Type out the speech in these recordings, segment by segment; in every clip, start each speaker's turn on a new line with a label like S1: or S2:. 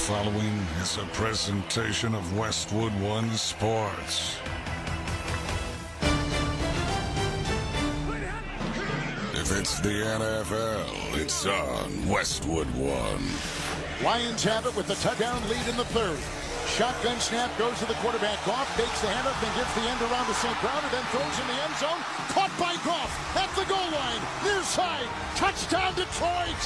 S1: following is a presentation of Westwood One Sports. If it's the NFL, it's on Westwood One.
S2: Lions have it with the touchdown lead in the third. Shotgun snap goes to the quarterback. Goff takes the handoff and gives the end around to St. Brown and then throws in the end zone. Caught by Goff at the goal line. Near side. Touchdown Detroit.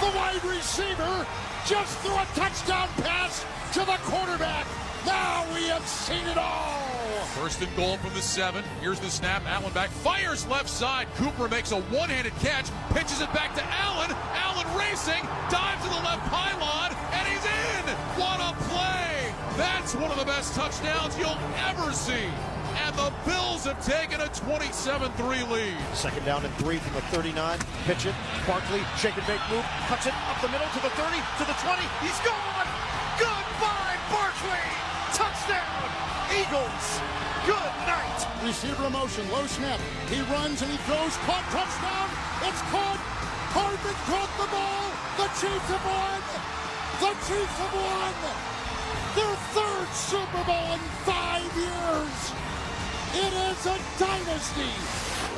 S2: The wide receiver just threw a touchdown pass to the quarterback. Now we have seen it all.
S3: First and goal from the 7. Here's the snap. Allen back. Fires left side. Cooper makes a one-handed catch. Pitches it back to Allen. Allen racing. Dives to the left pylon. And he's in. What a play. That's one of the best touchdowns you'll ever see. And the Bills have taken a 27-3 lead.
S2: Second down and 3 from the 39. Pitch it. Barkley, shake and bake move. Cuts it up the middle to the 30, to the 20. He's gone. Goodbye, Barkley. Touchdown. Eagles. Good night. Receiver in motion. Low snap. He runs and he throws. Caught. Touchdown. It's caught. Hardman caught the ball. The Chiefs have won. The Chiefs have won. Their third Super Bowl in 5 years. It is a dynasty.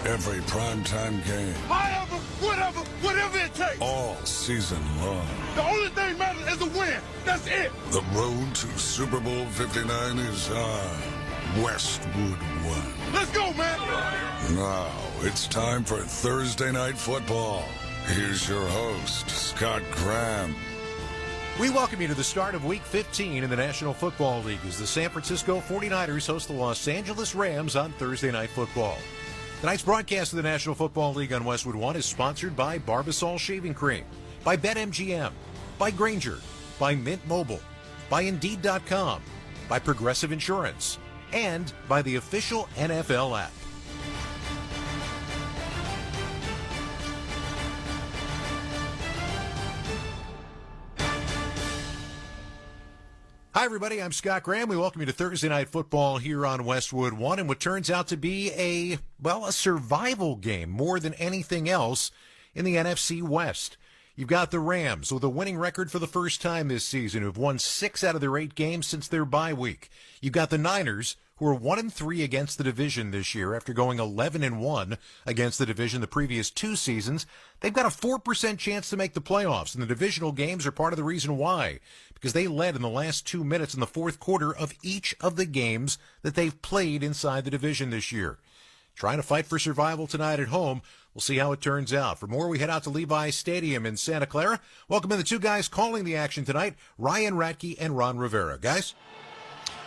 S1: Every primetime game.
S4: However, whatever it takes.
S1: All season long.
S4: The only thing matters is the win. That's it.
S1: The road to Super Bowl 59 is on Westwood One.
S4: Let's go, man.
S1: Now it's time for Thursday Night Football. Here's your host, Scott Graham.
S5: We welcome you to the start of Week 15 in the National Football League as the San Francisco 49ers host the Los Angeles Rams on Thursday Night Football. Tonight's broadcast of the National Football League on Westwood One is sponsored by Barbasol Shaving Cream, by BetMGM, by Granger, by Mint Mobile, by Indeed.com, by Progressive Insurance, and by the official NFL app. Hi, everybody. I'm Scott Graham. We welcome you to Thursday Night Football here on Westwood One and what turns out to be a survival game more than anything else in the NFC West. You've got the Rams with a winning record for the first time this season, who've won 6 out of their 8 games since their bye week. You've got the Niners, who are 1-3 against the division this year after going 11-1 against the division the previous 2 seasons. They've got a 4% chance to make the playoffs, and the divisional games are part of the reason why, because they led in the last 2 minutes in the fourth quarter of each of the games that they've played inside the division this year. Trying to fight for survival tonight at home. We'll see how it turns out. For more, we head out to Levi's Stadium in Santa Clara. Welcome in the two guys calling the action tonight, Ryan Radke and Ron Rivera. Guys?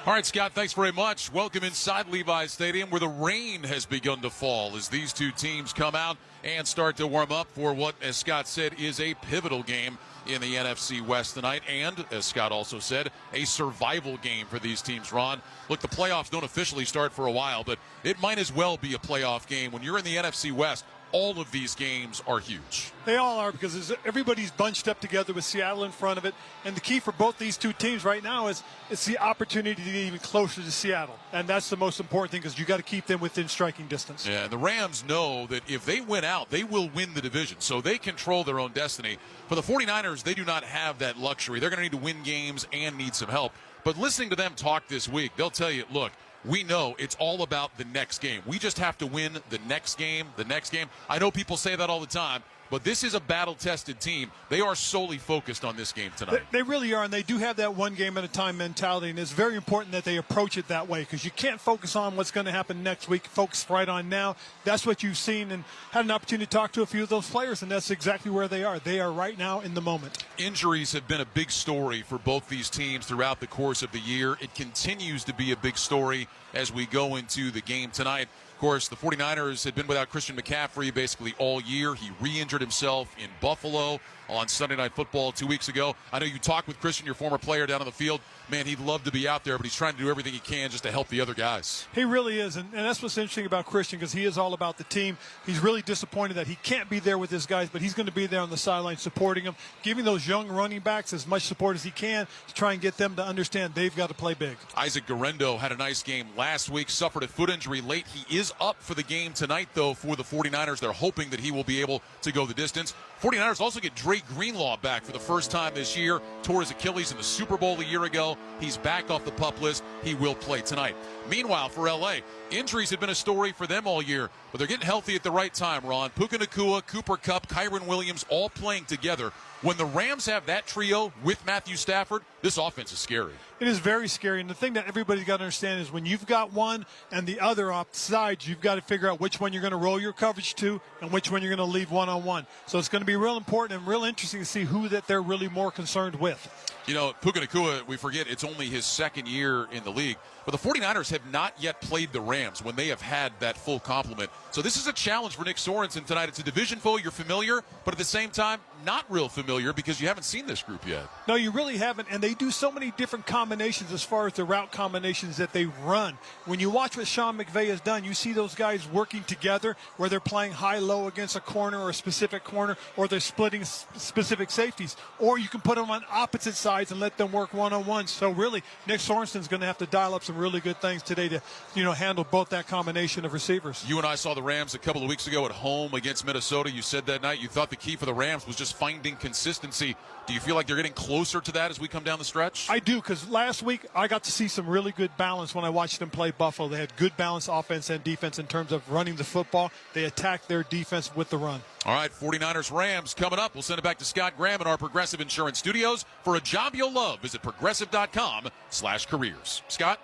S3: All right, Scott, thanks very much. Welcome inside Levi's Stadium where the rain has begun to fall as these two teams come out and start to warm up for what, as Scott said, is a pivotal game in the NFC West tonight, and, as Scott also said, a survival game for these teams, Ron. Look, the playoffs don't officially start for a while, but it might as well be a playoff game. When you're in the NFC West, all of these games are huge.
S6: They all are because everybody's bunched up together with Seattle in front of it. And the key for both these two teams right now is it's the opportunity to get even closer to Seattle. And that's the most important thing because you got to keep them within striking distance.
S3: Yeah, and the Rams know that if they win out, they will win the division. So they control their own destiny. For the 49ers, they do not have that luxury. They're going to need to win games and need some help. But listening to them talk this week, they'll tell you, look, we know it's all about the next game. We just have to win the next game, the next game. I know people say that all the time, but this is a battle-tested team. They are solely focused on this game tonight.
S6: They really are, and they do have that one game at a time mentality, and it's very important that they approach it that way because you can't focus on what's going to happen next week. Focus right on now. That's what you've seen and had an opportunity to talk to a few of those players, and that's exactly where they are. They are right now in the moment.
S3: Injuries have been a big story for both these teams throughout the course of the year. It continues to be a big story as we go into the game tonight. Of course, the 49ers had been without Christian McCaffrey basically all year. He re-injured himself in Buffalo on Sunday Night Football 2 weeks ago. I know you talked with Christian, your former player, down on the field. Man, he'd love to be out there, but he's trying to do everything he can just to help the other guys.
S6: He really is, and that's what's interesting about Christian because he is all about the team. He's really disappointed that he can't be there with his guys, but he's going to be there on the sideline supporting them, giving those young running backs as much support as he can to try and get them to understand they've got to play big.
S3: Isaac Guerrero had a nice game last week, suffered a foot injury late. He is up for the game tonight, though, for the 49ers. They're hoping that he will be able to go the distance. 49ers also get Dre Dre Greenlaw back for the first time this year. Tore his Achilles in the Super Bowl a year ago. He's back off the PUP list. He will play tonight. Meanwhile, for L.A., injuries have been a story for them all year, but they're getting healthy at the right time, Ron. Puka Nacua, Cooper Kupp, Kyron Williams all playing together. When the Rams have that trio with Matthew Stafford, this offense is scary.
S6: It is very scary, and the thing that everybody's got to understand is when you've got one and the other off the sides, you've got to figure out which one you're going to roll your coverage to and which one you're going to leave one-on-one. So it's going to be real important and real interesting to see who that they're really more concerned with.
S3: You know, Puka Nacua, we forget it's only his second year in the league, but the 49ers have not yet played the Rams when they have had that full complement. So this is a challenge for Nick Sorensen tonight. It's a division foe. You're familiar, but at the same time, not real familiar because you haven't seen this group yet.
S6: No, you really haven't, and they do so many different combinations as far as the route combinations that they run. When you watch what Sean McVay has done, you see those guys working together where they're playing high-low against a corner or a specific corner, or they're splitting specific safeties, or you can put them on opposite sides and let them work one-on-one. So really, Nick Sorensen's going to have to dial up some really good things today to, handle both that combination of receivers.
S3: You and I saw the Rams a couple of weeks ago at home against Minnesota. You said that night you thought the key for the Rams was just finding consistency. Do you feel like they're getting closer to that as we come down the stretch?
S6: I do, because last week I got to see some really good balance when I watched them play Buffalo. They had good balance offense and defense in terms of running the football. They attacked their defense with the run.
S3: All right, 49ers Rams coming up. We'll send it back to Scott Graham in our Progressive Insurance Studios. For a job you'll love, visit progressive.com/careers. Scott?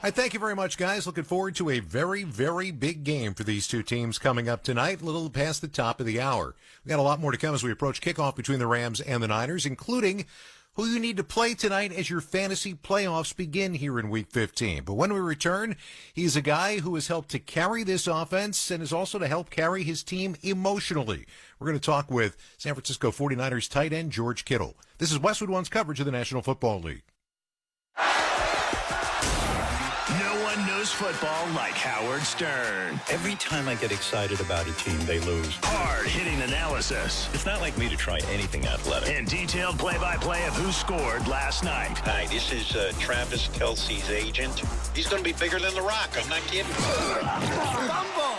S5: I thank you very much, guys. Looking forward to a very, very big game for these two teams coming up tonight, a little past the top of the hour. We've got a lot more to come as we approach kickoff between the Rams and the Niners, including who you need to play tonight as your fantasy playoffs begin here in Week 15. But when we return, he's a guy who has helped to carry this offense and is also to help carry his team emotionally. We're going to talk with San Francisco 49ers tight end George Kittle. This is Westwood One's coverage of the National Football League.
S7: No one knows football like Howard Stern.
S8: Every time I get excited about a team, they lose.
S7: Hard-hitting analysis.
S8: It's not like me to try anything athletic.
S7: And detailed play-by-play of who scored last night.
S9: Hi, this is Travis Kelce's agent. He's going to be bigger than The Rock. I'm not kidding.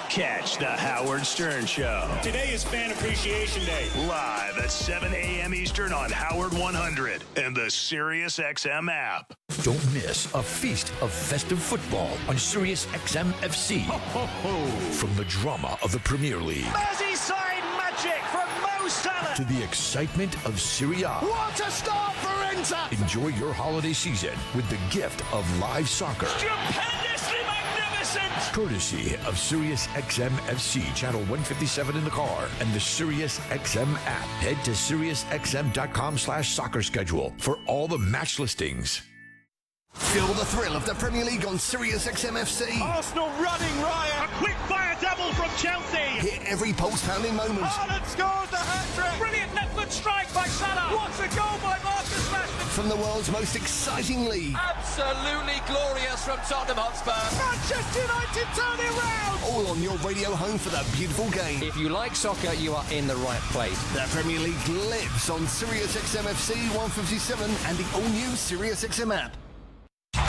S7: Catch the Howard Stern Show.
S10: Today is Fan Appreciation Day.
S7: Live at 7 a.m. Eastern on Howard 100 and the SiriusXM app.
S11: Don't miss a feast of festive football on SiriusXM FC. Ho, ho, ho. From the drama of the Premier League.
S10: Merseyside magic from Mo Salah.
S11: To the excitement of Serie A.
S10: What a start for Inter.
S11: Enjoy your holiday season with the gift of live soccer.
S10: Stupendously magnificent.
S11: Courtesy of SiriusXM FC, channel 157 in the car, and the SiriusXM app. Head to SiriusXM.com/soccer schedule for all the match listings.
S12: Feel the thrill of the Premier League on SiriusXM FC.
S10: Arsenal running riot. A quick fire double from Chelsea.
S12: Hear every pulse-pounding moment.
S10: Haaland scores the hat-trick. Brilliant left-foot strike by Salah. What a goal by Marcus Rashford.
S12: From the world's most exciting league.
S10: Absolutely glorious from Tottenham Hotspur. Manchester United turn it around.
S12: All on your radio home for the beautiful game.
S13: If you like soccer, you are in the right place.
S12: The Premier League lives on SiriusXM FC 157 and the all-new SiriusXM app.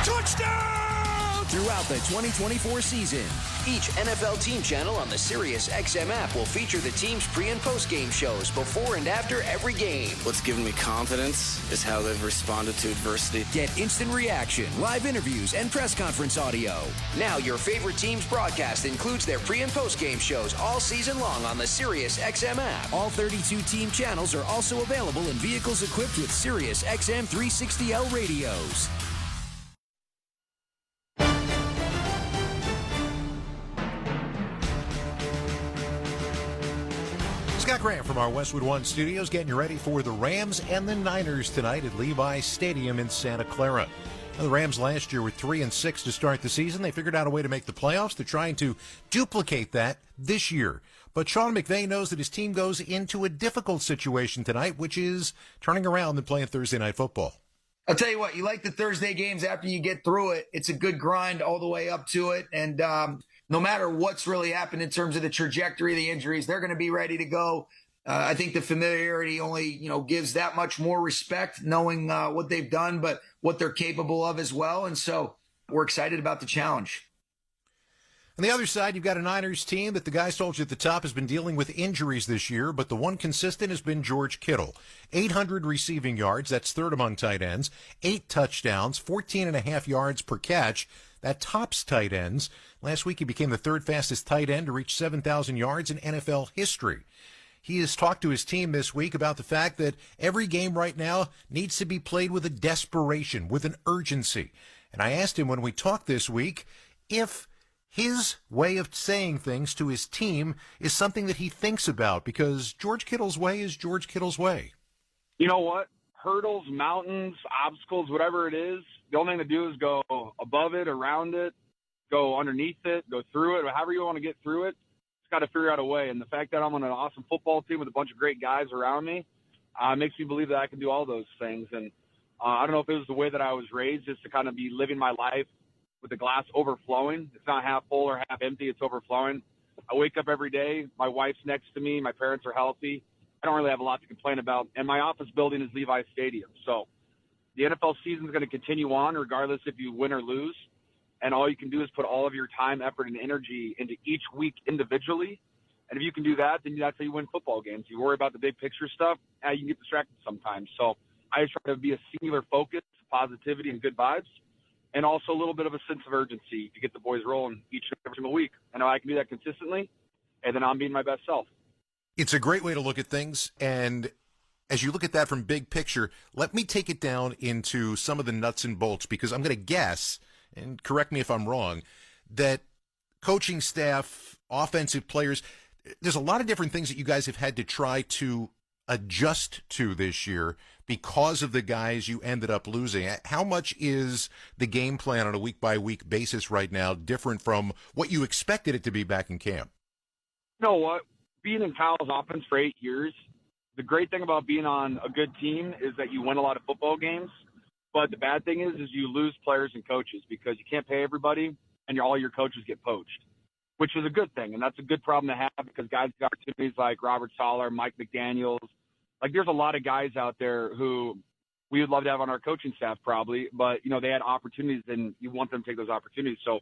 S10: Touchdown!
S14: Throughout the 2024 season, each NFL team channel on the SiriusXM app will feature the team's pre- and post-game shows before and after every game.
S15: What's given me confidence is how they've responded to adversity.
S14: Get instant reaction, live interviews, and press conference audio. Now your favorite team's broadcast includes their pre- and post-game shows all season long on the SiriusXM app. All 32 team channels are also available in vehicles equipped with SiriusXM 360L radios.
S5: Scott Graham from our Westwood One studios getting you ready for the Rams and the Niners tonight at Levi's Stadium in Santa Clara. Now, the Rams last year were 3-6 to start the season. They figured out a way to make the playoffs. They're trying to duplicate that this year. But Sean McVay knows that his team goes into a difficult situation tonight, which is turning around and playing Thursday Night Football.
S16: I'll tell you what, you like the Thursday games after you get through it. It's a good grind all the way up to it. And no matter what's really happened in terms of the trajectory of the injuries, they're going to be ready to go. I think the familiarity only, gives that much more respect, knowing what they've done, but what they're capable of as well. And so we're excited about the challenge.
S5: On the other side, you've got a Niners team that the guys told you at the top has been dealing with injuries this year, but the one consistent has been George Kittle. 800 receiving yards, that's third among tight ends, 8 touchdowns, 14.5 yards per catch. That tops tight ends. Last week he became the third fastest tight end to reach 7,000 yards in NFL history. He has talked to his team this week about the fact that every game right now needs to be played with a desperation, with an urgency. And I asked him when we talked this week if his way of saying things to his team is something that he thinks about, because George Kittle's way is George Kittle's way.
S17: You know what? Hurdles, mountains, obstacles, whatever it is, the only thing to do is go above it, around it, go underneath it, go through it, however you want to get through it. Just got to figure out a way. And the fact that I'm on an awesome football team with a bunch of great guys around me makes me believe that I can do all those things. And I don't know if it was the way that I was raised, just to kind of be living my life with the glass overflowing. It's not half full or half empty. It's overflowing. I wake up every day. My wife's next to me. My parents are healthy. I don't really have a lot to complain about. And my office building is Levi's Stadium. So the NFL season is going to continue on regardless if you win or lose. And all you can do is put all of your time, effort, and energy into each week individually. And if you can do that, then that's how you win football games. You worry about the big picture stuff, you can get distracted sometimes. So I just try to be a singular focus, positivity, and good vibes. And also a little bit of a sense of urgency to get the boys rolling each and every single week. I know I can do that consistently, and then I'm being my best self.
S5: It's a great way to look at things, and as you look at that from big picture, let me take it down into some of the nuts and bolts, because I'm going to guess, and correct me if I'm wrong, that coaching staff, offensive players, there's a lot of different things that you guys have had to try to adjust to this year because of the guys you ended up losing. How much is the game plan on a week-by-week basis right now different from what you expected it to be back in camp?
S17: You know what? Being in Kyle's offense for 8 years, the great thing about being on a good team is that you win a lot of football games. But the bad thing is you lose players and coaches because you can't pay everybody and all your coaches get poached, which is a good thing. And that's a good problem to have because guys get opportunities like Robert Saleh, Mike McDaniels. Like, there's a lot of guys out there who we would love to have on our coaching staff probably, but, you know, they had opportunities and you want them to take those opportunities. So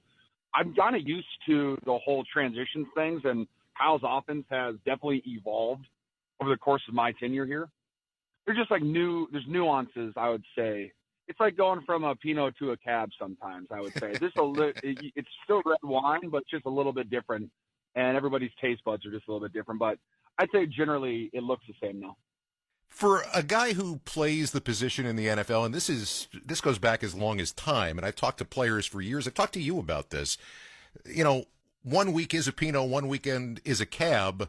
S17: I'm kind of used to the whole transition things, and Kyle's offense has definitely evolved over the course of my tenure here. They're just like there's nuances, I would say. It's like going from a Pinot to a Cab sometimes, I would say. It's still red wine, but just a little bit different, and everybody's taste buds are just a little bit different. But I'd say generally it looks the same now.
S5: For a guy who plays the position in the NFL, and this goes back as long as time, and I've talked to players for years. I've talked to you about this. You know, one week is a Pinot, one weekend is a Cab,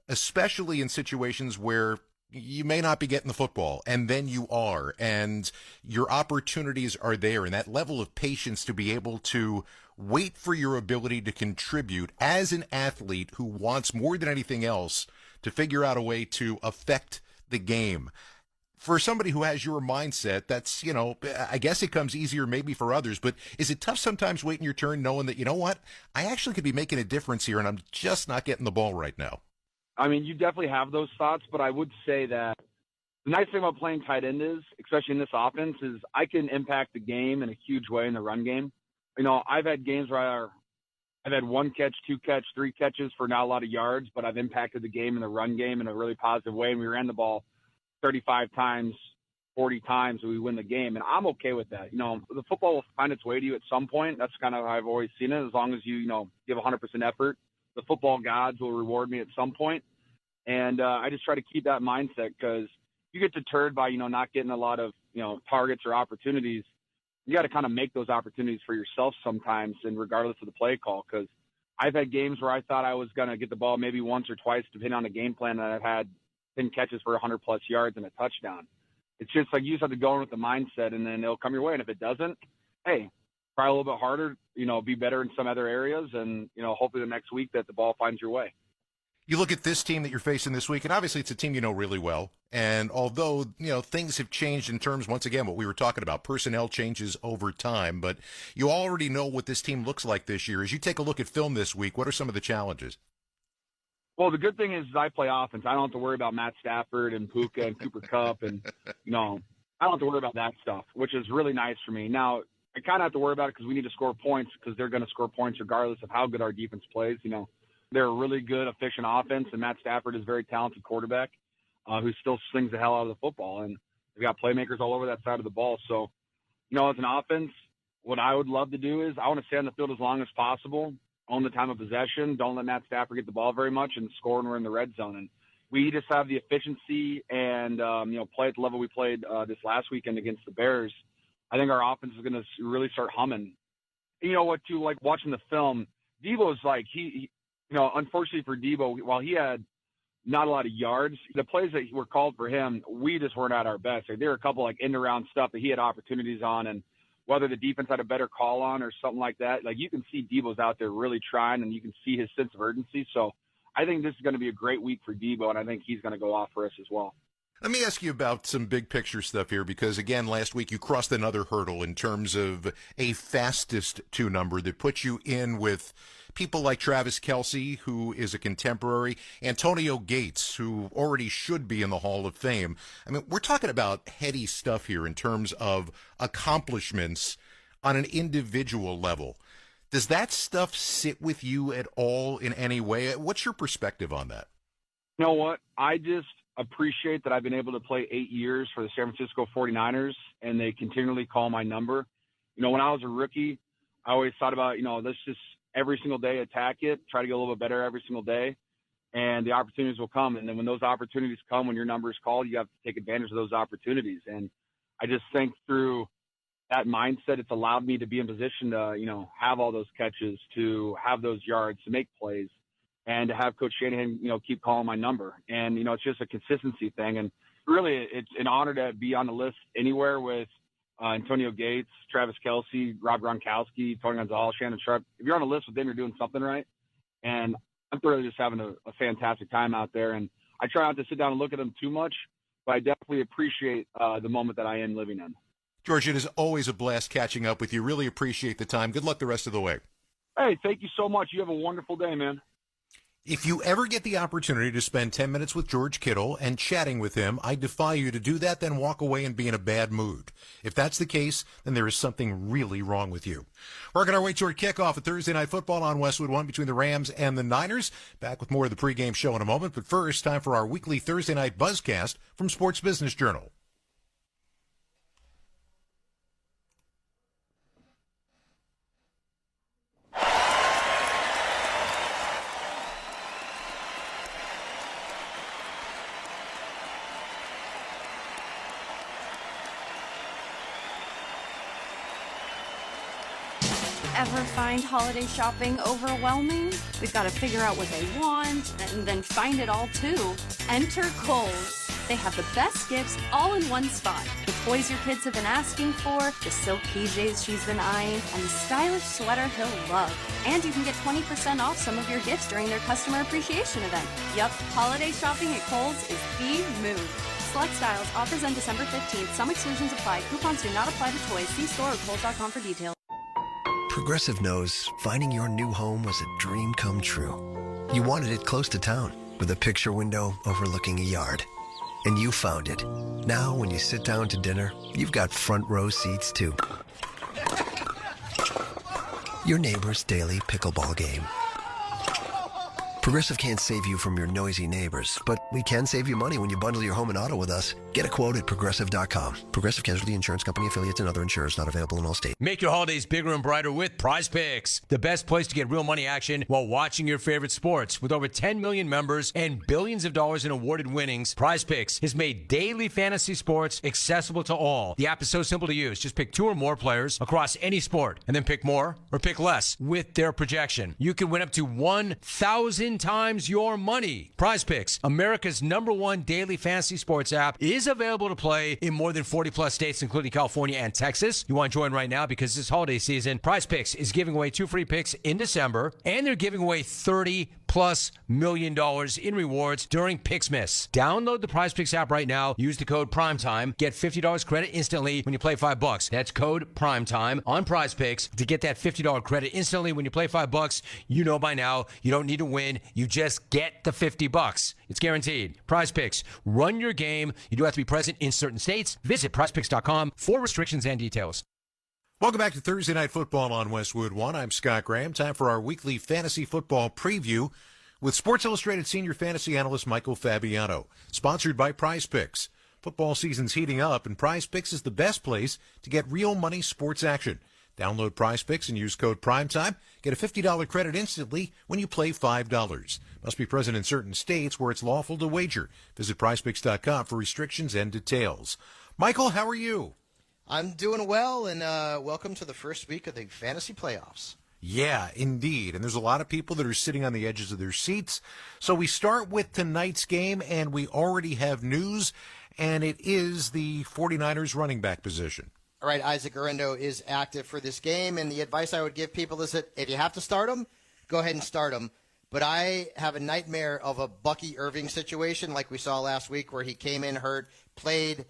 S5: especially in situations where you may not be getting the football, and then you are, and your opportunities are there, and that level of patience to be able to wait for your ability to contribute as an athlete who wants more than anything else to figure out a way to affect the game. For somebody who has your mindset, that's, you know, I guess it comes easier maybe for others, but is it tough sometimes waiting your turn knowing that, you know what, I actually could be making a difference here and I'm just not getting the ball right now?
S17: I mean, you definitely have those thoughts, but I would say that the nice thing about playing tight end is, especially in this offense, is I can impact the game in a huge way in the run game. You know, I've had games where I've had 1 catch, 2 catch, 3 catches for not a lot of yards, but I've impacted the game in the run game in a really positive way. And we ran the ball 35 times, 40 times, and we win the game. And I'm okay with that. You know, the football will find its way to you at some point. That's kind of how I've always seen it. As long as you give 100% effort, the football gods will reward me at some point. And I just try to keep that mindset, because you get deterred by, not getting a lot of, targets or opportunities. You got to kind of make those opportunities for yourself sometimes, and regardless of the play call, because I've had games where I thought I was going to get the ball maybe once or twice, depending on the game plan, and I've had 10 catches for 100-plus yards and a touchdown. It's just like you just have to go in with the mindset, and then it'll come your way. And if it doesn't, hey, try a little bit harder, be better in some other areas, and, hopefully the next week that the ball finds your way.
S5: You look at this team that you're facing this week, and obviously it's a team you know really well. And although, things have changed in terms, once again, what we were talking about, personnel changes over time, but you already know what this team looks like this year. As you take a look at film this week, what are some of the challenges?
S17: Well, the good thing is I play offense. I don't have to worry about Matt Stafford and Puka and Cooper Kupp, and, I don't have to worry about that stuff, which is really nice for me. Now, I kind of have to worry about it because we need to score points because they're going to score points regardless of how good our defense plays. You know, they're a really good, efficient offense, and Matt Stafford is a very talented quarterback who still slings the hell out of the football. And they've got playmakers all over that side of the ball. So, you know, as an offense, what I would love to do is I want to stay on the field as long as possible, own the time of possession, don't let Matt Stafford get the ball very much, and score when we're in the red zone. And we just have the efficiency and, you know, play at the level we played this last weekend against the Bears. I think our offense is going to really start humming. You know what, too, like watching the film, Debo's like, he you know, unfortunately for Debo, while he had not a lot of yards, the plays that were called for him, we just weren't at our best. Like, there were a couple like end-around stuff that he had opportunities on, and whether the defense had a better call on or something like that, like you can see Debo's out there really trying, and you can see his sense of urgency. So I think this is going to be a great week for Debo, and I think he's going to go off for us as well.
S5: Let me ask you about some big picture stuff here, because again, last week you crossed another hurdle in terms of a fastest two number that puts you in with people like Travis Kelce, who is a contemporary, Antonio Gates, who already should be in the Hall of Fame. I mean, we're talking about heady stuff here in terms of accomplishments on an individual level. Does that stuff sit with you at all in any way? What's your perspective on that?
S17: You know what? I just appreciate that I've been able to play 8 years for the San Francisco 49ers, and they continually call my number. You know, when I was a rookie, I always thought about, you know, let's just every single day attack it, try to get a little bit better every single day, and the opportunities will come. And then when those opportunities come, when your number is called, you have to take advantage of those opportunities. And I just think through that mindset, it's allowed me to be in position to, you know, have all those catches, to have those yards, to make plays, and to have Coach Shanahan, you know, keep calling my number. And, you know, it's just a consistency thing. And really, it's an honor to be on the list anywhere with Antonio Gates, Travis Kelce, Rob Gronkowski, Tony Gonzalez, Shannon Sharp. If you're on a list with them, you're doing something right. And I'm really just having a fantastic time out there. And I try not to sit down and look at them too much, but I definitely appreciate the moment that I am living in.
S5: George, it is always a blast catching up with you. Really appreciate the time. Good luck the rest of the way.
S17: Hey, thank you so much. You have a wonderful day, man.
S5: If you ever get the opportunity to spend 10 minutes with George Kittle and chatting with him, I defy you to do that, then walk away and be in a bad mood. If that's the case, then there is something really wrong with you. Working our way toward kickoff of Thursday Night Football on Westwood One between the Rams and the Niners. Back with more of the pregame show in a moment, but first, time for our weekly Thursday Night Buzzcast from Sports Business Journal.
S18: Ever find holiday shopping overwhelming? We've got to figure out what they want and then find it all too. Enter Kohl's. They have the best gifts all in one spot. The toys your kids have been asking for, the silk PJs she's been eyeing, and the stylish sweater he'll love. And you can get 20% off some of your gifts during their customer appreciation event. Yup, holiday shopping at Kohl's is the move. Select styles, offers end December 15th. Some exclusions apply. Coupons do not apply to toys. See store or Kohl's.com for details.
S19: Progressive knows finding your new home was a dream come true. You wanted it close to town, with a picture window overlooking a yard. And you found it. Now, when you sit down to dinner, you've got front row seats too. Your neighbor's daily pickleball game. Progressive can't save you from your noisy neighbors, but we can save you money when you bundle your home and auto with us. Get a quote at Progressive.com. Progressive Casualty Insurance Company affiliates and other insurers not available in all states.
S20: Make your holidays bigger and brighter with Prize Picks, the best place to get real money action while watching your favorite sports. With over 10 million members and billions of dollars in awarded winnings, Prize Picks has made daily fantasy sports accessible to all. The app is so simple to use. Just pick 2 or more players across any sport and then pick more or pick less with their projection. You can win up to 1,000 times your money. Prize Picks, America's #1 daily fantasy sports app, is available to play in more than 40 plus states, including California and Texas. You want to join right now because this holiday season, Prize Picks is giving away 2 free picks in December, and they're giving away $30+ million in rewards during Pixmas. Download the Prize Picks app right now. Use the code PRIMETIME. Get $50 credit instantly when you play $5. That's code PRIMETIME on Prize Picks to get that $50 credit instantly when you play $5. You know by now you don't need to win. You just get the $50. It's guaranteed. Prize Picks. Run your game. You do have to be present in certain states. Visit prizepicks.com for restrictions and details.
S5: Welcome back to Thursday Night Football on Westwood One. I'm Scott Graham. Time for our weekly fantasy football preview with Sports Illustrated senior fantasy analyst Michael Fabiano. Sponsored by Prize Picks. Football season's heating up, and Prize Picks is the best place to get real money sports action. Download Prize Picks and use code PRIMETIME. Get a $50 credit instantly when you play $5. Must be present in certain states where it's lawful to wager. Visit prizepicks.com for restrictions and details. Michael, how are you?
S21: I'm doing well, and welcome to the first week of the fantasy playoffs.
S5: Yeah, indeed. And there's a lot of people that are sitting on the edges of their seats. So we start with tonight's game, and we already have news, and it is the 49ers running back position.
S21: All right, Isaac Guerrero is active for this game, and the advice I would give people is that if you have to start him, go ahead and start him. But I have a nightmare of a Bucky Irving situation like we saw last week where he came in hurt, played,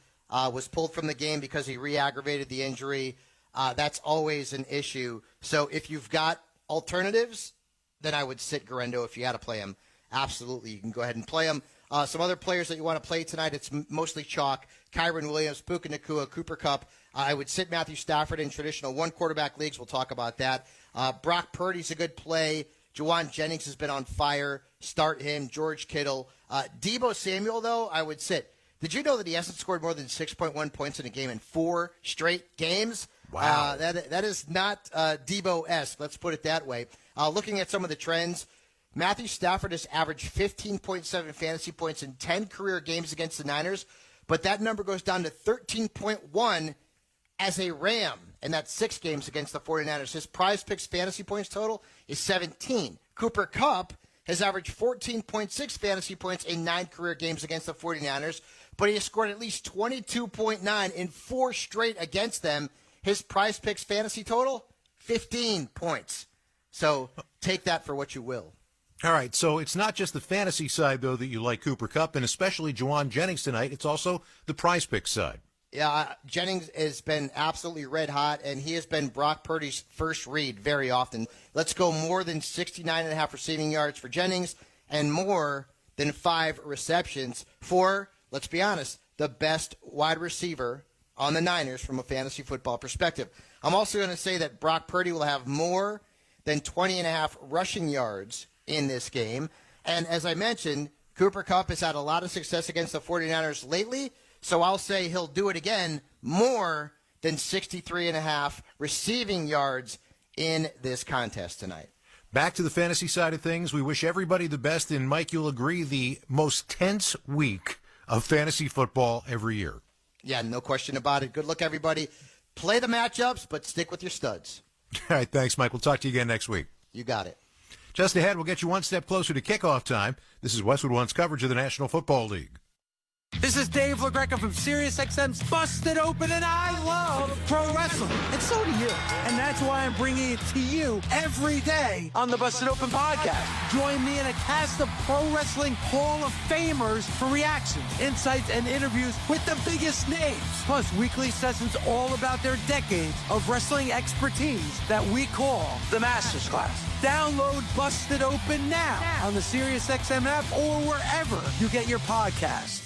S21: was pulled from the game because he re-aggravated the injury. That's always an issue. So if you've got alternatives, then I would sit Guerrero if you got to play him. Absolutely, you can go ahead and play him. Some other players that you want to play tonight, it's mostly chalk. Kyron Williams, Puka Nacua, Cooper Kupp. I would sit Matthew Stafford in traditional one-quarterback leagues. We'll talk about that. Brock Purdy's a good play. Juwan Jennings has been on fire. Start him. George Kittle. Deebo Samuel, though, I would sit. Did you know that he hasn't scored more than 6.1 points in a game in 4 straight games?
S5: Wow.
S21: That is not Deebo-esque. Let's put it that way. Looking at some of the trends, Matthew Stafford has averaged 15.7 fantasy points in 10 career games against the Niners, but that number goes down to 13.1 as a Ram, and that's 6 games against the 49ers. His Prize Picks fantasy points total is 17. Cooper Kupp has averaged 14.6 fantasy points in 9 career games against the 49ers, but he has scored at least 22.9 in 4 straight against them. His Prize Picks fantasy total, 15 points. So take that for what you will.
S5: All right, so it's not just the fantasy side, though, that you like Cooper Kupp, and especially Juwan Jennings tonight. It's also the Prize Picks side.
S21: Yeah, Jennings has been absolutely red hot, and he has been Brock Purdy's first read very often. Let's go more than 69.5 receiving yards for Jennings and more than 5 receptions for, let's be honest, the best wide receiver on the Niners from a fantasy football perspective. I'm also going to say that Brock Purdy will have more than 20.5 rushing yards in this game. And as I mentioned, Cooper Kupp has had a lot of success against the 49ers lately, so I'll say he'll do it again, more than 63.5 receiving yards in this contest tonight.
S5: Back to the fantasy side of things, we wish everybody the best, and Mike, you'll agree, the most tense week of fantasy football every year.
S21: Yeah, no question about it. Good luck, everybody. Play the matchups, but stick with your studs.
S5: All right, thanks, Mike. We'll talk to you again next week.
S21: You got it.
S5: Just ahead, we'll get you one step closer to kickoff time. This is Westwood One's coverage of the National Football League.
S22: This is Dave LaGreca from SiriusXM's Busted Open, and I love pro wrestling. And so do you. And that's why I'm bringing it to you every day on the Busted Open podcast. Join me in a cast of pro wrestling Hall of Famers for reactions, insights, and interviews with the biggest names. Plus, weekly sessions all about their decades of wrestling expertise that we call the Masters Class. Download Busted Open now on the SiriusXM app or wherever you get your podcasts.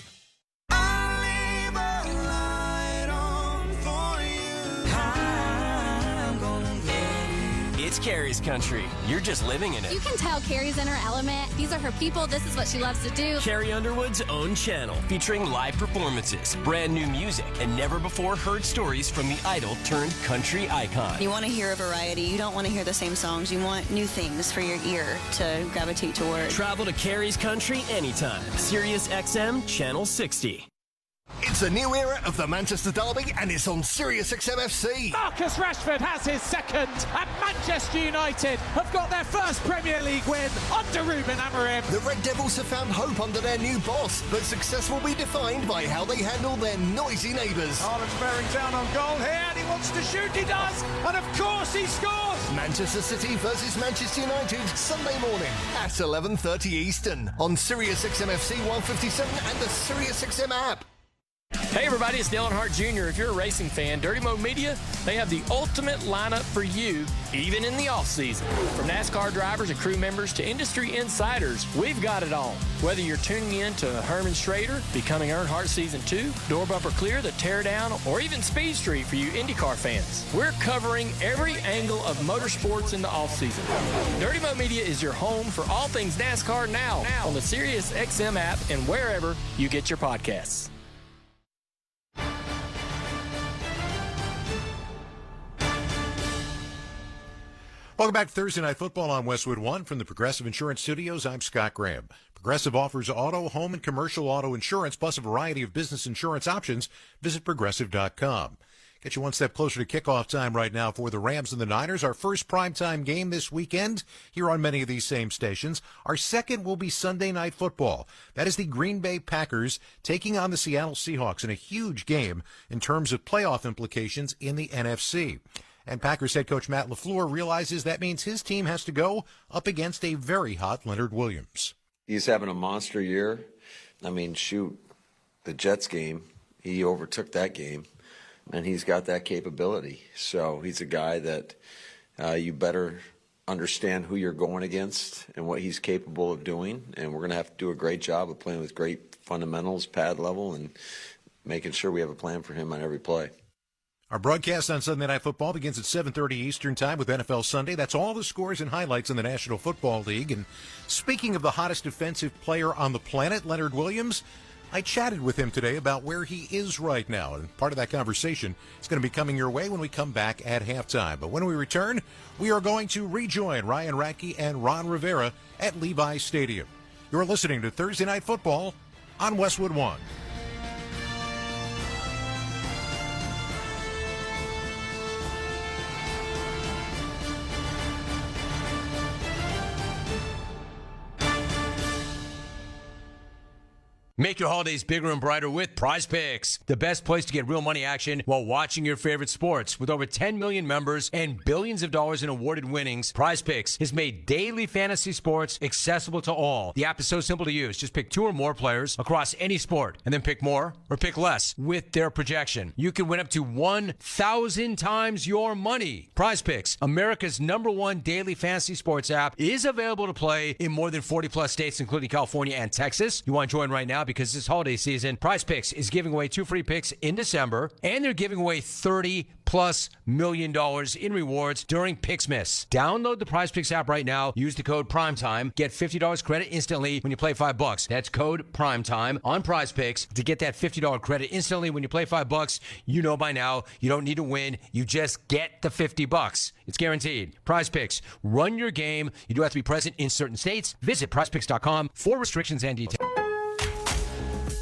S23: It's Carrie's country. You're just living in it.
S24: You can tell Carrie's in her element. These are her people. This is what she loves to do.
S23: Carrie Underwood's own channel, featuring live performances, brand new music, and never-before-heard stories from the idol-turned-country icon.
S25: You want to hear a variety. You don't want to hear the same songs. You want new things for your ear to gravitate toward.
S23: Travel to Carrie's country anytime. SiriusXM Channel 60.
S12: It's a new era of the Manchester Derby, and it's on SiriusXM FC.
S10: Marcus Rashford has his second, and Manchester United have got their first Premier League win under Ruben Amorim.
S12: The Red Devils have found hope under their new boss, but success will be defined by how they handle their noisy neighbours.
S10: Haaland's bearing down on goal here, and he wants to shoot, he does, and of course he scores!
S12: Manchester City versus Manchester United, Sunday morning at 11:30 Eastern on SiriusXM FC 157 and the SiriusXM app.
S1: Hey everybody, it's Dale Earnhardt Jr. If you're a racing fan, Dirty Mo Media, they have the ultimate lineup for you, even in the off-season. From NASCAR drivers and crew members to industry insiders, we've got it all. Whether you're tuning in to Herman Schrader, Becoming Earnhardt Season 2, Door Bumper Clear, The Teardown, or even Speed Street for you IndyCar fans, we're covering every angle of motorsports in the off-season. Dirty Mo Media is your home for all things NASCAR now on the Sirius XM app and wherever you get your podcasts.
S5: Welcome back to Thursday Night Football on Westwood One from the Progressive Insurance Studios. I'm Scott Graham. Progressive offers auto, home, and commercial auto insurance, plus a variety of business insurance options. Visit Progressive.com. Get you one step closer to kickoff time right now for the Rams and the Niners. Our first primetime game this weekend here on many of these same stations. Our second will be Sunday Night Football. That is the Green Bay Packers taking on the Seattle Seahawks in a huge game in terms of playoff implications in the NFC. And Packers head coach Matt LaFleur realizes that means his team has to go up against a very hot Leonard Williams.
S2: He's having a monster year. I mean, shoot, the Jets game, he overtook that game, and he's got that capability. So he's a guy that you better understand who you're going against and what he's capable of doing. And we're going to have to do a great job of playing with great fundamentals, pad level, and making sure we have a plan for him on every play.
S5: Our broadcast on Sunday Night Football begins at 7:30 Eastern Time with NFL Sunday. That's all the scores and highlights in the National Football League. And speaking of the hottest defensive player on the planet, Leonard Williams, I chatted with him today about where he is right now. And part of that conversation is going to be coming your way when we come back at halftime. But when we return, we are going to rejoin Ryan Radke and Ron Rivera at Levi's Stadium. You're listening to Thursday Night Football on Westwood One.
S20: Make your holidays bigger and brighter with Prize Picks, the best place to get real money action while watching your favorite sports. With over 10 million members and billions of dollars in awarded winnings, Prize Picks has made daily fantasy sports accessible to all. The app is so simple to use. Just pick 2 or more players across any sport and then pick more or pick less with their projection. You can win up to 1,000 times your money. Prize Picks, America's #1 daily fantasy sports app, is available to play in more than 40 plus states, including California and Texas. You want to join right now because this holiday season, Prize Picks is giving away 2 free picks in December, and they're giving away $30+ million in rewards during Pixmas. Download the Prize Picks app right now. Use the code PRIMETIME. Get $50 credit instantly when you play $5. That's code PRIMETIME on Prize Picks to get that $50 credit instantly when you play $5. You know by now, you don't need to win. You just get the $50. It's guaranteed. Prize Picks. Run your game. You do have to be present in certain states. Visit prizepicks.com for restrictions and details.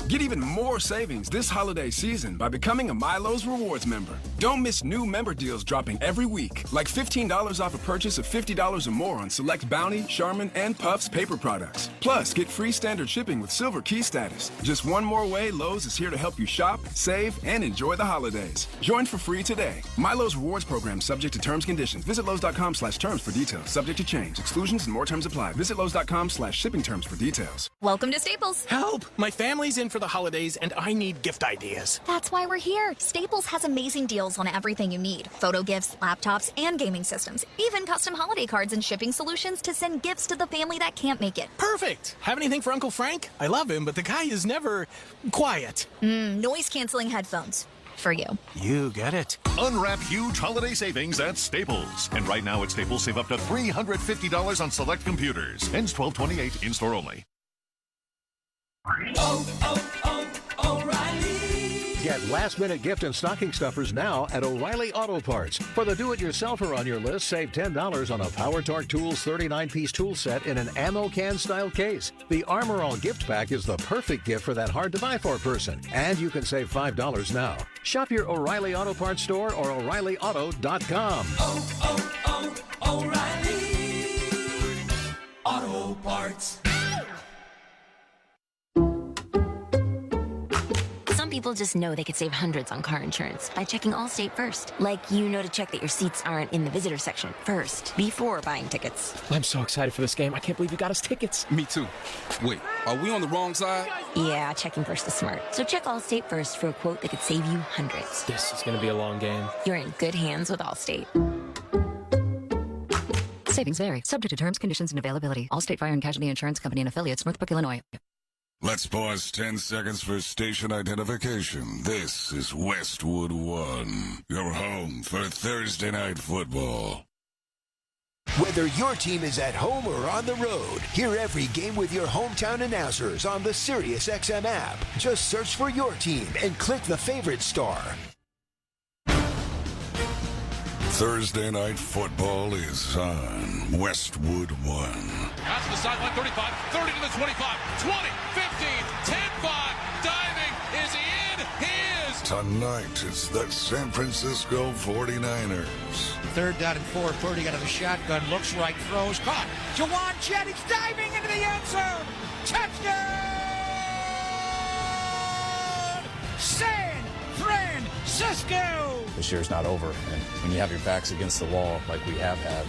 S3: Get even more savings this holiday season by becoming a Milo's Rewards member. Don't miss new member deals dropping every week, like $15 off a purchase of $50 or more on select Bounty, Charmin, and Puffs paper products. Plus, get free standard shipping with Silver Key status. Just one more way Lowe's is here to help you shop, save, and enjoy the holidays. Join for free today. Milo's Rewards program subject to terms and conditions. Visit Lowe's.com/terms for details. Subject to change. Exclusions and more terms apply. Visit Lowe's.com/shipping terms for details.
S24: Welcome to Staples.
S4: Help! My family's in for the holidays and I need gift ideas.
S24: That's why we're here. Staples has amazing deals on everything you need. Photo gifts, laptops, and gaming systems. Even custom holiday cards and shipping solutions to send gifts to the family that can't make it.
S4: Perfect! Have anything for Uncle Frank? I love him, but the guy is never quiet.
S24: Noise-canceling headphones. For you.
S4: You get it.
S6: Unwrap huge holiday savings at Staples. And right now at Staples, save up to $350 on select computers. Ends 12/28, in-store only.
S26: O'Reilly. Get last-minute gift and stocking stuffers now at O'Reilly Auto Parts. For the do-it-yourselfer on your list, save $10 on a Power Torque Tools 39-piece tool set in an ammo can-style case. The Armor All gift pack is the perfect gift for that hard-to-buy-for person. And you can save $5 now. Shop your O'Reilly Auto Parts store or O'ReillyAuto.com.
S27: O'Reilly Auto Parts.
S24: Some people
S7: people just know they could save hundreds on car insurance by checking Allstate first. Like, you know to check that your seats aren't in the visitor section first, before buying tickets.
S8: I'm so excited for this game. I can't believe you got us tickets.
S9: Me too. Wait, are we on the wrong side?
S7: Yeah, checking first is smart. So check Allstate first for a quote that could save you hundreds.
S8: This is going to be a long game.
S7: You're in good hands with Allstate.
S11: Savings vary, subject to terms, conditions, and availability. Allstate Fire and Casualty Insurance Company and affiliates, Northbrook, Illinois.
S13: Let's pause 10 seconds for station identification. This is Westwood One, your home for Thursday night football.
S14: Whether your team is at home or on the road, hear every game with your hometown announcers on the SiriusXM app. Just search for your team and click the favorite star.
S13: Thursday night football is on Westwood One.
S15: That's the sideline, 35, 30 to the 25, 20, 15, 10-5, diving, is he in? He is!
S13: Tonight, it's the San Francisco 49ers.
S28: 3rd down and 4, Purdy out of the shotgun, looks right, throws, caught. Jawan Jennings diving into the end zone! Touchdown! San Francisco!
S29: This year's not over, and when you have your backs against the wall like we have had,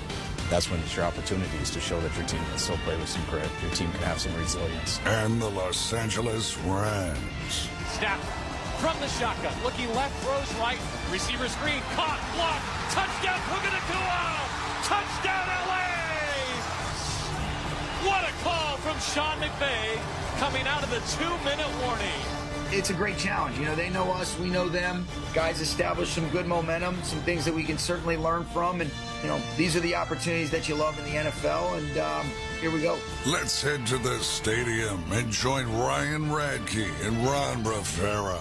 S29: that's when it's your opportunities to show that your team can still play with some grit, your team can have some resilience.
S13: And the Los Angeles Rams.
S10: Snap from the shotgun, looking left, throws right, receiver screen, caught, blocked, touchdown, Puka Nacua! Touchdown, LA! What a call from Sean McVay coming out of the 2-minute warning.
S16: It's a great challenge. You know, they know us, we know them. Guys establish some good momentum, some things that we can certainly learn from. And, you know, these are the opportunities that you love in the NFL. And here we go.
S13: Let's head to the stadium and join Ryan Radke and Ron Rivera.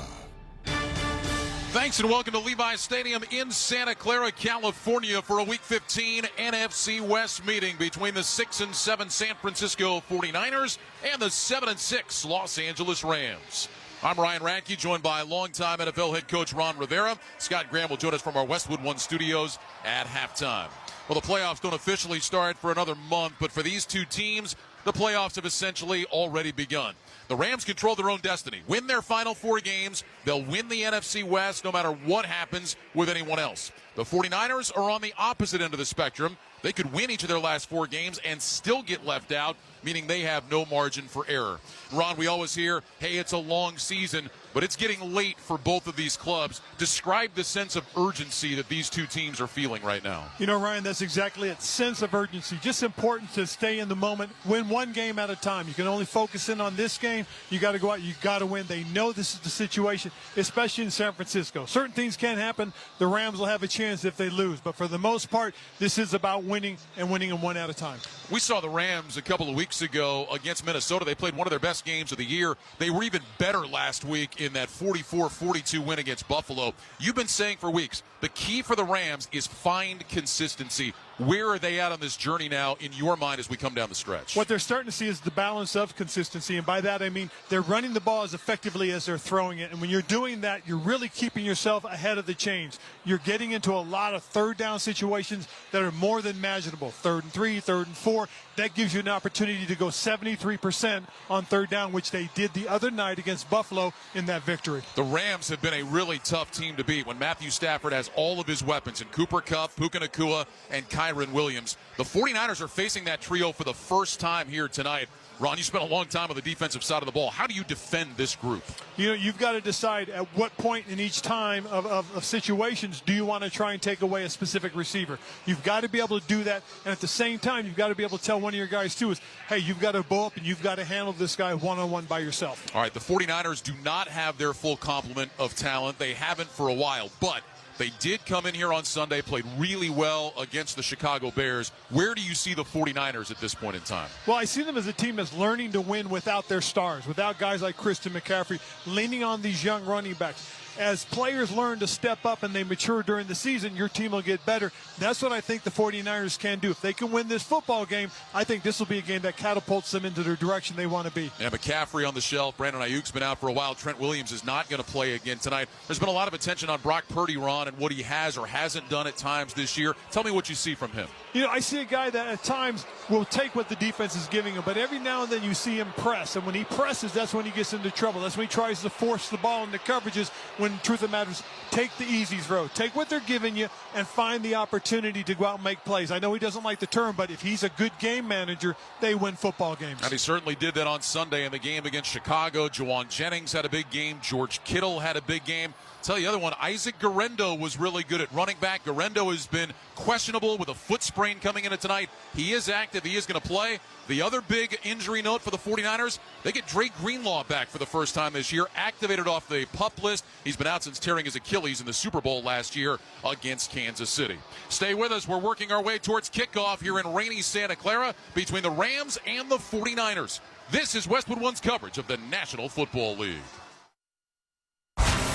S15: Thanks and welcome to Levi's Stadium in Santa Clara, California for a Week 15 NFC West meeting between the 6-7 San Francisco 49ers and the 7-6 Los Angeles Rams. I'm Ryan Radke, joined by longtime NFL head coach Ron Rivera. Scott Graham will join us from our Westwood One studios at halftime. Well, the playoffs don't officially start for another month, but for these two teams, the playoffs have essentially already begun. The Rams control their own destiny. Win their final 4 games, they'll win the NFC West no matter what happens with anyone else. The 49ers are on the opposite end of the spectrum. They could win each of their last 4 games and still get left out, meaning they have no margin for error. Ron, we always hear, hey, it's a long season, but it's getting late for both of these clubs. Describe the sense of urgency that these two teams are feeling right now.
S30: You know, Ryan, that's exactly it. Sense of urgency. Just important to stay in the moment, win one game at a time. You can only focus in on this game. You got to go out. You got to win. They know this is the situation, especially in San Francisco. Certain things can happen. The Rams will have a chance if they lose, but for the most part, this is about winning and winning them one at a time.
S15: We saw the Rams a couple of weeks ago against Minnesota. They played one of their best games of the year. They were even better last week in that 44-42 win against Buffalo. You've been saying for weeks, the key for the Rams is find consistency. Where are they at on this journey now in your mind as we come down the stretch?
S30: What they're starting to see is the balance of consistency, and by that I mean they're running the ball as effectively as they're throwing it. And when you're doing that, you're really keeping yourself ahead of the chains. You're getting into a lot of third down situations that are more than manageable. 3rd and 3, 3rd and 4. That gives you an opportunity to go 73% on 3rd down, which they did the other night against Buffalo in that victory.
S15: The Rams have been a really tough team to beat when Matthew Stafford has all of his weapons in Cooper Kupp, Puka Nacua, and Kyron Williams. The 49ers are facing that trio for the first time here tonight. Ron, you spent a long time on the defensive side of the ball. How do you defend this group?
S30: You know, you've got to decide at what point in each time of situations do you want to try and take away a specific receiver. You've got to be able to do that, and at the same time, you've got to be able to tell one of your guys, too, is, hey, you've got to bow up and you've got to handle this guy one-on-one by yourself.
S15: All right, the 49ers do not have their full complement of talent. They haven't for a while, but they did come in here on Sunday, played really well against the Chicago Bears. Where do you see the 49ers at this point in time?
S30: Well, I see them as a team that's learning to win without their stars, without guys like Christian McCaffrey, leaning on these young running backs. as players learn to step up and they mature during the season, your team will get better. That's what I think the 49ers can do. If they can win this football game, I think this will be a game that catapults them into the direction they want to be.
S15: Yeah, McCaffrey on the shelf. Brandon Ayuk's been out for a while. Trent Williams is not going to play again tonight. There's been a lot of attention on Brock Purdy, Ron, and what he has or hasn't done at times this year. Tell me what you see from him.
S30: You know, I see a guy that at times will take what the defense is giving him, but every now and then you see him press. And when he presses, that's when he gets into trouble. That's when he tries to force the ball into coverages when truth of the matter is, take the easy throw. Take what they're giving you and find the opportunity to go out and make plays. I know he doesn't like the term, but if he's a good game manager, they win football games.
S15: And he certainly did that on Sunday in the game against Chicago. Juwan Jennings had a big game. George Kittle had a big game. I'll tell you the other one, Isaac Guerrero was really good at running back. Guerrero has been questionable with a foot sprain coming into tonight. He is active. He is going to play. The other big injury note for the 49ers, they get Dre Greenlaw back for the first time this year, activated off the PUP list. He's been out since tearing his Achilles in the Super Bowl last year against Kansas City. Stay with us. We're working our way towards kickoff here in rainy Santa Clara between the Rams and the 49ers. This is Westwood One's coverage of the National Football League.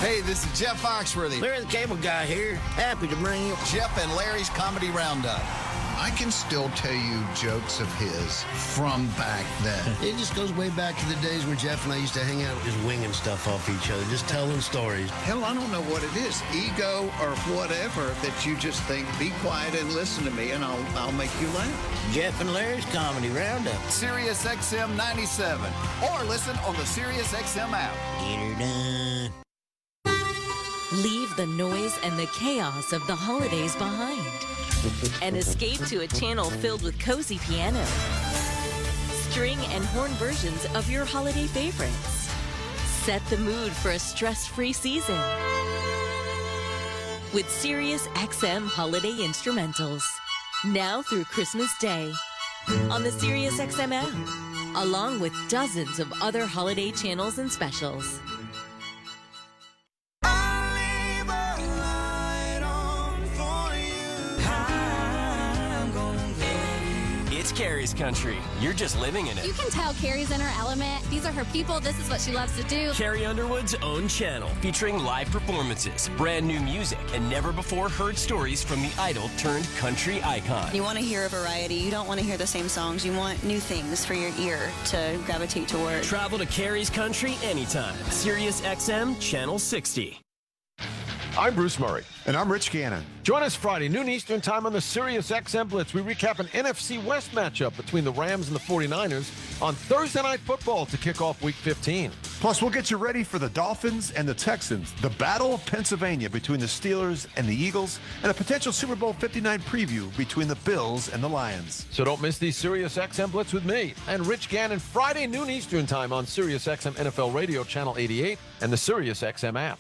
S1: Hey, this is Jeff Foxworthy.
S2: Larry the Cable Guy here. Happy to bring you
S1: Jeff and Larry's Comedy Roundup.
S12: I can still tell you jokes of his from back then.
S2: It just goes way back to the days when Jeff and I used to hang out just winging stuff off each other, just telling stories.
S12: Hell, I don't know what it is, ego or whatever, that you just think, be quiet and listen to me and I'll make you laugh.
S2: Jeff and Larry's Comedy Roundup.
S12: Sirius XM 97. Or listen on the Sirius XM app.
S2: Get her done.
S17: Leave the noise and the chaos of the holidays behind and escape to a channel filled with cozy piano, string and horn versions of your holiday favorites. Set the mood for a stress-free season with Sirius XM Holiday Instrumentals. Now through Christmas Day on the Sirius XM app, along with dozens of other holiday channels and specials.
S18: It's Carrie's country. You're just living in it.
S19: You can tell Carrie's in her element. These are her people. This is what she loves to do.
S18: Carrie Underwood's own channel, featuring live performances, brand new music, and never-before-heard stories from the idol-turned-country icon.
S21: You want to hear a variety. You don't want to hear the same songs. You want new things for your ear to gravitate toward.
S18: Travel to Carrie's country anytime. Sirius XM Channel 60.
S22: I'm Bruce Murray.
S23: And I'm Rich Gannon.
S22: Join us Friday, noon Eastern time on the Sirius XM Blitz. We recap an NFC West matchup between the Rams and the 49ers on Thursday Night Football to kick off Week 15.
S23: Plus, we'll get you ready for the Dolphins and the Texans, the Battle of Pennsylvania between the Steelers and the Eagles, and a potential Super Bowl 59 preview between the Bills and the Lions.
S22: So don't miss the Sirius XM Blitz with me and Rich Gannon Friday, noon Eastern time on Sirius XM NFL Radio Channel 88 and the Sirius XM app.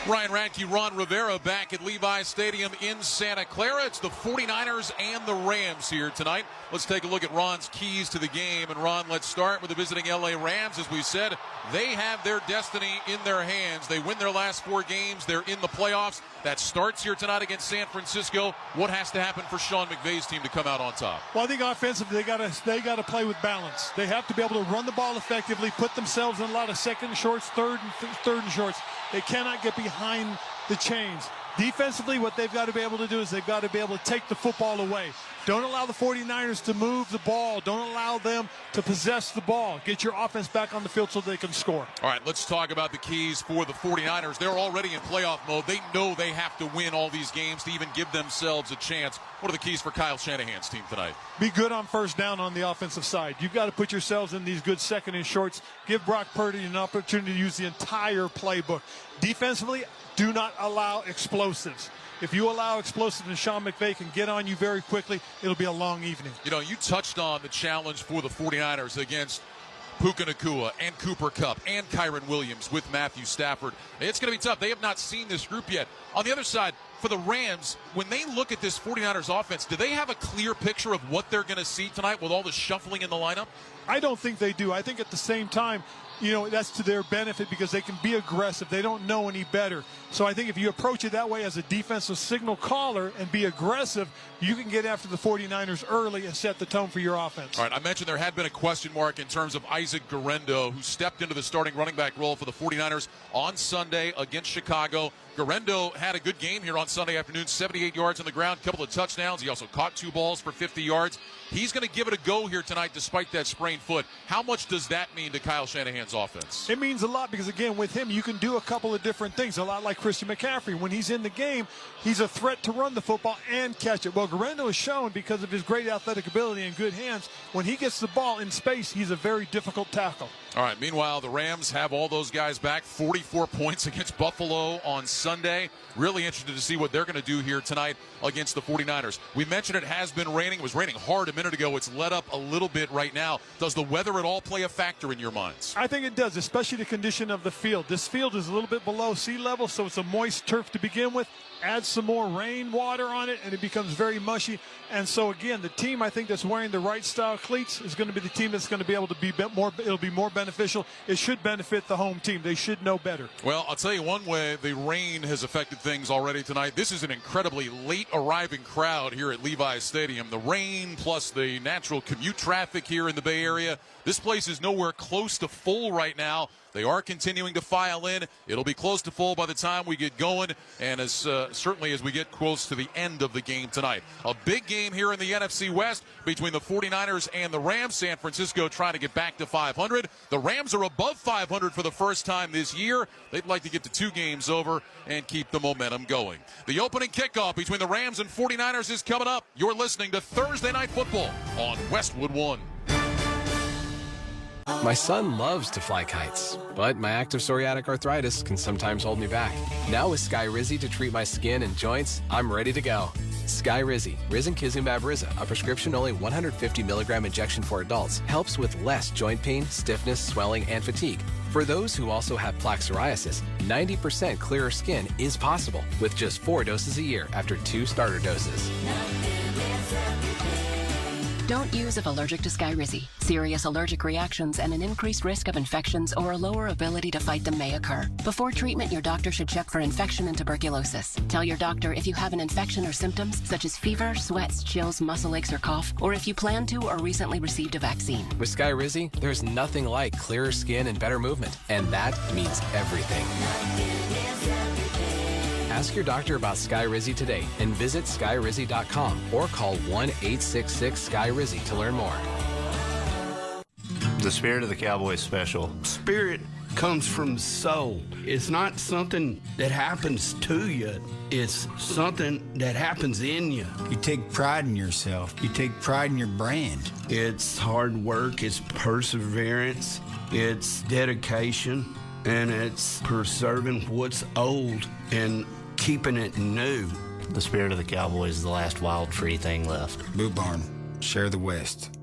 S15: Ryan Radke, Ron Rivera back at Levi's Stadium in Santa Clara. It's the 49ers and the Rams here tonight. Let's take a look at Ron's keys to the game. And Ron, let's start with the visiting LA Rams. As we said, they have their destiny in their hands. They win their last 4 games. They're in the playoffs. That starts here tonight against San Francisco. What has to happen for Sean McVay's team to come out on top?
S30: Well, I think offensively they got to play with balance. They have to be able to run the ball effectively, put themselves in a lot of second and shorts, third and shorts. They cannot get behind the chains. Defensively, what they've got to be able to do is they've got to be able to take the football away. Don't allow the 49ers to move the ball. Don't allow them to possess the ball. Get your offense back on the field so they can score.
S15: All right, let's talk about the keys for the 49ers. They're already in playoff mode. They know they have to win all these games to even give themselves a chance. What are the keys for Kyle Shanahan's team tonight?
S30: Be good on first down on the offensive side. You've got to put yourselves in these good second and shorts. Give Brock Purdy an opportunity to use the entire playbook. Defensively, do not allow explosives. If you allow explosives and Sean McVay can get on you very quickly, it'll be a long evening.
S15: You know, you touched on the challenge for the 49ers against Puka Nacua and Cooper Kupp and Kyren Williams with Matthew Stafford. It's going to be tough. They have not seen this group yet. On the other side, for the Rams, when they look at this 49ers offense, do they have a clear picture of what they're going to see tonight with all the shuffling in the lineup?
S30: I don't think they do. I think at the same time, that's to their benefit because they can be aggressive. They don't know any better. So I think if you approach it that way as a defensive signal caller and be aggressive, you can get after the 49ers early and set the tone for your offense.
S15: All right, I mentioned there had been a question mark in terms of Isaac Guerendo, who stepped into the starting running back role for the 49ers on Sunday against Chicago. Guerendo had a good game here on Sunday afternoon, 78 yards on the ground, a couple of touchdowns. He also caught 2 balls for 50 yards. He's going to give it a go here tonight despite that sprained foot. How much does that mean to Kyle Shanahan's offense?
S30: It means a lot because, again, with him, you can do a couple of different things, a lot like Christian McCaffrey. When he's in the game, he's a threat to run the football and catch it. Well, Guerendo has shown because of his great athletic ability and good hands, when he gets the ball in space, he's a very difficult tackle.
S15: All right, meanwhile, the Rams have all those guys back, 44 points against Buffalo on Sunday. Really interested to see what they're going to do here tonight against the 49ers. We mentioned it has been raining. It was raining hard a minute ago. It's let up a little bit right now. Does the weather at all play a factor in your minds?
S30: I think it does, especially the condition of the field. This field is a little bit below sea level, so it's a moist turf to begin with. Add some more rain water on it, and it becomes very mushy. And so, again, the team I think that's wearing the right style cleats is going to be the team that's going to be able to be more. It'll be more beneficial. It should benefit the home team. They should know better.
S15: Well, I'll tell you one way the rain has affected things already tonight. This is an incredibly late arriving crowd here at Levi's Stadium. The rain plus the natural commute traffic here in the Bay Area. This place is nowhere close to full right now. They are continuing to file in. It'll be close to full by the time we get going, and as certainly as we get close to the end of the game tonight. A big game here in the NFC West between the 49ers and the Rams. San Francisco trying to get back to 500. The Rams are above 500 for the first time this year. They'd like to get to 2 games over and keep the momentum going. The opening kickoff between the Rams and 49ers is coming up. You're listening to Thursday Night Football on Westwood One.
S8: My son loves to fly kites, but my active psoriatic arthritis can sometimes hold me back. Now with Skyrizi to treat my skin and joints, I'm ready to go. Skyrizi, Risankizumab Riza, a prescription-only 150 milligram injection for adults, helps with less joint pain, stiffness, swelling, and fatigue. For those who also have plaque psoriasis, 90% clearer skin is possible with just 4 doses a year after 2 starter doses.
S11: Don't use if allergic to Skyrizi. Serious allergic reactions and an increased risk of infections or a lower ability to fight them may occur. Before treatment, your doctor should check for infection and tuberculosis. Tell your doctor if you have an infection or symptoms such as fever, sweats, chills, muscle aches, or cough, or if you plan to or recently received a vaccine.
S8: With Skyrizi, there's nothing like clearer skin and better movement, and that means everything. Ask your doctor about Skyrizi today and visit Skyrizi.com or call 1-866-SKY-RIZZI to learn more.
S2: The Spirit of the Cowboy special. Spirit comes from soul. It's not something that happens to you. It's something that happens in you.
S3: You take pride in yourself. You take pride in your brand.
S2: It's hard work. It's perseverance. It's dedication. And it's preserving what's old and keeping it new.
S4: The Spirit of the Cowboy is the last wild free thing left.
S3: Boot Barn. Share the West.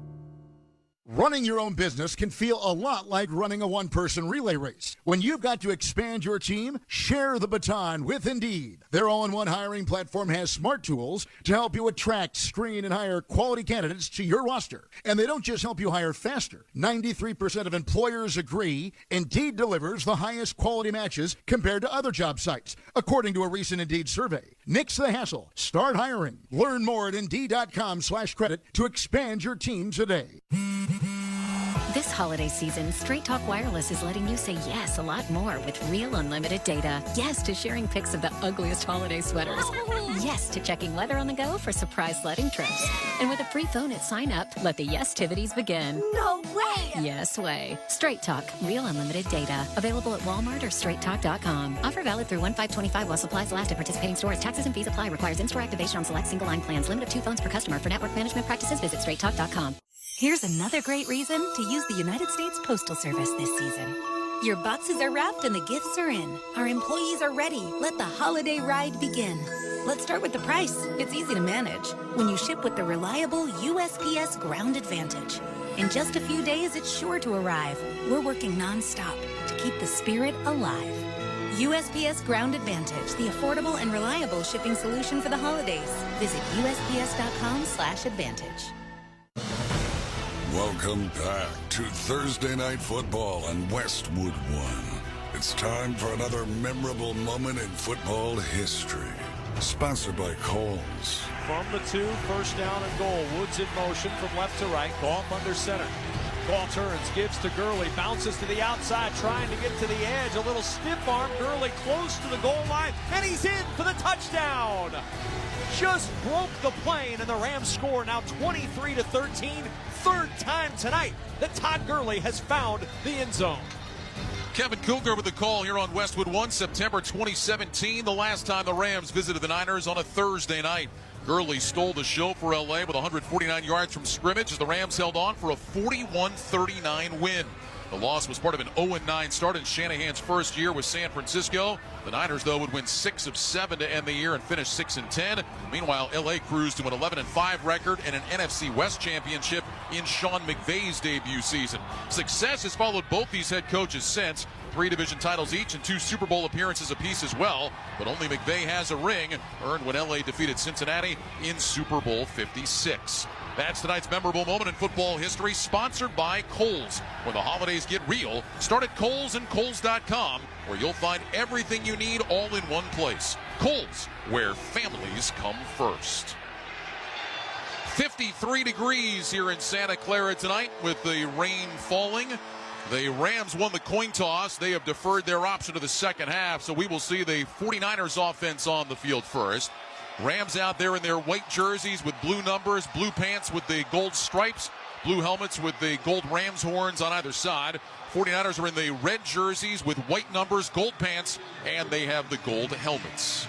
S1: Running your own business can feel a lot like running a one-person relay race. When you've got to expand your team, share the baton with Indeed. Their all-in-one hiring platform has smart tools to help you attract, screen, and hire quality candidates to your roster. And they don't just help you hire faster. 93% of employers agree Indeed delivers the highest quality matches compared to other job sites, according to a recent Indeed survey. Nix the hassle. Start hiring. Learn more at Indeed.com/credit to expand your team today.
S5: This holiday season, Straight Talk Wireless is letting you say yes a lot more with real unlimited data. Yes to sharing pics of the ugliest holiday sweaters. Yes to checking weather on the go for surprise sledding trips. And with a free phone at sign up, let the yes-tivities begin.
S19: No way!
S5: Yes way. Straight Talk, real unlimited data. Available at Walmart or straighttalk.com. Offer valid through 1/5/25 while supplies last at participating stores. Taxes and fees apply. Requires in-store activation on select single line plans. Limit of 2 phones per customer. For network management practices, visit straighttalk.com.
S6: Here's another great reason to use the United States Postal Service this season. Your boxes are wrapped and the gifts are in. Our employees are ready. Let the holiday ride begin. Let's start with the price. It's easy to manage when you ship with the reliable USPS Ground Advantage. In just a few days, it's sure to arrive. We're working nonstop to keep the spirit alive. USPS Ground Advantage, the affordable and reliable shipping solution for the holidays. Visit USPS.com/advantage.
S13: Welcome back to Thursday Night Football on Westwood One. It's time for another memorable moment in football history. Sponsored by Kohl's.
S10: From the 2, first down and goal. Woods in motion from left to right. Goff under center. Ball turns, gives to Gurley, bounces to the outside, trying to get to the edge. A little stiff arm. Gurley close to the goal line, and he's in for the touchdown. Just broke the plane, and the Rams score now 23-13. Third time tonight that Todd Gurley has found the end zone.
S15: Kevin Cougar with the call here on Westwood One, September 2017, the last time the Rams visited the Niners on a Thursday night. Gurley stole the show for LA with 149 yards from scrimmage as the Rams held on for a 41-39 win. The loss was part of an 0-9 start in Shanahan's first year with San Francisco. The Niners, though, would win 6 of 7 to end the year and finish 6-10. Meanwhile, LA cruised to an 11-5 record and an NFC West championship in Sean McVay's debut season. Success has followed both these head coaches since. 3 division titles each and 2 Super Bowl appearances apiece as well. But only McVay has a ring, earned when LA defeated Cincinnati in Super Bowl 56. That's tonight's memorable moment in football history, sponsored by Kohl's. When the holidays get real, start at Kohl's and Kohl's.com, where you'll find everything you need all in one place. Kohl's, where families come first. 53 degrees here in Santa Clara tonight with the rain falling. The Rams won the coin toss. They have deferred their option to the second half, so we will see the 49ers offense on the field first. Rams out there in their white jerseys with blue numbers, blue pants with the gold stripes, blue helmets with the gold Rams horns on either side. 49ers are in the red jerseys with white numbers, gold pants, and they have the gold helmets.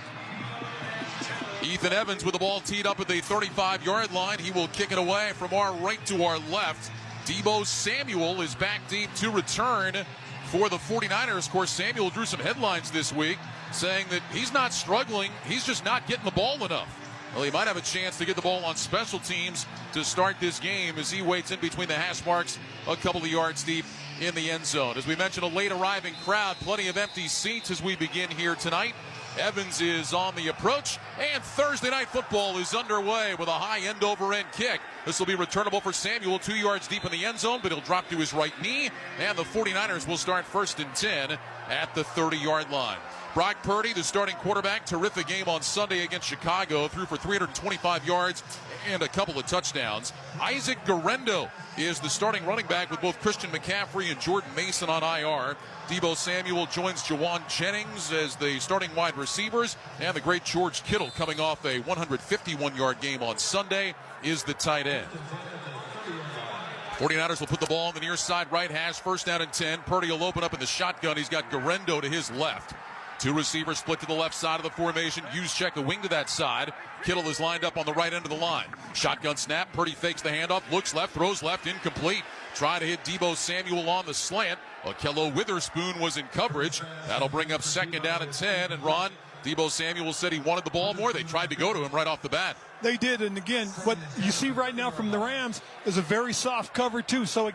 S15: Ethan Evans with the ball teed up at the 35-yard line. He will kick it away from our right to our left. Deebo Samuel is back deep to return for the 49ers. Of course, Samuel drew some headlines this week saying that he's not struggling, he's just not getting the ball enough. Well, he might have a chance to get the ball on special teams to start this game as he waits in between the hash marks a couple of yards deep in the end zone. As we mentioned, a late arriving crowd, plenty of empty seats as we begin here tonight. Evans is on the approach, and Thursday Night Football is underway with a high end-over-end kick. This will be returnable for Samuel, 2 yards deep in the end zone, but he'll drop to his right knee, and the 49ers will start 1st and 10 at the 30-yard line. Brock Purdy, the starting quarterback, terrific game on Sunday against Chicago, threw for 325 yards and a couple of touchdowns. Isaac Guerendo is the starting running back with both Christian McCaffrey and Jordan Mason on IR. Deebo Samuel joins Jawan Jennings as the starting wide receivers, and the great George Kittle, coming off a 151-yard game on Sunday, is the tight end. 49ers will put the ball on the near side right hash, 1st down and 10. Purdy will open up in the shotgun. He's got Guerendo to his left. 2 receivers split to the left side of the formation. Juszczyk a wing to that side. Kittle is lined up on the right end of the line. Shotgun snap. Purdy fakes the handoff, looks left, throws left, incomplete. Try to hit Deebo Samuel on the slant. Akello Witherspoon was in coverage. That'll bring up 2nd down and 10. And Ron, Deebo Samuel said he wanted the ball more. They tried to go to him right off the bat.
S30: They did, and again, what you see right now from the Rams is a very soft cover too. So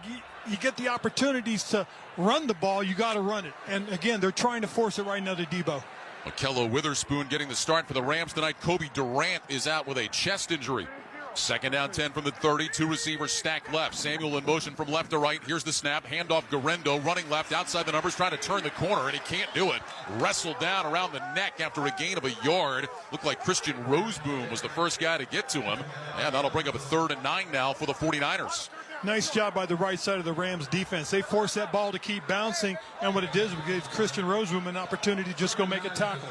S30: you get the opportunities to run the ball, you got to run it. And again, they're trying to force it right now to Deebo.
S15: Akello Witherspoon getting the start for the Rams tonight. Kobe Durant is out with a chest injury. 2nd down 10 from the 30. 2 receivers stacked left. Samuel in motion from left to right. Here's the snap. Handoff Guerendo running left outside the numbers, trying to turn the corner, and he can't do it. Wrestled down around the neck after a gain of a yard. Looked like Christian Roseboom was the first guy to get to him. And that'll bring up a 3rd and 9 now for the 49ers.
S30: Nice job by the right side of the Rams defense. They forced that ball to keep bouncing, and what it did is it gave Christian Roseboom an opportunity to just go make a tackle.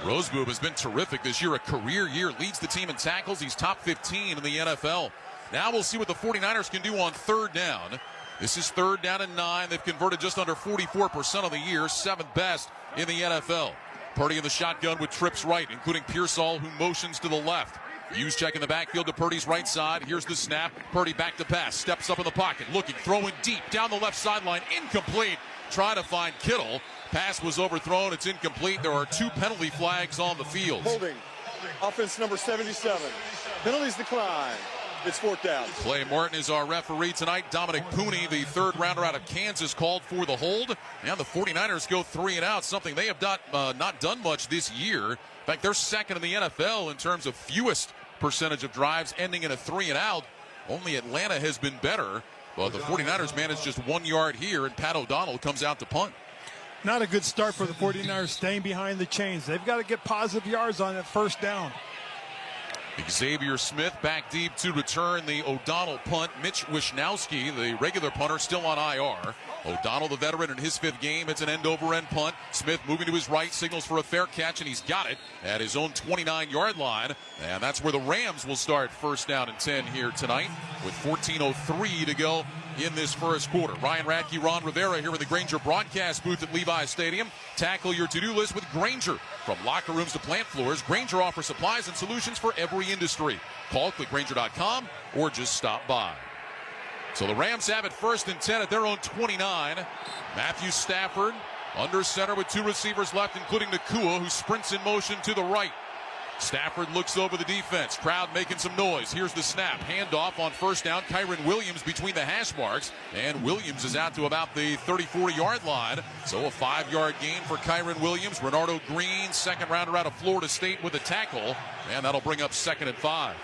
S15: Roseboom has been terrific this year, a career year, leads the team in tackles. He's top 15 in the NFL. Now we'll see what the 49ers can do on 3rd down. This is 3rd down and 9. They've converted just under 44% of the year, 7th best in the NFL. Purdy in the shotgun with trips right, including Pearsall, who motions to the left. Juszczyk in the backfield to Purdy's right side. Here's the snap. Purdy back to pass. Steps up in the pocket. Looking. Throwing deep. Down the left sideline. Incomplete. Try to find Kittle. Pass was overthrown. It's incomplete. There are 2 penalty flags on the field.
S7: Holding. Offense number 77. Penalties decline. It's 4th down.
S15: Clay Martin is our referee tonight. Dominic Pooney, the third rounder out of Kansas, called for the hold. And the 49ers go 3 and out, something they have not done much this year. In fact, they're second in the NFL in terms of fewest percentage of drives ending in a 3 and out. Only Atlanta has been better. But the 49ers managed just 1 yard here, and Pat O'Donnell comes out to punt.
S30: Not a good start for the 49ers, staying behind the chains. They've got to get positive yards on that first down.
S15: Xavier Smith back deep to return the O'Donnell punt. Mitch Wisnowski, the regular punter, still on IR. O'Donnell, the veteran, in his 5th game, it's an end-over-end punt. Smith moving to his right, signals for a fair catch, and he's got it at his own 29-yard line. And that's where the Rams will start 1st down and 10 here tonight with 14:03 to go in this first quarter. Ryan Radke, Ron Rivera here in the Grainger broadcast booth at Levi's Stadium. Tackle your to-do list with Grainger. From locker rooms to plant floors, Grainger offers supplies and solutions for every industry. Call, click Grainger.com, or just stop by. So the Rams have it 1st and 10 at their own 29. Matthew Stafford under center with 2 receivers left, including Nakua, who sprints in motion to the right. Stafford looks over the defense. Crowd making some noise. Here's the snap. Handoff on 1st down. Kyron Williams between the hash marks. And Williams is out to about the 30-40-yard line. So a 5-yard gain for Kyron Williams. Renardo Green, 2nd rounder out of Florida State with a tackle. And that'll bring up 2nd and 5.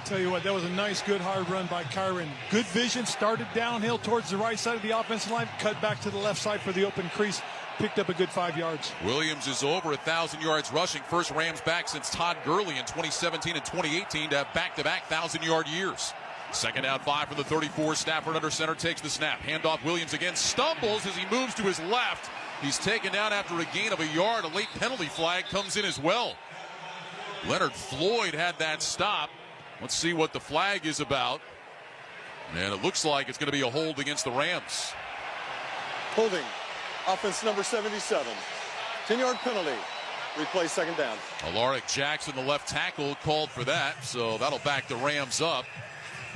S30: Tell you what, that was a nice, good, hard run by Kyron. Good vision, started downhill towards the right side of the offensive line, cut back to the left side for the open crease, picked up a good 5 yards.
S15: Williams is over 1,000 yards rushing. First Rams back since Todd Gurley in 2017 and 2018 to have back-to-back 1,000-yard years. 2nd down 5 from the 34. Stafford under center takes the snap. Handoff. Williams again stumbles as he moves to his left. He's taken down after a gain of a yard. A late penalty flag comes in as well. Leonard Floyd had that stop. Let's see what the flag is about. And it looks like it's going to be a hold against the Rams.
S7: Holding. Offense number 77. 10-yard penalty. Replay 2nd down.
S15: Alaric Jackson, the left tackle, called for that. So that'll back the Rams up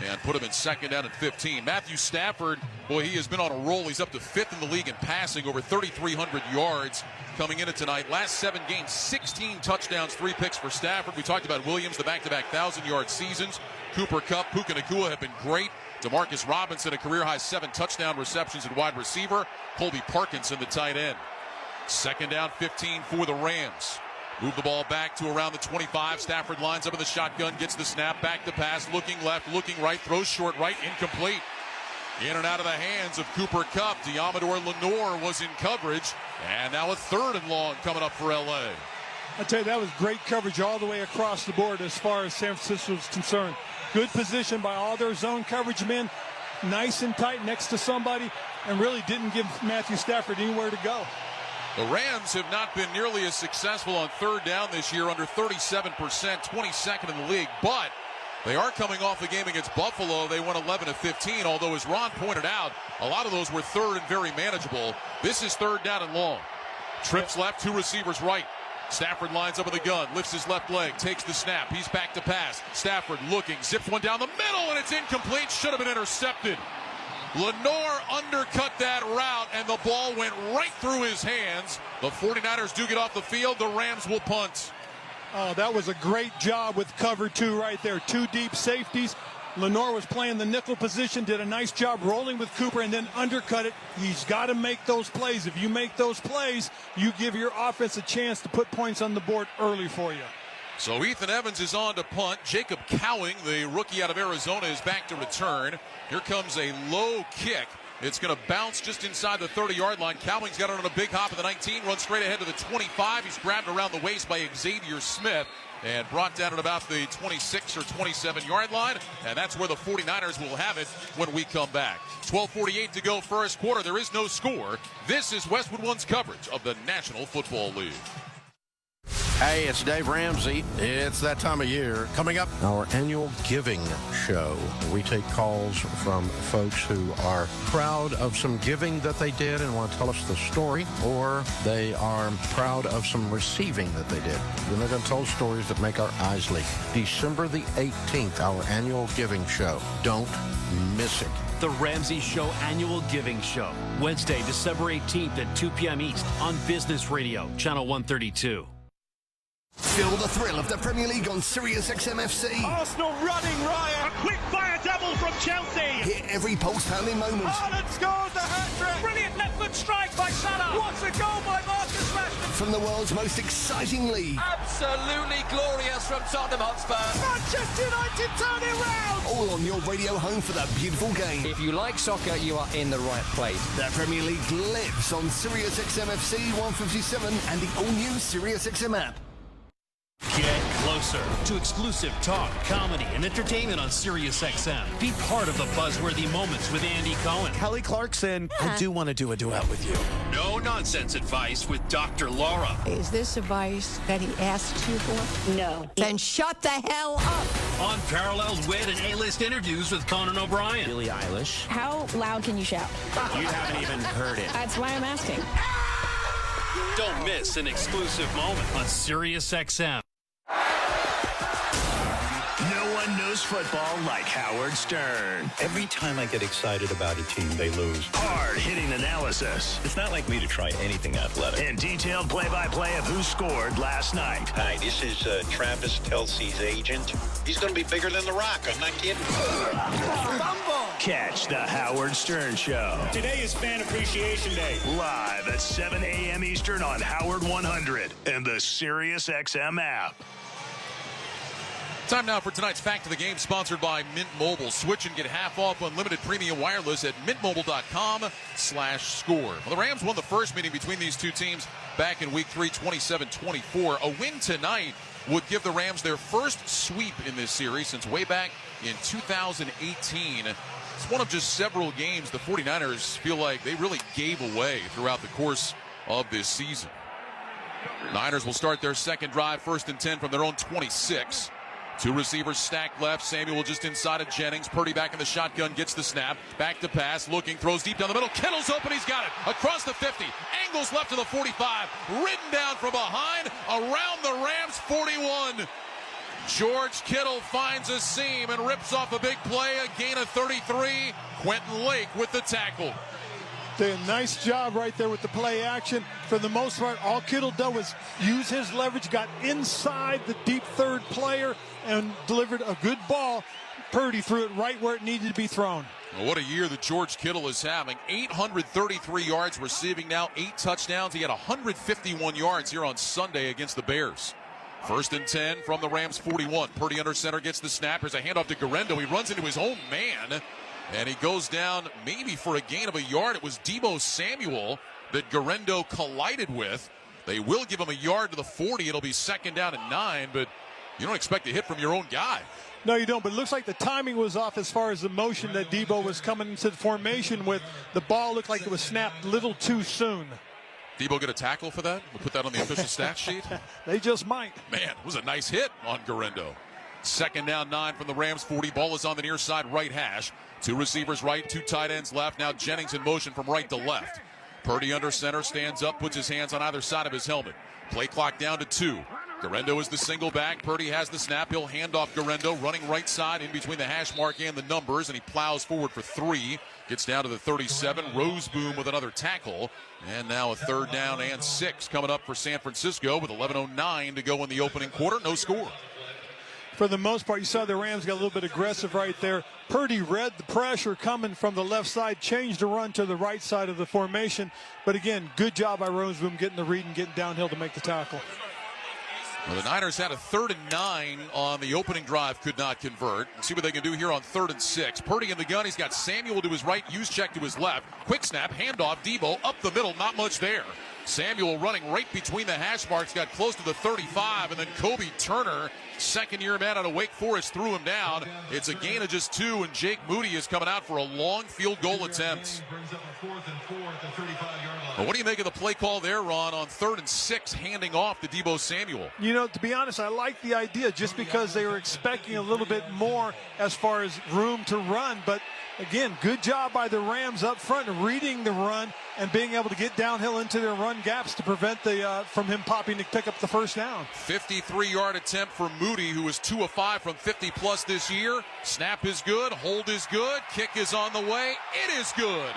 S15: and put him in 2nd down and 15. Matthew Stafford, boy, he has been on a roll. He's up to 5th in the league in passing, over 3,300 yards coming into tonight. Last 7 games, 16 touchdowns, 3 picks for Stafford. We talked about Williams, the back-to-back 1,000-yard seasons. Cooper Kupp, Puka Nacua have been great. Demarcus Robinson, a career-high 7 touchdown receptions at wide receiver. Colby Parkinson, the tight end. 2nd down, 15 for the Rams. Move the ball back to around the 25. Stafford lines up in the shotgun, gets the snap, back to pass, looking left, looking right, throws short right, incomplete. In and out of the hands of Cooper Kupp. Diamador Lenore was in coverage, and now a 3rd and long coming up for L.A.
S30: I tell you, that was great coverage all the way across the board as far as San Francisco is concerned. Good position by all their zone coverage men, nice and tight next to somebody, and really didn't give Matthew Stafford anywhere to go.
S15: The Rams have not been nearly as successful on 3rd down this year, under 37%, 22nd in the league, but they are coming off the game against Buffalo. They won 11-15, although as Ron pointed out, a lot of those were 3rd and very manageable. This is 3rd down and long. Trips left, 2 receivers right. Stafford lines up with a gun, lifts his left leg, takes the snap. He's back to pass. Stafford looking, zips one down the middle, and it's incomplete. Should have been intercepted. Lenore undercut that route, and the ball went right through his hands. The 49ers do get off the field. The Rams will punt.
S30: Oh, that was a great job with cover 2 right there. 2 deep safeties. Lenore was playing the nickel position, did a nice job rolling with Cooper, and then undercut it. He's got to make those plays. If you make those plays, you give your offense a chance to put points on the board early for you.
S15: So Ethan Evans is on to punt. Jacob Cowing, the rookie out of Arizona, is back to return. Here comes a low kick. It's going to bounce just inside the 30-yard line. Cowing's got it on a big hop at the 19, runs straight ahead to the 25. He's grabbed around the waist by Xavier Smith and brought down at about the 26 or 27-yard line. And that's where the 49ers will have it when we come back. 12:48 to go first quarter. There is no score. This is Westwood One's coverage of the National Football League.
S9: Hey, it's Dave Ramsey. It's that time of year. Coming up, our annual giving show. We take calls from folks who are proud of some giving that they did and want to tell us the story, or they are proud of some receiving that they did. And they're going to tell stories that make our eyes leak. December the 18th, our annual giving show. Don't miss it.
S14: The Ramsey Show Annual Giving Show. Wednesday, December 18th at 2 p.m. East on Business Radio, Channel 132.
S12: Feel the thrill of the Premier League on Sirius XM-FC.
S10: Arsenal running riot. A quick fire double from Chelsea.
S12: Hear every pulse-pounding moment.
S10: Haaland scores the hat-trick. Brilliant left foot strike by Salah. What a goal by Marcus Rashford.
S12: From the world's most exciting league.
S10: Absolutely glorious from Tottenham Hotspur. Manchester United turn it round.
S12: All on your radio home for that beautiful game.
S16: If you like soccer, you are in the right place.
S12: The Premier League lives on Sirius XM-FC 157 and the all-new Sirius XM app.
S14: Get closer to exclusive talk, comedy, and entertainment on SiriusXM. Be part of the buzzworthy moments with Andy Cohen.
S17: Kelly Clarkson, I do want to do a duet with you.
S14: No nonsense advice with Dr. Laura.
S20: Is this advice that he asks you for? No. Then shut the hell up.
S14: Unparalleled wit and A-list interviews with Conan O'Brien.
S17: Billie Eilish.
S19: How loud can you shout?
S17: You haven't even heard it.
S19: That's why I'm asking.
S14: Don't miss an exclusive moment on SiriusXM.
S24: No one knows football like Howard Stern.
S25: Every time I get excited about a team, they lose.
S24: Hard-hitting analysis.
S25: It's not like me to try anything athletic.
S24: And detailed play-by-play of who scored last night.
S25: Hi, this is Travis Kelce's agent. He's going to be bigger than The Rock. I'm not kidding.
S24: Fumble. Catch the Howard Stern Show.
S10: Today is Fan Appreciation Day.
S24: Live at 7 a.m. Eastern on Howard 100 and the SiriusXM app.
S15: Time now for tonight's Fact of the Game, sponsored by Mint Mobile. Switch and get half off unlimited premium wireless at mintmobile.com/score. Well, the Rams won the first meeting between these two teams back in Week 3, 27-24. A win tonight would give the Rams their first sweep in this series since way back in 2018. It's one of just several games the 49ers feel like they really gave away throughout the course of this season. Niners will start their second drive, 1st and 10 from their own 26. Two receivers stacked left. Samuel just inside of Jennings. Purdy back in the shotgun, gets the snap. Back to pass, looking, throws deep down the middle. Kittle's open, he's got it. Across the 50. Angles left to the 45. Ridden down from behind, around the Rams 41. George Kittle finds a seam and rips off a big play. A gain of 33. Quentin Lake with the tackle.
S30: Did a nice job right there with the play action. For the most part, all Kittle did was use his leverage, got inside the deep third player, and delivered a good ball. Purdy threw it right where it needed to be thrown.
S15: Well, what a year that George Kittle is having. 833 yards receiving now, 8 touchdowns. He had 151 yards here on Sunday against the Bears. 1st and 10 from the Rams 41. Purdy under center gets the snap. There's a handoff to Garendo. He runs into his own man, and he goes down maybe for a gain of a yard. It was Deebo Samuel that Garendo collided with. They will give him a yard to the 40. It'll be 2nd down and 9, but you don't expect a hit from your own guy.
S30: No, you don't, but it looks like the timing was off as far as the motion that Deebo was coming into the formation with. The ball looked like it was snapped a little too soon.
S15: Deebo get a tackle for that? We'll put that on the official stat sheet.
S30: They just might.
S15: Man, it was a nice hit on Garendo. 2nd down 9 from the Rams 40. Ball is on the near side right hash. Two receivers right, two tight ends left. Now Jennings in motion from right to left. Purdy under center, stands up, puts his hands on either side of his helmet. Play clock down to 2. Garendo is the single back. Purdy has the snap. He'll hand off Garendo, running right side in between the hash mark and the numbers, and he plows forward for 3. Gets down to the 37. Roseboom with another tackle. And now a 3rd down and 6 coming up for San Francisco with 11:09 to go in the opening quarter. No score.
S30: For the most part, you saw the Rams got a little bit aggressive right there. Purdy read the pressure coming from the left side, changed the run to the right side of the formation. But again, good job by Roseboom getting the read and getting downhill to make the tackle.
S15: Well, the Niners had a 3rd and 9 on the opening drive, could not convert. Let's see what they can do here on 3rd and 6. Purdy in the gun. He's got Samuel to his right, Juszczyk to his left. Quick snap, handoff, Deebo up the middle, not much there. Samuel running right between the hash marks, got close to the 35, and then Kobe Turner, second-year man out of Wake Forest, threw him down. It's a gain of just 2, and Jake Moody is coming out for a long field goal attempt. Well, what do you make of the play call there, Ron, on 3rd and 6, handing off to Deebo Samuel?
S30: You know, to be honest, I like the idea just because they were expecting a little bit more as far as room to run. But, again, good job by the Rams up front reading the run and being able to get downhill into their run gaps to prevent from him popping to pick up the first down.
S15: 53-yard attempt for Moody, who is 2 of 5 from 50-plus this year. Snap is good. Hold is good. Kick is on the way. It is good.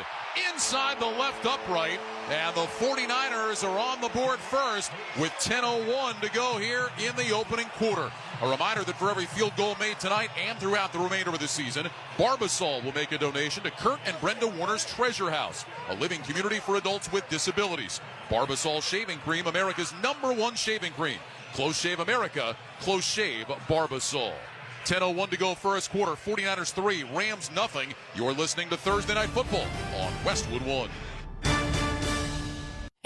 S15: Inside the left upright, and the 49ers are on the board first with 10:01 to go here in the opening quarter. A reminder that for every field goal made tonight and throughout the remainder of the season, Barbasol will make a donation to Kurt and Brenda Warner's Treasure House, a living community for adults with disabilities. Barbasol Shaving Cream, America's #1 shaving cream. Close Shave America, Close Shave Barbasol. 10:01 to go first quarter. 49ers 3, Rams nothing. You're listening to Thursday Night Football on Westwood One.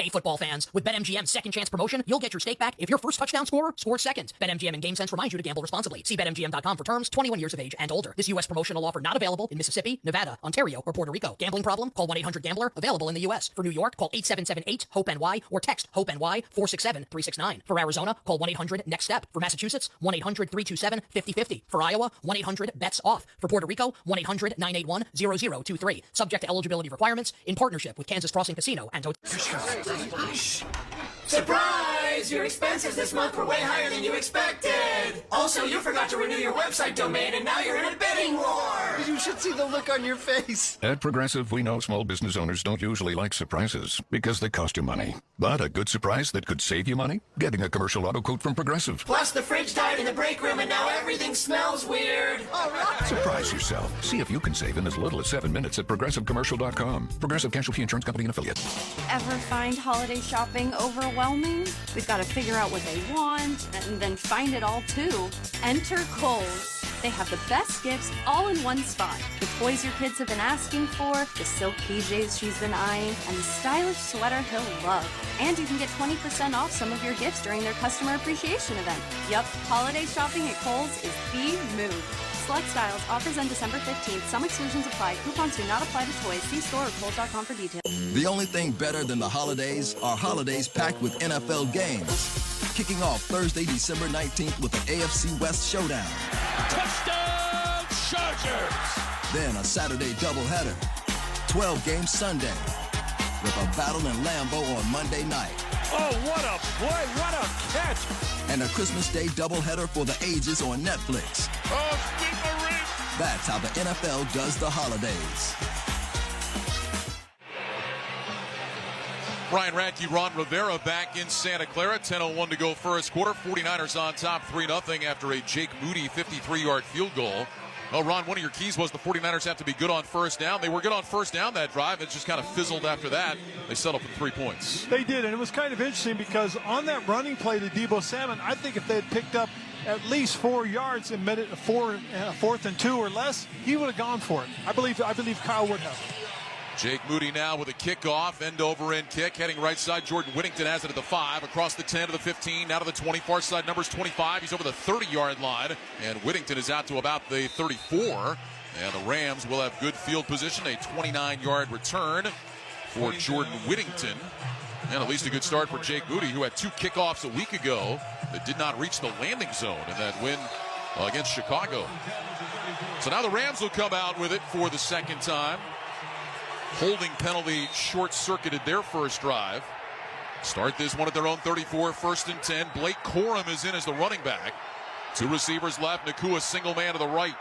S8: Hey, football fans, with BetMGM's second chance promotion, you'll get your stake back if your first touchdown scorer scores second. BetMGM and GameSense remind you to gamble responsibly. See BetMGM.com for terms, 21 years of age and older. This U.S. promotional offer not available in Mississippi, Nevada, Ontario, or Puerto Rico. Gambling problem? Call 1-800-GAMBLER. Available in the U.S. For New York, call 877-8-HOPE-NY or text HOPE-NY 467-369. For Arizona, call 1-800-NEXT-STEP. For Massachusetts, 1-800-327-5050. For Iowa, 1-800-BETS-OFF. For Puerto Rico, 1-800-981-0023. Subject to eligibility requirements in partnership with Kansas Crossing Casino and Hotel.
S11: Surprise! Your expenses this month were way higher than you expected! Also, you forgot to renew your website domain and now you're in a bidding war!
S12: You should see the look on your face.
S18: At Progressive, we know small business owners don't usually like surprises because they cost you money. But a good surprise that could save you money? Getting a commercial auto quote from Progressive.
S11: Plus, the fridge died in the break room and now everything smells weird! All right!
S18: Surprise yourself. See if you can save in as little as 7 minutes at ProgressiveCommercial.com. Progressive Casualty Insurance Company and Affiliate.
S21: Ever find holiday shopping overwhelming? We've got to figure out what they want and then find it all too. Enter Kohl's. They have the best gifts all in one spot. The toys your kids have been asking for, the silk PJs she's been eyeing, and the stylish sweater he'll love. And you can get 20% off some of your gifts during their customer appreciation event. Yup, holiday shopping at Kohl's is the move. Select styles, offers end December 15th. Some exclusions apply. Coupons do not apply to toys. See store or Kohl's.com for details.
S22: The only thing better than the holidays are holidays packed with NFL games. Kicking off Thursday, December 19th with the AFC West Showdown.
S10: Touchdown Chargers!
S22: Then a Saturday doubleheader. 12 games Sunday. With a battle in Lambeau on Monday night.
S10: Oh, what a play! What a catch!
S22: And a Christmas Day doubleheader for the ages on Netflix.
S10: Oh, Steve Marie!
S22: That's how the NFL does the holidays.
S15: Brian Radke, Ron Rivera back in Santa Clara. 10:01 to go first quarter. 49ers on top 3-0 after a Jake Moody 53-yard field goal. Oh, Ron, one of your keys was the 49ers have to be good on first down. They were good on first down that drive. It just kind of fizzled after that. They settled for 3 points.
S30: They did, and it was kind of interesting because on that running play to Deebo Samuel, I think if they had picked up at least 4 yards and made it a 4th and 2 or less, he would have gone for it. I believe Kyle would have.
S15: Jake Moody now with a kickoff, end-over-end kick, heading right side. Jordan Whittington has it at the 5, across the 10 to the 15, now to the 20, far side numbers 25. He's over the 30-yard line, and Whittington is out to about the 34. And the Rams will have good field position, a 29-yard return for Jordan Whittington. And at least a good start for Jake Moody, who had 2 kickoffs a week ago that did not reach the landing zone in that win against Chicago. So now the Rams will come out with it for the second time. Holding penalty short-circuited their first drive. Start this one at their own 34, 1st and 10. Blake Corum is in as the running back. 2 receivers left. Nakua single man to the right.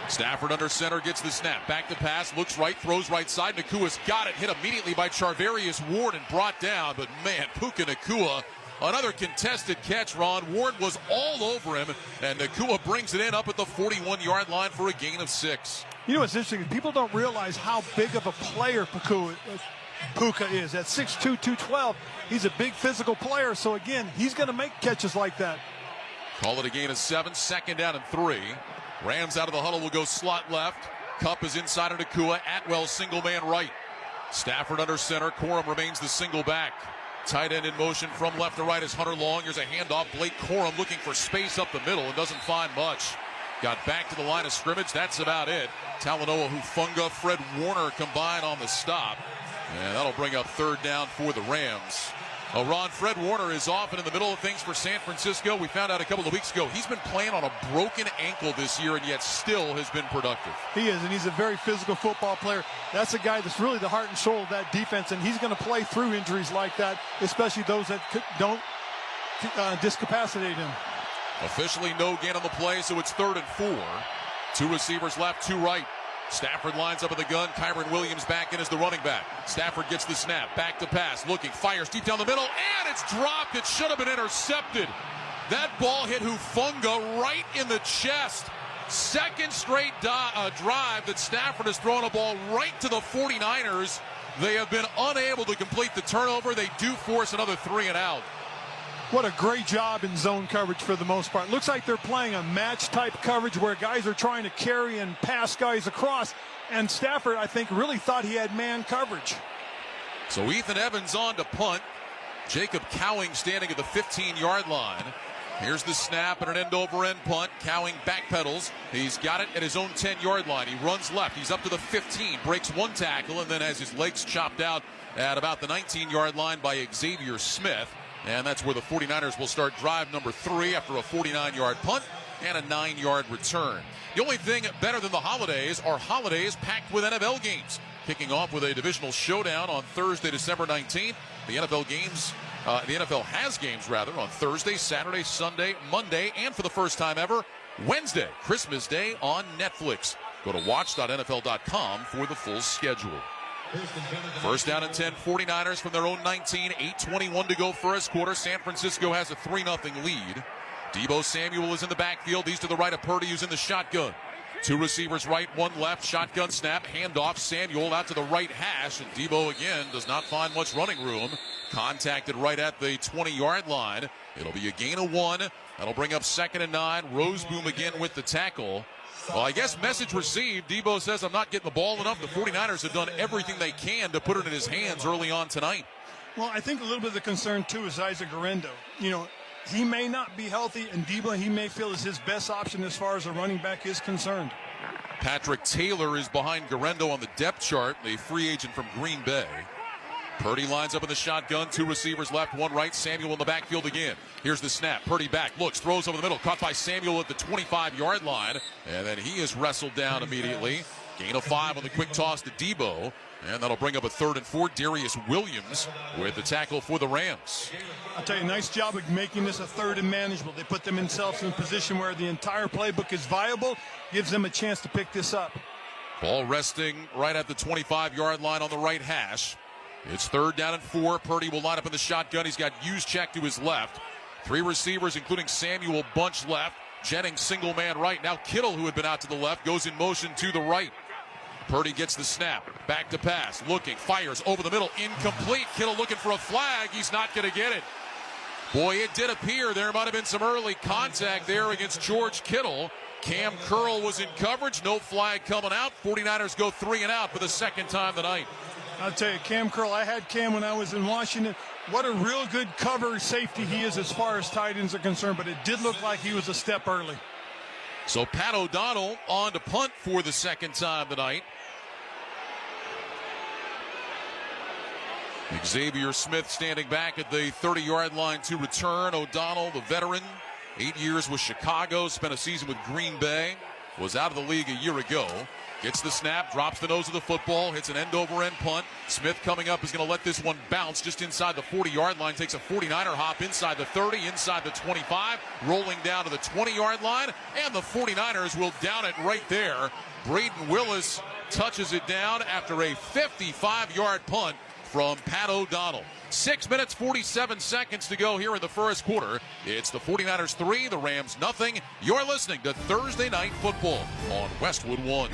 S15: Stafford under center, gets the snap. Back to pass, looks right, throws right side. Nakua's got it, hit immediately by Charvarius Ward and brought down. But man, Puka Nacua, another contested catch, Ron. Ward was all over him, and Nacua brings it in up at the 41-yard line for a gain of 6.
S30: You know what's interesting? People don't realize how big of a player Puka is. At 6'2", 212, he's a big physical player. So, again, he's going to make catches like that.
S15: Call it a gain of 7, 2nd down and 3. Rams out of the huddle will go slot left. Cup is inside of Nakua. Atwell single man right. Stafford under center. Corum remains the single back. Tight end in motion from left to right is Hunter Long. Here's a handoff. Blake Corum looking for space up the middle and doesn't find much. Got back to the line of scrimmage. That's about it. Talanoa Hufanga, Fred Warner combined on the stop. And that'll bring up 3rd down for the Rams. Ron, Fred Warner is off and in the middle of things for San Francisco. We found out a couple of weeks ago he's been playing on a broken ankle this year and yet still has been productive.
S30: He is, and he's a very physical football player. That's a guy that's really the heart and soul of that defense, and he's going to play through injuries like that, especially those that don't discapacitate him.
S15: Officially no gain on the play, so it's 3rd and 4. 2 receivers left, 2 right. Stafford lines up with the gun. Kyron Williams back in as the running back. Stafford gets the snap. Back to pass. Looking. Fires deep down the middle. And it's dropped. It should have been intercepted. That ball hit Hufanga right in the chest. Second straight drive that Stafford has thrown a ball right to the 49ers. They have been unable to complete the turnover. They do force another 3 and out.
S30: What a great job in zone coverage for the most part. Looks like they're playing a match-type coverage where guys are trying to carry and pass guys across. And Stafford, I think, really thought he had man coverage.
S15: So Ethan Evans on to punt. Jacob Cowing standing at the 15-yard line. Here's the snap and an end-over-end punt. Cowing backpedals. He's got it at his own 10-yard line. He runs left. He's up to the 15. Breaks 1 tackle and then has his legs chopped out at about the 19-yard line by Xavier Smith. And that's where the 49ers will start drive number 3 after a 49-yard punt and a 9-yard return. The only thing better than the holidays are holidays packed with NFL games. Kicking off with a divisional showdown on Thursday, December 19th. The NFL has games on Thursday, Saturday, Sunday, Monday, and for the first time ever, Wednesday, Christmas Day on Netflix. Go to watch.nfl.com for the full schedule. First down and 10, 49ers from their own 19, 8:21 to go first quarter. San Francisco has a 3-0 lead. Deebo Samuel is in the backfield. He's to the right of Purdy, who's in the shotgun. 2 receivers right, 1 left. Shotgun snap, handoff. Samuel out to the right hash, and Deebo again does not find much running room. Contacted right at the 20-yard line. It'll be a gain of 1. That'll bring up 2nd and 9. Roseboom again with the tackle. Well, I guess message received. Deebo says, I'm not getting the ball enough. The 49ers have done everything they can to put it in his hands early on tonight.
S30: Well, I think a little bit of the concern, too, is Isaac Guerrero. You know, he may not be healthy, and Deebo, he may feel is his best option as far as a running back is concerned.
S15: Patrick Taylor is behind Guerrero on the depth chart, a free agent from Green Bay. Purdy lines up in the shotgun. 2 receivers left, 1 right. Samuel in the backfield again. Here's the snap. Purdy back, looks, throws over the middle. Caught by Samuel at the 25-yard line. And then he is wrestled down immediately. Gain of 5 on the quick toss to Deebo. And that'll bring up a 3rd and 4. Darius Williams with the tackle for the Rams.
S30: I'll tell you, nice job of making this a 3rd and manageable. They put themselves in a position where the entire playbook is viable, gives them a chance to pick this up.
S15: Ball resting right at the 25-yard line on the right hash. It's 3rd down and 4. Purdy will line up in the shotgun. He's got Juszczyk to his left. 3 receivers, including Samuel, bunch left. Jennings, single man right. Now Kittle, who had been out to the left, goes in motion to the right. Purdy gets the snap. Back to pass. Looking. Fires over the middle. Incomplete. Kittle looking for a flag. He's not going to get it. Boy, it did appear there might have been some early contact there against George Kittle. Cam Curl was in coverage. No flag coming out. 49ers go 3 and out for the 2nd time tonight.
S30: I'll tell you, Cam Curl, I had Cam when I was in Washington. What a real good cover safety he is as far as tight ends are concerned, but it did look like he was a step early.
S15: So Pat O'Donnell on to punt for the 2nd time tonight. Xavier Smith standing back at the 30-yard line to return. O'Donnell, the veteran, 8 years with Chicago, spent a season with Green Bay, was out of the league a year ago. Gets the snap, drops the nose of the football, hits an end-over-end punt. Smith coming up is going to let this one bounce just inside the 40-yard line. Takes a 49er hop inside the 30, inside the 25, rolling down to the 20-yard line, and the 49ers will down it right there. Braden Willis touches it down after a 55-yard punt from Pat O'Donnell. 6 minutes, 47 seconds to go here in the first quarter. It's the 49ers 3, the Rams nothing. You're listening to Thursday Night Football on Westwood One.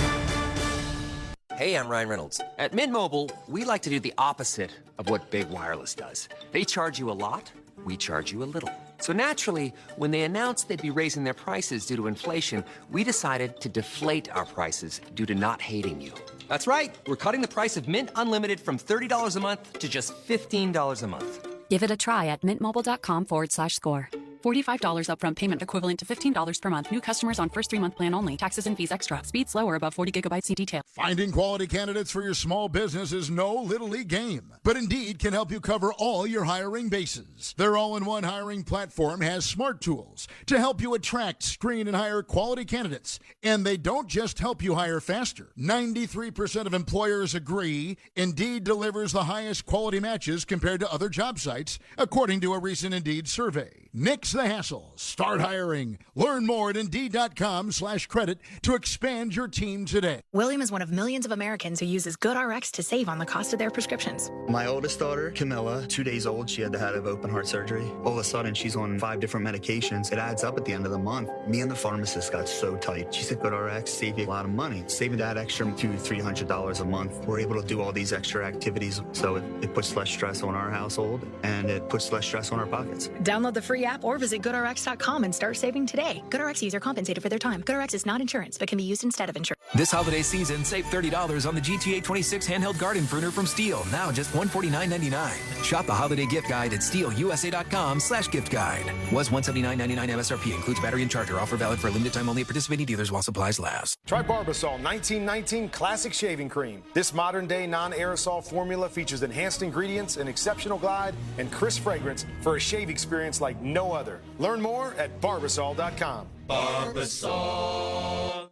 S1: Hey, I'm Ryan Reynolds. At Mint Mobile, we like to do the opposite of what Big Wireless does. They charge you a lot, we charge you a little. So naturally, when they announced they'd be raising their prices due to inflation, we decided to deflate our prices due to not hating you. That's right. We're cutting the price of Mint Unlimited from $30 a month to just $15 a month.
S2: Give it a try at mintmobile.com/score. $45 upfront payment equivalent to $15 per month. New customers on first 3-month plan only. Taxes and fees extra. Speed slower above 40 gigabytes. See detail.
S3: Finding quality candidates for your small business is no little league game, but Indeed can help you cover all your hiring bases. Their all-in-one hiring platform has smart tools to help you attract, screen, and hire quality candidates. And they don't just help you hire faster. 93% of employers agree Indeed delivers the highest quality matches compared to other job sites, according to a recent Indeed survey. Nix the hassle. Start hiring. Learn more at Indeed.com/credit to expand your team today.
S4: William is one of millions of Americans who uses GoodRx to save on the cost of their prescriptions.
S5: My oldest daughter, Camilla, 2 days old, she had to have open heart surgery. All of a sudden, she's on 5 different medications. It adds up at the end of the month. Me and the pharmacist got so tight. She said, GoodRx save you a lot of money. Saving that extra $200-300 a month. We're able to do all these extra activities, so it puts less stress on our household, and it puts less stress on our pockets.
S4: Download the free app or visit GoodRx.com and start saving today. GoodRx user compensated for their time. GoodRx is not insurance, but can be used instead of insurance.
S6: This holiday season, save $30 on the GTA 26 handheld garden pruner from Steel. Now just $149.99. Shop the holiday gift guide at steelusa.com/gift guide. Was $179.99 MSRP. Includes battery and charger. Offer valid for a limited time only at participating dealers while supplies last.
S23: Try Barbasol 1919 Classic Shaving Cream. This modern-day non-aerosol formula features enhanced ingredients, an exceptional glide, and crisp fragrance for a shave experience like no other. Learn more at Barbasol.com.
S15: Barbasol.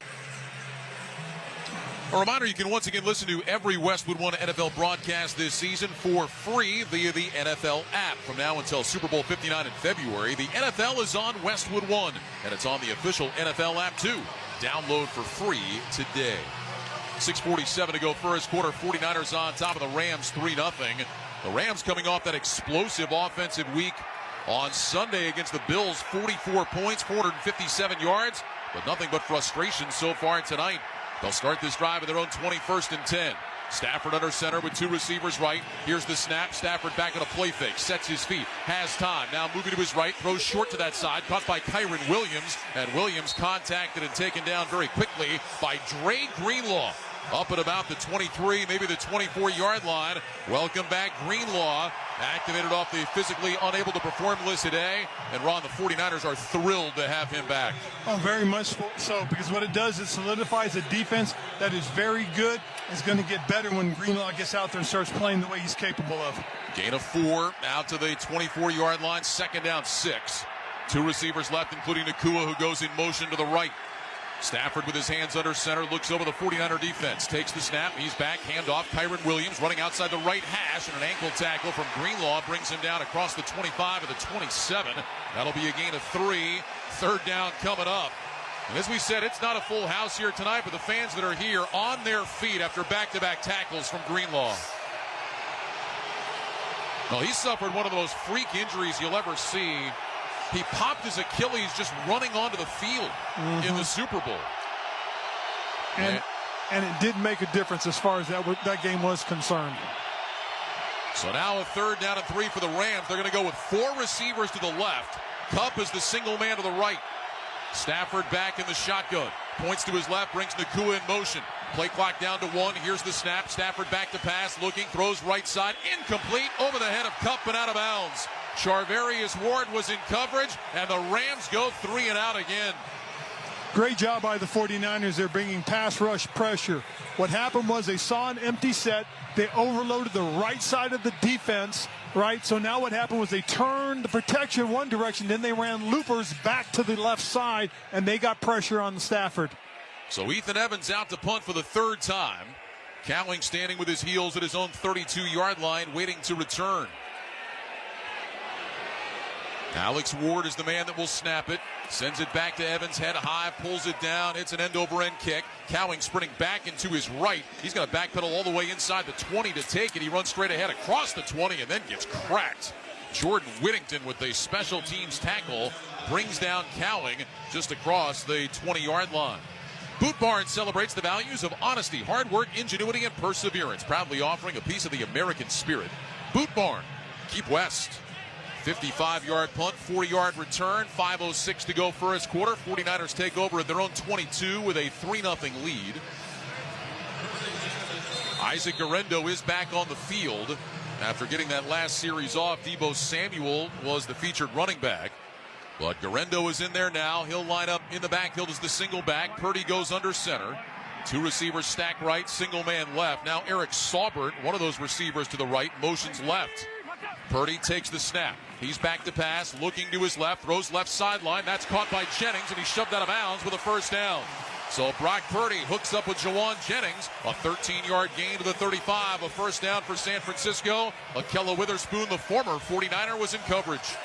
S15: A reminder, you can once again listen to every Westwood One NFL broadcast this season for free via the NFL app. From now until Super Bowl 59 in February, the NFL is on Westwood One, and it's on the official NFL app too. Download for free today. 6:47 to go first quarter. 49ers on top of the Rams 3-0. The Rams coming off that explosive offensive week on Sunday against the Bills. 44 points, 457 yards, but nothing but frustration so far tonight. They'll start this drive at their own 21st and 10. Stafford under center with 2 receivers right. Here's the snap. Stafford back on a play fake. Sets his feet. Has time. Now moving to his right. Throws short to that side. Caught by Kyron Williams. And Williams contacted and taken down very quickly by Dre Greenlaw. Up at about the 23, maybe the 24-yard line. Welcome back, Greenlaw. Activated off the physically unable to perform list today. And Ron, the 49ers are thrilled to have him back.
S30: Oh, very much so, because what it does is solidifies a defense that is very good. It's going to get better when Greenlaw gets out there and starts playing the way he's capable of.
S15: Gain of 4, out to the 24-yard line, 2nd down 6. 2 receivers left, including Nakua, who goes in motion to the right. Stafford with his hands under center, looks over the 49er defense, takes the snap, he's back, handoff, Kyron Williams running outside the right hash, and an ankle tackle from Greenlaw brings him down across the 25 of the 27. That'll be a gain of 3, 3rd down coming up. And as we said, it's not a full house here tonight, but the fans that are here on their feet after back-to-back tackles from Greenlaw. Well, he suffered one of the most freak injuries you'll ever see. He popped his Achilles just running onto the field in the Super Bowl.
S30: And it did make a difference as far as that game was concerned.
S15: So now a 3rd down and 3 for the Rams. They're going to go with 4 receivers to the left. Kupp is the single man to the right. Stafford back in the shotgun. Points to his left, brings Nakua in motion. Play clock down to 1. Here's the snap. Stafford back to pass, looking, throws right side. Incomplete, over the head of Kupp and out of bounds. Charvarius Ward was in coverage, and the Rams go 3 and out again.
S30: Great job by the 49ers. They're bringing pass rush pressure. What happened was they saw an empty set. They overloaded the right side of the defense, right? So now what happened was they turned the protection one direction, then they ran loopers back to the left side, and they got pressure on Stafford.
S15: So Ethan Evans out to punt for the 3rd time. Cowling standing with his heels at his own 32-yard line, waiting to return. Alex Ward is the man that will snap it. Sends it back to Evans, head high, pulls it down. It's an end-over-end kick. Cowing sprinting back into his right. He's going to backpedal all the way inside the 20 to take it. He runs straight ahead across the 20 and then gets cracked. Jordan Whittington with a special teams tackle brings down Cowling just across the 20-yard line. Boot Barn celebrates the values of honesty, hard work, ingenuity, and perseverance, proudly offering a piece of the American spirit. Boot Barn, keep west. 55-yard punt, 40-yard return, 5:06 to go first quarter. 49ers take over at their own 22 with a 3-0 lead. Isaac Guerrero is back on the field after getting that last series off. Deebo Samuel was the featured running back. But Garendo is in there now. He'll line up in the backfield as the single back. Purdy goes under center. Two receivers stack right, single man left. Now Eric Saubert, one of those receivers to the right, motions left. Purdy takes the snap. He's back to pass, looking to his left, throws left sideline. That's caught by Jennings, and he's shoved out of bounds with a first down. So Brock Purdy hooks up with Jawan Jennings. A 13-yard gain to the 35. A first down for San Francisco. Akella Witherspoon, the former 49er, was in coverage.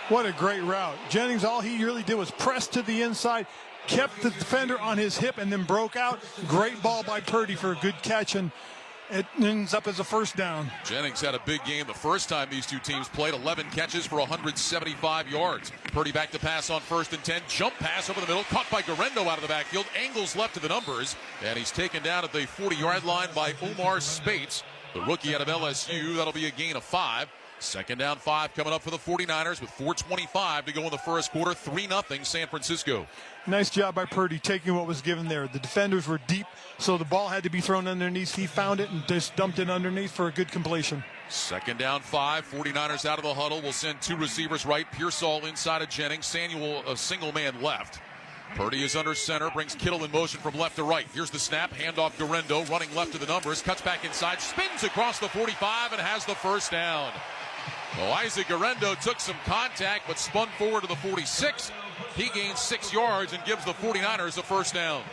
S30: What a great route. Jennings, all he really did was press to the inside, kept the defender on his hip, and then broke out. Great ball by Purdy for a good catch, and it ends up as a first down.
S15: Jennings had a big game the first time these two teams played. 11 catches for 175 yards. Purdy back to pass on 1st and 10. Jump pass over the middle. Caught by Garendo out of the backfield. Angles left to the numbers. And he's taken down at the 40-yard line by Omar Spates, the rookie out of LSU. That'll be a gain of 5. Second down 5 coming up for the 49ers with 4:25 to go in the first quarter. 3-0 San Francisco.
S30: Nice job by Purdy taking what was given there. The defenders were deep, so the ball had to be thrown underneath. He found it and just dumped it underneath for a good completion.
S15: Second down 5. 49ers out of the huddle. Will send two receivers right. Pearsall inside of Jennings. Samuel a single man left. Purdy is under center, brings Kittle in motion from left to right. Here's the snap, handoff Garendo, running left to the numbers, cuts back inside, spins across the 45 and has the first down. Well, Isaac Garendo took some contact but spun forward to the 46. He gains 6 yards and gives the 49ers a first down.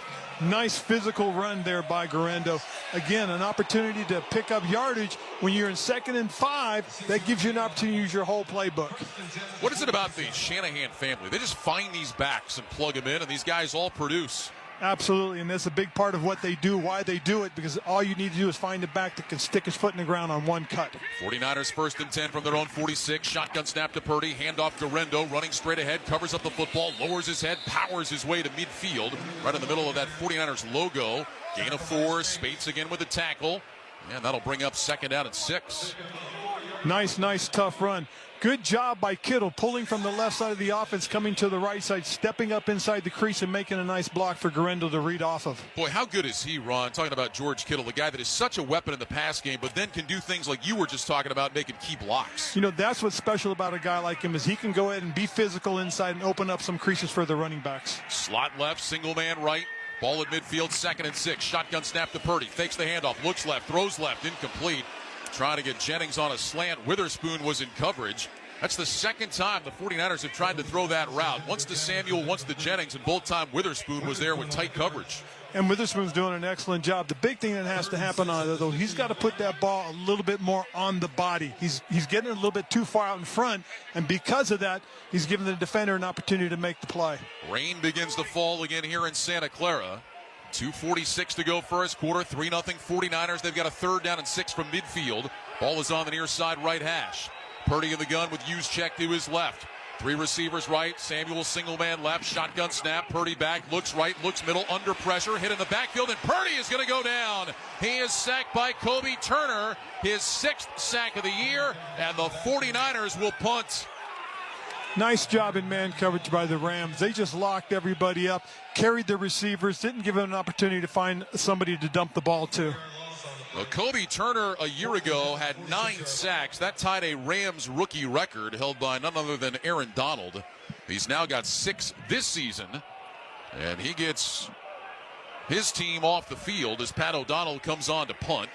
S30: Nice physical run there by Garendo. Again, an opportunity to pick up yardage when you're in 2nd and 5. That gives you an opportunity to use your whole playbook.
S15: What is it about the Shanahan family? They just find these backs and plug them in, and these guys all produce.
S30: Absolutely, and that's a big part of what they do, why they do it, because all you need to do is find a back that can stick his foot in the ground on one cut.
S15: 49ers 1st and 10 from their own 46. Shotgun snap to Purdy. Handoff Garendo. Running straight ahead. Covers up the football. Lowers his head. Powers his way to midfield. Right in the middle of that 49ers logo. Gain of 4. Spates again with the tackle. And that'll bring up 2nd down and 6.
S30: Nice, tough run. Good job by Kittle, pulling from the left side of the offense, coming to the right side, stepping up inside the crease and making a nice block for Garendo to read off of.
S15: Boy, how good is he, Ron? Talking about George Kittle, the guy that is such a weapon in the pass game, but then can do things like you were just talking about, making key blocks.
S30: You know, that's what's special about a guy like him is he can go ahead and be physical inside and open up some creases for the running backs.
S15: Slot left, single man right. Ball at midfield, 2nd and 6. Shotgun snap to Purdy. Fakes the handoff, looks left, throws left, incomplete. Trying to get Jennings on a slant. Witherspoon was in coverage. That's the second time the 49ers have tried to throw that route. Once to Samuel, once to Jennings, and both times Witherspoon was there with tight coverage.
S30: And Witherspoon's doing an excellent job. The big thing that has to happen on it, though, he's got to put that ball a little bit more on the body. He's getting a little bit too far out in front, and because of that, he's giving the defender an opportunity to make the play.
S15: Rain begins to fall again here in Santa Clara. 2:46 to go first quarter. 3-0 49ers. They've got a 3rd down and 6 from midfield. Ball is on the near side right hash. Purdy in the gun with Juszczyk to his left. 3 receivers right. Samuel single man left. Shotgun snap. Purdy back. Looks right. Looks middle. Under pressure. Hit in the backfield. And Purdy is going to go down. He is sacked by Kobe Turner. His 6th sack of the year. And the 49ers will punt.
S30: Nice job in man coverage by the Rams. They just locked everybody up. Carried the receivers. Didn't give them an opportunity to find somebody to dump the ball to.
S15: Well, Kobe Turner a year ago had 9 sacks. That tied a Rams rookie record held by none other than Aaron Donald. He's now got 6 this season, and he gets his team off the field as Pat O'Donnell comes on to punt.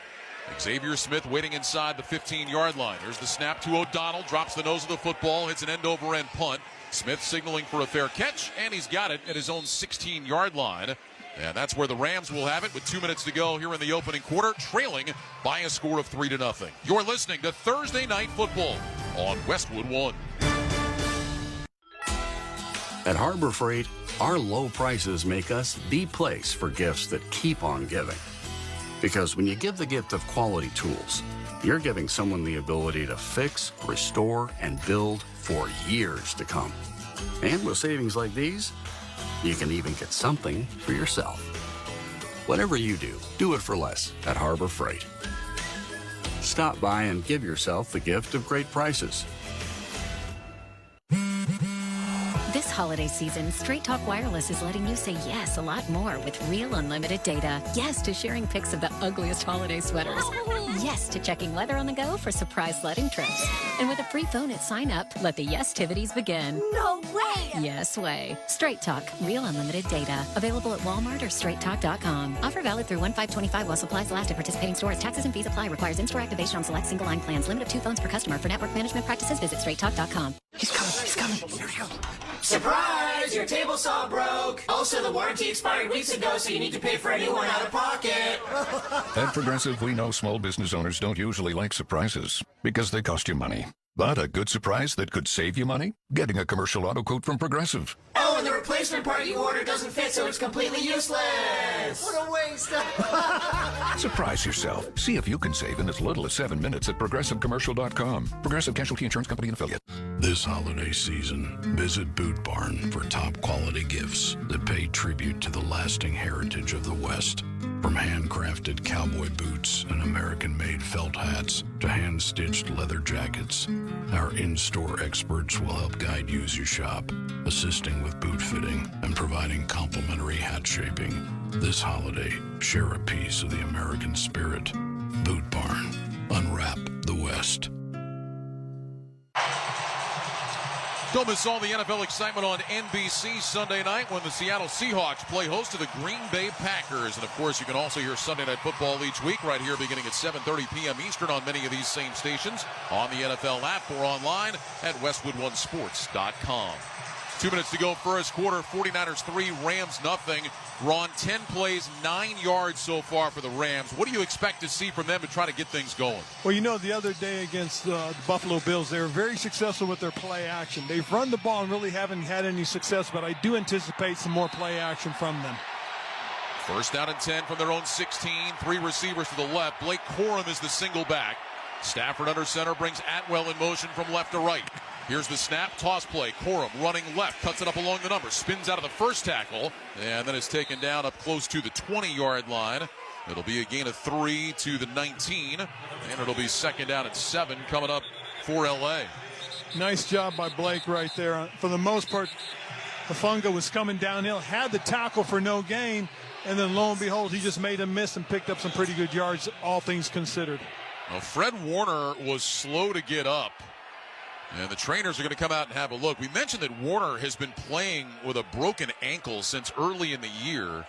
S15: Xavier Smith waiting inside the 15-yard line. There's the snap to O'Donnell, drops the nose of the football, hits an end-over-end punt. Smith signaling for a fair catch, and he's got it at his own 16-yard line. And that's where the Rams will have it with 2 minutes to go here in the opening quarter, trailing by a score of 3-0. You're listening to Thursday Night Football on Westwood One.
S7: At Harbor Freight, our low prices make us the place for gifts that keep on giving. Because when you give the gift of quality tools, you're giving someone the ability to fix, restore, and build for years to come. And with savings like these, you can even get something for yourself. Whatever you do, do it for less at Harbor Freight. Stop by and give yourself the gift of great prices.
S4: This
S9: holiday season, Straight Talk Wireless is letting you say yes a lot more with real unlimited data. Yes to sharing pics of the ugliest holiday sweaters. Yes to checking weather on the go for surprise sledding trips. And with a free phone at sign up, let the yes-tivities begin.
S11: No way!
S9: Yes way. Straight Talk, real unlimited data. Available at Walmart or straighttalk.com. Offer valid through 1/5/25 while supplies last at participating stores. Taxes and fees apply. Requires in-store activation on select single line plans. Limit of 2 phones per customer. For network management practices, visit straighttalk.com.
S11: He's coming. Here we go. Surprise! Your table saw broke. Also, the warranty expired weeks ago, so you need to pay for a new one out of pocket.
S18: At Progressive, we know small business owners don't usually like surprises because they cost you money. But a good surprise that could save you money? Getting a commercial auto quote from Progressive.
S11: Oh, and the replacement part you ordered doesn't fit, so it's completely useless. What a waste.
S18: Surprise yourself. See if you can save in as little as 7 minutes at ProgressiveCommercial.com. Progressive Casualty Insurance Company and Affiliate.
S13: This holiday season, visit Boot Barn for top quality gifts that pay tribute to the lasting heritage of the West. From handcrafted cowboy boots and American-made felt hats to hand-stitched leather jackets, our in-store experts will help guide you as you shop, assisting with boot fitting and providing complimentary hat shaping. This holiday, share a piece of the American spirit. Boot Barn. Unwrap the West.
S15: Don't miss all the NFL excitement on NBC Sunday night when the Seattle Seahawks play host to the Green Bay Packers. And, of course, you can also hear Sunday Night Football each week right here beginning at 7:30 p.m. Eastern on many of these same stations, on the NFL app or online at westwood1sports.com. 2 minutes to go, first quarter. 49ers 3, Rams nothing. Ron, 10 plays, 9 yards so far for the Rams. What do you expect to see from them to try to get things going?
S30: Well, you know, the other day against the Buffalo Bills, they were very successful with their play action. They've run the ball and really haven't had any success, but I do anticipate some more play action from them.
S15: First down and 10 from their own 16. 3 receivers to the left. Blake Corum is the single back. Stafford under center brings Atwell in motion from left to right. Here's the snap, toss play. Corum running left, cuts it up along the numbers, spins out of the first tackle, and then is taken down up close to the 20-yard line. It'll be a gain of 3 to the 19, and it'll be second down and 7 coming up for L.A.
S30: Nice job by Blake right there. For the most part, Hufanga was coming downhill, had the tackle for no gain, and then lo and behold, he just made a miss and picked up some pretty good yards, all things considered.
S15: Now, Fred Warner was slow to get up. And the trainers are going to come out and have a look. We mentioned that Warner has been playing with a broken ankle since early in the year.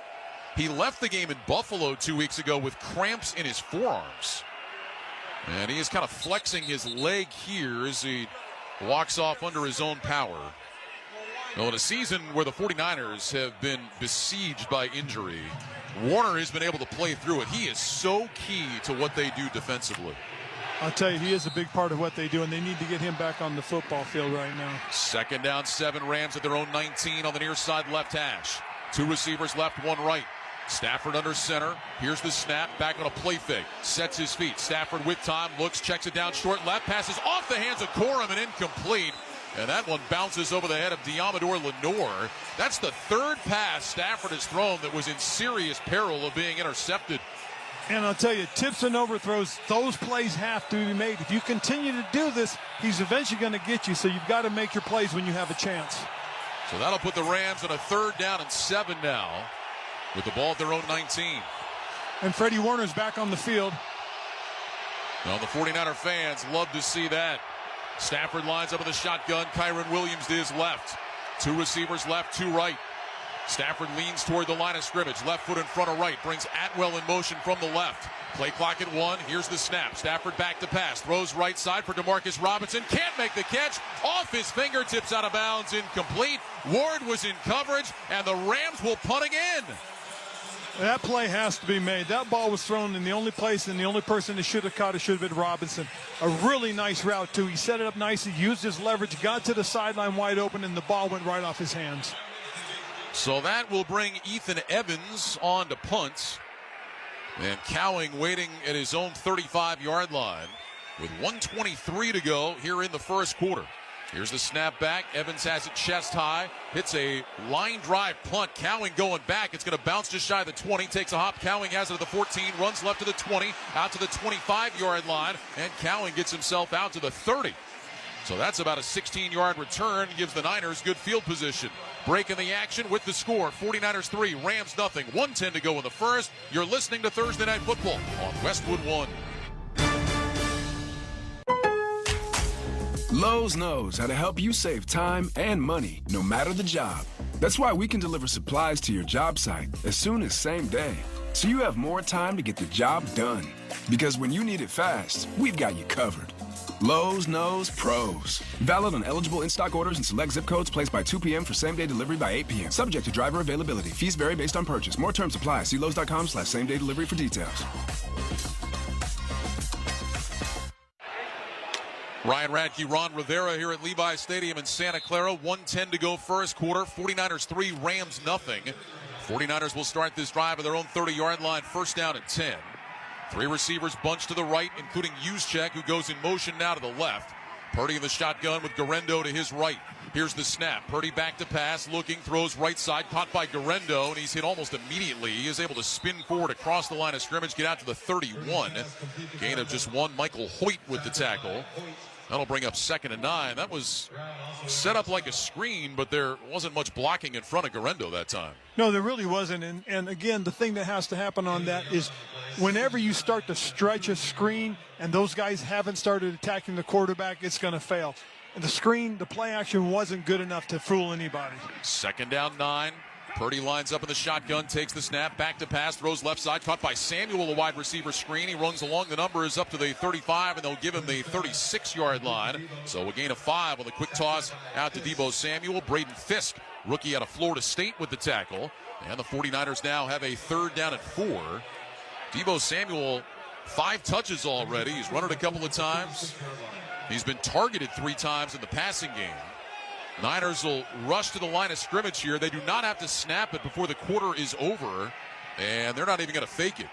S15: He left the game in Buffalo 2 weeks ago with cramps in his forearms. And he is kind of flexing his leg here as he walks off under his own power. Well, in a season where the 49ers have been besieged by injury, Warner has been able to play through it. He is so key to what they do defensively.
S30: I'll tell you, he is a big part of what they do, and they need to get him back on the football field right now.
S15: Second down, 7, Rams at their own 19 on the near side left hash. 2 receivers left, 1 right. Stafford under center. Here's the snap, back on a play fake. Sets his feet. Stafford with time, looks, checks it down short left, passes off the hands of Corum and incomplete. And that one bounces over the head of Diamador Lenore. That's the 3rd pass Stafford has thrown that was in serious peril of being intercepted.
S30: And I'll tell you, tips and overthrows, those plays have to be made. If you continue to do this, he's eventually going to get you, so you've got to make your plays when you have a chance.
S15: So that'll put the Rams on a 3rd down and 7 now with the ball at their own 19.
S30: And Freddie Warner's back on the field.
S15: Well, the 49er fans love to see that. Stafford lines up with a shotgun. Kyron Williams to his left. 2 receivers left, 2 right. Stafford leans toward the line of scrimmage. Left foot in front of right. Brings Atwell in motion from the left. Play clock at 1. Here's the snap. Stafford back to pass. Throws right side for DeMarcus Robinson. Can't make the catch. Off his fingertips, out of bounds. Incomplete. Ward was in coverage, and the Rams will punt again.
S30: That play has to be made. That ball was thrown in the only place, and the only person that should have caught it should have been Robinson. A really nice route, too. He set it up nicely, used his leverage, got to the sideline wide open, and the ball went right off his hands.
S15: So that will bring Ethan Evans on to punt. And Cowing waiting at his own 35-yard line with 1:23 to go here in the first quarter. Here's the snap back. Evans has it chest high. Hits a line drive punt. Cowing going back. It's going to bounce just shy of the 20. Takes a hop. Cowing has it at the 14. Runs left to the 20. Out to the 25-yard line. And Cowing gets himself out to the 30. So that's about a 16-yard return, gives the Niners good field position. Breaking the action with the score, 49ers 3, Rams nothing. 1:10 to go in the first. You're listening to Thursday Night Football on Westwood One.
S14: Lowe's knows how to help you save time and money, no matter the job. That's why we can deliver supplies to your job site as soon as same day, so you have more time to get the job done. Because when you need it fast, we've got you covered. Lowe's knows pros. Valid on eligible in-stock orders and select zip codes, placed by 2 p.m. for same-day delivery by 8 p.m. Subject to driver availability. Fees vary based on purchase. More terms apply. See Lowe's.com/same-day delivery for details.
S15: Ryan Radke, Ron Rivera here at Levi Stadium in Santa Clara. 1:10 to go first quarter. 49ers 3, Rams nothing. 49ers will start this drive at their own 30-yard line. First down at 10. 3 receivers bunched to the right, including Juszczyk, who goes in motion now to the left. Purdy in the shotgun with Garendo to his right. Here's the snap. Purdy back to pass, looking, throws right side, caught by Garendo, and he's hit almost immediately. He is able to spin forward across the line of scrimmage, get out to the 31. Gain of just 1. Michael Hoyt with the tackle. That'll bring up 2nd and 9. That was set up like a screen, but there wasn't much blocking in front of Garendo that time.
S30: No, there really wasn't. And again, the thing that has to happen on that is whenever you start to stretch a screen and those guys haven't started attacking the quarterback, it's going to fail. And the screen, the play action wasn't good enough to fool anybody.
S15: 2nd down 9. Purdy lines up in the shotgun, takes the snap, back to pass, throws left side, caught by Samuel, a wide receiver screen. He runs along the numbers up to the 35, and they'll give him the 36-yard line. So a gain of 5 on the quick toss out to Deebo Samuel. Braden Fisk, rookie out of Florida State, with the tackle. And the 49ers now have a 3rd down and 4. Deebo Samuel, 5 touches already. He's run it a couple of times. He's been targeted 3 times in the passing game. Niners will rush to the line of scrimmage here. They do not have to snap it before the quarter is over, and they're not even going to fake it.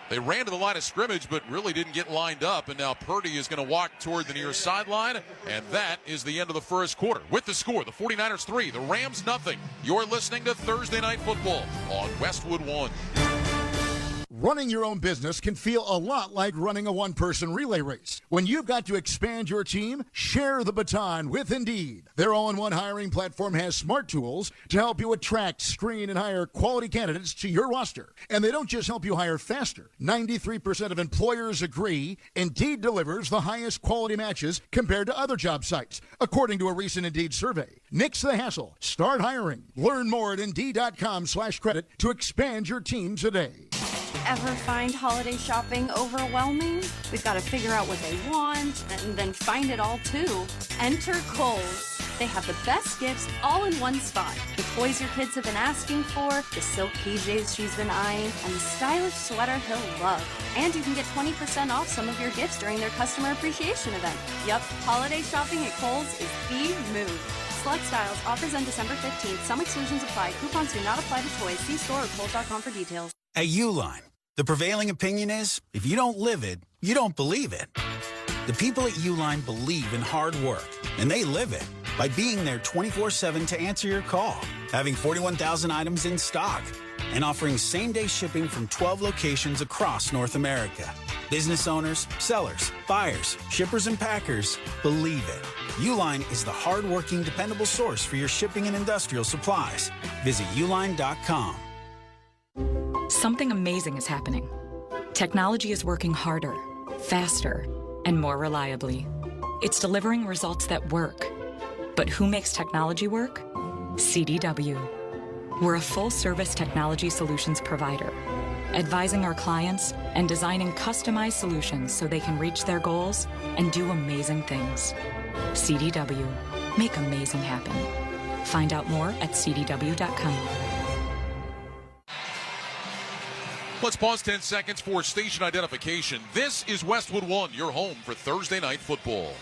S15: They ran to the line of scrimmage, but really didn't get lined up, and now Purdy is going to walk toward the near sideline, and that is the end of the first quarter. With the score, the 49ers 3, the Rams nothing. You're listening to Thursday Night Football on Westwood One.
S3: Running your own business can feel a lot like running a one-person relay race. When you've got to expand your team, share the baton with Indeed. Their all-in-one hiring platform has smart tools to help you attract, screen, and hire quality candidates to your roster. And they don't just help you hire faster. 93% of employers agree Indeed delivers the highest quality matches compared to other job sites, according to a recent Indeed survey. Nix the hassle. Start hiring. Learn more at Indeed.com/credit to expand your team today.
S21: Ever find holiday shopping overwhelming? We've got to figure out what they want and then find it all too. Enter Kohl's. They have the best gifts all in one spot. The toys your kids have been asking for, the silk PJs she's been eyeing, and the stylish sweater he'll love. And you can get 20% off some of your gifts during their customer appreciation event. Yup, holiday shopping at Kohl's is the move. Select styles, offers end December 15th. Some exclusions apply. Coupons do not apply to toys. See store or Kohl's.com for details.
S16: At Uline, the prevailing opinion is, if you don't live it, you don't believe it. The people at Uline believe in hard work, and they live it by being there 24/7 to answer your call, having 41,000 items in stock, and offering same-day shipping from 12 locations across North America. Business owners, sellers, buyers, shippers, and packers believe it. Uline is the hard-working, dependable source for your shipping and industrial supplies. Visit uline.com.
S2: Something amazing is happening. Technology is working harder, faster, and more reliably. It's delivering results that work. But who makes technology work? CDW. We're a full-service technology solutions provider, advising our clients and designing customized solutions so they can reach their goals and do amazing things. CDW. Make amazing happen. Find out more at cdw.com.
S15: Let's pause 10 seconds for station identification. This is Westwood One, your home for Thursday Night Football.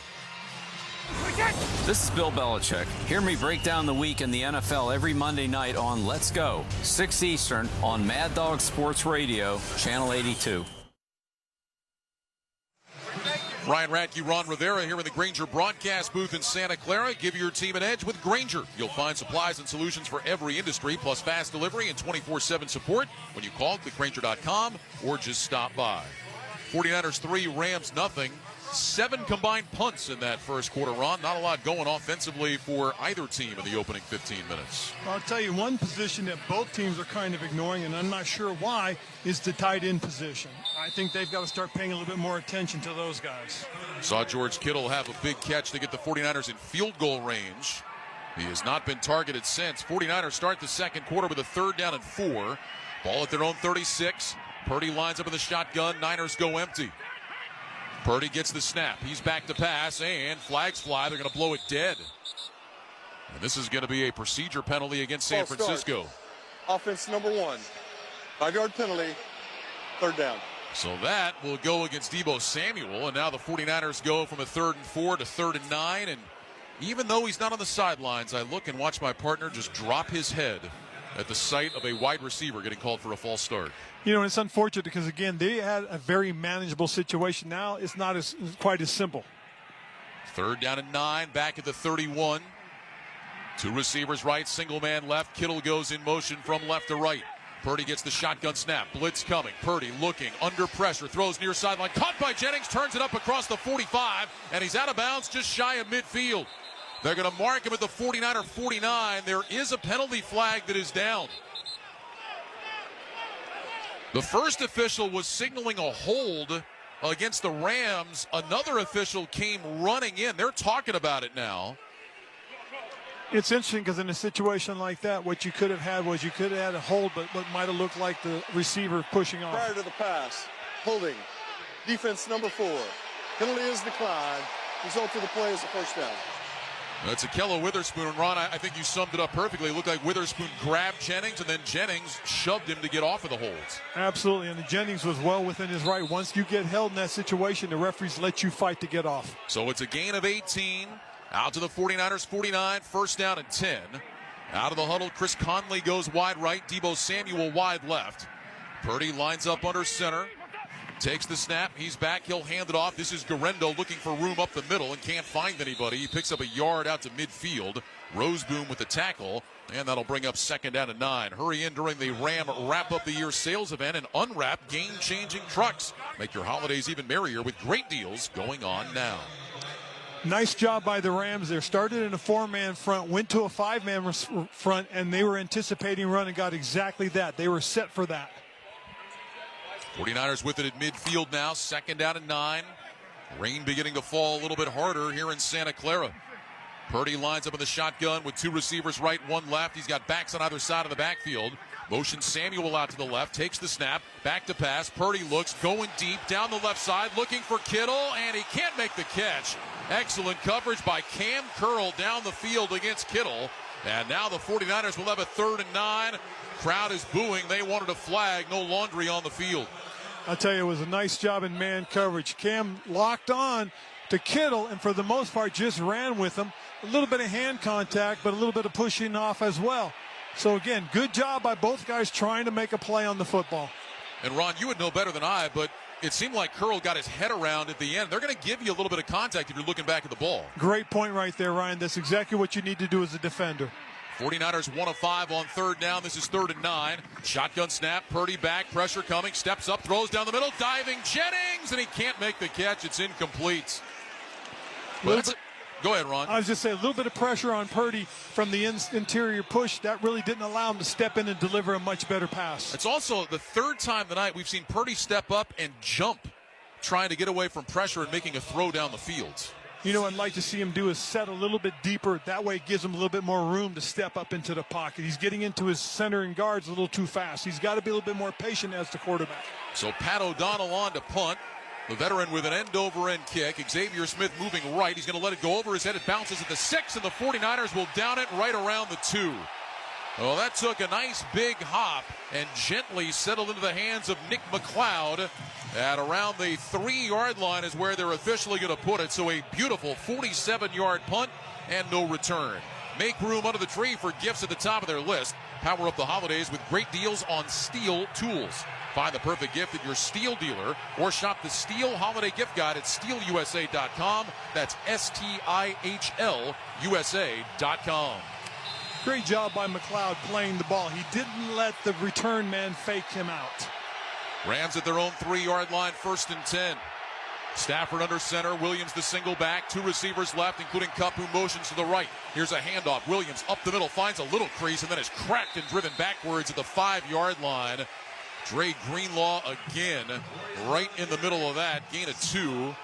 S17: This is Bill Belichick. Hear me break down the week in the NFL every Monday night on Let's Go, 6 Eastern on Mad Dog Sports Radio, Channel 82.
S15: Ryan Radke, Ron Rivera here in the Grainger broadcast booth in Santa Clara. Give your team an edge with Grainger. You'll find supplies and solutions for every industry, plus fast delivery and 24/7 support when you call, click Grainger.com, or just stop by. 49ers 3, Rams nothing. 7 combined punts in that first quarter, Ron. Not a lot going offensively for either team in the opening 15 minutes.
S30: I'll tell you, one position that both teams are kind of ignoring, and I'm not sure why, is the tight end position. I think they've got to start paying a little bit more attention to those guys.
S15: Saw George Kittle have a big catch to get the 49ers in field goal range. He has not been targeted since. 49ers start the second quarter with a 3rd down and 4. Ball at their own 36. Purdy lines up in the shotgun. Niners go empty. Purdy gets the snap. He's back to pass, and flags fly. They're going to blow it dead. And this is going to be a procedure penalty against San Francisco.
S8: Offense number 1. 5-yard penalty. 3rd down.
S15: So that will go against Deebo Samuel, and now the 49ers go from a 3rd and 4 to 3rd and 9, and even though he's not on the sidelines, I look and watch my partner just drop his head at the sight of a wide receiver getting called for a false start.
S30: You know, it's unfortunate because, again, they had a very manageable situation. Now it's not quite as simple.
S15: 3rd down and 9, back at the 31. 2 receivers right, single man left. Kittle goes in motion from left to right. Purdy gets the shotgun snap. Blitz coming. Purdy looking, under pressure, throws near sideline. Caught by Jennings, turns it up across the 45, and he's out of bounds just shy of midfield. They're going to mark him at the 49er 49. There is a penalty flag that is down. The first official was signaling a hold against the Rams. Another official came running in. They're talking about it now.
S30: It's interesting because in a situation like that, what you could have had was you could have had a hold, but what might have looked like the receiver pushing off.
S8: Prior to the pass, holding. Defense number 4. Penalty is declined. Result of the play is a 1st down.
S15: That's Akello Witherspoon. And Ron, I think you summed it up perfectly. It looked like Witherspoon grabbed Jennings, and then Jennings shoved him to get off of the holds.
S30: Absolutely, and Jennings was well within his right. Once you get held in that situation, the referees let you fight to get off.
S15: So it's a gain of 18. Out to the 49ers 49, 1st down and 10. Out of the huddle, Chris Conley goes wide right. Deebo Samuel wide left. Purdy lines up under center. Takes the snap. He's back. He'll hand it off. This is Garendo looking for room up the middle and can't find anybody. He picks up a yard out to midfield. Roseboom with the tackle, and that'll bring up 2nd down and 9. Hurry in during the Ram Wrap Up the Year sales event and unwrap game-changing trucks. Make your holidays even merrier with great deals going on now.
S30: Nice job by the Rams. They started in a 4-man front, went to a 5-man front, and they were anticipating run and got exactly that. They were set for that.
S15: 49ers with it at midfield now, 2nd down and 9. Rain beginning to fall a little bit harder here in Santa Clara. Purdy lines up in the shotgun with 2 receivers right, 1 left. He's got backs on either side of the backfield. Motion Samuel out to the left, takes the snap, back to pass. Purdy looks, going deep, down the left side, looking for Kittle, and he can't make the catch. Excellent coverage by Cam Curl down the field against Kittle. And now the 49ers will have a 3rd and 9. Crowd is booing. They wanted a flag. No laundry on the field.
S30: I'll tell you, it was a nice job in man coverage. Cam locked on to Kittle, and for the most part just ran with him. A little bit of hand contact, but a little bit of pushing off as well. So, again, good job by both guys trying to make a play on the football.
S15: And, Ron, you would know better than I, but it seemed like Curl got his head around at the end. They're going to give you a little bit of contact if you're looking back at the ball.
S30: Great point right there, Ryan. That's exactly what you need to do as a defender.
S15: 49ers 1 of 5 on 3rd down. This is 3rd and 9. Shotgun snap. Purdy back. Pressure coming. Steps up. Throws down the middle. Diving Jennings. And he can't make the catch. It's incomplete. Go ahead, Ron.
S30: I was just saying, a little bit of pressure on Purdy from the interior push. That really didn't allow him to step in and deliver a much better pass.
S15: It's also the 3rd time tonight we've seen Purdy step up and jump, trying to get away from pressure and making a throw down the field.
S30: You know what I'd like to see him do is set a little bit deeper. That way it gives him a little bit more room to step up into the pocket. He's getting into his center and guards a little too fast. He's got to be a little bit more patient as the quarterback.
S15: So Pat O'Donnell on to punt. The veteran with an end-over-end kick. Xavier Smith moving right. He's going to let it go over his head. It bounces at the 6, and the 49ers will down it right around the 2. Well, that took a nice big hop and gently settled into the hands of Nick McLeod. At around the 3-yard line is where they're officially going to put it. So a beautiful 47-yard punt and no return. Make room under the tree for gifts at the top of their list. Power up the holidays with great deals on Steel tools. Find the perfect gift at your Steel dealer or shop the Steel Holiday Gift Guide at SteelUSA.com. That's STIHL USA.com.
S30: Great job by McLeod playing the ball. He didn't let the return man fake him out.
S15: Rams at their own 3-yard line, 1st and 10. Stafford under center. Williams the single back. 2 receivers left, including Kupp, who motions to the right. Here's a handoff. Williams up the middle, finds a little crease, and then is cracked and driven backwards at the 5-yard line. Dre Greenlaw again, right in the middle of that. Gain of 2.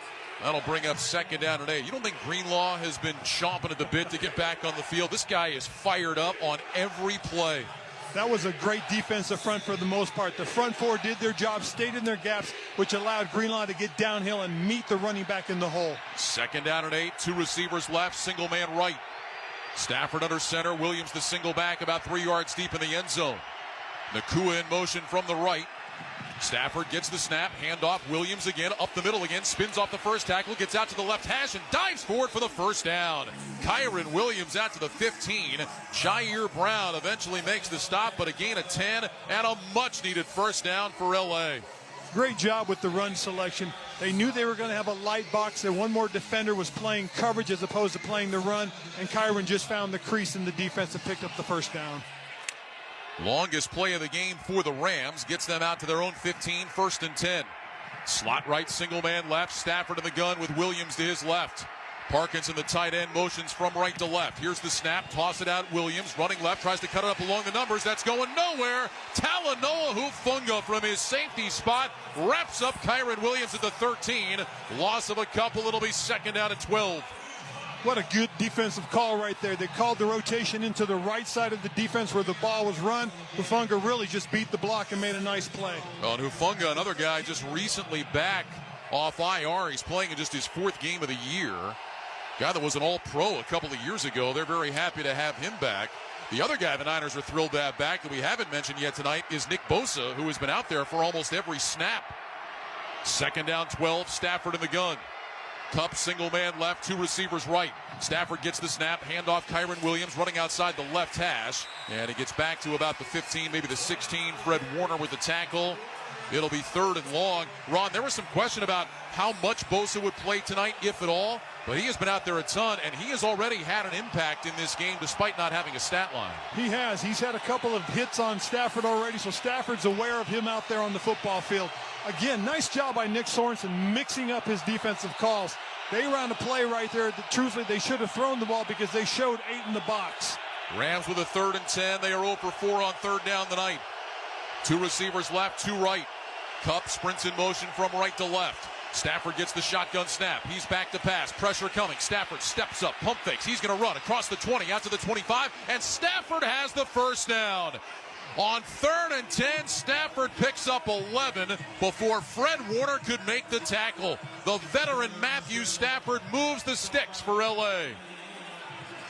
S15: That'll bring up 2nd down and 8. You don't think Greenlaw has been chomping at the bit to get back on the field? This guy is fired up on every play.
S30: That was a great defensive front for the most part. The front 4 did their job, stayed in their gaps, which allowed Greenlaw to get downhill and meet the running back in the hole.
S15: 2nd down and 8. 2 receivers left, single man right. Stafford under center. Williams the single back, about 3 yards deep in the end zone. Nakua in motion from the right. Stafford gets the snap, handoff. Williams again, up the middle again, spins off the first tackle, gets out to the left hash, and dives forward for the first down. Kyron Williams out to the 15. Jair Brown eventually makes the stop, but a gain of 10 and a much-needed first down for L.A.
S30: Great job with the run selection. They knew they were going to have a light box. That one more defender was playing coverage as opposed to playing the run, and Kyron just found the crease in the defense and picked up the first down.
S15: Longest play of the game for the Rams. Gets them out to their own 15, 1st and 10. Slot right, single man left. Stafford in the gun with Williams to his left. Parkinson, the tight end, motions from right to left. Here's the snap. Toss it out. Williams running left. Tries to cut it up along the numbers. That's going nowhere. Talanoa Hufanga from his safety spot wraps up Kyron Williams at the 13. Loss of a couple. It'll be 2nd down and 12.
S30: What a good defensive call right there. They called the rotation into the right side of the defense where the ball was run. Hufanga really just beat the block and made a nice play.
S15: Well, and Hufanga, another guy just recently back off IR. He's playing in just his 4th game of the year. Guy that was an all-pro a couple of years ago. They're very happy to have him back. The other guy the Niners are thrilled to have back that we haven't mentioned yet tonight is Nick Bosa, who has been out there for almost every snap. 2nd down, 12, Stafford in the gun. Kupp single man left, 2 receivers right. Stafford gets the snap, handoff Kyron Williams running outside the left hash. And he gets back to about the 15, maybe the 16. Fred Warner with the tackle. It'll be 3rd and long. Ron, there was some question about how much Bosa would play tonight, if at all. But he has been out there a ton, and he has already had an impact in this game despite not having a stat line.
S30: He has. He's had a couple of hits on Stafford already, so Stafford's aware of him out there on the football field. Again, nice job by Nick Sorensen mixing up his defensive calls. They ran a play right there that truthfully they should have thrown the ball because they showed 8 in the box.
S15: Rams with a 3rd and 10. They are 0 for 4 on 3rd down tonight. 2 receivers left, 2 right. Kupp sprints in motion from right to left. Stafford gets the shotgun snap. He's back to pass. Pressure coming. Stafford steps up. Pump fakes. He's going to run across the 20 out to the 25. And Stafford has the first down. On 3rd and 10, Stafford picks up 11 before Fred Warner could make the tackle. The veteran Matthew Stafford moves the sticks for L.A.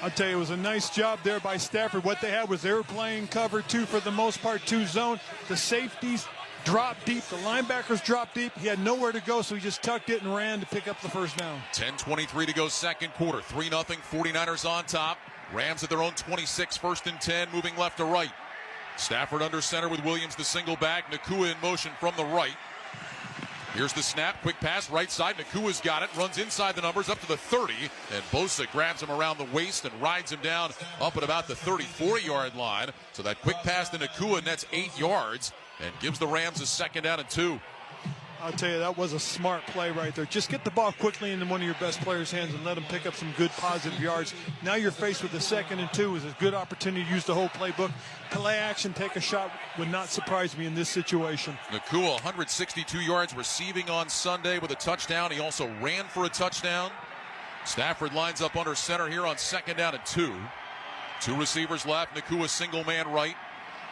S30: I'll tell you, it was a nice job there by Stafford. What they had was they were playing cover 2 for the most part, 2 zone. The safeties dropped deep. The linebackers dropped deep. He had nowhere to go, so he just tucked it and ran to pick up the first down.
S15: 10:23 to go, 2nd quarter. 3-0, 49ers on top. Rams at their own 26, 1st and 10, moving left to right. Stafford under center with Williams the single back. Nakua in motion from the right. Here's the snap, quick pass, right side. Nakua's got it, runs inside the numbers up to the 30. And Bosa grabs him around the waist and rides him down up at about the 34-yard line. So that quick pass to Nakua nets 8 yards and gives the Rams a 2nd down and 2.
S30: I'll tell you, that was a smart play right there. Just get the ball quickly into one of your best players' hands and let them pick up some good positive yards. Now you're faced with the 2nd and 2. Is a good opportunity to use the whole playbook. Play action, take a shot would not surprise me in this situation.
S15: Nakua, 162 yards receiving on Sunday with a touchdown. He also ran for a touchdown. Stafford lines up under center here on 2nd down and 2. 2 receivers left. Nakua single man right.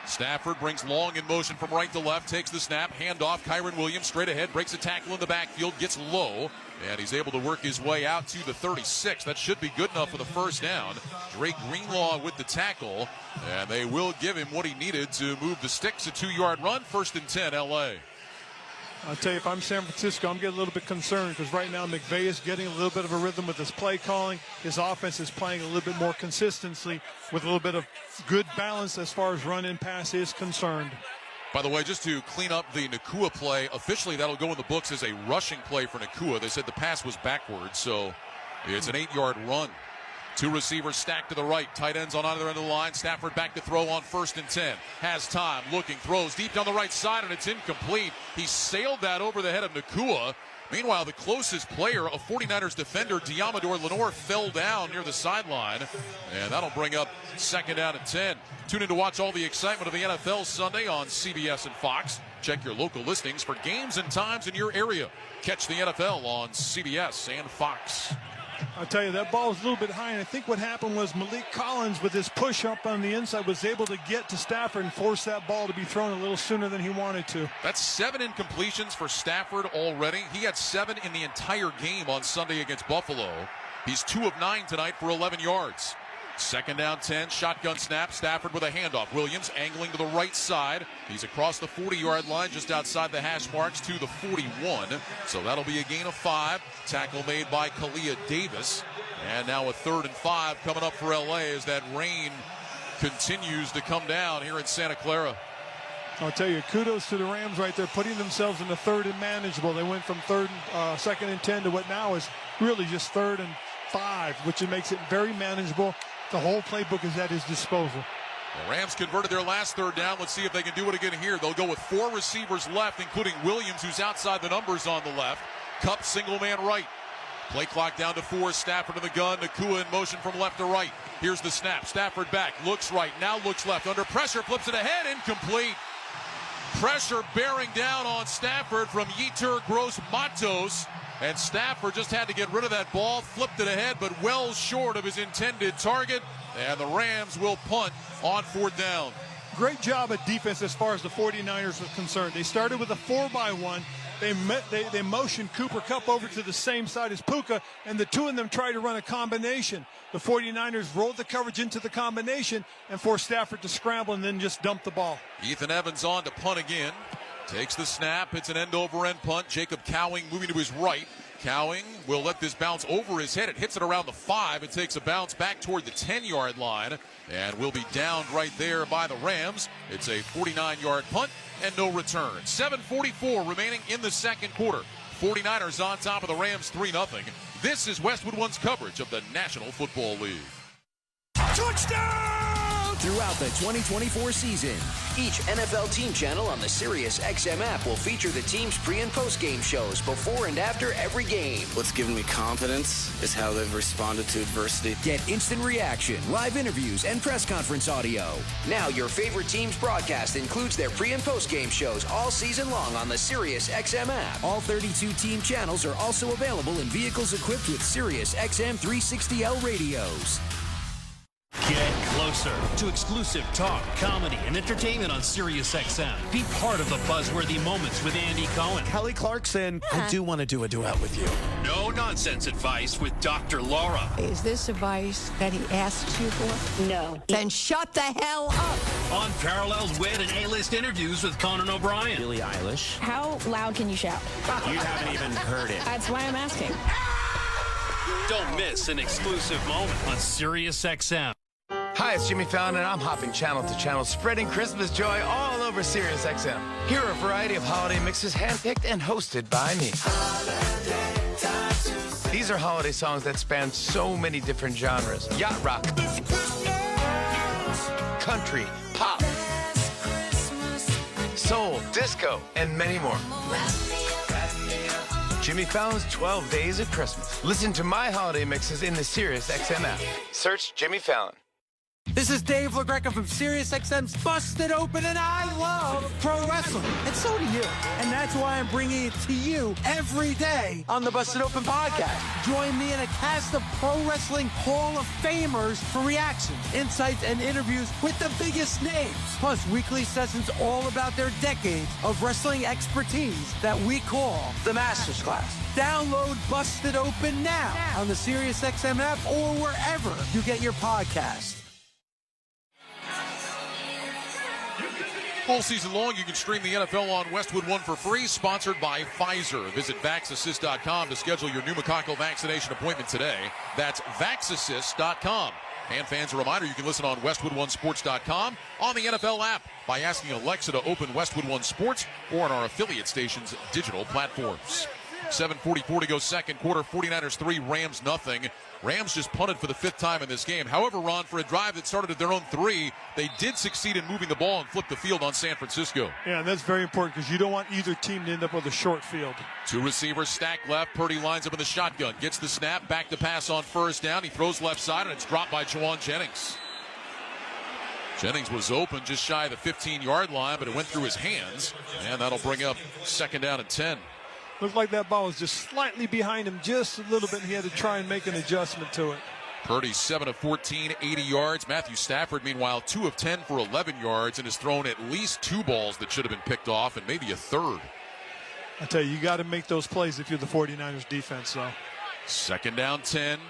S15: Stafford brings long in motion from right to left, takes the snap, handoff. Kyron Williams straight ahead, breaks a tackle in the backfield, gets low, and he's able to work his way out to the 36. That should be good enough for the first down. Drake Greenlaw with the tackle, and they will give him what he needed to move the sticks. A 2-yard run, 1st and 10, L.A.
S30: I'll tell you, if I'm San Francisco, I'm getting a little bit concerned because right now McVay is getting a little bit of a rhythm with his play calling. His offense is playing a little bit more consistently with a little bit of good balance as far as run and pass is concerned.
S15: By the way, just to clean up the Nakua play, officially that'll go in the books as a rushing play for Nakua. They said the pass was backwards, so it's an 8-yard run. 2 receivers stacked to the right. Tight ends on either end of the line. Stafford back to throw on 1st and 10. Has time, looking, throws deep down the right side, and it's incomplete. He sailed that over the head of Nakua, Meanwhile, the closest player, a 49ers defender, Diamador Lenore, fell down near the sideline. And that'll bring up 2nd down and 10. Tune in to watch all the excitement of the NFL Sunday on CBS and Fox. Check your local listings for games and times in your area. Catch the NFL on CBS and Fox.
S30: I'll tell you, that ball was a little bit high, and I think what happened was Malik Collins, with his push up on the inside, was able to get to Stafford and force that ball to be thrown a little sooner than he wanted to.
S15: That's 7 incompletions for Stafford already. He had 7 in the entire game on Sunday against Buffalo. He's 2 of 9 tonight for 11 yards. 2nd down 10, shotgun snap, Stafford with a handoff. Williams angling to the right side. He's across the 40-yard line, just outside the hash marks to the 41. So that'll be a gain of 5. Tackle made by Kalia Davis. And now a 3rd and 5 coming up for L.A. as that rain continues to come down here in Santa Clara.
S30: I'll tell you, kudos to the Rams right there, putting themselves in the 3rd and manageable. They went from 2nd and 10 to what now is really just 3rd and 5, which makes it very manageable. The whole playbook is at his disposal.
S15: The Rams converted their last 3rd down. Let's see if they can do it again here. They'll go with 4 receivers left, including Williams, who's outside the numbers on the left. Kupp single man right. Play clock down to 4. Stafford in the gun. Nakua in motion from left to right. Here's the snap. Stafford back. Looks right. Now looks left. Under pressure. Flips it ahead. Incomplete. Pressure bearing down on Stafford from Yetur Gross-Matos. And Stafford just had to get rid of that ball, flipped it ahead, but well short of his intended target. And the Rams will punt on 4th down.
S30: Great job at defense as far as the 49ers are concerned. They started with a 4-by-1. They motioned Cooper Kupp over to the same side as Puka, and the two of them tried to run a combination. The 49ers rolled the coverage into the combination and forced Stafford to scramble and then just dump the ball.
S15: Ethan Evans on to punt again. Takes the snap. It's an end-over-end punt. Jacob Cowing moving to his right. Cowing will let this bounce over his head. It hits it around the 5. It takes a bounce back toward the 10-yard line and will be downed right there by the Rams. It's a 49-yard punt and no return. 7:44 remaining in the 2nd quarter. 49ers on top of the Rams 3-0. This is Westwood One's coverage of the National Football League.
S1: Touchdown! Throughout the 2024 season, each NFL team channel on the SiriusXM app will feature the team's pre- and post-game shows before and after every game.
S10: What's given me confidence is how they've responded to adversity.
S1: Get instant reaction, live interviews, and press conference audio. Now your favorite team's broadcast includes their pre- and post-game shows all season long on the SiriusXM app. All 32 team channels are also available in vehicles equipped with SiriusXM 360L radios.
S12: Get closer to exclusive talk, comedy, and entertainment on SiriusXM. Be part of the buzzworthy moments with Andy Cohen.
S19: Kelly Clarkson, I do want to do a duet with you.
S12: No nonsense advice with Dr. Laura.
S20: Is this advice that he asks you for? No. Then shut the hell up.
S12: Unparalleled wit and A-list interviews with Conan O'Brien.
S19: Billie Eilish.
S20: How loud can you shout?
S19: You haven't even heard it.
S20: That's why I'm asking.
S12: Don't miss an exclusive moment on SiriusXM.
S24: Hi, it's Jimmy Fallon, and I'm hopping channel to channel, spreading Christmas joy all over SiriusXM. Here are a variety of holiday mixes handpicked and hosted by me. These are holiday songs that span so many different genres. Yacht rock, country, pop, soul, disco, and many more. Jimmy Fallon's 12 Days of Christmas. Listen to my holiday mixes in the SiriusXM app. Search Jimmy Fallon.
S25: This is Dave LaGreca from SiriusXM's Busted Open, and I love pro wrestling. And so do you. And that's why I'm bringing it to you every day on the Busted Open podcast. Join me in a cast of pro wrestling Hall of Famers for reactions, insights, and interviews with the biggest names. Plus, weekly sessions all about their decades of wrestling expertise that we call the Masters Class. Download Busted Open now on the SiriusXM app or wherever you get your podcasts.
S15: All season long, you can stream the NFL on Westwood One for free, sponsored by Pfizer. Visit VaxAssist.com to schedule your pneumococcal vaccination appointment today. That's VaxAssist.com. And fans, a reminder, you can listen on WestwoodOneSports.com, on the NFL app, by asking Alexa to open Westwood One Sports, or on our affiliate stations' digital platforms. 7:44 to go second quarter. 49ers 3, Rams nothing. Rams just punted for the 5th time in this game. However, Ron, for a drive that started at their own 3, they did succeed in moving the ball and flip the field on San Francisco.
S30: Yeah, and that's very important because you don't want either team to end up with a short field. 2
S15: receivers stacked left. Purdy lines up in the shotgun. Gets the snap. Back to pass on first down. He throws left side, and it's dropped by Juwan Jennings. Jennings was open just shy of the 15-yard line, but it went through his hands, and that'll bring up 2nd down and 10.
S30: Looked like that ball was just slightly behind him just a little bit, and he had to try and make an adjustment to it.
S15: Purdy 7 of 14, 80 yards. Matthew Stafford, meanwhile, 2 of 10 for 11 yards and has thrown at least 2 balls that should have been picked off and maybe a third.
S30: I tell you got to make those plays if you're the 49ers defense, though.
S15: 2nd down, 10.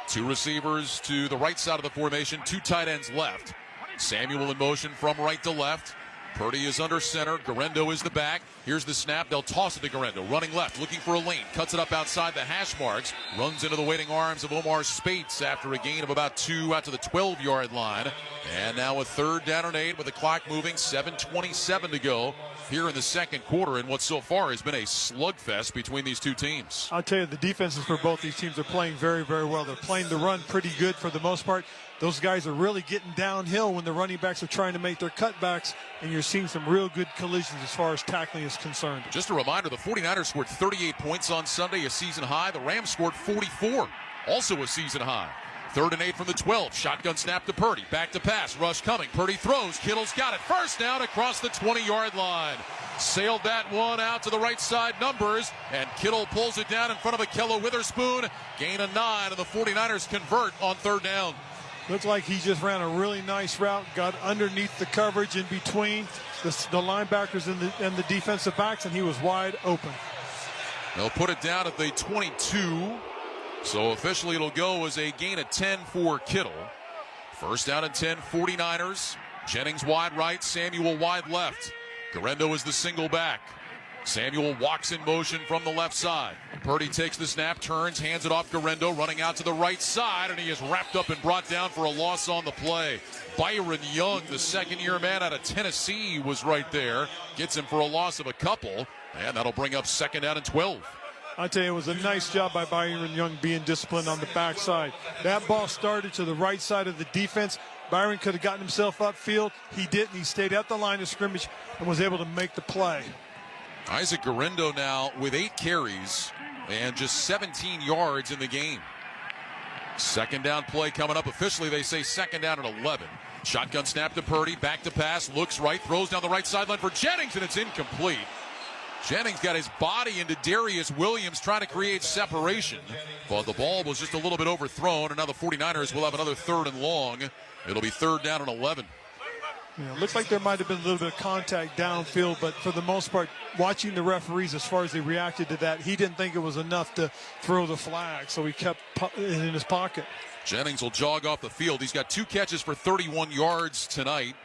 S15: 2 receivers to the right side of the formation, 2 tight ends left. Samuel in motion from right to left. Purdy is under center. Garendo is the back. Here's the snap. They'll toss it to Garendo. Running left, looking for a lane. Cuts it up outside the hash marks. Runs into the waiting arms of Omar Spates after a gain of about 2 out to the 12-yard line. And now a 3rd down and 8 with the clock moving. 7:27 to go here in the second quarter in what so far has been a slugfest between these two teams.
S30: I'll tell you, the defenses for both these teams are playing very, very well. They're playing the run pretty good for the most part. Those guys are really getting downhill when the running backs are trying to make their cutbacks, and you're seeing some real good collisions as far as tackling is concerned.
S15: Just a reminder, the 49ers scored 38 points on Sunday, a season high. The Rams scored 44, also a season high. 3rd and 8 from the 12. Shotgun snap to Purdy. Back to pass. Rush coming. Purdy throws. Kittle's got it. 1st down across the 20-yard line. Sailed that one out to the right side numbers, and Kittle pulls it down in front of Akello Witherspoon. Gain of 9, and the 49ers convert on 3rd down.
S30: Looks like he just ran a really nice route, got underneath the coverage in between the linebackers and the defensive backs, and he was wide open.
S15: They'll put it down at the 22. So officially it'll go as a gain of 10 for Kittle. 1st down and 10, 49ers. Jennings wide right, Samuel wide left. Garendo is the single back. Samuel walks in motion from the left side. Purdy takes the snap, turns, hands it off Garendo, running out to the right side, and he is wrapped up and brought down for a loss on the play. Byron Young, the 2nd-year man out of Tennessee, was right there. Gets him for a loss of a couple, and that'll bring up 2nd down and 12.
S30: I tell you, it was a nice job by Byron Young being disciplined on the backside. That ball started to the right side of the defense. Byron could have gotten himself upfield. He didn't. He stayed at the line of scrimmage and was able to make the play.
S15: Isaac Garendo now with 8 carries and just 17 yards in the game. 2nd down play coming up. Officially, they say 2nd down and 11. Shotgun snap to Purdy. Back to pass. Looks right. Throws down the right sideline for Jennings, and it's incomplete. Jennings got his body into Darius Williams trying to create separation, but the ball was just a little bit overthrown, and now the 49ers will have another 3rd and long. It'll be 3rd down and 11.
S30: Yeah, looks like there might have been a little bit of contact downfield, but for the most part, watching the referees as far as they reacted to that, he didn't think it was enough to throw the flag, so he kept it in his pocket.
S15: Jennings will jog off the field. He's got 2 catches for 31 yards tonight.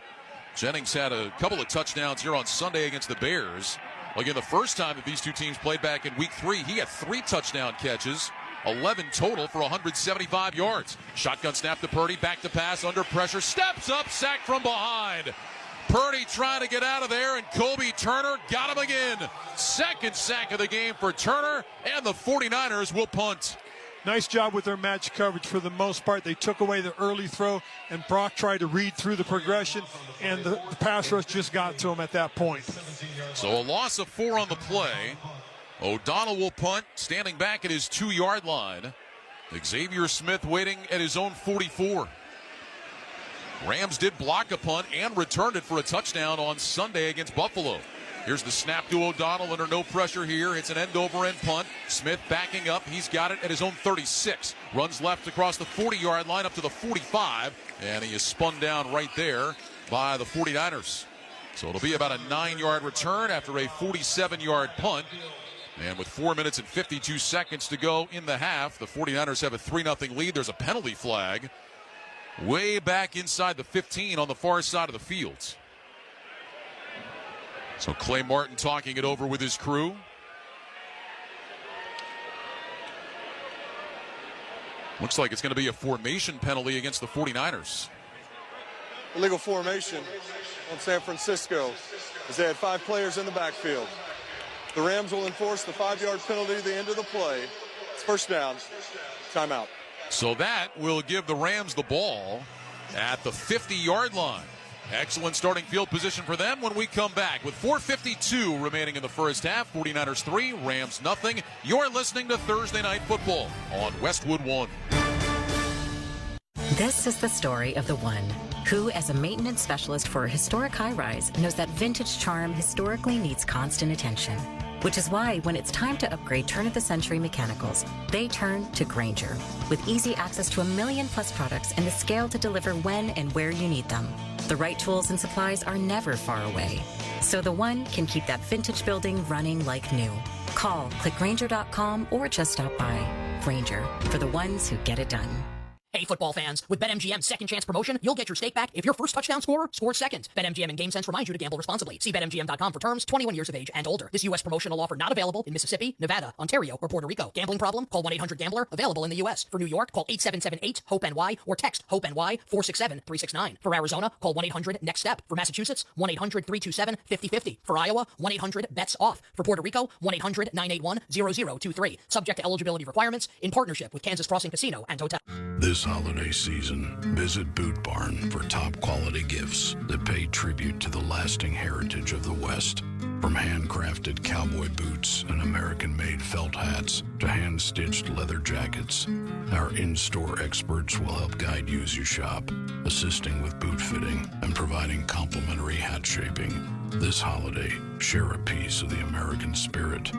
S15: Jennings had a couple of touchdowns here on Sunday against the Bears. Again, the first time that these two teams played back in week 3, he had 3 touchdown catches, 11 total for 175 yards. Shotgun snap to Purdy, back to pass, under pressure, steps up, sacked from behind. Purdy trying to get out of there, and Kobe Turner got him again. 2nd sack of the game for Turner, and the 49ers will punt.
S30: Nice job with their match coverage for the most part. They took away the early throw, and Brock tried to read through the progression, and the pass rush just got to him at that point.
S15: So a loss of 4 on the play. O'Donnell will punt, standing back at his 2-yard line. Xavier Smith waiting at his own 44. Rams did block a punt and returned it for a touchdown on Sunday against Buffalo. Here's the snap to O'Donnell under no pressure here. It's an end-over-end punt. Smith backing up. He's got it at his own 36. Runs left across the 40-yard line up to the 45. And he is spun down right there by the 49ers. So it'll be about a 9-yard return after a 47-yard punt. And with 4 minutes and 52 seconds to go in the half, the 49ers have a 3-0 lead. There's a penalty flag way back inside the 15 on the far side of the field. So Clay Martin talking it over with his crew. Looks like it's going to be a formation penalty against the 49ers.
S8: Illegal formation on San Francisco as they had 5 players in the backfield. The Rams will enforce the 5-yard penalty at the end of the play. It's first down. Timeout.
S15: So that will give the Rams the ball at the 50-yard line. Excellent starting field position for them when we come back. With 4:52 remaining in the first half, 49ers 3, Rams nothing. You're listening to Thursday Night Football on Westwood One.
S9: This is the story of the one who, as a maintenance specialist for a historic high-rise, knows that vintage charm historically needs constant attention. Which is why when it's time to upgrade turn-of-the-century mechanicals, they turn to Grainger. With easy access to 1 million-plus products and the scale to deliver when and where you need them. The right tools and supplies are never far away. So the one can keep that vintage building running like new. Call, click Grainger.com, or just stop by. Grainger, for the ones who get it done.
S4: Hey, football fans, with BetMGM's second chance promotion, you'll get your stake back if your first touchdown scorer scores second. BetMGM and GameSense remind you to gamble responsibly. See BetMGM.com for terms, 21 years of age and older. This U.S. promotional offer not available in Mississippi, Nevada, Ontario, or Puerto Rico. Gambling problem? Call 1-800-GAMBLER. Available in the U.S. For New York, call 8778-HOPE-NY or text HOPE-NY 467-369. For Arizona, call 1-800-NEXT-STEP. For Massachusetts, 1-800-327-5050. For Iowa, 1-800-BETS-OFF. For Puerto Rico, 1-800-981-0023. Subject to eligibility requirements in partnership with Kansas Crossing Casino and Hotel.
S13: This holiday season, visit Boot Barn for top quality gifts that pay tribute to the lasting heritage of the West. From handcrafted cowboy boots and American-made felt hats to hand-stitched leather jackets, our in-store experts will help guide you as you shop, assisting with boot fitting and providing complimentary hat shaping. This holiday, share a piece of the American spirit.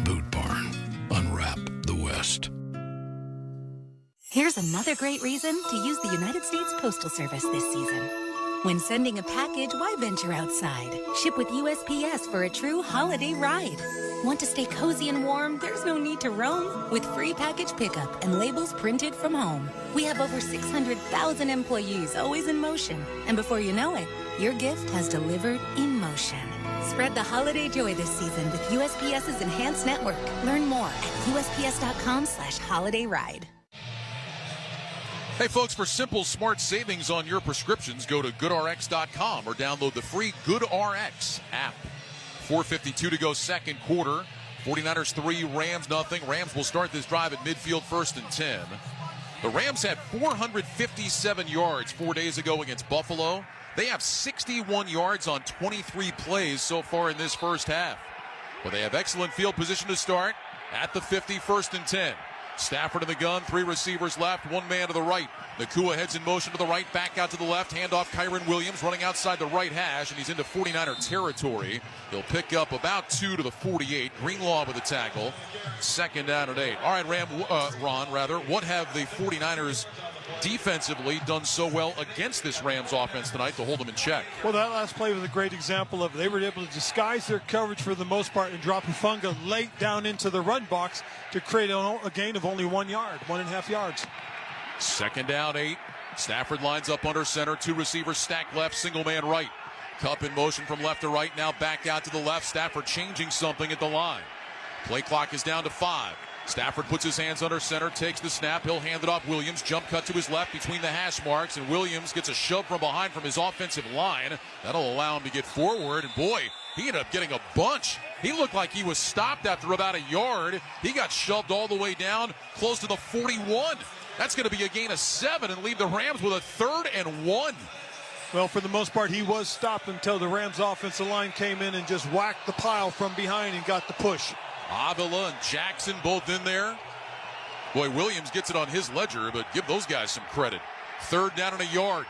S13: Boot Barn. Unwrap the West.
S5: Here's another great reason to use the United States Postal Service this season. When sending a package, why venture outside? Ship with USPS for a true holiday ride. Want to stay cozy and warm? There's no need to roam. With free package pickup and labels printed from home. We have over 600,000 employees always in motion. And before you know it, your gift has delivered in motion. Spread the holiday joy this season with USPS's Enhanced Network. Learn more at USPS.com/holidayride.
S15: Hey, folks, for simple, smart savings on your prescriptions, go to GoodRx.com or download the free GoodRx app. 4:52 to go, second quarter. 49ers 3, Rams nothing. Rams will start this drive at midfield, 1st and 10. The Rams had 457 yards 4 days ago against Buffalo. They have 61 yards on 23 plays so far in this first half. But they have excellent field position to start at the 50, 1st and 10. Stafford in the gun, 3 receivers left, 1 man to the right. Nakua heads in motion to the right, back out to the left, handoff Kyren Williams running outside the right hash, and he's into 49er territory. He'll pick up about 2 to the 48. Greenlaw with a tackle. 2nd down and 8. All right, Ron, what have the 49ers defensively done so well against this Rams offense tonight to hold them in check?
S30: Well, that last play was a great example of they were able to disguise their coverage for the most part and drop Hufanga late down into the run box to create a gain of only 1 yard, 1.5 yards.
S15: 2nd down, 8. Stafford lines up under center, 2 receivers stacked left, single man right. Kupp in motion from left to right, now back out to the left. Stafford changing something at the line. Play clock is down to 5. Stafford puts his hands under center, takes the snap. He'll hand it off Williams. Jump cut to his left between the hash marks, and Williams gets a shove from behind from his offensive line. That'll allow him to get forward, and boy, he ended up getting a bunch. He looked like he was stopped after about a yard. He got shoved all the way down, close to the 41. That's going to be a gain of 7 and leave the Rams with a 3rd and 1.
S30: Well, for the most part, he was stopped until the Rams offensive line came in and just whacked the pile from behind and got the push.
S15: Avila and Jackson both in there. Boy, Williams gets it on his ledger, but give those guys some credit. 3rd down and a yard.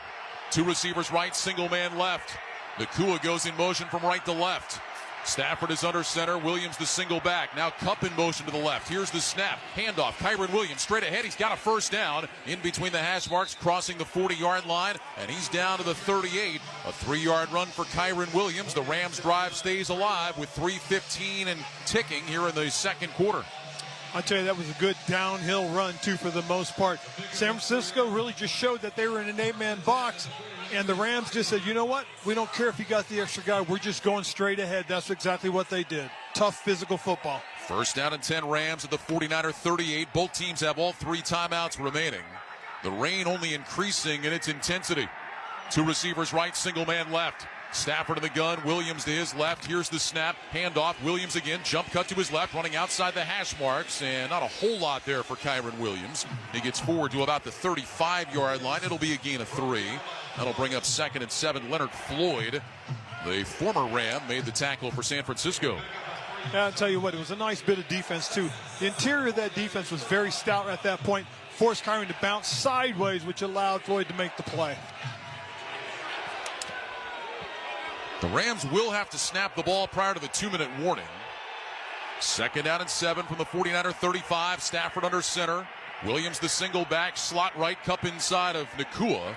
S15: 2 receivers right, single man left. Nakua goes in motion from right to left. Stafford is under center. Williams the single back. Now Kupp in motion to the left. Here's the snap. Handoff. Kyren Williams straight ahead. He's got a 1st down in between the hash marks, crossing the 40-yard line, and he's down to the 38. A 3-yard run for Kyren Williams. The Rams drive stays alive with 3:15 and ticking here in the 2nd quarter.
S30: I'll tell you, that was a good downhill run, too, for the most part. San Francisco really just showed that they were in an 8-man box, and the Rams just said, you know what? We don't care if you got the extra guy. We're just going straight ahead. That's exactly what they did. Tough physical football.
S15: 1st down and 10, Rams at the 49er 38. Both teams have all 3 timeouts remaining. The rain only increasing in its intensity. 2 receivers right, single man left. Stafford in the gun. Williams to his left. Here's the snap. Handoff. Williams again. Jump cut to his left. Running outside the hash marks. And not a whole lot there for Kyron Williams. He gets forward to about the 35-yard line. It'll be a gain of 3. That'll bring up 2nd and 7. Leonard Floyd, the former Ram, made the tackle for San Francisco.
S30: Yeah, I'll tell you what, it was a nice bit of defense, too. The interior of that defense was very stout at that point. Forced Kyron to bounce sideways, which allowed Floyd to make the play.
S15: The Rams will have to snap the ball prior to the 2-minute warning. 2nd down and 7 from the 49er 35. Stafford under center. Williams the single back, slot right, cup inside of Nacua.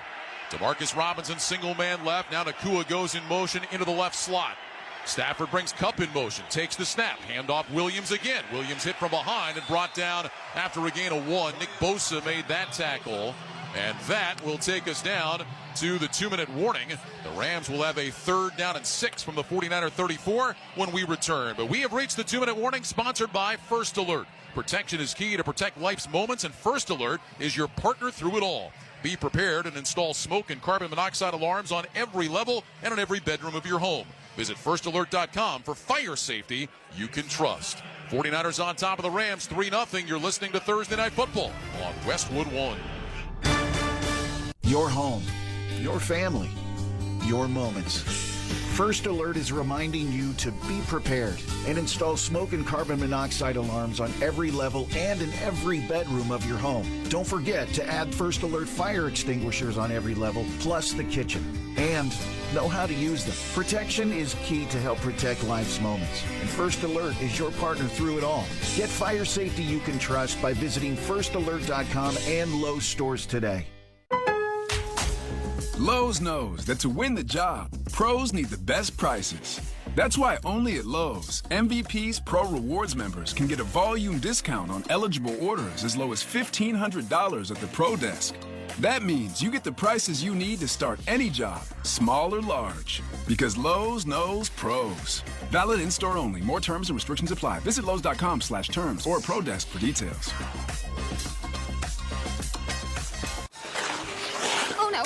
S15: DeMarcus Robinson single man left. Now Nacua goes in motion into the left slot. Stafford brings Cup in motion, takes the snap, handoff Williams again. Williams hit from behind and brought down after a gain of 1. Nick Bosa made that tackle, and that will take us down to the 2-minute warning. The Rams will have a 3rd down and 6 from the 49er 34 when we return. But we have reached the 2-minute warning, sponsored by First Alert. Protection is key to protect life's moments, and First Alert is your partner through it all. Be prepared and install smoke and carbon monoxide alarms on every level and in every bedroom of your home. Visit firstalert.com for fire safety you can trust. 49ers on top of the Rams, 3-0. You're listening to Thursday Night Football on Westwood One.
S6: Your home, your family, your moments. First Alert is reminding you to be prepared and install smoke and carbon monoxide alarms on every level and in every bedroom of your home. Don't forget to add First Alert fire extinguishers on every level, plus the kitchen. And know how to use them. Protection is key to help protect life's moments. And First Alert is your partner through it all. Get fire safety you can trust by visiting firstalert.com and Lowe's stores today.
S14: Lowe's knows that to win the job, pros need the best prices. That's why only at Lowe's, MVP's Pro Rewards members can get a volume discount on eligible orders as low as $1,500 at the Pro Desk. That means you get the prices you need to start any job, small or large. Because Lowe's knows pros. Valid in-store only. More terms and restrictions apply. Visit Lowe's.com/terms or Pro Desk for details.
S7: Oh no,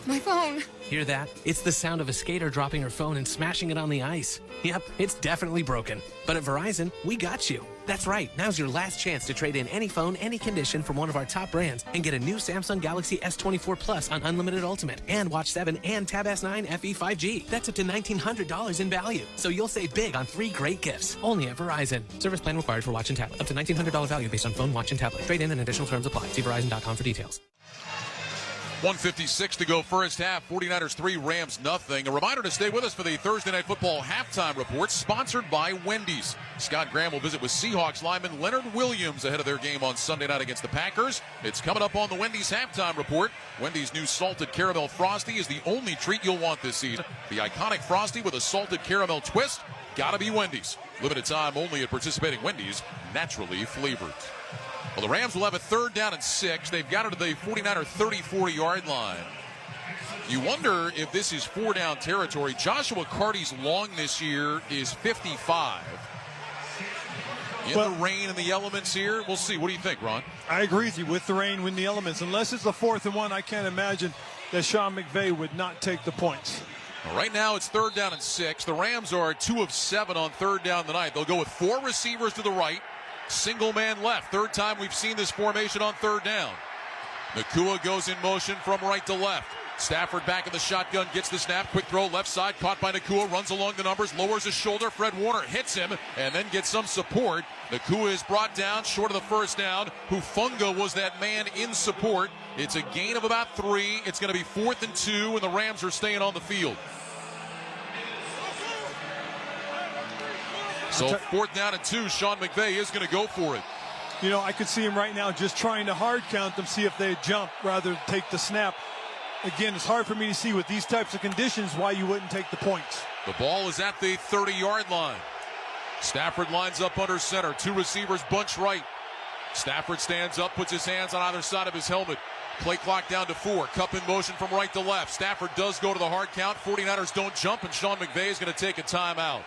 S7: my phone.
S11: Hear that? It's the sound of a skater dropping her phone and smashing it on the ice. Yep, it's definitely broken. But at Verizon, we got you. That's right. Now's your last chance to trade in any phone, any condition from one of our top brands and get a new Samsung Galaxy S24 Plus on Unlimited Ultimate and Watch 7 and Tab S9 FE 5G. That's up to $1,900 in value. So you'll save big on 3 great gifts. Only at Verizon. Service plan required for watch and tablet. Up to $1,900 value based on phone, watch, and tablet. Trade in and additional terms apply. See Verizon.com for details.
S15: 1:56 to go first half. 49ers 3, Rams nothing. A reminder to stay with us for the Thursday Night Football halftime report, sponsored by Wendy's. Scott Graham will visit with Seahawks lineman Leonard Williams ahead of their game on Sunday night against the Packers. It's coming up on the Wendy's halftime report. Wendy's new salted caramel Frosty is the only treat you'll want this season. The iconic Frosty with a salted caramel twist. Gotta be Wendy's. Limited time only at participating Wendy's, naturally flavored. Well, the Rams will have a 3rd down and 6. They've got it to the 49er 34-yard line. You wonder if this is 4-down territory. Joshua Carty's long this year is 55. In the rain and the elements here, we'll see. What do you think, Ron?
S30: I agree with you. With the rain, with the elements. Unless it's the 4th and 1, I can't imagine that Sean McVay would not take the points.
S15: Well, right now it's 3rd down and 6. The Rams are 2 of 7 on 3rd down tonight. They'll go with 4 receivers to the right. Single man left. 3rd time we've seen this formation on 3rd down. Nacua goes in motion from right to left. Stafford back in the shotgun, gets the snap. Quick throw left side, caught by Nacua, runs along the numbers, lowers his shoulder. Fred Warner hits him and then gets some support. Nacua is brought down short of the 1st down. Hufunga was that man in support. It's a gain of about 3. It's going to be 4th and 2, and the Rams are staying on the field. So 4th down and 2, Sean McVay is going to go for it.
S30: You know, I could see him right now just trying to hard count them, see if they jump rather than take the snap. Again, it's hard for me to see with these types of conditions why you wouldn't take the points.
S15: The ball is at the 30-yard line. Stafford lines up under center. 2 receivers bunch right. Stafford stands up, puts his hands on either side of his helmet. Play clock down to 4. Cup in motion from right to left. Stafford does go to the hard count. 49ers don't jump, and Sean McVay is going to take a timeout.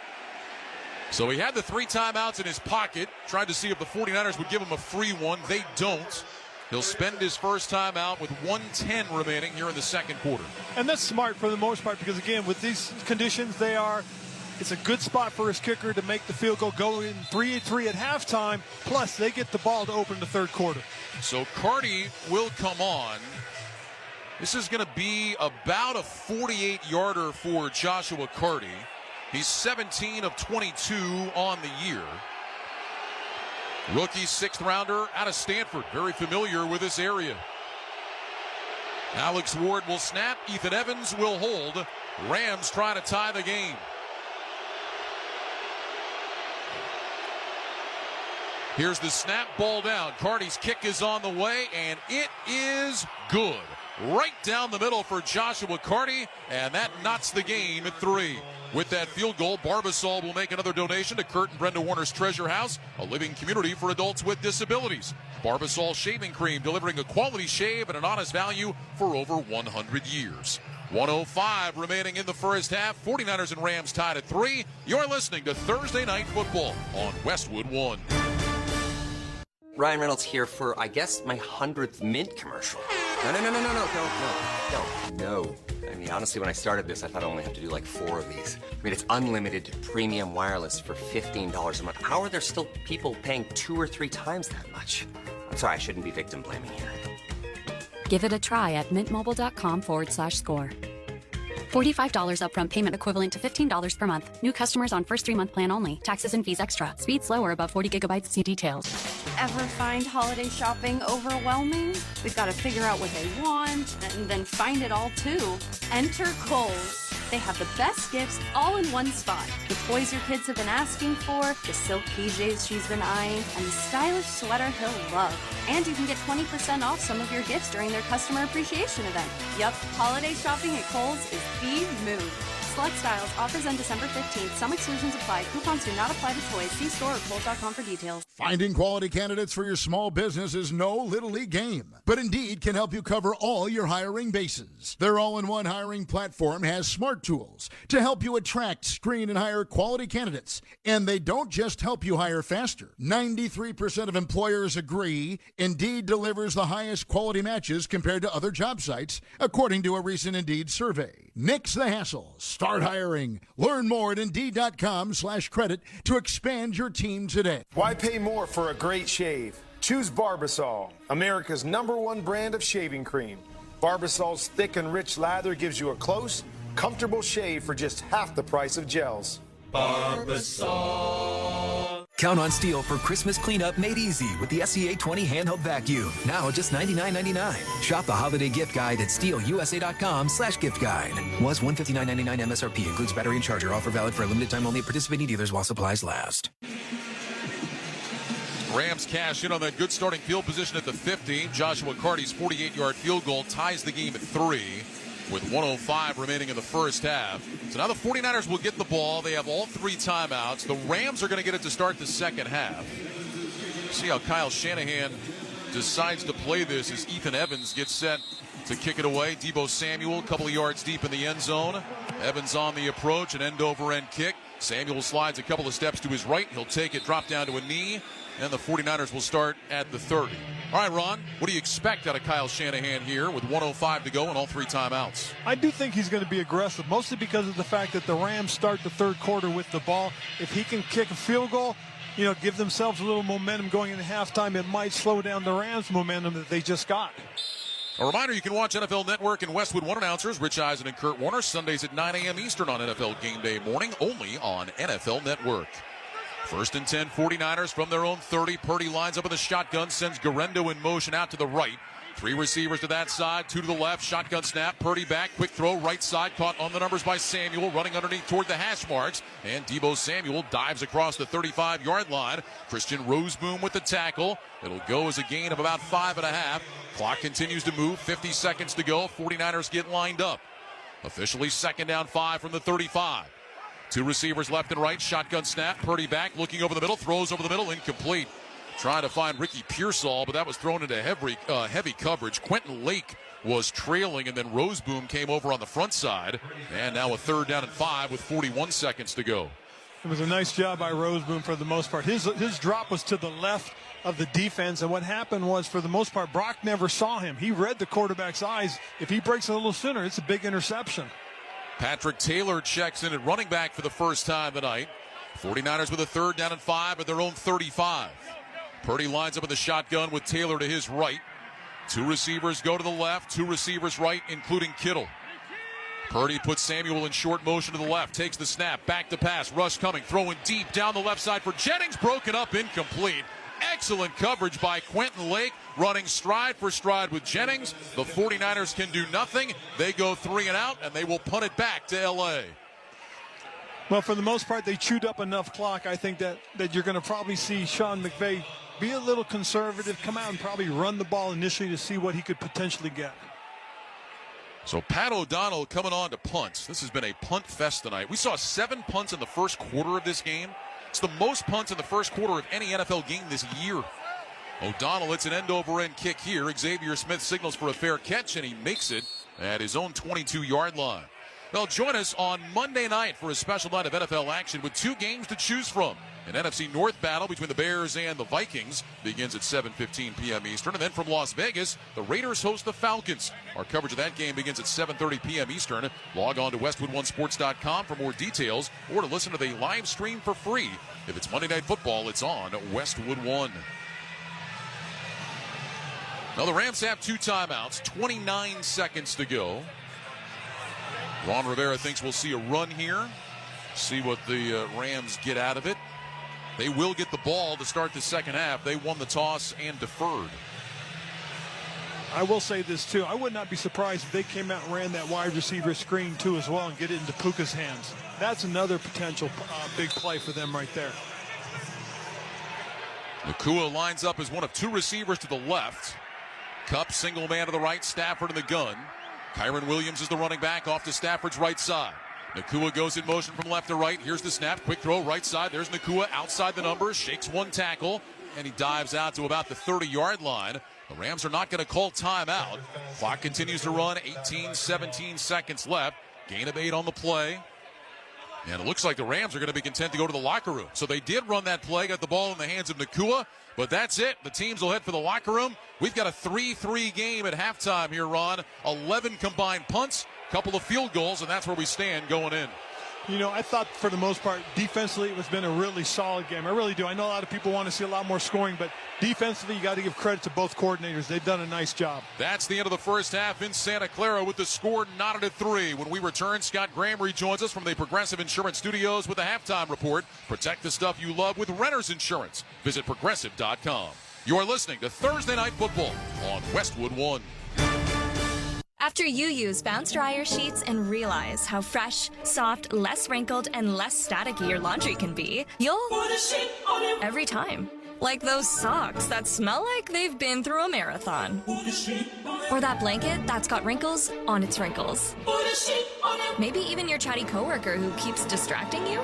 S15: So he had the 3 timeouts in his pocket, tried to see if the 49ers would give him a free one. They don't. He'll spend his first time out with 1:10 remaining here in the second quarter.
S30: And that's smart for the most part because, again, with these conditions, it's a good spot for his kicker to make the field goal, go in 3-3 at halftime, plus they get the ball to open the third quarter.
S15: So Carty will come on. This is going to be about a 48-yarder for Joshua Carty. He's 17 of 22 on the year. Rookie 6th rounder out of Stanford. Very familiar with this area. Alex Ward will snap. Ethan Evans will hold. Rams try to tie the game. Here's the snap, ball down. Carty's kick is on the way, and it is good. Right down the middle for Joshua Carty, and that knots the game at 3. With that field goal, Barbasol will make another donation to Kurt and Brenda Warner's Treasure House, a living community for adults with disabilities. Barbasol shaving cream, delivering a quality shave at an honest value for over 100 years. 1:05 remaining in the first half. 49ers and Rams tied at 3. You're listening to Thursday Night Football on Westwood One.
S1: Ryan Reynolds here for, I guess, my 100th Mint commercial. No. I mean, honestly, when I started this, I thought I only have to do like 4 of these. I mean, it's unlimited premium wireless for $15 a month. How are there still people paying 2 or 3 times that much? I'm sorry, I shouldn't be victim blaming here.
S3: Give it a try at mintmobile.com/score. $45 upfront payment equivalent to $15 per month. New customers on first 3-month plan only. Taxes and fees extra. Speed slower above 40 gigabytes. See details.
S16: Ever find holiday shopping overwhelming? We've got to figure out what they want and then find it all too. Enter Kohl's. They have the best gifts all in one spot. The toys your kids have been asking for, the silk PJs she's been eyeing, and the stylish sweater he'll love. And you can get 20% off some of your gifts during their customer appreciation event. Yup, holiday shopping at Kohl's is the move. Select styles. Offers end December 15th. Some exclusions apply. Coupons do not apply to toys. See store or Kohl's.com for details.
S18: Finding quality candidates for your small business is no little league game, but Indeed can help you cover all your hiring bases. Their all-in-one hiring platform has smart tools to help you attract, screen, and hire quality candidates. And they don't just help you hire faster. 93% of employers agree Indeed delivers the highest quality matches compared to other job sites, according to a recent Indeed survey. Nix the hassle. Start hiring. Learn more at Indeed.com/credit to expand your team today.
S24: Why pay more for a great shave? Choose Barbasol, America's #1 brand of shaving cream. Barbasol's thick and rich lather gives you a close, comfortable shave for just half the price of gels.
S21: Barbasol. Count on Steel for Christmas cleanup made easy with the SCA20 handheld vacuum. Now just $99.99. Shop the holiday gift guide at steelusa.com/gift guide. Was $159.99 MSRP. Includes battery and charger. Offer valid for a limited time only at participating dealers while supplies last.
S15: Rams cash in on that good starting field position at the 50. Joshua Carty's 48-yard field goal ties the game at 3 with 1:05 remaining in the first half. So now the 49ers will get the ball. They have all 3 timeouts. The Rams are going to get it to start the second half. See how Kyle Shanahan decides to play this as Ethan Evans gets set to kick it away. Deebo Samuel a couple of yards deep in the end zone. Evans on the approach, an end-over-end kick. Samuel slides a couple of steps to his right. He'll take it, drop down to a knee, and the 49ers will start at the 30. All right, Ron, what do you expect out of Kyle Shanahan here with 1:05 to go and all 3 timeouts?
S30: I do think he's going to be aggressive, mostly because of the fact that the Rams start the third quarter with the ball. If he can kick a field goal, give themselves a little momentum going into halftime, it might slow down the Rams' momentum that they just got.
S15: A reminder, you can watch NFL Network and Westwood One announcers Rich Eisen and Kurt Warner Sundays at 9 a.m. Eastern on NFL Game Day morning, only on NFL Network. First and 10, 49ers from their own 30. Purdy lines up with a shotgun, sends Garendo in motion out to the right. 3 receivers to that side, 2 to the left. Shotgun snap, Purdy back, quick throw, right side, caught on the numbers by Samuel, running underneath toward the hash marks. And Deebo Samuel dives across the 35-yard line. Christian Roseboom with the tackle. It'll go as a gain of about 5.5. Clock continues to move, 50 seconds to go. 49ers get lined up. Officially second down 5 from the 35. 2 receivers left and right, shotgun snap, Purdy back, looking over the middle, throws over the middle, incomplete. Trying to find Ricky Pearsall, but that was thrown into heavy coverage. Quentin Lake was trailing, and then Roseboom came over on the front side. And now a 3rd down and 5 with 41 seconds to go.
S30: It was a nice job by Roseboom for the most part. His drop was to the left of the defense. And what happened was, for the most part, Brock never saw him. He read the quarterback's eyes. If he breaks a little sooner, it's a big interception.
S15: Patrick Taylor checks in at running back for the first time tonight. 49ers with a 3rd down and 5 at their own 35. Purdy lines up in the shotgun with Taylor to his right. 2 receivers go to the left, 2 receivers right, including Kittle. Purdy puts Samuel in short motion to the left, takes the snap, back to pass, rush coming, throwing deep down the left side for Jennings, broken up, incomplete. Excellent coverage by Quentin Lake, running stride for stride with Jennings. The 49ers can do nothing. They go 3 and out, and they will punt it back to L.A.
S30: Well, for the most part, they chewed up enough clock. I think that you're going to probably see Sean McVay be a little conservative, come out and probably run the ball initially to see what he could potentially get.
S15: So Pat O'Donnell coming on to punt. This has been a punt fest tonight. We saw 7 punts in the first quarter of this game. It's the most punts in the first quarter of any NFL game this year. O'Donnell hits an end-over-end kick here. Xavier Smith signals for a fair catch, and he makes it at his own 22-yard line. They'll join us on Monday night for a special night of NFL action with 2 games to choose from. An NFC North battle between the Bears and the Vikings begins at 7:15 p.m. Eastern. And then from Las Vegas, the Raiders host the Falcons. Our coverage of that game begins at 7:30 p.m. Eastern. Log on to westwood1sports.com for more details or to listen to the live stream for free. If it's Monday Night Football, it's on Westwood 1. Now the Rams have 2 timeouts, 29 seconds to go. Ron Rivera thinks we'll see a run here. See what the Rams get out of it. They will get the ball to start the second half. They won the toss and deferred.
S30: I will say this, too. I would not be surprised if they came out and ran that wide receiver screen, too, as well, and get it into Puka's hands. That's another potential big play for them right there.
S15: Nakua lines up as one of 2 receivers to the left. Kupp, single man to the right, Stafford in the gun. Kyron Williams is the running back off to Stafford's right side. Nakua goes in motion from left to right. Here's the snap. Quick throw right side. There's Nakua outside the numbers. Shakes 1 tackle. And he dives out to about the 30-yard line. The Rams are not going to call timeout. Clock continues to run. 17 seconds left. Gain of 8 on the play. And it looks like the Rams are going to be content to go to the locker room. So they did run that play. Got the ball in the hands of Nakua. But that's it. The teams will head for the locker room. We've got a 3-3 game at halftime here, Ron. 11 combined punts. Couple of field goals, and that's where we stand going in.
S30: You know, I thought for the most part, defensively, it's been a really solid game. I really do. I know a lot of people want to see a lot more scoring, but defensively, you got to give credit to both coordinators. They've done a nice job.
S15: That's the end of the first half in Santa Clara with the score knotted at 3. When we return, Scott Graham rejoins us from the Progressive Insurance Studios with a halftime report. Protect the stuff you love with Renter's Insurance. Visit Progressive.com. You are listening to Thursday Night Football on Westwood 1.
S2: After you use Bounce Dryer sheets and realize how fresh, soft, less wrinkled, and less staticky your laundry can be, you'll put a sheet on it every time. Like those socks that smell like they've been through a marathon. Or that blanket that's got wrinkles on its wrinkles. Maybe even your chatty coworker who keeps distracting you.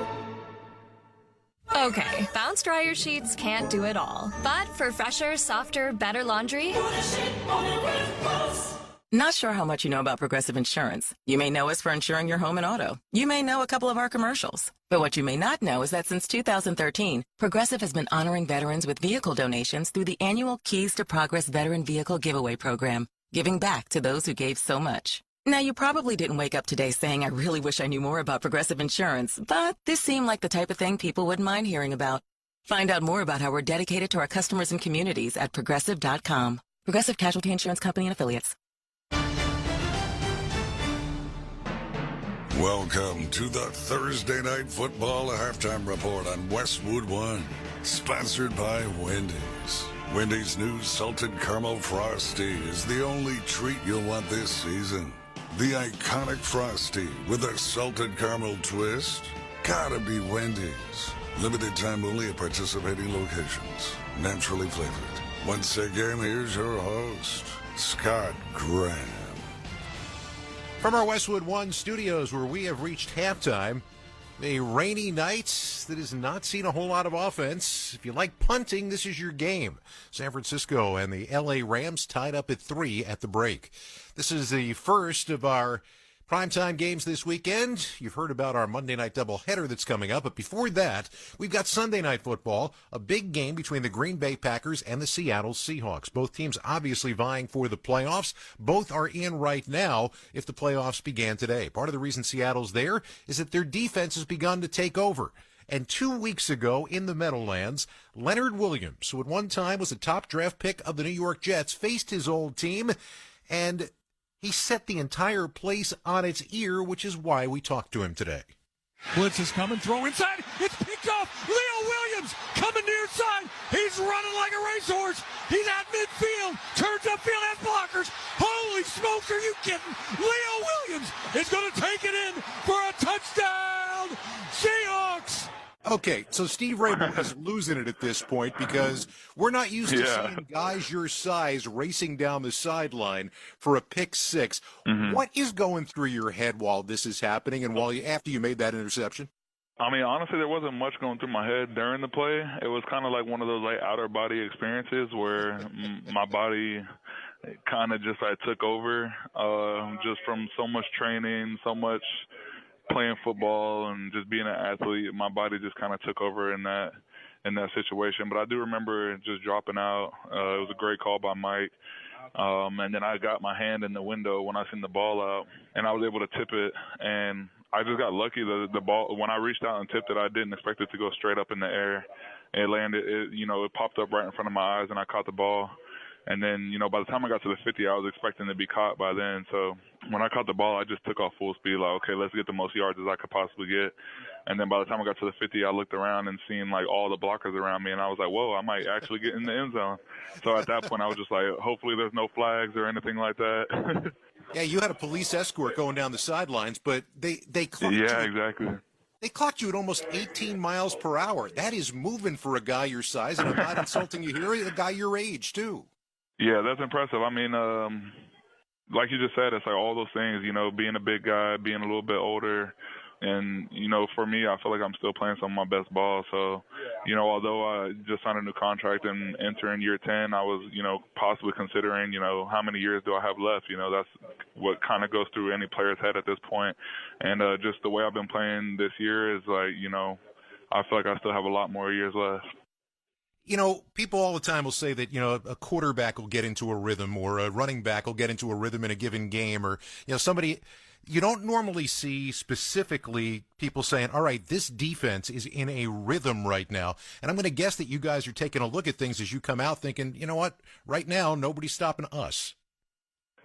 S2: Okay, Bounce Dryer sheets can't do it all. But for fresher, softer, better laundry, put a sheet on it with Bounce.
S10: Not sure how much you know about Progressive Insurance. You may know us for insuring your home and auto. You may know a couple of our commercials. But what you may not know is that since 2013, Progressive has been honoring veterans with vehicle donations through the annual Keys to Progress Veteran Vehicle Giveaway Program, giving back to those who gave so much. Now, you probably didn't wake up today saying, I really wish I knew more about Progressive Insurance, but this seemed like the type of thing people wouldn't mind hearing about. Find out more about how we're dedicated to our customers and communities at Progressive.com. Progressive Casualty Insurance Company and Affiliates.
S13: Welcome to the Thursday Night Football Halftime Report on Westwood 1, sponsored by Wendy's. Wendy's new Salted Caramel Frosty is the only treat you'll want this season. The iconic Frosty with a salted caramel twist. Gotta be Wendy's. Limited time only at participating locations. Naturally flavored. Once again, here's your host, Scott Graham.
S17: From our Westwood 1 studios, where we have reached halftime, a rainy night that has not seen a whole lot of offense. If you like punting, this is your game. San Francisco and the L.A. Rams tied up at 3 at the break. This is the first of our Primetime games this weekend. You've heard about our Monday night doubleheader that's coming up, but before that, we've got Sunday night football, a big game between the Green Bay Packers and the Seattle Seahawks. Both teams obviously vying for the playoffs. Both are in right now if the playoffs began today. Part of the reason Seattle's there is that their defense has begun to take over. And 2 weeks ago in the Meadowlands, Leonard Williams, who at one time was a top draft pick of the New York Jets, faced his old team, and he set the entire place on its ear, which is why we talked to him today.
S30: Blitz is coming, throw inside. It's picked off. Leo Williams coming near side. He's running like a racehorse. He's at midfield. Turns upfield, has blockers. Holy smokes, are you kidding? Leo Williams is going to take it in for a touchdown. Seahawks.
S17: Okay, so Steve Rabel is losing it at this point because we're not used to seeing guys your size racing down the sideline for a pick six. What is going through your head while this is happening and after you made that interception?
S12: I mean, honestly, there wasn't much going through my head during the play. It was kind of like one of those outer body experiences where my body kind of just took over just from so much training, so much playing football and just being an athlete. My body just kind of took over in that situation. But I do remember just dropping out. It was a great call by Mike. And then I got my hand in the window when I seen the ball out, and I was able to tip it. And I just got lucky that the ball, when I reached out and tipped it, I didn't expect it to go straight up in the air. It landed, it popped up right in front of my eyes, and I caught the ball. And then, by the time I got to the 50, I was expecting to be caught by then. So when I caught the ball, I just took off full speed, okay, let's get the most yards as I could possibly get. And then by the time I got to the 50, I looked around and seen, all the blockers around me, and I was like, whoa, I might actually get in the end zone. So at that point, I was just like, hopefully there's no flags or anything like that.
S17: Yeah, you had a police escort going down the sidelines, but they clocked you.
S12: Yeah, exactly.
S17: They clocked you at almost 18 miles per hour. That is moving for a guy your size, and I'm not insulting you here, a guy your age, too.
S12: Yeah, that's impressive. I mean, like you just said, it's all those things, being a big guy, being a little bit older. And, for me, I feel like I'm still playing some of my best ball. So, although I just signed a new contract and entering year 10, I was, possibly considering, how many years do I have left? That's what kind of goes through any player's head at this point. And just the way I've been playing this year is I feel like I still have a lot more years left.
S17: People all the time will say that, a quarterback will get into a rhythm or a running back will get into a rhythm in a given game or, somebody. You don't normally see specifically people saying, all right, this defense is in a rhythm right now. And I'm going to guess that you guys are taking a look at things as you come out thinking, you know what, right now, nobody's stopping us.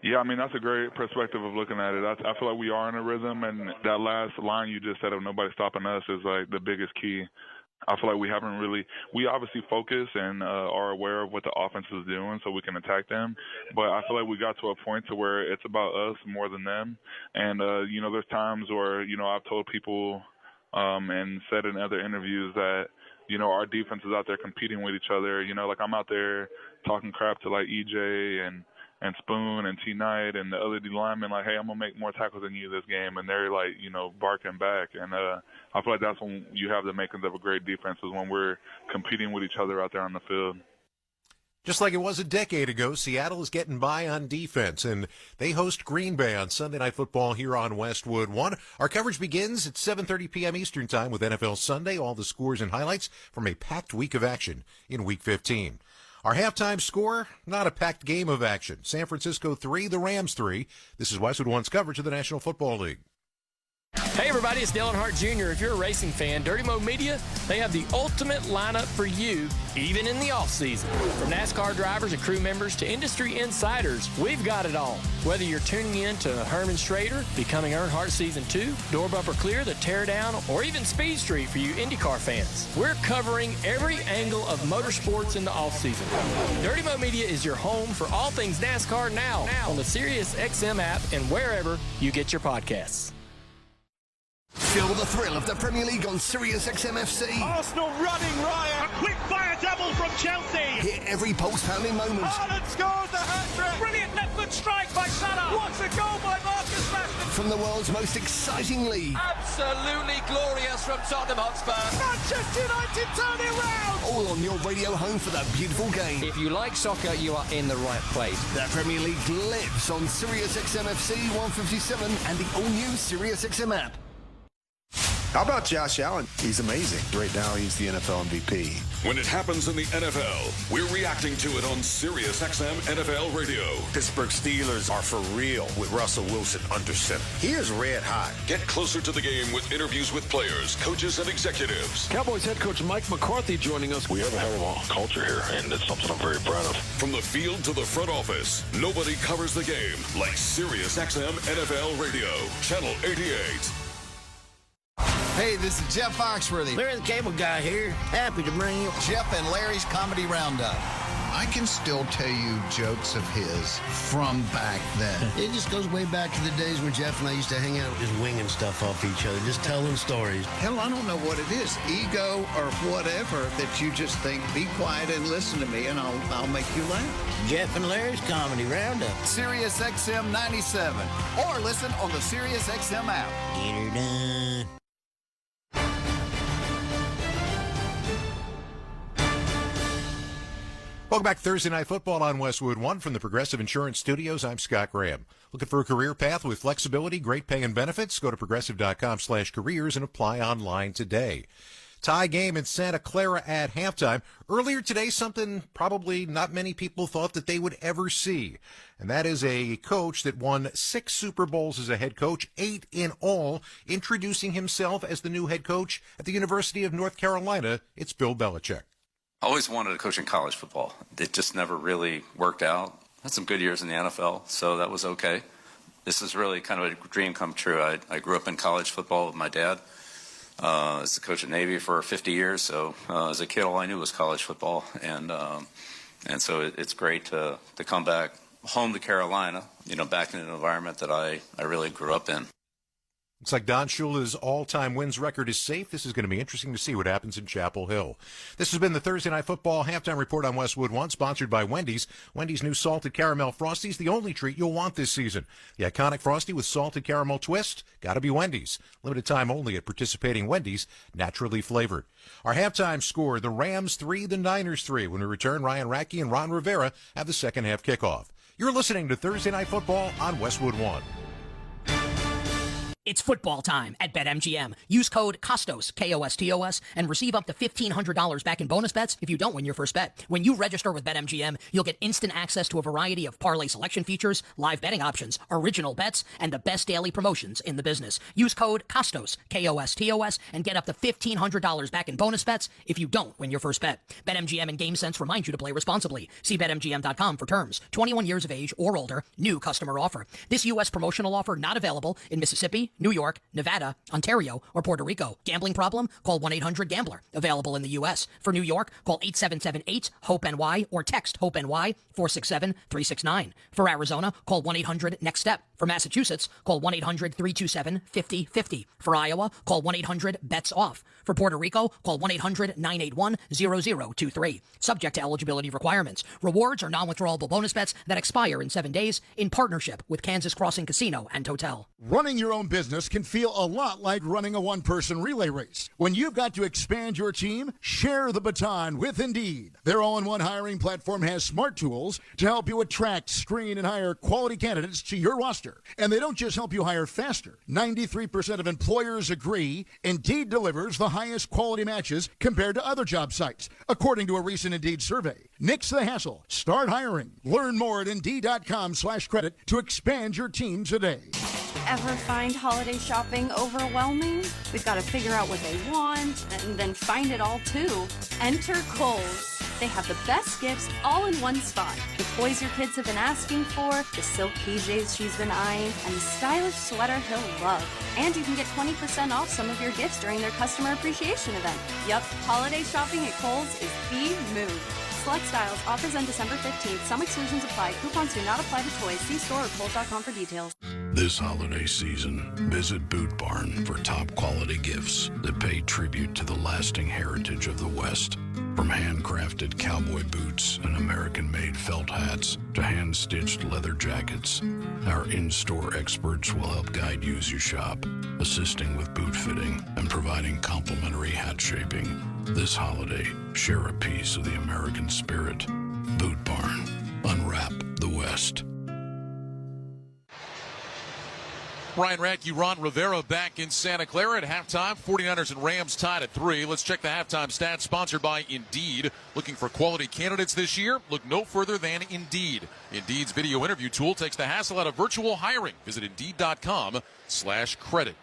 S12: Yeah, I mean, that's a great perspective of looking at it. I feel like we are in a rhythm, and that last line you just said of nobody stopping us is the biggest key. I feel like we obviously focus and are aware of what the offense is doing so we can attack them. But I feel like we got to a point to where it's about us more than them. And, there's times where, I've told people and said in other interviews that, our defense is out there competing with each other. I'm out there talking crap to EJ and Spoon and T. Knight and the other D linemen, hey, I'm going to make more tackles than you this game. And they're barking back. And I feel like that's when you have the makings of a great defense, is when we're competing with each other out there on the field.
S17: Just like it was a decade ago, Seattle is getting by on defense, and they host Green Bay on Sunday Night Football here on Westwood 1. Our coverage begins at 7:30 p.m. Eastern Time with NFL Sunday, all the scores and highlights from a packed week of action in Week 15. Our halftime score, not a packed game of action. San Francisco 3, the Rams 3. This is Westwood 1's coverage of the National Football League.
S19: Hey everybody, it's Dillon Hart Jr. If you're a racing fan, Dirty Mo Media, they have the ultimate lineup for you, even in the off-season. From NASCAR drivers and crew members to industry insiders, we've got it all. Whether you're tuning in to Herman Schrader, Becoming Earnhardt Season 2, Door Bumper Clear, The Teardown, or even Speed Street for you IndyCar fans, we're covering every angle of motorsports in the off-season. Dirty Mo Media is your home for all things NASCAR now on the SiriusXM app and wherever you get your podcasts.
S20: Feel the thrill of the Premier League on SiriusXM FC.
S22: Arsenal running riot. A quick fire double from Chelsea.
S20: Hear every pulse-pounding moment.
S22: Haaland scores the hat-trick. Brilliant left foot strike by Salah. What a goal by Marcus Rashford.
S20: from the world's most exciting league.
S4: Absolutely glorious from Tottenham Hotspur.
S20: Manchester United turn it round! All on your radio home for that beautiful game.
S4: If you like soccer, you are in the right place.
S20: The Premier League lives on Sirius XM FC 157 and the all-new Sirius XM app.
S5: How about Josh Allen? He's amazing. Right now, he's the NFL MVP.
S8: When it happens in the NFL, we're reacting to it on Sirius XM NFL Radio.
S5: Pittsburgh Steelers are for real with Russell Wilson under center. He is red hot.
S8: Get closer to the game with interviews with players, coaches, and executives.
S9: Cowboys head coach Mike McCarthy joining us.
S8: We have a hell of a culture here, and it's something I'm very proud of. From the field to the front office, nobody covers the game like Sirius XM NFL Radio. Channel 88.
S23: Hey, this is Jeff Foxworthy.
S25: Larry the Cable Guy here. Happy to bring you
S23: Jeff and Larry's Comedy Roundup.
S26: I can still tell you jokes of his from back then.
S25: It just goes way back to the days when Jeff and I used to hang out just winging stuff off each other, just telling stories.
S26: Hell, I don't know what it is, ego or whatever, that you just think, be quiet and listen to me and I'll make you laugh.
S25: Jeff and Larry's Comedy Roundup.
S23: Sirius XM 97. Or listen on the Sirius XM app.
S25: Get her done.
S17: Welcome back to Thursday Night Football on Westwood One from the Progressive Insurance Studios. I'm Scott Graham. Looking for a career path with flexibility, great pay, and benefits? Go to progressive.com/careers and apply online today. Tie game in Santa Clara at halftime. Earlier today, something probably not many people thought that they would ever see. And that is a coach that won 6 Super Bowls as a head coach, 8 in all, introducing himself as the new head coach at the University of North Carolina. It's Bill Belichick.
S27: I always wanted to coach in college football. It just never really worked out. Had some good years in the NFL, so that was okay. This is really kind of a dream come true. I grew up in college football with my dad. As a coach at Navy for 50 years, so as a kid, all I knew was college football, and so it's great to come back home to Carolina, back in an environment that I really grew up in.
S17: Looks like Don Shula's all-time wins record is safe. This is going to be interesting to see what happens in Chapel Hill. This has been the Thursday Night Football Halftime Report on Westwood One, sponsored by Wendy's. Wendy's new Salted Caramel Frosties, the only treat you'll want this season. The iconic Frosty with salted caramel twist, gotta be Wendy's. Limited time only at participating Wendy's, naturally flavored. Our halftime score, the Rams 3, the Niners 3. When we return, Ryan Rackey and Ron Rivera have the second half kickoff. You're listening to Thursday Night Football on Westwood One.
S28: It's football time at BetMGM. Use code KOSTOS, KOSTOS, and receive up to $1,500 back in bonus bets if you don't win your first bet. When you register with BetMGM, you'll get instant access to a variety of parlay selection features, live betting options, original bets, and the best daily promotions in the business. Use code KOSTOS, KOSTOS, and get up to $1,500 back in bonus bets if you don't win your first bet. BetMGM and GameSense remind you to play responsibly. See BetMGM.com for terms. 21 years of age or older. New customer offer. This U.S. promotional offer not available in Mississippi, New York, Nevada, Ontario, or Puerto Rico. Gambling problem? Call 1-800-GAMBLER. Available in the U.S. For New York, call 877-8-HOPE-NY or text HOPE-NY 467-369. For Arizona, call 1-800-NEXT-STEP. For Massachusetts, call 1-800-327-5050. For Iowa, call 1-800-BETS-OFF. For Puerto Rico, call 1-800-981-0023. Subject to eligibility requirements. Rewards are non-withdrawable bonus bets that expire in 7 days in partnership with Kansas Crossing Casino and Hotel.
S18: Running your own business can feel a lot like running a one-person relay race. When you've got to expand your team, share the baton with Indeed. Their all-in-one hiring platform has smart tools to help you attract, screen, and hire quality candidates to your roster. And they don't just help you hire faster. 93% of employers agree Indeed delivers the highest quality matches compared to other job sites, according to a recent Indeed survey. Nix the hassle. Start hiring. Learn more at Indeed.com/credit to expand your team today.
S16: Ever find holiday shopping overwhelming? We've got to figure out what they want and then find it all too. Enter Kohl's. They have the best gifts all in one spot. The toys your kids have been asking for, the silk PJs she's been eyeing, and the stylish sweater he'll love. And you can get 20% off some of your gifts during their customer appreciation event. Yup, holiday shopping at Kohl's is the move. Select styles, offers on December 15th. Some exclusions apply. Coupons do not apply to toys. See store or Kohl's.com for details.
S13: This holiday season, visit Boot Barn for top quality gifts that pay tribute to the lasting heritage of the West. From handcrafted cowboy boots and American-made felt hats to hand-stitched leather jackets, our in-store experts will help guide you as you shop, assisting with boot fitting and providing complimentary hat shaping. This holiday, share a piece of the American spirit. Boot Barn. Unwrap the West.
S1: Brian Radke, Ron Rivera back in Santa Clara at halftime. 49ers and Rams tied at 3. Let's check the halftime stats sponsored by Indeed. Looking for quality candidates this year? Look no further than Indeed. Indeed's video interview tool takes the hassle out of virtual hiring. Visit Indeed.com/credit.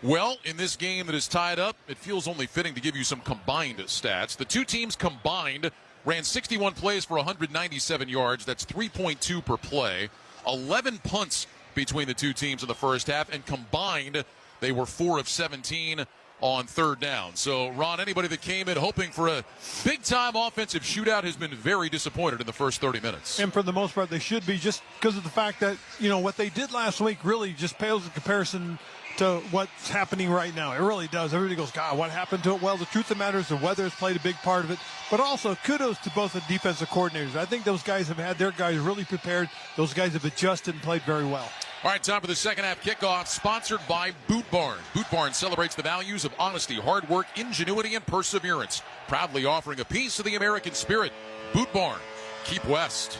S1: Well, in this game that is tied up, it feels only fitting to give you some combined stats. The two teams combined ran 61 plays for 197 yards. That's 3.2 per play. 11 punts between the two teams in the first half, and combined they were 4 of 17 on third down. So, Ron, anybody that came in hoping for a big-time offensive shootout has been very disappointed in the first 30 minutes.
S30: And for the most part, they should be, just because of the fact that, you know, what they did last week really just pales in comparison to what's happening right now. It really does. Everybody goes, God, what happened to it? Well, the truth of the matter is the weather has played a big part of it. But also, kudos to both the defensive coordinators. I think those guys have had their guys really prepared. Those guys have adjusted and played very well.
S1: All right, time for the second half kickoff, sponsored by Boot Barn. Boot Barn celebrates the values of honesty, hard work, ingenuity, and perseverance. Proudly offering a piece of the American spirit. Boot Barn, keep west.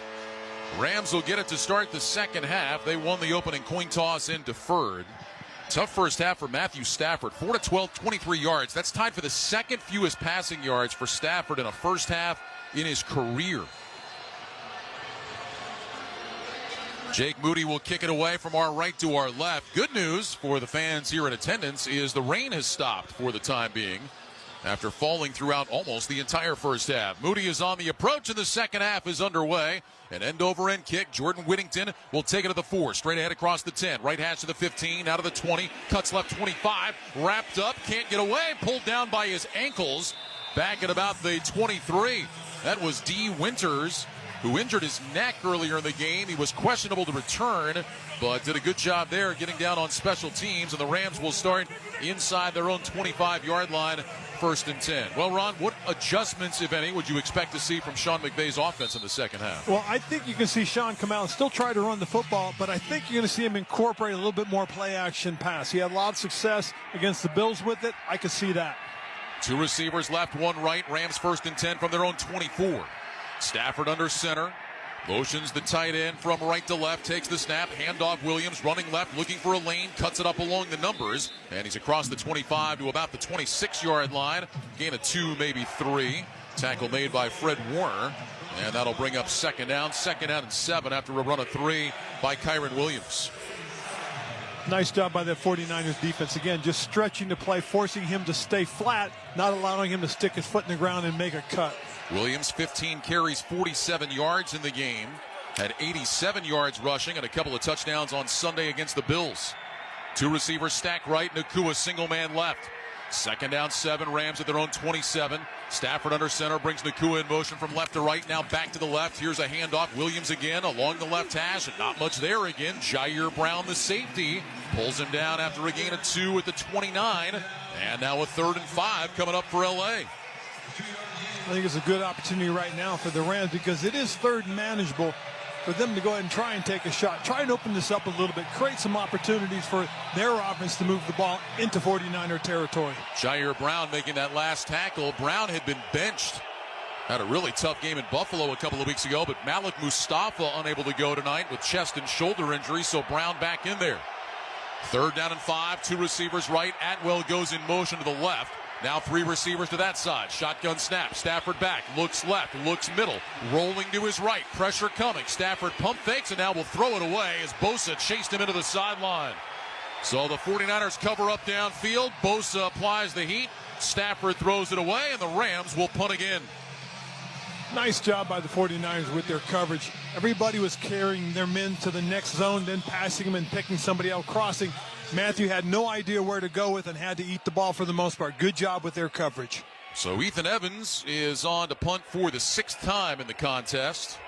S1: Rams will get it to start the second half. They won the opening coin toss and deferred. Tough first half for Matthew Stafford. 4 to 12, 23 yards. That's tied for the second fewest passing yards for Stafford in a first half in his career. Jake Moody will kick it away from our right to our left. Good news for the fans here in attendance is the rain has stopped for the time being after falling throughout almost the entire first half. Moody is on the approach, and the second half is underway. An end-over-end kick. Jordan Whittington will take it to the 4. Straight ahead across the 10. Right hash to the 15. Out of the 20. Cuts left 25. Wrapped up. Can't get away. Pulled down by his ankles. Back at about the 23. That was D. Winters, who injured his neck earlier in the game. He was questionable to return, but did a good job there getting down on special teams. And the Rams will start inside their own 25-yard line. 1st and 10. Well, Ron, what adjustments, if any, would you expect to see from Sean McVay's offense in the second half?
S30: Well, I think you can see Sean come out and still try to run the football, but I think you're going to see him incorporate a little bit more play-action pass. He had a lot of success against the Bills with it. I could see that.
S1: 2 receivers left, 1 right. Rams 1st and 10 from their own 24. Stafford under center. Motions the tight end from right to left, takes the snap, handoff Williams, running left, looking for a lane, cuts it up along the numbers, and he's across the 25 to about the 26-yard line. Gain of 2, maybe 3. Tackle made by Fred Warner, and that'll bring up second down and 7 after a run of 3 by Kyron Williams.
S30: Nice job by the 49ers defense. Again, just stretching the play, forcing him to stay flat, not allowing him to stick his foot in the ground and make a cut.
S1: Williams, 15 carries, 47 yards in the game. Had 87 yards rushing and a couple of touchdowns on Sunday against the Bills. 2 receivers stacked right, Nakua single man left. Second down 7, Rams at their own 27. Stafford under center brings Nakua in motion from left to right, now back to the left. Here's a handoff, Williams again along the left hash, and not much there again. Jair Brown, the safety, pulls him down after a gain of 2 at the 29. And now a 3rd and 5 coming up for LA.
S30: I think it's a good opportunity right now for the Rams because it is 3rd and manageable for them to go ahead and try and take a shot. Try and open this up a little bit. Create some opportunities for their offense to move the ball into 49er territory.
S1: Jair Brown making that last tackle. Brown had been benched. Had a really tough game in Buffalo a couple of weeks ago, but Malik Mustafa unable to go tonight with chest and shoulder injury, so Brown back in there. 3rd down and 5, 2 receivers right. Atwell goes in motion to the left. Now 3 receivers to that side. Shotgun snap. Stafford back. Looks left. Looks middle. Rolling to his right. Pressure coming. Stafford pump fakes and now will throw it away as Bosa chased him into the sideline. So the 49ers cover up downfield. Bosa applies the heat. Stafford throws it away and the Rams will punt again.
S30: Nice job by the 49ers with their coverage. Everybody was carrying their men to the next zone, then passing them and picking somebody out crossing. Matthew had no idea where to go with and had to eat the ball for the most part. Good job with their coverage.
S1: So Ethan Evans is on to punt for the 6th time in the contest.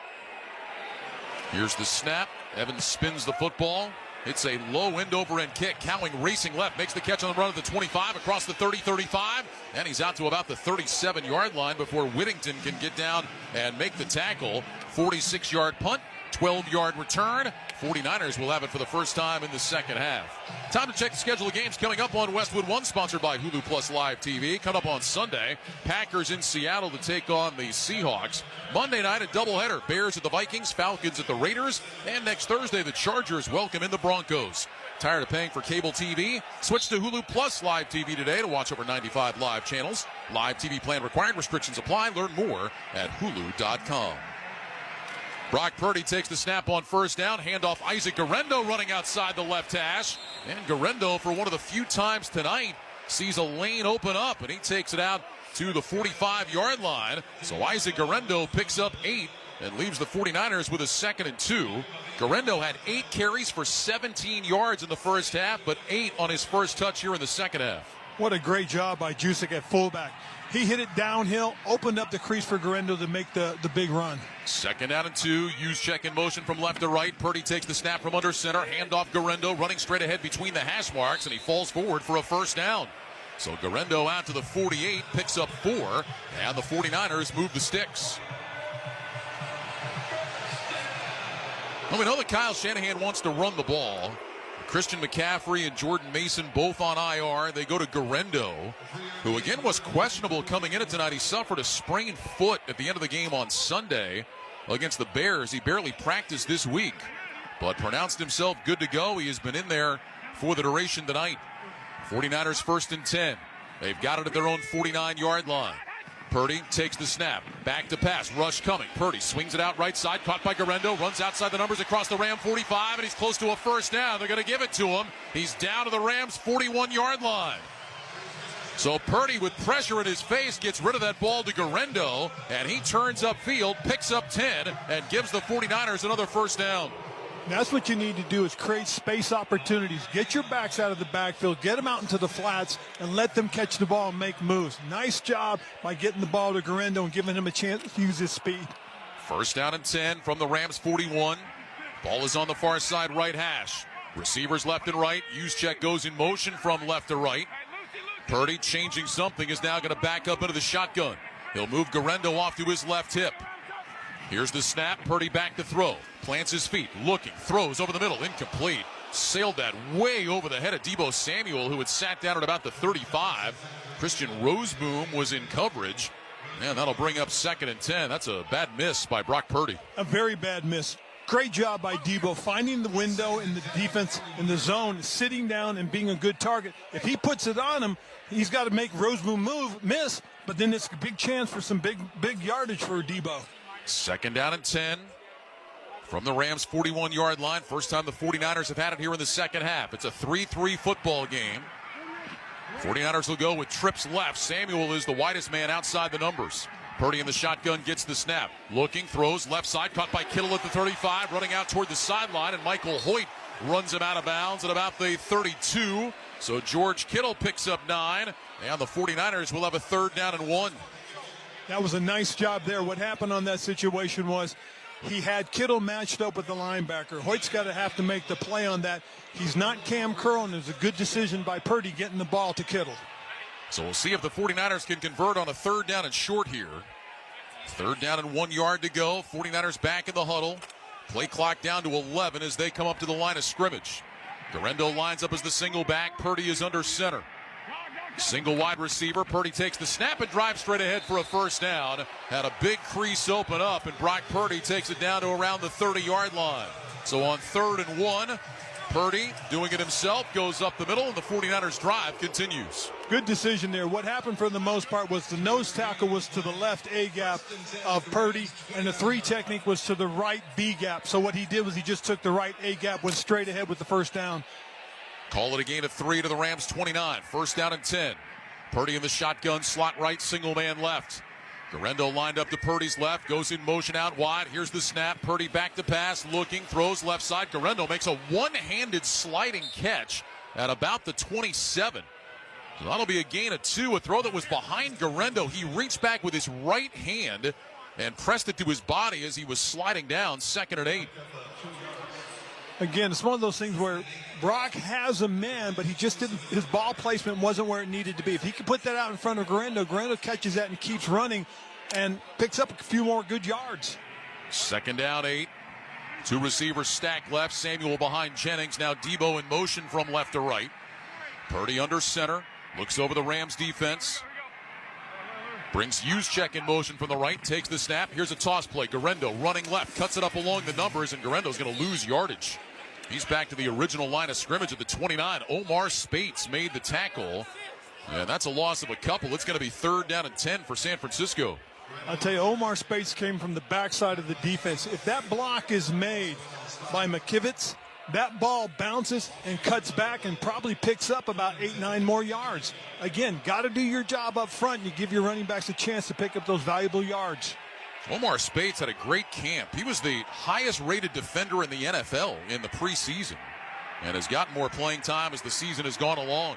S1: Here's the snap. Evans spins the football. It's a low end over end kick. Cowing racing left, makes the catch on the run at the 25, across the 30-35, and he's out to about the 37-yard line before Whittington can get down and make the tackle. 46-yard punt, 12-yard return. 49ers will have it for the first time in the second half. Time to check the schedule of games coming up on Westwood One, sponsored by Hulu Plus Live TV. Coming up on Sunday, Packers in Seattle to take on the Seahawks. Monday night, a doubleheader. Bears at the Vikings, Falcons at the Raiders. And next Thursday, the Chargers welcome in the Broncos. Tired of paying for cable TV? Switch to Hulu Plus Live TV today to watch over 95 live channels. Live TV plan required. Restrictions apply. Learn more at Hulu.com. Brock Purdy takes the snap on first down. Handoff Isaac Guerendo running outside the left hash. And Guerendo, for one of the few times tonight, sees a lane open up, and he takes it out to the 45-yard line. So Isaac Guerendo picks up 8 and leaves the 49ers with a 2nd and 2. Guerendo had 8 carries for 17 yards in the first half, but 8 on his first touch here in the second half.
S30: What a great job by Jusic at fullback. He hit it downhill, opened up the crease for Guerendo to make the big run.
S1: 2nd down and 2. Juszczyk in motion from left to right. Purdy takes the snap from under center. Handoff Guerendo, running straight ahead between the hash marks, and he falls forward for a first down. So Guerendo out to the 48, picks up 4, and the 49ers move the sticks. Well, we know that Kyle Shanahan wants to run the ball. Christian McCaffrey and Jordan Mason both on IR. They go to Guerendo, who again was questionable coming into tonight. He suffered a sprained foot at the end of the game on Sunday against the Bears. He barely practiced this week, but pronounced himself good to go. He has been in there for the duration tonight. 49ers 1st and 10. They've got it at their own 49-yard line. Purdy takes the snap. Back to pass. Rush coming. Purdy swings it out right side. Caught by Guerendo. Runs outside the numbers across the Ram 45, and he's close to a first down. They're going to give it to him. He's down to the Rams' 41-yard line. So Purdy, with pressure in his face, gets rid of that ball to Guerendo, and he turns upfield, picks up 10, and gives the 49ers another first down.
S30: That's what you need to do, is create space opportunities. Get your backs out of the backfield, get them out into the flats, and let them catch the ball and make moves. Nice job by getting the ball to Guerendo and giving him a chance to use his speed.
S1: 1st down and 10 from the Rams 41. Ball is on the far side right hash. Receivers left and right. Juszczyk goes in motion from left to right. Purdy, changing something, is now going to back up into the shotgun. He'll move Guerendo off to his left hip. Here's the snap. Purdy back to throw. Plants his feet. Looking. Throws over the middle. Incomplete. Sailed that way over the head of Deebo Samuel, who had sat down at about the 35. Christian Roseboom was in coverage. And that'll bring up 2nd and 10. That's a bad miss by Brock Purdy.
S30: A very bad miss. Great job by Deebo finding the window in the defense in the zone, sitting down and being a good target. If he puts it on him, he's got to make Roseboom miss, but then it's a big chance for some big yardage for Deebo.
S1: 2nd down and 10 from the Rams' 41-yard line. First time the 49ers have had it here in the second half. It's a 3-3 football game. 49ers will go with trips left. Samuel is the widest man outside the numbers. Purdy in the shotgun gets the snap. Looking, throws left side, caught by Kittle at the 35, running out toward the sideline, and Michael Hoyt runs him out of bounds at about the 32. So George Kittle picks up 9, and the 49ers will have a 3rd down and 1.
S30: That was a nice job there. What happened on that situation was he had Kittle matched up with the linebacker. Hoyt's got to have to make the play on that. He's not Cam Curl, and it's a good decision by Purdy getting the ball to Kittle.
S1: So we'll see if the 49ers can convert on a 3rd down and short here. 3rd down and 1 yard to go. 49ers back in the huddle. Play clock down to 11 as they come up to the line of scrimmage. Guerendo lines up as the single back. Purdy is under center. Single wide receiver. Purdy takes the snap and drives straight ahead for a first down. Had a big crease open up, and Brock Purdy takes it down to around the 30-yard line. So on 3rd and 1, Purdy doing it himself, goes up the middle, and the 49ers drive continues.
S30: Good decision there. What happened for the most part was the nose tackle was to the left A gap of Purdy, and the 3 technique was to the right B gap. So what he did was he just took the right A gap, went straight ahead with the first down.
S1: Call it a gain of 3 to the Rams 29. 1st down and 10. Purdy in the shotgun, slot right, single man left. Guerendo lined up to Purdy's left, goes in motion out wide. Here's the snap. Purdy back to pass, looking, throws left side. Guerendo makes a one-handed sliding catch at about the 27. So that'll be a gain of 2. A throw that was behind Guerendo. He reached back with his right hand and pressed it to his body as he was sliding down. 2nd and 8.
S30: Again, it's one of those things where Brock has a man, but he just didn't. His ball placement wasn't where it needed to be. If he could put that out in front of Garendo catches that and keeps running and picks up a few more good yards.
S1: 2nd down, 8. 2 receivers stacked left. Samuel behind Jennings. Now Debo in motion from left to right. Purdy under center. Looks over the Rams defense. Brings Juszczyk in motion from the right. Takes the snap. Here's a toss play. Garendo running left. Cuts it up along the numbers, and Garendo's going to lose yardage. He's back to the original line of scrimmage at the 29. Omar Spates made the tackle. And that's a loss of a couple. It's going to be 3rd down and 10 for San Francisco.
S30: I'll tell you, Omar Spates came from the backside of the defense. If that block is made by McKivitz, that ball bounces and cuts back and probably picks up about 8-9 more yards. Again, got to do your job up front. You give your running backs a chance to pick up those valuable yards.
S1: Omar Spates had a great camp. He was the highest-rated defender in the NFL in the preseason and has gotten more playing time as the season has gone along.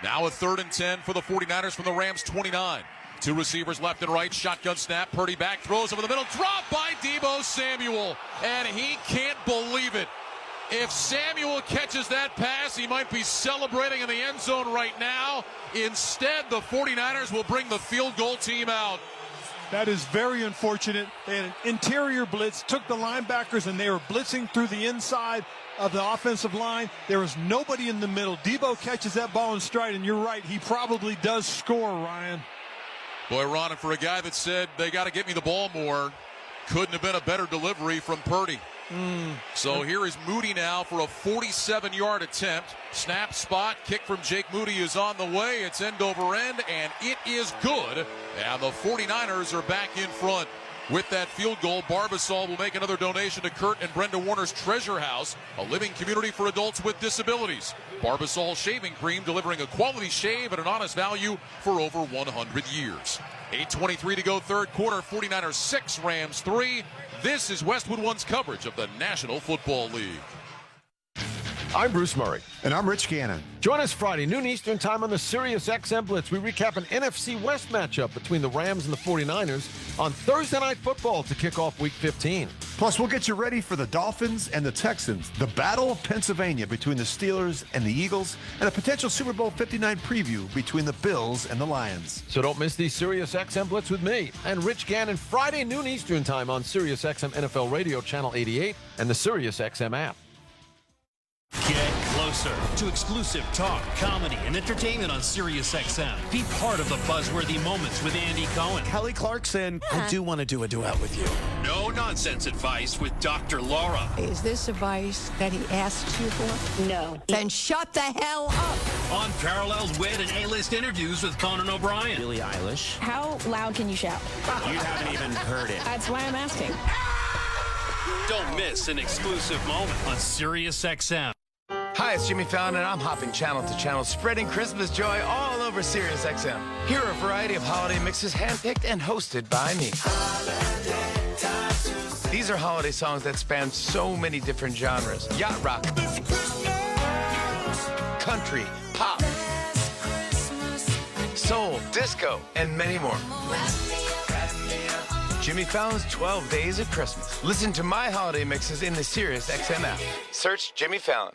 S1: Now a 3rd and 10 for the 49ers from the Rams 29. 2 receivers left and right. Shotgun snap. Purdy back. Throws over the middle. Dropped by Debo Samuel. And he can't believe it. If Samuel catches that pass, he might be celebrating in the end zone right now. Instead, the 49ers will bring the field goal team out.
S30: That is very unfortunate. They had an interior blitz, took the linebackers, and they were blitzing through the inside of the offensive line. There was nobody in the middle. Debo catches that ball in stride, and you're right, he probably does score, Ryan.
S1: Boy, Ron, and for a guy that said they got to get me the ball more, couldn't have been a better delivery from Purdy. So here is Moody now for a 47-yard attempt. Snap, spot, kick from Jake Moody is on the way. It's end over end, and it is good. And the 49ers are back in front. With that field goal, Barbasol will make another donation to Kurt and Brenda Warner's Treasure House, a living community for adults with disabilities. Barbasol shaving cream, delivering a quality shave at an honest value for over 100 years. 8:23 to go, 3rd quarter. 49ers 6, Rams 3. This is Westwood One's coverage of the National Football League.
S9: I'm Bruce Murray.
S5: And I'm Rich Gannon.
S9: Join us Friday, noon Eastern time on the Sirius XM Blitz. We recap an NFC West matchup between the Rams and the 49ers on Thursday Night Football to kick off Week 15.
S5: Plus, we'll get you ready for the Dolphins and the Texans, the Battle of Pennsylvania between the Steelers and the Eagles, and a potential Super Bowl 59 preview between the Bills and the Lions.
S9: So don't miss the Sirius XM Blitz with me and Rich Gannon Friday, noon Eastern time on Sirius XM NFL Radio, Channel 88, and the Sirius XM app.
S22: Get closer to exclusive talk, comedy, and entertainment on SiriusXM. Be part of the buzzworthy moments with Andy Cohen.
S2: Kelly Clarkson, I do want to do a duet with you.
S22: No nonsense advice with Dr. Laura.
S3: Is this advice that he asked you for? No. Then shut the hell up.
S22: Unparalleled wit and A-list interviews with Conan O'Brien.
S2: Billie Eilish.
S3: How loud can you shout?
S2: You haven't even heard it.
S3: That's why I'm asking.
S22: Don't miss an exclusive moment on SiriusXM.
S6: Hi, it's Jimmy Fallon, and I'm hopping channel to channel, spreading Christmas joy all over SiriusXM. Here are a variety of holiday mixes handpicked and hosted by me. These are holiday songs that span so many different genres. Yacht rock, country, pop, soul, disco, and many more. Jimmy Fallon's 12 Days of Christmas. Listen to my holiday mixes in the SiriusXM app. Search Jimmy Fallon.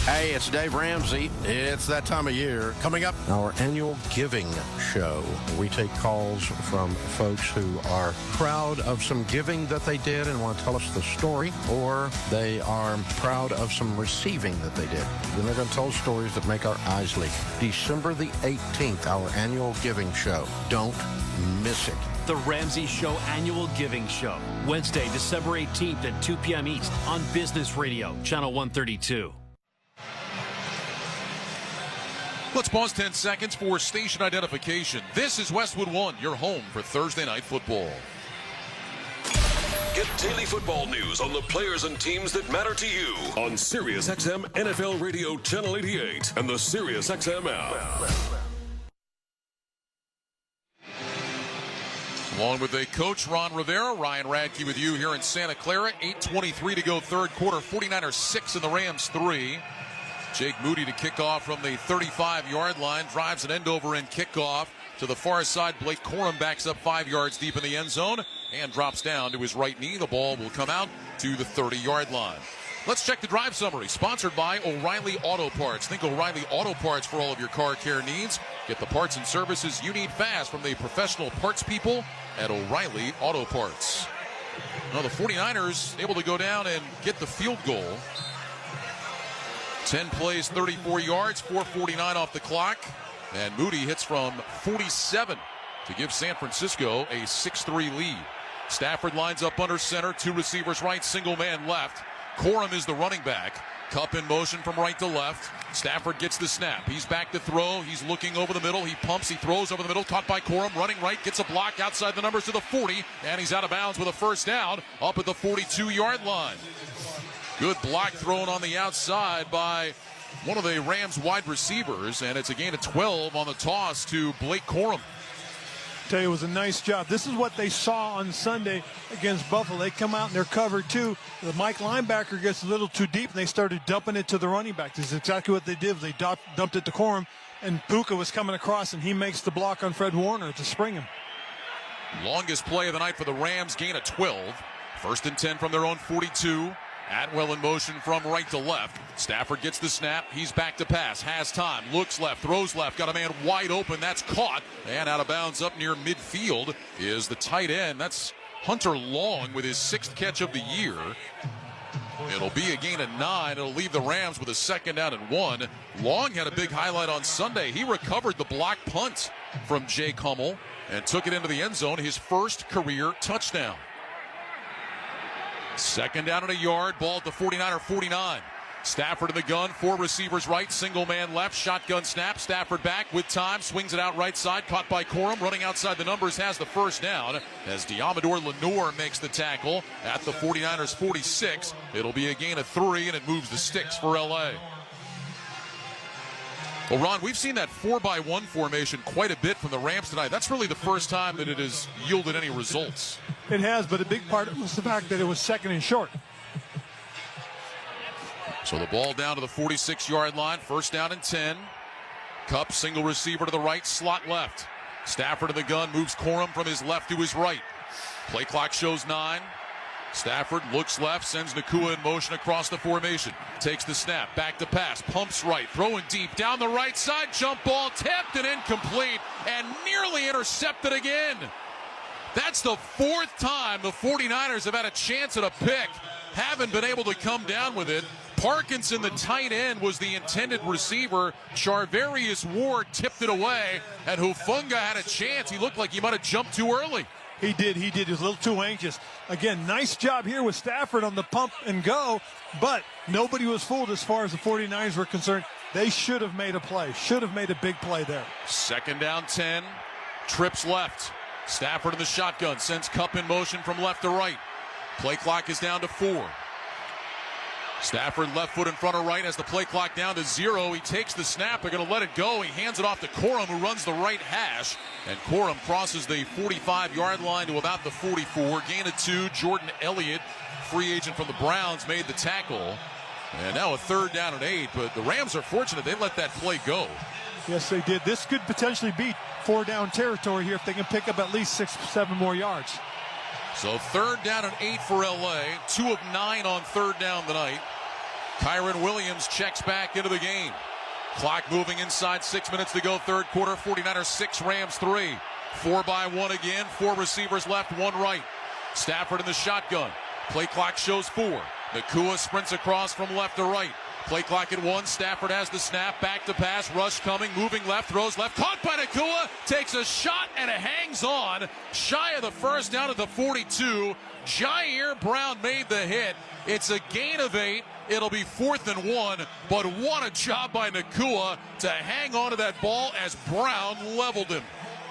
S7: Hey, it's Dave Ramsey. It's that time of year. Coming up, our annual giving show. We take calls from folks who are proud of some giving that they did and want to tell us the story, or they are proud of some receiving that they did. Then they're going to tell stories that make our eyes leak. December the 18th, our annual giving show. Don't miss it.
S22: The Ramsey Show Annual Giving Show. Wednesday, December 18th at 2 p.m. East on Business Radio, Channel 132.
S1: Let's pause 10 seconds for station identification. This is Westwood One, your home for Thursday Night Football.
S8: Get daily football news on the players and teams that matter to you on SiriusXM NFL Radio Channel 88 and the SiriusXM app.
S1: Along with a coach, Ron Rivera, Ryan Radke with you here in Santa Clara. 8:23 to go, 3rd quarter. 49ers 6 and the Rams 3. Jake Moody to kick off from the 35-yard line. Drives an end-over-end kickoff to the far side. Blake Corum backs up 5 yards deep in the end zone and drops down to his right knee. The ball will come out to the 30-yard line. Let's check the drive summary, sponsored by O'Reilly Auto Parts. Think O'Reilly Auto Parts for all of your car care needs. Get the parts and services you need fast from the professional parts people at O'Reilly Auto Parts. Now the 49ers able to go down and get the field goal. 10 plays, 34 yards, 4:49 off the clock. And Moody hits from 47 to give San Francisco a 6-3 lead. Stafford lines up under center, 2 receivers right, single man left. Corum is the running back. Kupp in motion from right to left. Stafford gets the snap. He's back to throw. He's looking over the middle. He pumps. He throws over the middle. Caught by Corum. Running right. Gets a block outside the numbers to the 40. And he's out of bounds with a first down up at the 42-yard line. Good block thrown on the outside by one of the Rams wide receivers. And it's a gain of 12 on the toss to Blake Corum.
S30: Tell you, it was a nice job. This is what they saw on Sunday against Buffalo. They come out and they're covered too. The Mike linebacker gets a little too deep, and they started dumping it to the running back. This is exactly what they did. They dumped it to Corum, and Puka was coming across, and he makes the block on Fred Warner to spring him.
S1: Longest play of the night for the Rams, gain of 12. 1st and 10 from their own 42. Atwell in motion from right to left. Stafford gets the snap. He's back to pass. Has time. Looks left. Throws left. Got a man wide open. That's caught. And out of bounds up near midfield is the tight end. That's Hunter Long with his 6th catch of the year. It'll be a gain of 9. It'll leave the Rams with a 2nd down and 1. Long had a big highlight on Sunday. He recovered the block punt from Jay Kummel and took it into the end zone. His 1st career touchdown. 2nd down and a yard. Ball at the 49er 49. Stafford in the gun. 4 receivers right. Single man left. Shotgun snap. Stafford back with time. Swings it out right side. Caught by Corum. Running outside the numbers. Has the first down as Diamador Lenore makes the tackle at the 49ers 46. It'll be a gain of 3, and it moves the sticks for L.A. Well, Ron, we've seen that 4-by-1 formation quite a bit from the Rams tonight. That's really the first time that it has yielded any results.
S30: It has, but a big part was the fact that it was 2nd and short.
S1: So the ball down to the 46-yard line. 1st down and 10. Kupp, single receiver to the right, slot left. Stafford in the gun, moves Corum from his left to his right. Play clock shows 9. Stafford looks left, sends Nakua in motion across the formation. Takes the snap, back to pass, pumps right, throwing deep, down the right side, jump ball, tipped and incomplete, and nearly intercepted again. That's the 4th time the 49ers have had a chance at a pick. Haven't been able to come down with it. Parkinson, the tight end, was the intended receiver. Charvarius Ward tipped it away, and Hufanga had a chance. He looked like he might have jumped too early.
S30: He did. He was a little too anxious. Again, nice job here with Stafford on the pump and go, but nobody was fooled as far as the 49ers were concerned. They should have made a play, should have made a big play there.
S1: 2nd down 10, trips left. Stafford in the shotgun, sends Kupp in motion from left to right. Play clock is down to 4. Stafford left foot in front of right as the play clock down to 0. He takes the snap. They're going to let it go. He hands it off to Corum, who runs the right hash. And Corum crosses the 45-yard line to about the 44. Gain of 2. Jordan Elliott, free agent from the Browns, made the tackle. And now a 3rd down and 8. But the Rams are fortunate they let that play go.
S30: Yes, they did. This could potentially be 4-down territory here if they can pick up at least 6, 7 more yards.
S1: So 3rd down and 8 for L.A. 2 of 9 on 3rd down tonight. Kyron Williams checks back into the game. Clock moving inside, 6 minutes to go, 3rd quarter. 49ers 6, Rams 3. 4-by-1 again, 4 receivers left, 1 right. Stafford in the shotgun. Play clock shows 4. Nakua sprints across from left to right. Play clock at 1. Stafford has the snap. Back to pass. Rush coming. Moving left. Throws left. Caught by Nakua. Takes a shot and it hangs on. Shy of the first down at the 42. Jair Brown made the hit. It's a gain of 8. It'll be 4th and 1. But what a job by Nakua to hang on to that ball as Brown leveled him.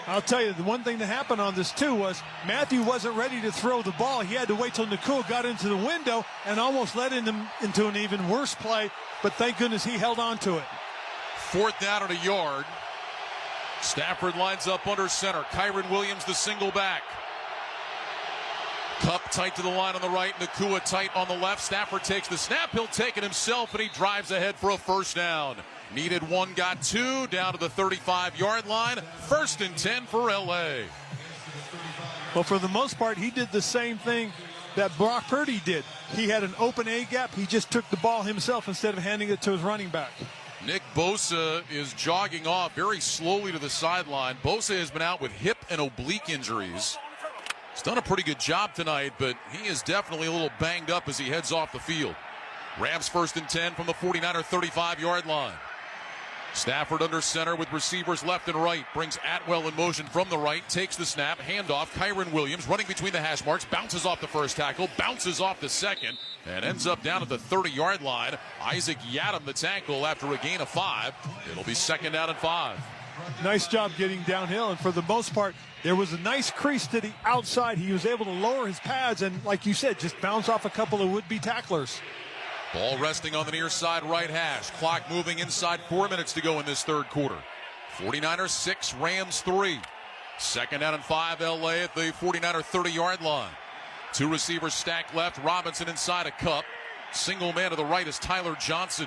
S30: I'll tell you, the one thing that happened on this, too, was Matthew wasn't ready to throw the ball. He had to wait till Nakua got into the window and almost led him into an even worse play. But thank goodness he held on to it.
S1: 4th down and a yard. Stafford lines up under center. Kyron Williams, the single back. Kupp tight to the line on the right. Nakua tight on the left. Stafford takes the snap. He'll take it himself, and he drives ahead for a first down. Needed 1, got 2, down to the 35-yard line. 1st and 10 for L.A.
S30: Well, for the most part, he did the same thing that Brock Purdy did. He had an open A gap. He just took the ball himself instead of handing it to his running back.
S1: Nick Bosa is jogging off very slowly to the sideline. Bosa has been out with hip and oblique injuries. He's done a pretty good job tonight, but he is definitely a little banged up as he heads off the field. Rams 1st and 10 from the 49er 35-yard line. Stafford under center with receivers left and right. Brings Atwell in motion from the right. Takes the snap. Handoff. Kyren Williams running between the hash marks. Bounces off the first tackle. Bounces off the second. And ends up down at the 30-yard line. Isaac Yadam the tackle after a gain of 5. It'll be 2nd down and 5.
S30: Nice job getting downhill. And for the most part, there was a nice crease to the outside. He was able to lower his pads and, like you said, just bounce off a couple of would-be tacklers.
S1: Ball resting on the near side right hash. Clock moving inside 4 minutes to go in this third quarter. 49ers 6, Rams 3. 2nd down and 5, LA at the 49er 30-yard line. 2 receivers stacked left. Robinson inside a Cup. Single man to the right is Tyler Johnson.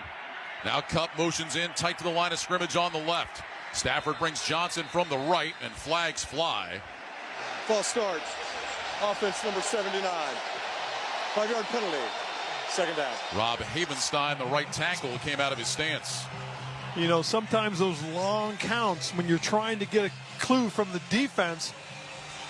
S1: Now Cup motions in tight to the line of scrimmage on the left. Stafford brings Johnson from the right, and flags fly.
S4: False start. Offense number 79. 5-yard penalty. 2nd down.
S1: Rob Havenstein, the right tackle, came out of his stance.
S30: You know, sometimes those long counts, when you're trying to get a clue from the defense,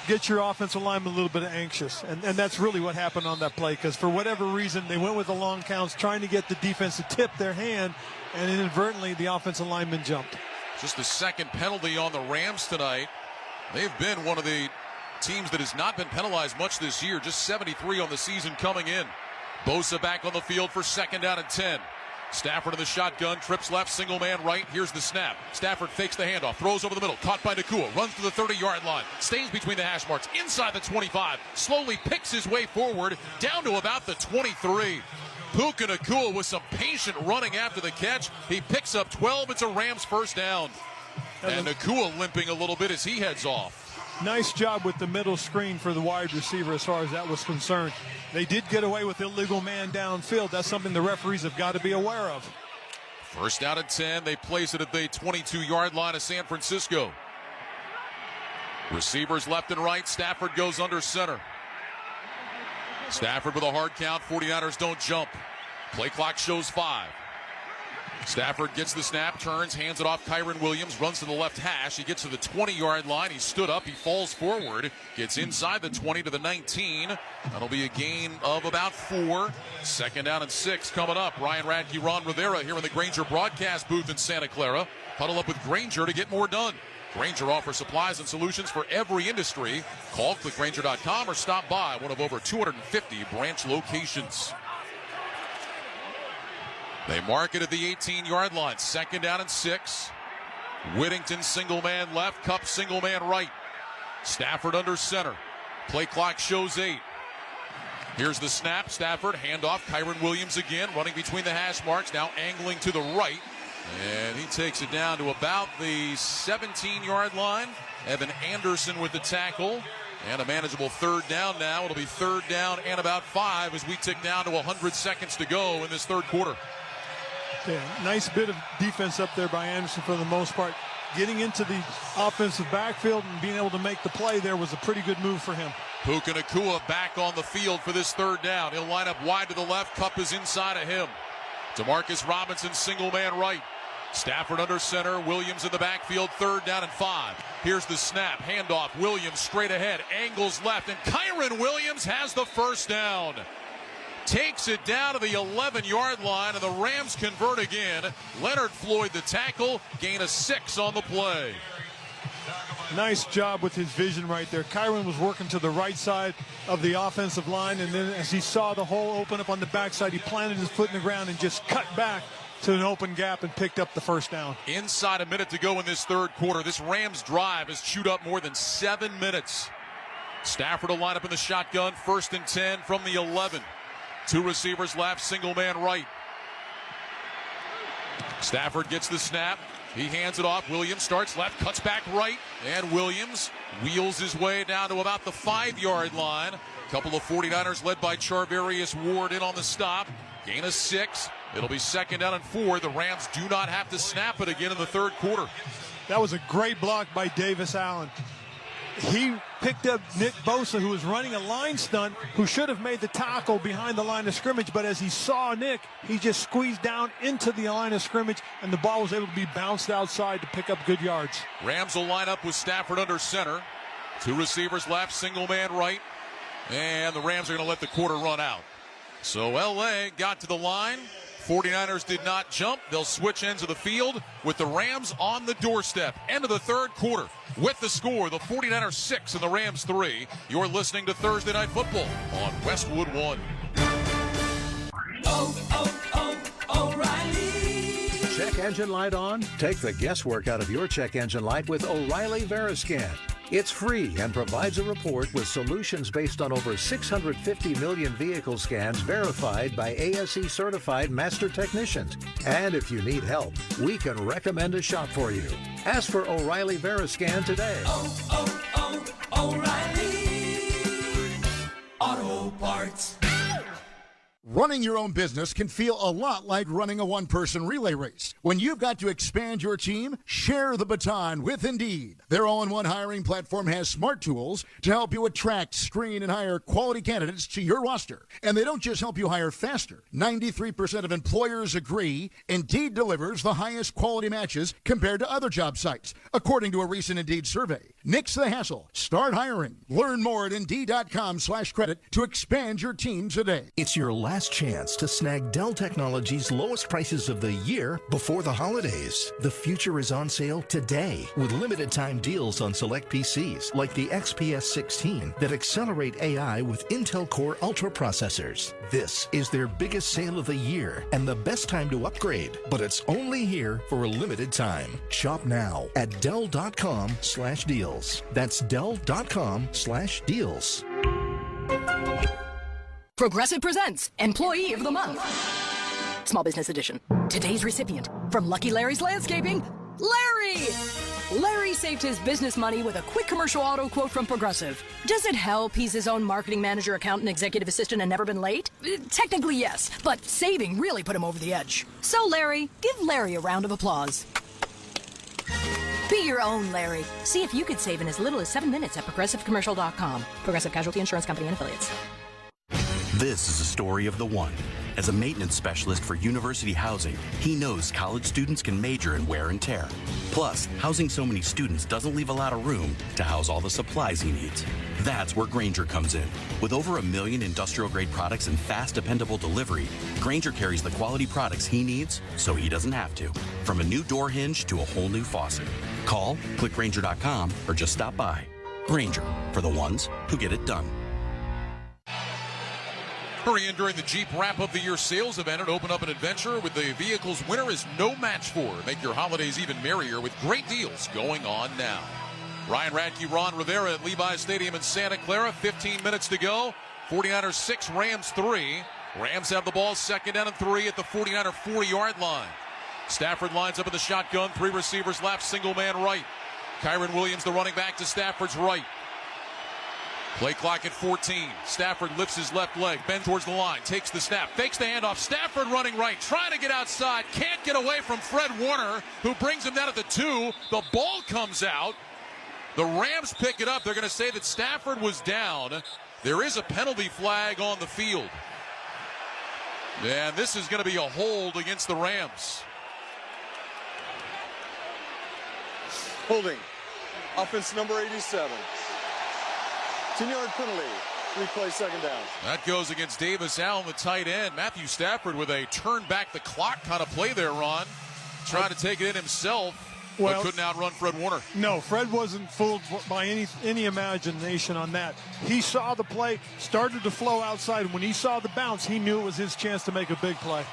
S30: get your offensive lineman a little bit anxious. And that's really what happened on that play, because for whatever reason, they went with the long counts, trying to get the defense to tip their hand, and inadvertently the offensive lineman jumped.
S1: Just the second penalty on the Rams tonight. They've been one of the teams that has not been penalized much this year, just 73 on the season coming in. Bosa back on the field for 2nd down and 10. Stafford in the shotgun, trips left, single man right. Here's the snap. Stafford fakes the handoff, throws over the middle, caught by Nakua, runs to the 30-yard line, stays between the hash marks, inside the 25, slowly picks his way forward, down to about the 23. Puka Nakua with some patient running after the catch. He picks up 12. It's a Rams 1st down. And Nakua limping a little bit as he heads off.
S30: Nice job with the middle screen for the wide receiver as far as that was concerned. They did get away with illegal man downfield. That's something the referees have got to be aware of.
S1: 1st down and 10. They place it at the 22-yard line of San Francisco. Receivers left and right. Stafford goes under center. Stafford with a hard count. 49ers don't jump. Play clock shows 5. Stafford gets the snap, turns, hands it off. Kyren Williams runs to the left hash. He gets to the 20-yard line. He stood up. He falls forward. Gets inside the 20 to the 19. That'll be a gain of about 4. 2nd down and 6 coming up. Ryan Radke, Ron Rivera here in the Grainger broadcast booth in Santa Clara. Huddle up with Grainger to get more done. Grainger offers supplies and solutions for every industry. Call clickgrainger.com or stop by one of over 250 branch locations. They mark it at the 18-yard line. 2nd down and 6. Whittington single man left. Cup single man right. Stafford under center. Play clock shows 8. Here's the snap. Stafford handoff. Kyren Williams again running between the hash marks. Now angling to the right. And he takes it down to about the 17-yard line. Evan Anderson with the tackle. And a manageable 3rd down now. It'll be 3rd down and about 5 as we tick down to 100 seconds to go in this third quarter.
S30: Yeah, nice bit of defense up there by Anderson for the most part. Getting into the offensive backfield and being able to make the play there was a pretty good move for him.
S1: Puka Nakua back on the field for this 3rd down. He'll line up wide to the left. Cup is inside of him. Demarcus Robinson single man right. Stafford under center. Williams in the backfield. 3rd down and 5. Here's the snap. Handoff. Williams straight ahead. Angles left. And Kyren Williams has the 1st down. Takes it down to the 11-yard line, and the Rams convert again. Leonard Floyd the tackle. Gain of 6 on the play.
S30: Nice job with his vision right there. Kyren was working to the right side of the offensive line, and then as he saw the hole open up on the backside, he planted his foot in the ground and just cut back to an open gap and picked up the 1st down.
S1: Inside a minute to go in this third quarter. This Rams drive has chewed up more than 7 minutes. Stafford will line up in the shotgun. 1st and 10 from the 11. 2 receivers left, single man right. Stafford gets the snap. He hands it off. Williams starts left, cuts back right, and Williams wheels his way down to about the 5-yard line. A couple of 49ers led by Charvarius Ward in on the stop. Gain of 6. It'll be 2nd down and 4. The Rams do not have to snap it again in the third quarter.
S30: That was a great block by Davis Allen. he picked up Nick Bosa, who was running a line stunt, who should have made the tackle behind the line of scrimmage, but as he saw Nick, he just squeezed down into the line of scrimmage, and the ball was able to be bounced outside to pick up good yards.
S1: Rams will line up with Stafford under center. 2 receivers left, single man right, and the Rams are going to let the quarter run out. So L.A. got to the line. 49ers did not jump. They'll switch ends of the field with the Rams on the doorstep. End of the third quarter with the score, the 49ers 6 and the Rams 3. You're listening to Thursday Night Football on Westwood One.
S10: O'Reilly. Check engine light on? Take the guesswork out of your check engine light with O'Reilly Veriscan. It's free and provides a report with solutions based on over 650 million vehicle scans verified by ASE certified master technicians. And if you need help, we can recommend a shop for you. Ask for O'Reilly Veriscan today.
S11: O'Reilly Auto Parts.
S18: Running your own business can feel a lot like running a one-person relay race. When you've got to expand your team, share the baton with Indeed. Their all-in-one hiring platform has smart tools to help you attract, screen, and hire quality candidates to your roster. And they don't just help you hire faster. 93% of employers agree Indeed delivers the highest quality matches compared to other job sites, according to a recent Indeed survey. Nix the hassle. Start hiring. Learn more at Indeed.com/credit to expand your team today.
S12: It's your last chance to snag Dell Technologies' lowest prices of the year before the holidays. The future is on sale today with limited time deals on select PCs like the XPS 16 that accelerate AI with Intel Core Ultra processors. This is their biggest sale of the year and the best time to upgrade, but it's only here for a limited time. Shop now at Dell.com/deals. That's Dell.com/deals.
S14: Progressive presents Employee of the Month. Small Business Edition. Today's recipient from Lucky Larry's Landscaping, Larry! Larry saved his business money with a quick commercial auto quote from Progressive. Does it help he's his own marketing manager, accountant, executive assistant, and never been late? Technically, yes, but saving really put him over the edge. So, Larry, give Larry a round of applause. Be your own Larry. See if you could save in as little as 7 minutes at ProgressiveCommercial.com. Progressive Casualty Insurance Company and Affiliates.
S15: This is a story of the one. As a maintenance specialist for university housing, he knows college students can major in wear and tear. Plus, housing so many students doesn't leave a lot of room to house all the supplies he needs. That's where Grainger comes in. With over 1 million industrial-grade products and fast, dependable delivery, Grainger carries the quality products he needs so he doesn't have to. From a new door hinge to a whole new faucet. Call, click Grainger.com, or just stop by. Grainger, for the ones who get it done.
S1: Hurry in during the Jeep Wrap of the Year sales event and open up an adventure with the vehicles winner is no match for. Make your holidays even merrier with great deals going on now. Ryan Radke, Ron Rivera at Levi's Stadium in Santa Clara. 15 minutes to go. 49ers 6, Rams 3. Rams have the ball, 2nd down and 3 at the 49er 40-yard line. Stafford lines up in the shotgun. 3 receivers left, single man right. Kyron Williams, the running back, to Stafford's right. Play clock at 14. Stafford lifts his left leg, bends towards the line, takes the snap, fakes the handoff. Stafford running right, trying to get outside, can't get away from Fred Warner, who brings him down at the 2. The ball comes out. The Rams pick it up. They're going to say that Stafford was down. There is a penalty flag on the field. And this is going to be a hold against the Rams.
S4: Holding. Offense number 87. 10-yard penalty. Replay, 2nd down.
S1: That goes against Davis Allen, the tight end. Matthew Stafford with a turn back the clock kind of play there, Ron. Trying to take it in himself, but couldn't outrun Fred Warner.
S30: No, Fred wasn't fooled by any imagination on that. He saw the play, started to flow outside, and when he saw the bounce, he knew it was his chance to make a big play.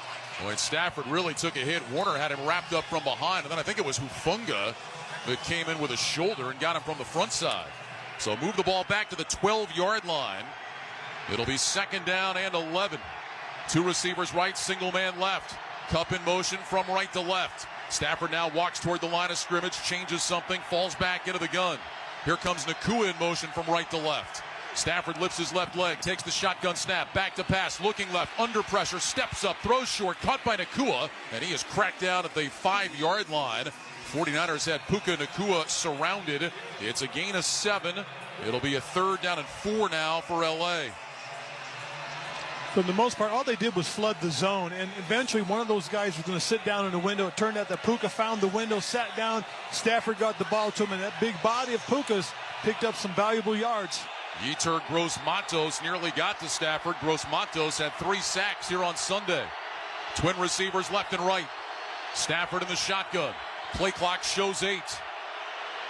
S1: When Stafford really took a hit, Warner had him wrapped up from behind, and then I think it was Hufunga that came in with a shoulder and got him from the front side. So move the ball back to the 12-yard line. It'll be 2nd down and 11. 2 receivers right, single man left. Cup in motion from right to left. Stafford now walks toward the line of scrimmage, changes something, falls back into the gun. Here comes Nakua in motion from right to left. Stafford lifts his left leg, takes the shotgun snap, back to pass, looking left, under pressure, steps up, throws short, caught by Nacua, and he is cracked down at the 5-yard line. 49ers had Puka Nacua surrounded. It's a gain of 7. It'll be a 3rd down and 4 now for L.A.
S30: For the most part, all they did was flood the zone, and eventually one of those guys was going to sit down in the window. It turned out that Puka found the window, sat down, Stafford got the ball to him, and that big body of Puka's picked up some valuable yards.
S1: Yetur Gross-Matos nearly got to Stafford. Gross-Matos had 3 sacks here on Sunday. Twin receivers left and right. Stafford in the shotgun. Play clock shows 8.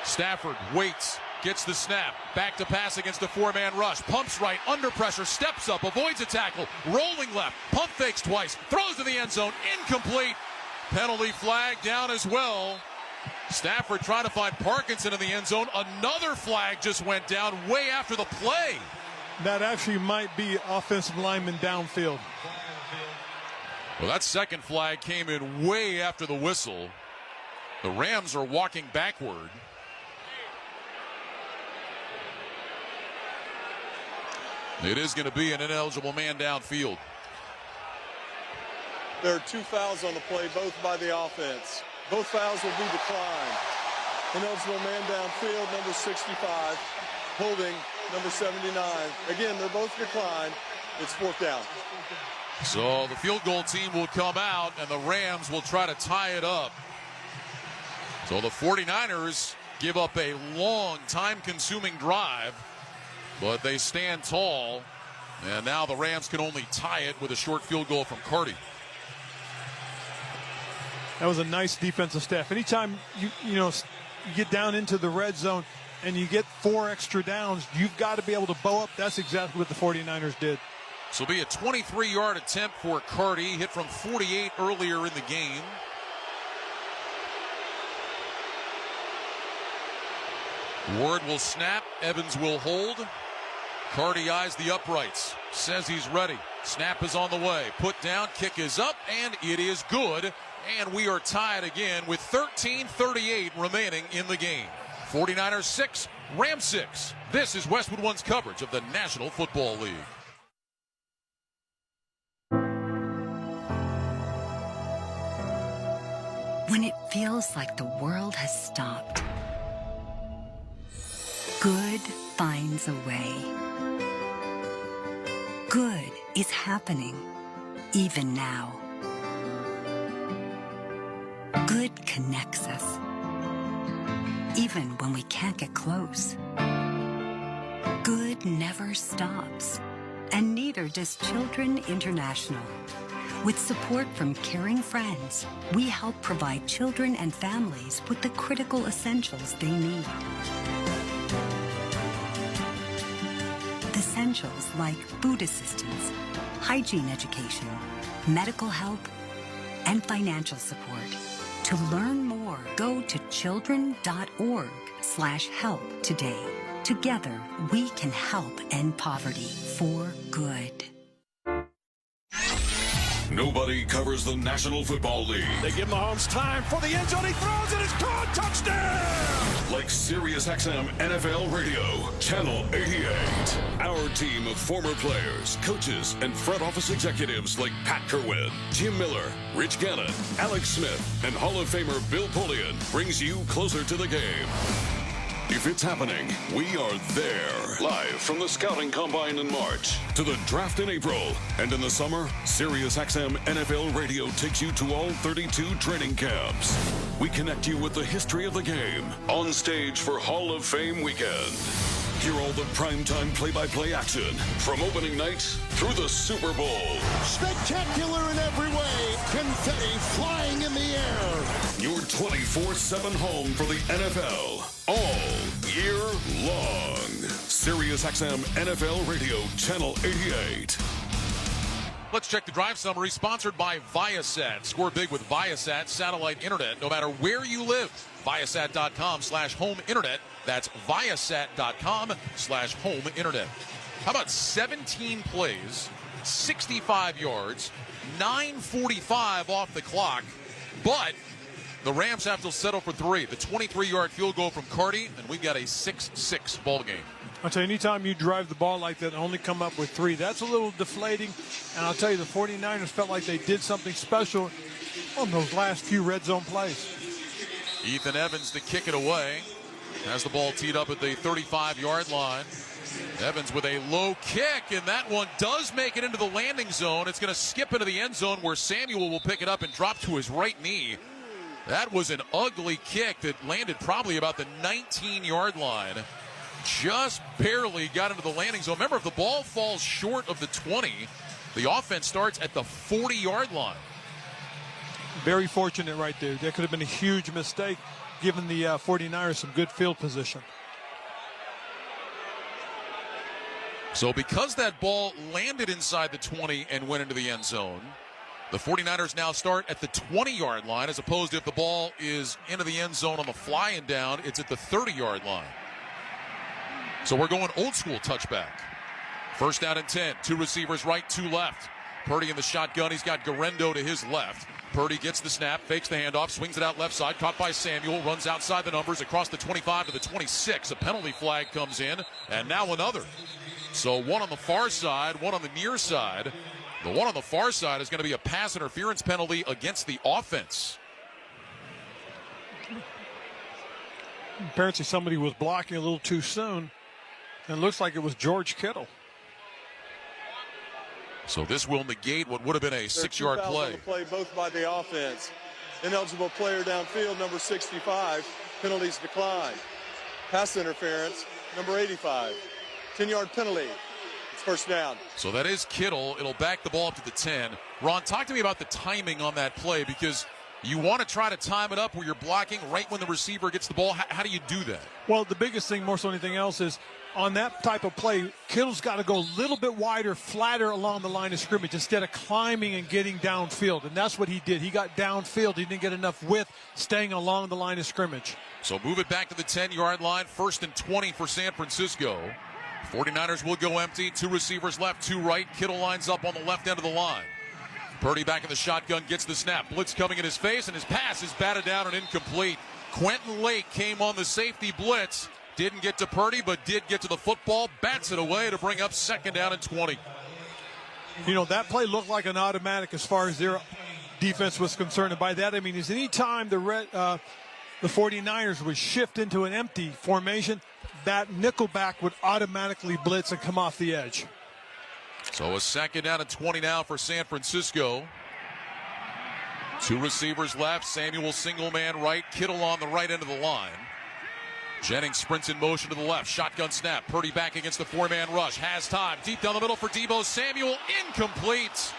S1: Stafford waits. Gets the snap, back to pass against a 4-man rush, pumps right, under pressure, steps up, avoids a tackle, rolling left, pump fakes twice, throws to the end zone, incomplete. Penalty flag down as well. Stafford trying to find Parkinson in the end zone. Another flag just went down way after the play.
S30: That actually might be offensive lineman downfield.
S1: Well, that second flag came in way after the whistle. The Rams are walking backward. It is going to be an ineligible man downfield.
S4: There are 2 fouls on the play, both by the offense. Both fouls will be declined. Ineligible man downfield, number 65. Holding, number 79. Again, they're both declined. It's 4th down.
S1: So the field goal team will come out, and the Rams will try to tie it up. So the 49ers give up a long, time-consuming drive, but they stand tall, and now the Rams can only tie it with a short field goal from Carty.
S30: That was a nice defensive staff. Anytime you get down into the red zone and you get 4 extra downs, you've got to be able to bow up. That's exactly what the 49ers did.
S1: This will be a 23-yard attempt for Carty, hit from 48 earlier in the game. Ward will snap, Evans will hold. Carty eyes the uprights, says he's ready. Snap is on the way, put down, kick is up, and it is good. And we are tied again with 13:38 remaining in the game. 49ers 6, Rams 6. This is Westwood One's coverage of the National Football League.
S17: When it feels like the world has stopped, good finds a way. Good is happening, even now. Good connects us, even when we can't get close. Good never stops, and neither does Children International. With support from caring friends, we help provide children and families with the critical essentials they need. Essentials like food assistance, hygiene education, medical help, and financial support. To learn more, go to children.org/help today. Together, we can help end poverty for good.
S8: Nobody covers the National Football League.
S7: They give Mahomes time for the end zone. He throws it. It's caught. Touchdown!
S8: Like SiriusXM NFL Radio, Channel 88. Our team of former players, coaches, and front office executives like Pat Kerwin, Jim Miller, Rich Gannon, Alex Smith, and Hall of Famer Bill Polian brings you closer to the game. If it's happening, we are there. Live from the Scouting Combine in March to the Draft in April. And in the summer, SiriusXM NFL Radio takes you to all 32 training camps. We connect you with the history of the game on stage for Hall of Fame weekend. Hear all the primetime play-by-play action from opening night through the Super Bowl.
S18: Spectacular in every way. Confetti flying in the air.
S8: Your 24/7 home for the NFL all year long. SiriusXM NFL Radio, Channel 88.
S1: Let's check the drive summary, sponsored by Viasat. Score big with Viasat satellite internet, no matter where you live. Viasat.com/home internet. That's Viasat.com/home internet. How about 17 plays, 65 yards, 9:45 off the clock, but the Rams have to settle for 3. The 23-yard field goal from Carty, and we've got a 6-6 ball game.
S30: I'll tell you, anytime you drive the ball like that and only come up with 3, that's a little deflating. And I'll tell you, the 49ers felt like they did something special on those last few red zone plays.
S1: Ethan Evans to kick it away. Has the ball teed up at the 35-yard line. Evans with a low kick, and that one does make it into the landing zone. It's going to skip into the end zone where Samuel will pick it up and drop to his right knee. That was an ugly kick that landed probably about the 19-yard line. Just barely got into the landing zone. Remember, if the ball falls short of the 20, the offense starts at the 40-yard line.
S30: Very fortunate right there. That could have been a huge mistake, giving the 49ers some good field position.
S1: So because that ball landed inside the 20 and went into the end zone, the 49ers now start at the 20-yard line, as opposed to if the ball is into the end zone on the fly and down, it's at the 30-yard line. So we're going old school touchback. First down and 10. 2 receivers right, 2 left. Purdy in the shotgun. He's got Garendo to his left. Purdy gets the snap, fakes the handoff, swings it out left side, caught by Samuel, runs outside the numbers across the 25 to the 26. A penalty flag comes in, and now another. So one on the far side, one on the near side. The one on the far side is going to be a pass interference penalty against the offense.
S30: Apparently somebody was blocking a little too soon, and it looks like it was George Kittle.
S1: So this will negate what would have been a 6-yard play.
S4: On the play, both by the offense. Ineligible player downfield, number 65. Penalties decline. Pass interference, number 85. 10-yard penalty. It's first down.
S1: So that is Kittle. It'll back the ball up to the 10. Ron, talk to me about the timing on that play, because you want to try to time it up where you're blocking right when the receiver gets the ball. How do you do that?
S30: Well, the biggest thing, more so than anything else, is on that type of play, Kittle's got to go a little bit wider, flatter along the line of scrimmage instead of climbing and getting downfield. And that's what he did. He got downfield. He didn't get enough width staying along the line of scrimmage.
S1: So move it back to the 10-yard line. 1st and 20 for San Francisco. 49ers will go empty. 2 receivers left, 2 right. Kittle lines up on the left end of the line. Purdy back in the shotgun, gets the snap. Blitz coming in his face, and his pass is batted down and incomplete. Quentin Lake came on the safety blitz. Didn't get to Purdy, but did get to the football. Bats it away to bring up 2nd down and 20.
S30: You know, that play looked like an automatic as far as their defense was concerned. And by that, I mean, is any time the 49ers would shift into an empty formation, that nickelback would automatically blitz and come off the edge.
S1: So a 2nd down and 20 now for San Francisco. 2 receivers left. Samuel single man right. Kittle on the right end of the line. Jennings sprints in motion to the left. Shotgun snap. Purdy back against the 4-man rush. Has time. Deep down the middle for Deebo Samuel. Incomplete.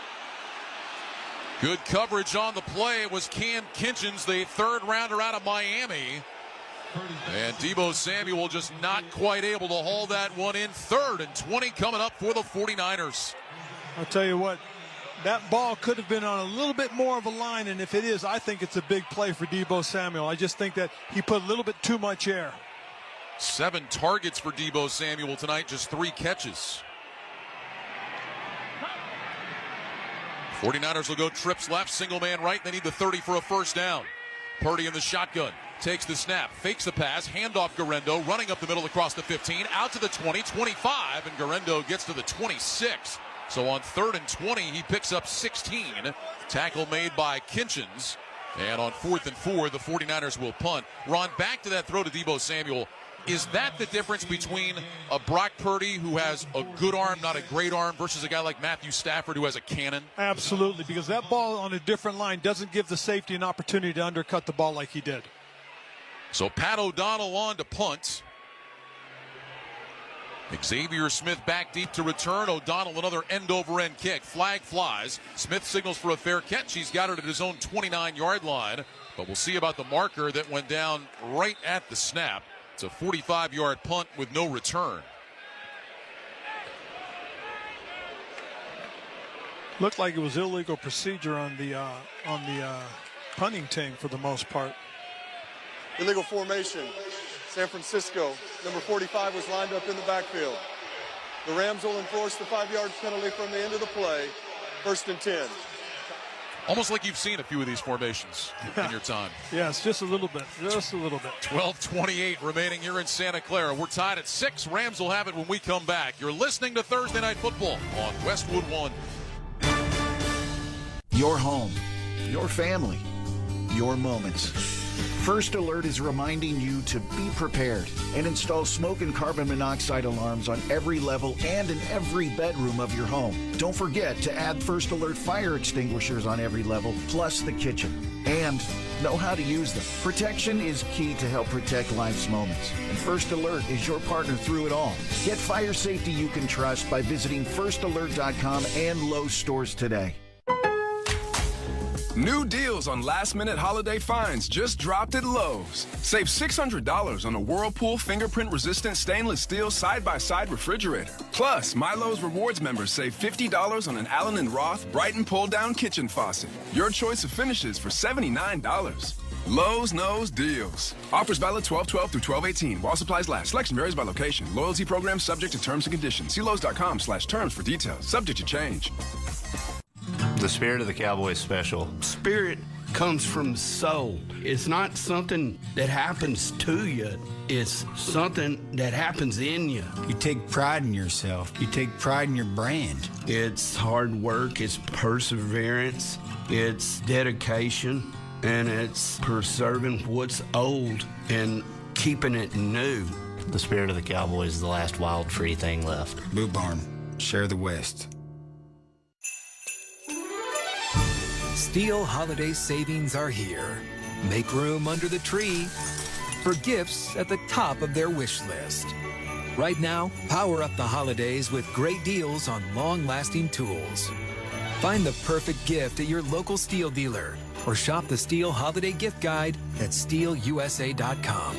S1: Good coverage on the play. It was Cam Kinchins, the 3rd rounder out of Miami. And Deebo Samuel just not quite able to haul that one in. 3rd and 20 coming up for the 49ers.
S30: I'll tell you what, that ball could have been on a little bit more of a line, and if it is, I think it's a big play for Deebo Samuel. I just think that he put a little bit too much air.
S1: 7 targets for Deebo Samuel tonight, just 3 catches. 49ers will go trips left, single man right. They need the 30 for a 1st down. Purdy in the shotgun. Takes the snap, fakes the pass, handoff Garendo, running up the middle across the 15, out to the 20, 25, and Garendo gets to the 26. So on 3rd and 20, he picks up 16. Tackle made by Kinchins. And on 4th and 4, the 49ers will punt. Ron, back to that throw to Deebo Samuel. Is that the difference between a Brock Purdy who has a good arm, not a great arm, versus a guy like Matthew Stafford who has a cannon?
S30: Absolutely, because that ball on a different line doesn't give the safety an opportunity to undercut the ball like he did.
S1: So Pat O'Donnell on to punt. Xavier Smith back deep to return. O'Donnell another end-over-end kick. Flag flies. Smith signals for a fair catch. He's got it at his own 29-yard line. But we'll see about the marker that went down right at the snap. It's a 45-yard punt with no return.
S30: Looked like it was illegal procedure on the punting team for the most part.
S4: Illegal formation. San Francisco, number 45 was lined up in the backfield. The Rams will enforce the 5-yard penalty from the end of the play. 1st and 10.
S1: Almost like you've seen a few of these formations in your time.
S30: Yes, just a little bit. Just a little bit.
S1: 12:28 remaining here in Santa Clara. We're tied at 6. Rams will have it when we come back. You're listening to Thursday Night Football on Westwood One.
S19: Your home, your family, your moments. First Alert is reminding you to be prepared and install smoke and carbon monoxide alarms on every level and in every bedroom of your home. Don't forget to add First Alert fire extinguishers on every level, plus the kitchen. And know how to use them. Protection is key to help protect life's moments. And First Alert is your partner through it all. Get fire safety you can trust by visiting firstalert.com and Lowe's stores today.
S20: New deals on last-minute holiday finds just dropped at Lowe's. Save $600 on a Whirlpool fingerprint-resistant stainless steel side-by-side refrigerator. Plus, My Lowe's Rewards members save $50 on an Allen & Roth Brighton pull-down kitchen faucet. Your choice of finishes for $79. Lowe's knows deals. Offers valid 12/12 through 12/18 while supplies last. Selection varies by location. Loyalty program subject to terms and conditions. See Lowe's.com/terms for details. Subject to change.
S21: The Spirit of the Cowboys special. Spirit comes from soul. It's not something that happens to you. It's something that happens in you.
S23: You take pride in yourself. You take pride in your brand.
S21: It's hard work. It's perseverance. It's dedication. And it's preserving what's old and keeping it new.
S24: The Spirit of the Cowboys is the last wild free thing left.
S23: Boot Barn. Share the West.
S25: Steel holiday savings are here. Make room under the tree for gifts at the top of their wish list. Right now, power up the holidays with great deals on long-lasting tools. Find the perfect gift at your local Steel dealer or shop the Steel Holiday Gift Guide at steelusa.com.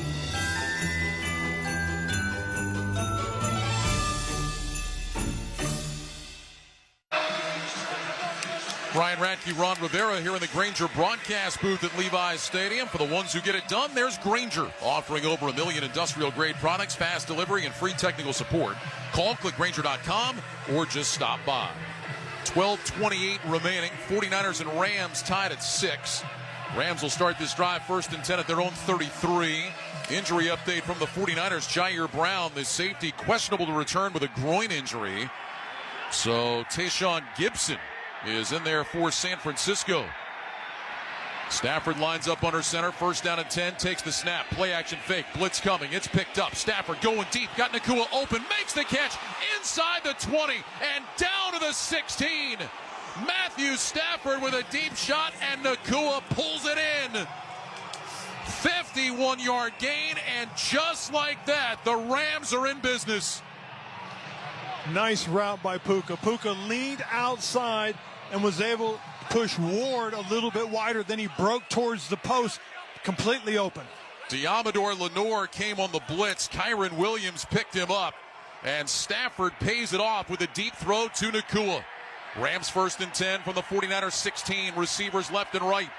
S1: Ryan Radke, Ron Rivera here in the Grainger broadcast booth at Levi's Stadium. For the ones who get it done, there's Grainger, offering over 1 million industrial-grade products, fast delivery, and free technical support. Call, click Grainger.com, or just stop by. 12:28 remaining. 49ers and Rams tied at 6. Rams will start this drive 1st and 10 at their own 33. Injury update from the 49ers. Jair Brown, the safety, questionable to return with a groin injury. So Tayshaun Gibson is in there for San Francisco. Stafford lines up under center. 1st down and 10. Takes the snap. Play action fake. Blitz coming. It's picked up. Stafford going deep. Got Nakua open. Makes the catch inside the 20 and down to the 16. Matthew Stafford with a deep shot, and Nakua pulls it in. 51-yard gain, and just like that, the Rams are in business.
S30: Nice route by Puka. Puka leaned outside and was able to push Ward a little bit wider. Then he broke towards the post, completely open.
S1: Diamador Lenore came on the blitz. Kyron Williams picked him up, and Stafford pays it off with a deep throw to Nakua. Rams 1st and 10 from the 49ers 16. Receivers left and right.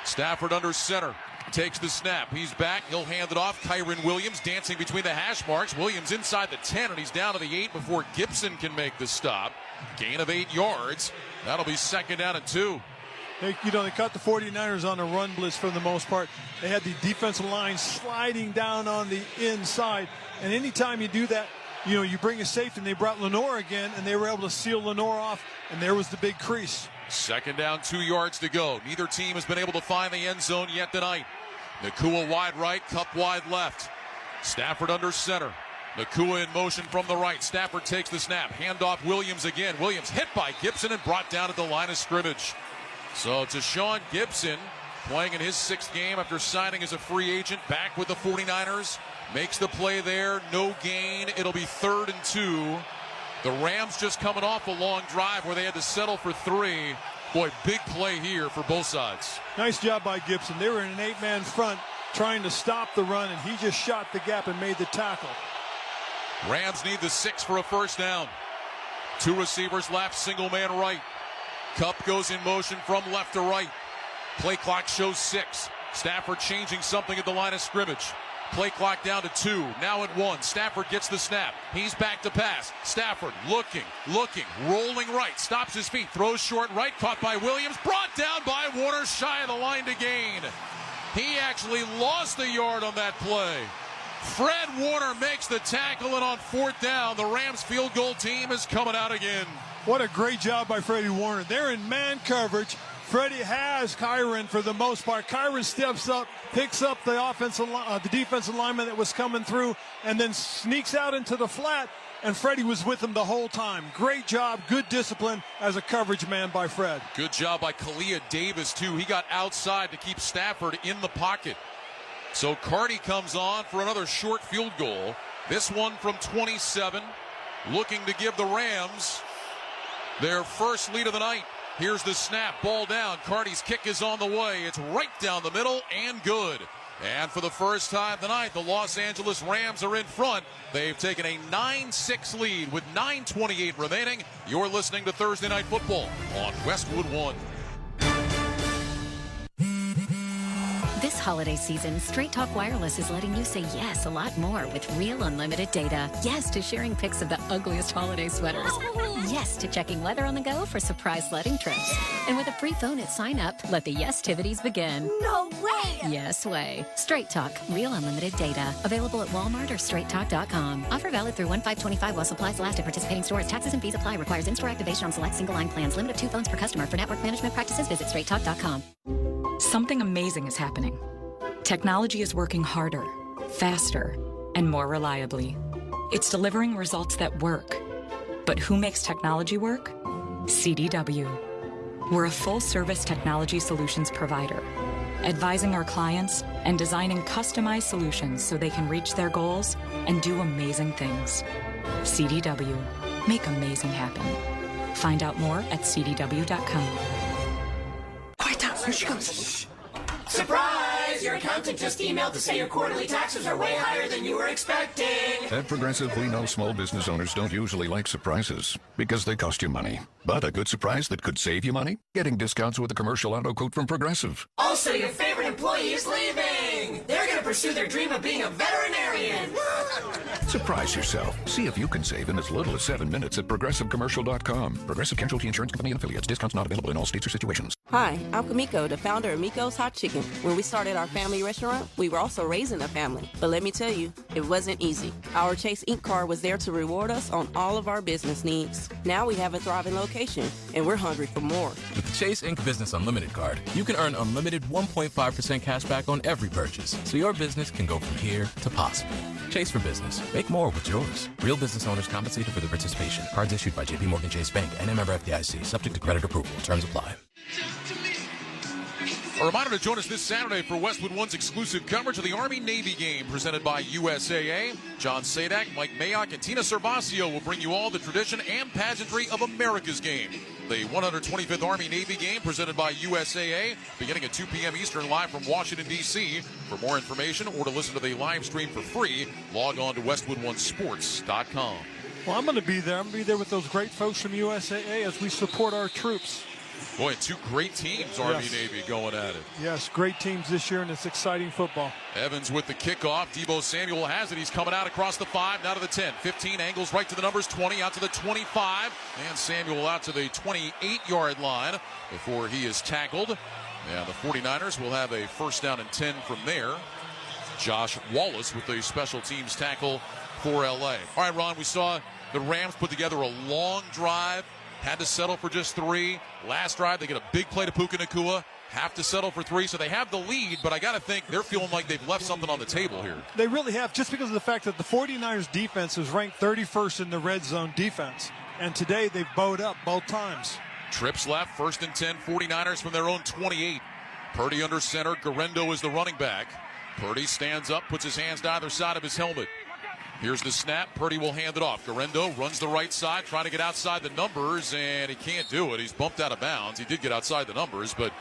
S1: Stafford under center. Takes the snap. He's back. He'll hand it off. Kyron Williams dancing between the hash marks. Williams inside the 10, and he's down to the 8 before Gibson can make the stop. Gain of 8 yards. That'll be 2nd down and 2.
S30: They cut the 49ers on a run blitz for the most part. They had the defensive line sliding down on the inside. And anytime you do that, you bring a safety, and they brought Lenore again, and they were able to seal Lenore off, and there was the big crease.
S1: 2nd down, 2 yards to go. Neither team has been able to find the end zone yet tonight. Nakua wide right, Kupp wide left. Stafford under center. Nakua in motion from the right. Stafford takes the snap. Handoff Williams again. Williams hit by Gibson and brought down at the line of scrimmage. So Tayshaun Gibson, playing in his 6th game after signing as a free agent, back with the 49ers. Makes the play there. No gain. It'll be 3rd and 2. The Rams just coming off a long drive where they had to settle for 3. Boy, big play here for both sides.
S30: Nice job by Gibson. They were in an 8-man front trying to stop the run, and he just shot the gap and made the tackle.
S1: Rams need the 6 for a 1st down. 2 receivers left, single man right. Kupp goes in motion from left to right. Play clock shows 6. Stafford changing something at the line of scrimmage. Play clock down to 2. Now at 1. Stafford gets the snap. He's back to pass. Stafford looking, rolling right. Stops his feet. Throws short right. Caught by Williams. Brought down by Warner. Shy of the line to gain. He actually lost a yard on that play. Fred Warner makes the tackle, and on 4th down, the Rams field goal team is coming out again.
S30: What a great job by Freddie Warner. They're in man coverage. Freddie has Kyron for the most part. Kyron steps up, picks up the defensive lineman that was coming through, and then sneaks out into the flat, and Freddie was with him the whole time. Great job, good discipline as a coverage man by Fred.
S1: Good job by Kalia Davis, too. He got outside to keep Stafford in the pocket. So Carty comes on for another short field goal. This one from 27, looking to give the Rams their first lead of the night. Here's the snap, ball down. Carty's kick is on the way. It's right down the middle and good. And for the first time tonight, the Los Angeles Rams are in front. They've taken a 9-6 lead with 9:28 remaining. You're listening to Thursday Night Football on Westwood One.
S2: This holiday season, Straight Talk Wireless is letting you say yes a lot more with real unlimited data. Yes to sharing pics of the ugliest holiday sweaters. Yes to checking weather on the go for surprise sledding trips. And with a free phone at sign up, let the yes-tivities begin.
S3: No way!
S2: Yes way. Straight Talk, real unlimited data. Available at Walmart or straighttalk.com. Offer valid through 1/5/25 while supplies last at participating stores. Taxes and fees apply. Requires in-store activation on select single-line plans. Limit of 2 phones per customer. For network management practices, visit straighttalk.com.
S5: Something amazing is happening. Technology is working harder, faster, and more reliably. It's delivering results that work. But who makes technology work? CDW. We're a full-service technology solutions provider, advising our clients and designing customized solutions so they can reach their goals and do amazing things. CDW. Make amazing happen. Find out more at cdw.com.
S11: Quiet down, here she comes. Surprise! Your accountant just emailed to say your quarterly taxes are way higher than you were expecting.
S9: At Progressive, we know small business owners don't usually like surprises because they cost you money. But a good surprise that could save you money? Getting discounts with a commercial auto quote from Progressive.
S11: Also, your favorite employee is leaving. They're going to pursue their dream of being a veterinarian.
S9: Surprise yourself. See if you can save in as little as 7 minutes at ProgressiveCommercial.com. Progressive Casualty Insurance Company and Affiliates. Discounts not available in all states or situations.
S13: Hi, I'm Kamiko, the founder of Miko's Hot Chicken. When we started our family restaurant, we were also raising a family. But let me tell you, it wasn't easy. Our Chase Inc. card was there to reward us on all of our business needs. Now we have a thriving location, and we're hungry for more.
S16: With the Chase Inc. Business Unlimited card, you can earn unlimited 1.5% cash back on every purchase, so your business can go from here to possible. Chase for business. Make more with yours. Real business owners compensated for their participation. Cards issued by J.P. Morgan Chase Bank and member FDIC. Subject to credit approval. Terms apply.
S1: A reminder to join us this Saturday for Westwood One's exclusive coverage of the Army-Navy game presented by USAA. John Sadak, Mike Mayock, and Tina Servasio will bring you all the tradition and pageantry of America's game. The 125th Army-Navy game presented by USAA, beginning at 2 p.m. Eastern, live from Washington, D.C. For more information or to listen to the live stream for free, log on to westwoodonesports.com.
S30: Well, I'm going to be there. I'm going to be there with those great folks from USAA as we support our troops.
S1: Boy, two great teams, Army-Navy, going at it.
S30: Yes, great teams this year, and it's exciting football.
S1: Evans with the kickoff. Debo Samuel has it. He's coming out across the 5, now to the 10. 15, angles right to the numbers, 20, out to the 25. And Samuel out to the 28-yard line before he is tackled. And the 49ers will have a first down and 10 from there. Josh Wallace with the special teams tackle for L.A. All right, Ron, we saw the Rams put together a long drive. Had to settle for just 3. Last drive, they get a big play to Puka Nacua. Have to settle for 3, so they have the lead, but I got to think they're feeling like they've left something on the table here.
S30: They really have, just because of the fact that the 49ers defense is ranked 31st in the red zone defense. And today they've bowed up both times.
S1: Trips left, first and 10, 49ers from their own 28. Purdy under center, Garendo is the running back. Purdy stands up, puts his hands to either side of his helmet. Here's the snap. Purdy will hand it off. Garendo runs the right side, trying to get outside the numbers, and he can't do it. He's bumped out of bounds. He did get outside the numbers, but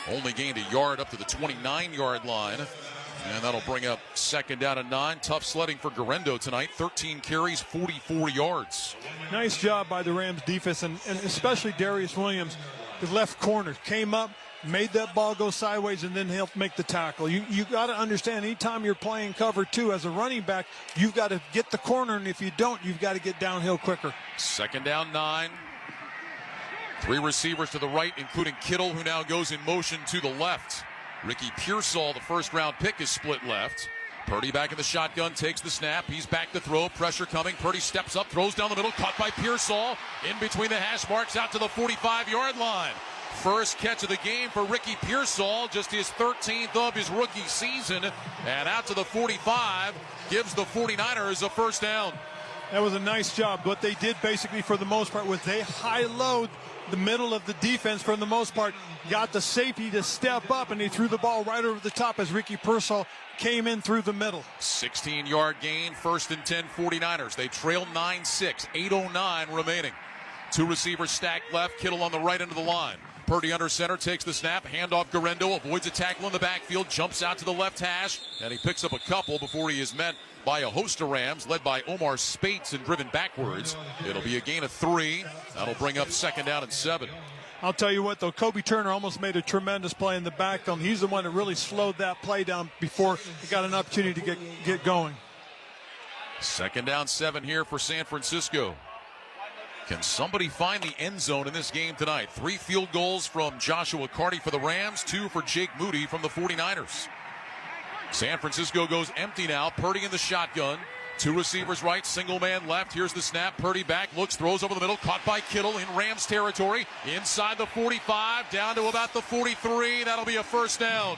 S1: only gained a yard up to the 29-yard line. And that'll bring up second down and 9. Tough sledding for Garendo tonight. 13 carries, 44 yards.
S30: Nice job by the Rams defense, and especially Darius Williams, the left corner. Came up, made that ball go sideways, and then helped make the tackle. You got to understand, anytime you're playing cover 2 as a running back, you've got to get the corner, and if you don't, you've got to get downhill quicker.
S1: 2nd down 9. 3 receivers to the right, including Kittle, who now goes in motion to the left. Ricky Pearsall, the first-round pick, is split left. Purdy back in the shotgun, takes the snap. He's back to throw. Pressure coming. Purdy steps up, throws down the middle, caught by Pearsall. In between the hash marks, out to the 45-yard line. First catch of the game for Ricky Pearsall, just his 13th of his rookie season. And out to the 45, gives the 49ers a first down.
S30: That was a nice job. What they did basically for the most part was they high-load the middle of the defense for the most part, got the safety to step up, and he threw the ball right over the top as Ricky Pearsall came in through the middle.
S1: 16-yard gain, 1st and 10 49ers. They trail 9-6, 8:09 remaining. 2 receivers stacked left, Kittle on the right end of the line. Purdy under center, takes the snap, handoff Garendo, avoids a tackle in the backfield, jumps out to the left hash, and he picks up a couple before he is met by a host of Rams, led by Omar Spates and driven backwards. It'll be a gain of 3. That'll bring up 2nd down and 7.
S30: I'll tell you what, though, Kobe Turner almost made a tremendous play in the backfield. He's the one that really slowed that play down before he got an opportunity to get going.
S1: 2nd down 7 here for San Francisco. Can somebody find the end zone in this game tonight? 3 field goals from Joshua Carty for the Rams, 2 for Jake Moody from the 49ers. San Francisco goes empty now. Purdy in the shotgun. 2 receivers right, single man left. Here's the snap. Purdy back, looks, throws over the middle. Caught by Kittle in Rams territory. Inside the 45, down to about the 43. That'll be a first down.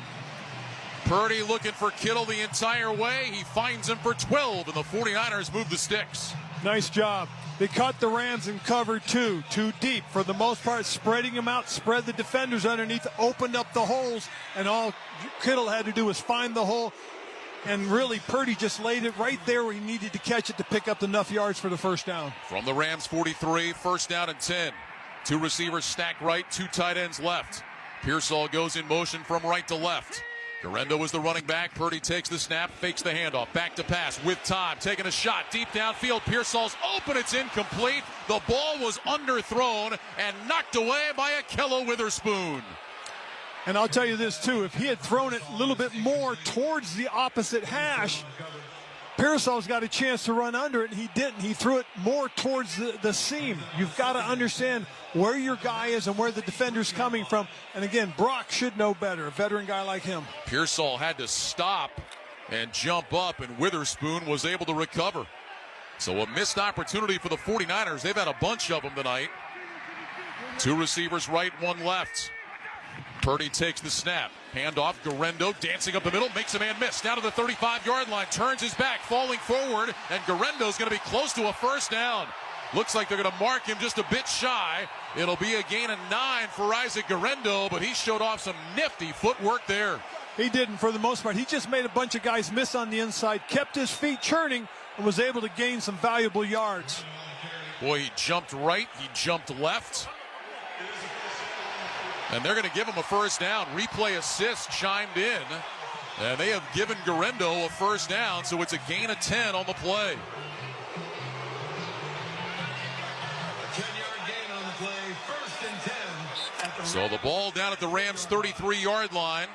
S1: Purdy looking for Kittle the entire way. He finds him for 12, and the 49ers move the sticks.
S30: Nice job. They caught the Rams in cover 2, too deep. For the most part, spreading them out, spread the defenders underneath, opened up the holes, and all Kittle had to do was find the hole. And really, Purdy just laid it right there where he needed to catch it to pick up enough yards for the first down.
S1: From the Rams 43, 1st down and 10. 2 receivers stacked right, 2 tight ends left. Pearsall goes in motion from right to left. Garendo was the running back. Purdy takes the snap, fakes the handoff, back to pass with time, taking a shot deep downfield. Pearsall's open, it's incomplete. The ball was underthrown and knocked away by Akello Witherspoon.
S30: And I'll tell you this, too. If he had thrown it a little bit more towards the opposite hash, Pearsall's got a chance to run under it, and he didn't. He threw it more towards the seam. You've got to understand where your guy is and where the defender's coming from. And, again, Brock should know better, a veteran guy like him.
S1: Pearsall had to stop and jump up, and Witherspoon was able to recover. So a missed opportunity for the 49ers. They've had a bunch of them tonight. 2 receivers right, 1 left. Purdy takes the snap. Handoff, Garendo dancing up the middle, makes a man miss. Down to the 35-yard line, turns his back, falling forward, and Garendo's going to be close to a first down. Looks like they're going to mark him just a bit shy. It'll be a gain of 9 for Isaac Garendo, but he showed off some nifty footwork there.
S30: He didn't for the most part. He just made a bunch of guys miss on the inside, kept his feet churning, and was able to gain some valuable yards.
S1: Boy, he jumped right, he jumped left. And they're going to give him a first down. Replay assist chimed in. And they have given Garendo a first down, so it's a gain of 10 on the play.
S3: 10-yard gain on the play, 1st and 10.
S1: So the ball down at the Rams' 33-yard line.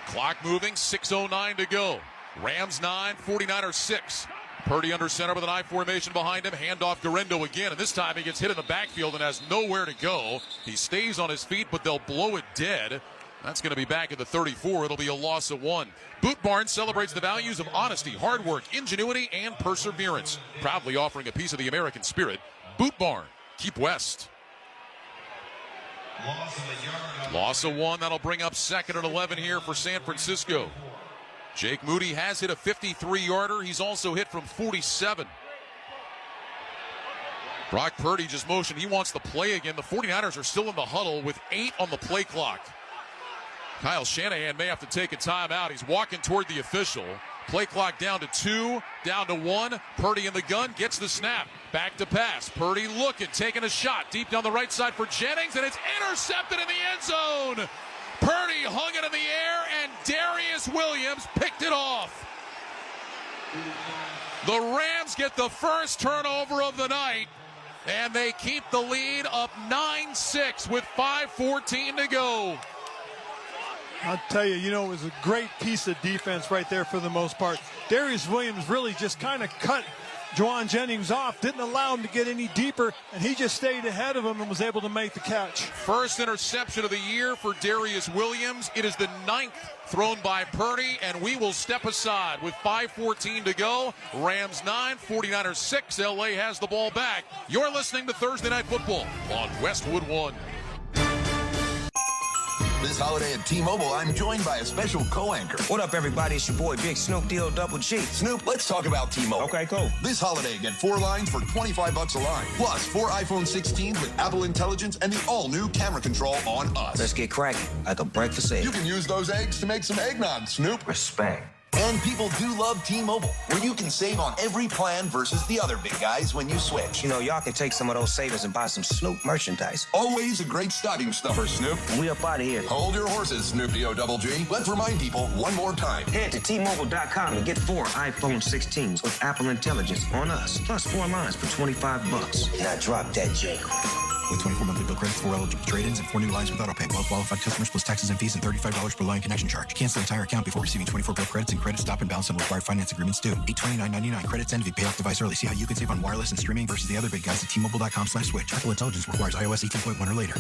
S1: Clock moving, 6:09 to go. Rams 9, 49ers 6. Purdy under center with an I formation behind him. Handoff Garendo again, and this time he gets hit in the backfield and has nowhere to go. He stays on his feet, but they'll blow it dead. That's going to be back at the 34. It'll be a loss of 1. Boot Barn celebrates the values of honesty, hard work, ingenuity, and perseverance. Proudly offering a piece of the American spirit. Boot Barn, keep west. Loss of 1. That'll bring up 2nd and 11 here for San Francisco. Jake Moody has hit a 53-yarder. He's also hit from 47. Brock Purdy just motioned. He wants to play again. The 49ers are still in the huddle with 8 on the play clock. Kyle Shanahan may have to take a timeout. He's walking toward the official. Play clock down to 2, down to 1. Purdy in the gun, gets the snap. Back to pass. Purdy looking, taking a shot deep down the right side for Jennings, and it's intercepted in the end zone. Purdy hung it in the air, and Darius Williams picked it off. The Rams get the first turnover of the night, and they keep the lead up 9-6 with 5:14 to go.
S30: I'll tell you, it was a great piece of defense right there for the most part. Darius Williams really just kind of cut Juwan Jennings off, didn't allow him to get any deeper, and he just stayed ahead of him and was able to make the catch.
S1: First interception of the year for Darius Williams. It is the 9th thrown by Purdy, and we will step aside with 5:14 to go. Rams 9, 49ers 6. LA has the ball back. You're listening to Thursday Night Football on Westwood One.
S6: This holiday at T-Mobile, I'm joined by a special co-anchor.
S10: What up, everybody? It's your boy, Big Snoop D-O Double G.
S6: Snoop, let's talk about T-Mobile.
S10: Okay, cool.
S6: This holiday, get 4 lines for $25 a line. Plus, 4 iPhone 16s with Apple Intelligence and the all-new camera control on us.
S10: Let's get cracking, like a breakfast egg.
S6: You can use those eggs to make some eggnog, Snoop.
S10: Respect.
S6: And people do love T-Mobile, where you can save on every plan versus the other big guys when you switch.
S10: Y'all can take some of those savings and buy some Snoop merchandise.
S6: Always a great stocking stuffer, Snoop.
S10: We up out of here.
S6: Hold your horses, Snoop D-O Double G. Let's remind people one more time.
S10: Head to T-Mobile.com and get 4 iPhone 16s with Apple Intelligence on us. Plus 4 lines for $25. Now drop that J.
S12: With 24 monthly bill credits, 4 eligible trade-ins, and 4 new lines with autopay. Well qualified customers plus taxes and fees and $35 per line connection charge. Cancel entire account before receiving 24 bill credits and credit stop and balance on required finance agreements due. $829.99 credits end if you pay off device early. See how you can save on wireless and streaming versus the other big guys at T-Mobile.com/switch. Apple Intelligence requires iOS 18.1 or later.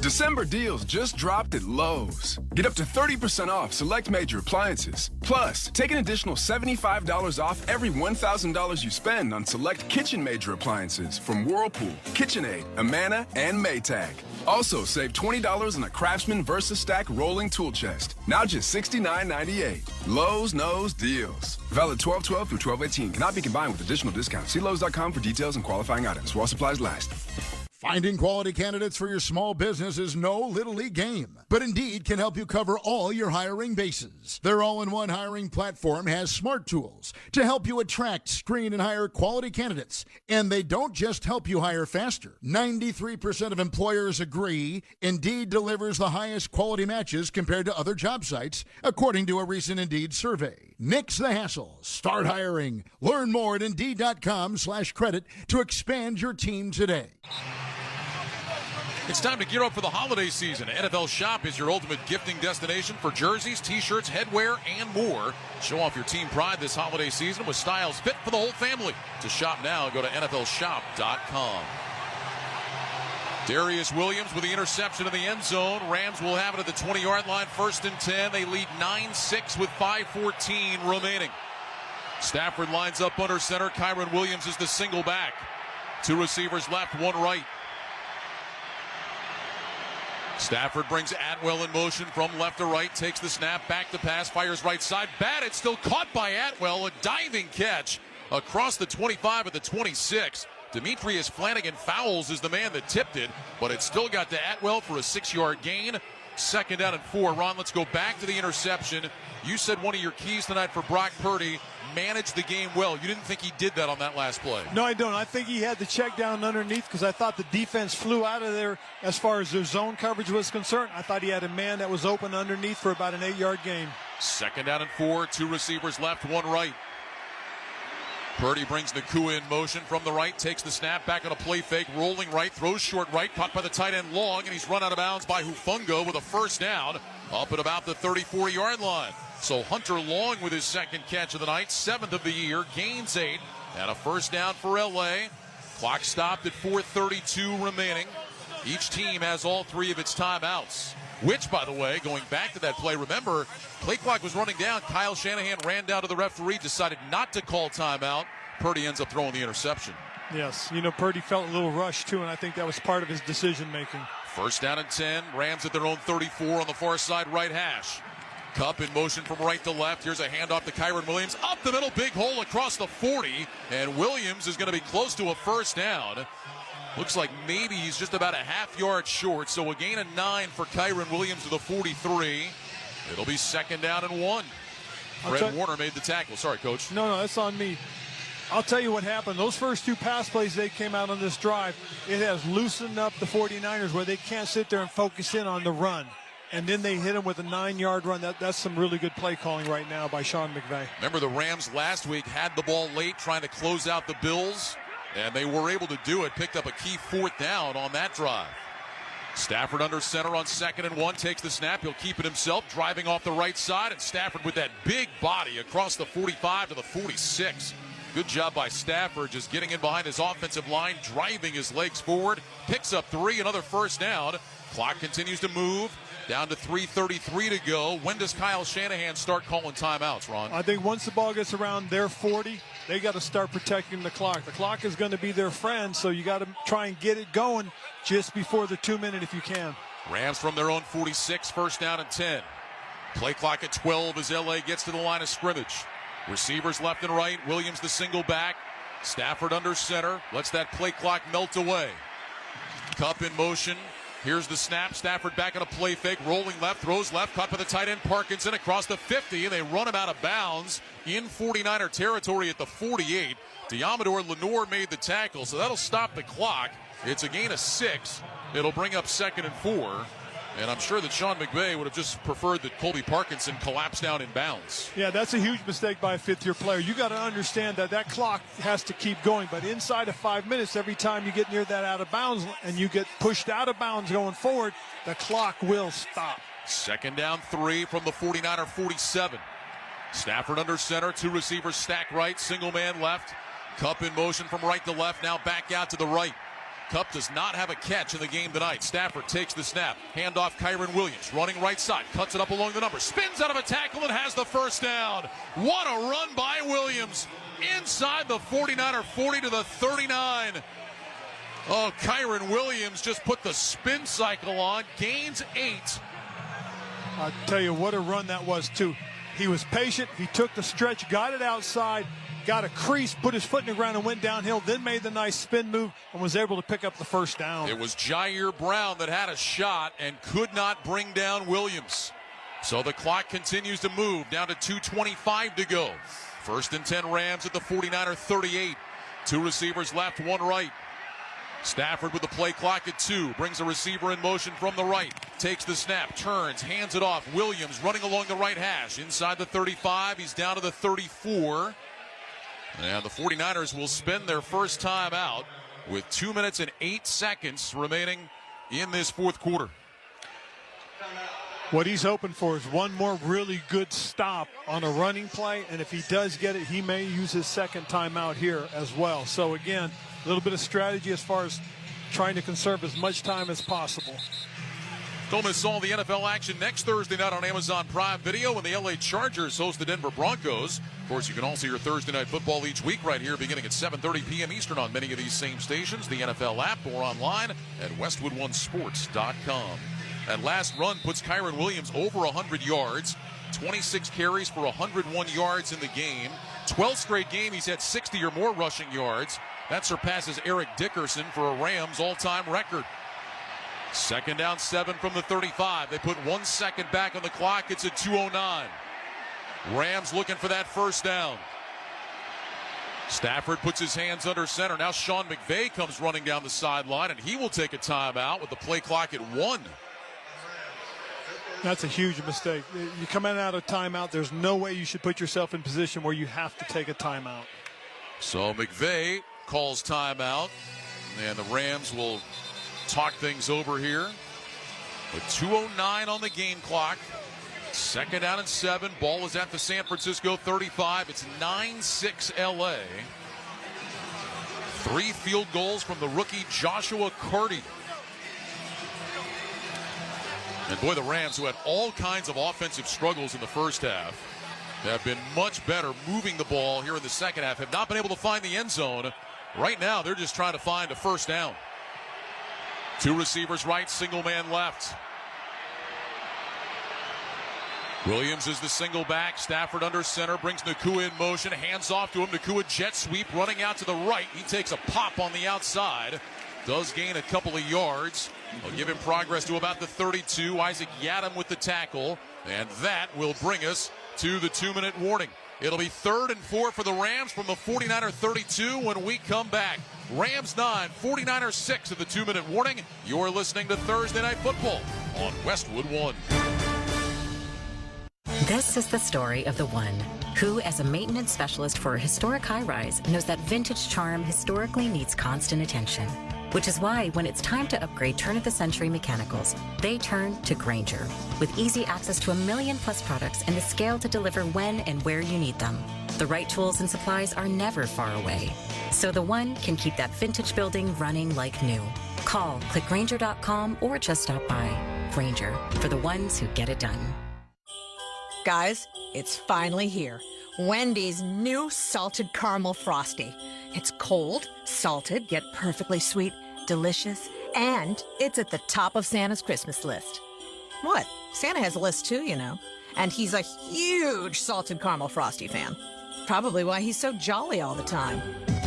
S20: December deals just dropped at Lowe's. Get up to 30% off select major appliances. Plus, take an additional $75 off every $1,000 you spend on select kitchen major appliances from Whirlpool, KitchenAid, Amana, and Maytag. Also, save $20 on a Craftsman VersaStack rolling tool chest. Now just $69.98. Lowe's knows deals. Valid 12/12 through 12/18. Cannot be combined with additional discounts. See Lowe's.com for details and qualifying items. While supplies last.
S18: Finding quality candidates for your small business is no little league game, but Indeed can help you cover all your hiring bases. Their all-in-one hiring platform has smart tools to help you attract, screen, and hire quality candidates. And they don't just help you hire faster. 93% of employers agree Indeed delivers the highest quality matches compared to other job sites, according to a recent Indeed survey. Nix the hassle. Start hiring. Learn more at Indeed.com/credit to expand your team today.
S1: It's time to gear up for the holiday season. NFL Shop is your ultimate gifting destination for jerseys, t-shirts, headwear, and more. Show off your team pride this holiday season with styles fit for the whole family. To shop now, go to NFLShop.com. Darius Williams with the interception in the end zone. Rams will have it at the 20-yard line, 1st and 10. They lead 9-6 with 5:14 remaining. Stafford lines up under center. Kyron Williams is the single back. 2 receivers left, 1 right. Stafford brings Atwell in motion from left to right, takes the snap, back to pass, fires right side. Batted, still caught by Atwell. A diving catch across the 25 at the 26. Demetrius Flanagan-Fowles is the man that tipped it, but it still got to Atwell for a 6-yard gain. 2nd down and 4. Ron, let's go back to the interception. You said one of your keys tonight for Brock Purdy, managed the game well. You didn't think he did that on that last play?
S30: No, I don't. I think he had the check down underneath because I thought the defense flew out of there as far as their zone coverage was concerned. I thought he had a man that was open underneath for about an 8-yard gain.
S1: 2nd down and 4. 2 receivers left, 1 right. Purdy brings Nakua in motion from the right, takes the snap, back on a play fake, rolling right, throws short right, caught by the tight end Long, and he's run out of bounds by Hufungo with a 1st down up at about the 34-yard line. So Hunter Long with his 2nd catch of the night, 7th of the year, gains 8, and a 1st down for LA. Clock stopped at 4:32 remaining. Each team has all 3 of its timeouts, which, by the way, going back to that play, remember, play clock was running down. Kyle Shanahan ran down to the referee, decided not to call timeout. Purdy ends up throwing the interception.
S30: Yes, Purdy felt a little rushed, too, and I think that was part of his decision-making.
S1: 1st down and 10. Rams at their own 34 on the far side right hash. Cup in motion from right to left. Here's a handoff to Kyron Williams. Up the middle, big hole across the 40. And Williams is going to be close to a 1st down. Looks like maybe he's just about a half-yard short. So a gain of 9 for Kyron Williams to the 43. It'll be 2nd down and 1. Fred Warner made the tackle. Sorry, Coach.
S30: No, that's on me. I'll tell you what happened. Those first 2 pass plays they came out on this drive, it has loosened up the 49ers where they can't sit there and focus in on the run. And then they hit him with a 9-yard run. That's some really good play calling right now by Sean McVay.
S1: Remember, the Rams last week had the ball late trying to close out the Bills, and they were able to do it. Picked up a key 4th down on that drive. Stafford under center on 2nd and 1, takes the snap. He'll keep it himself, driving off the right side, and Stafford with that big body across the 45 to the 46. Good job by Stafford, just getting in behind his offensive line, driving his legs forward. Picks up 3, another first down. Clock continues to move. Down to 3:33 to go. When does Kyle Shanahan start calling timeouts, Ron?
S30: I think once the ball gets around their 40, they got to start protecting the clock. The clock is going to be their friend, so you got to try and get it going just before the 2-minute if you can.
S1: Rams from their own 46, first down and 10. Play clock at 12 as LA gets to the line of scrimmage. Receivers left and right. Williams the single back. Stafford under center. Lets that play clock melt away. Cup in motion. Here's the snap. Stafford back on a play fake. Rolling left. Throws left. Caught by the tight end Parkinson across the 50. And they run him out of bounds in 49er territory at the 48. Diamador Lenore made the tackle, so that'll stop the clock. It's a gain of 6. It'll bring up 2nd and 4. And I'm sure that Sean McVay would have just preferred that Colby Parkinson collapse down in bounds.
S30: Yeah, that's a huge mistake by a fifth-year player. You got to understand that that clock has to keep going. But inside of 5 minutes, every time you get near that out of bounds and you get pushed out of bounds going forward, the clock will stop.
S1: 2nd down 3 from the 49er 47. Stafford under center, 2 receivers stacked right, single man left. Cup in motion from right to left, now back out to the right. Cup does not have a catch in the game tonight. Stafford takes the snap. Handoff Kyron Williams. Running right side. Cuts it up along the number. Spins out of a tackle and has the first down. What a run by Williams. Inside the 49er 40 to the 39. Oh, Kyron Williams just put the spin cycle on. Gains 8.
S30: I'll tell you what a run that was, too. He was patient. He took the stretch, got it outside, got a crease, put his foot in the ground and went downhill, then made the nice spin move and was able to pick up the first down.
S1: It was Jair Brown that had a shot and could not bring down Williams. So the clock continues to move, down to 2:25 to go. 1st and 10 Rams at the 49er 38. 2 receivers left, 1 right. Stafford with the play clock at 2, brings a receiver in motion from the right, takes the snap, turns, hands it off. Williams running along the right hash, inside the 35, he's down to the 34. And the 49ers will spend their first time out with 2 minutes and 8 seconds remaining in this 4th quarter.
S30: What he's hoping for is one more really good stop on a running play, and if he does get it, he may use his 2nd timeout here as well. So again, a little bit of strategy as far as trying to conserve as much time as possible.
S1: Don't miss all the NFL action next Thursday night on Amazon Prime Video when the LA Chargers host the Denver Broncos. Of course, you can also hear Thursday Night Football each week right here beginning at 7:30 p.m. Eastern on many of these same stations, the NFL app, or online at westwood1sports.com. That last run puts Kyron Williams over 100 yards, 26 carries for 101 yards in the game. 12th straight game he's had 60 or more rushing yards. That surpasses Eric Dickerson for a Rams all-time record. 2nd down 7 from the 35. They put 1 second back on the clock. It's a 2:09. Rams looking for that first down. Stafford puts his hands under center. Now Sean McVay comes running down the sideline, and he will take a timeout with the play clock at 1.
S30: That's a huge mistake. You come in out of timeout, there's no way you should put yourself in position where you have to take a timeout.
S1: So McVay calls timeout, and the Rams will talk things over here. With 2:09 on the game clock. 2nd down and 7. Ball is at the San Francisco 35. It's 9-6 LA. 3 field goals from the rookie Joshua Carty. And boy, the Rams, who had all kinds of offensive struggles in the first half, have been much better moving the ball here in the second half. Have not been able to find the end zone. Right now, they're just trying to find a first down. 2 receivers right, single man left. Williams is the single back. Stafford under center, brings Nakua in motion, hands off to him. Nakua jet sweep, running out to the right. He takes a pop on the outside. Does gain a couple of yards. They'll give him progress to about the 32. Isaac Yadam with the tackle. And that will bring us to the 2-minute warning. It'll be 3rd and 4 for the Rams from the 49er 32 when we come back. Rams 9, 49ers 6 of the 2-minute warning. You're listening to Thursday Night Football on Westwood One.
S2: This is the story of the one who, as a maintenance specialist for a historic high-rise, knows that vintage charm historically needs constant attention. Which is why when it's time to upgrade turn-of-the-century mechanicals, they turn to Grainger. With easy access to 1 million-plus products and the scale to deliver when and where you need them. The right tools and supplies are never far away. So the one can keep that vintage building running like new. Call, click Grainger.com, or just stop by. Grainger, for the ones who get it done.
S7: Guys, it's finally here. Wendy's new salted caramel frosty. It's cold, salted, yet perfectly sweet, delicious, and it's at the top of Santa's Christmas list. What? Santa has a list too, you know. And he's a huge salted caramel frosty fan. Probably why he's so jolly all the time.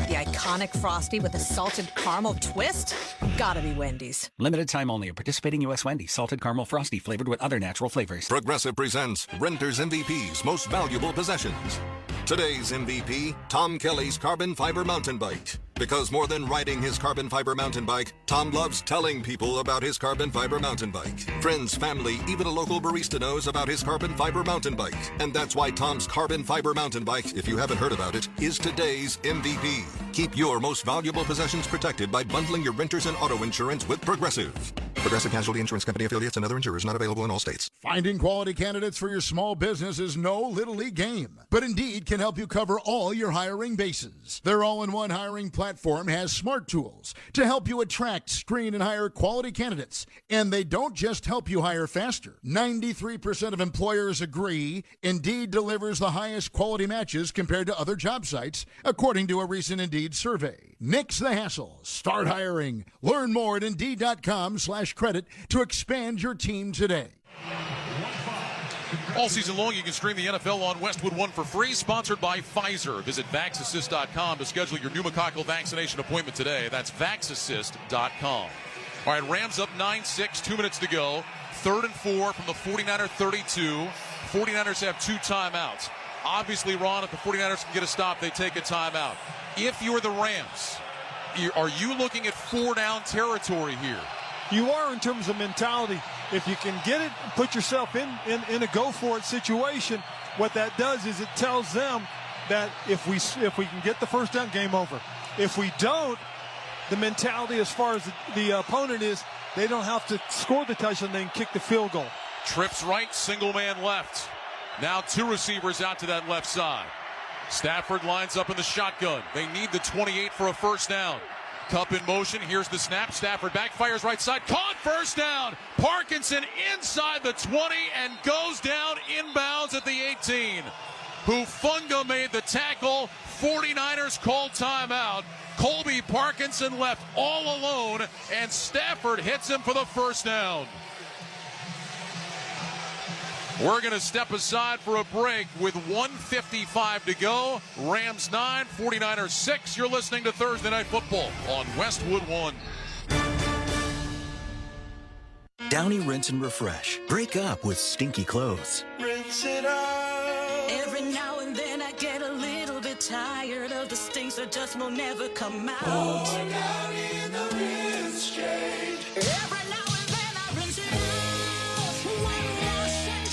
S7: The iconic frosty with a salted caramel twist? Gotta be Wendy's.
S8: Limited time only at participating U.S. Wendy's. Salted caramel frosty flavored with other natural flavors.
S6: Progressive presents Renter's MVP's Most Valuable Possessions. Today's MVP, Tom Kelly's carbon fiber mountain bike. Because more than riding his carbon fiber mountain bike, Tom loves telling people about his carbon fiber mountain bike. Friends, family, even a local barista knows about his carbon fiber mountain bike. And that's why Tom's carbon fiber mountain bike, if you haven't heard about it, is today's MVP. Keep your most valuable possessions protected by bundling your renters and auto insurance with Progressive. Progressive Casualty Insurance Company affiliates and other insurers not available in all states.
S18: Finding quality candidates for your small business is no little league game, but Indeed can help you cover all your hiring bases. Their all-in-one hiring platform has smart tools to help you attract, screen, and hire quality candidates. And they don't just help you hire faster. 93% of employers agree Indeed delivers the highest quality matches compared to other job sites, according to a recent Indeed survey. Nix the hassle. Start hiring. Learn more at Indeed.com/credit to expand your team today.
S1: All season long, you can stream the NFL on Westwood One for free, sponsored by Pfizer. Visit VaxAssist.com to schedule your pneumococcal vaccination appointment today. That's VaxAssist.com. All right, Rams up 9-6, 2 minutes to go. 3rd and 4 from the 49er 32. 49ers have 2 timeouts. Obviously, Ron, if the 49ers can get a stop, they take a timeout. If you're the Rams, are you looking at 4-down territory here?
S30: You are in terms of mentality. If you can get it, put yourself in a go-for-it situation, what that does is it tells them that if we can get the first down, game over. If we don't, the mentality as far as the opponent is, they don't have to score the touchdown, they can kick the field goal.
S1: Trips right, single man left. Now 2 receivers out to that left side. Stafford lines up in the shotgun. They need the 28 for a first down. Cup in motion. Here's the snap. Stafford backfires right side. Caught, first down. Parkinson inside the 20 and goes down inbounds at the 18. Hufanga made the tackle. 49ers called timeout. Colby Parkinson left all alone, and Stafford hits him for the first down. We're going to step aside for a break with 1:55 to go. Rams 9, 49ers 6. You're listening to Thursday Night Football on Westwood One.
S14: Downy Rinse and Refresh. Break up with stinky clothes.
S11: Rinse it out. Every now and then I get a little bit tired of the stinks that just will never come out. Pour down in the rinse change. Every now and then I rinse it out. One wash and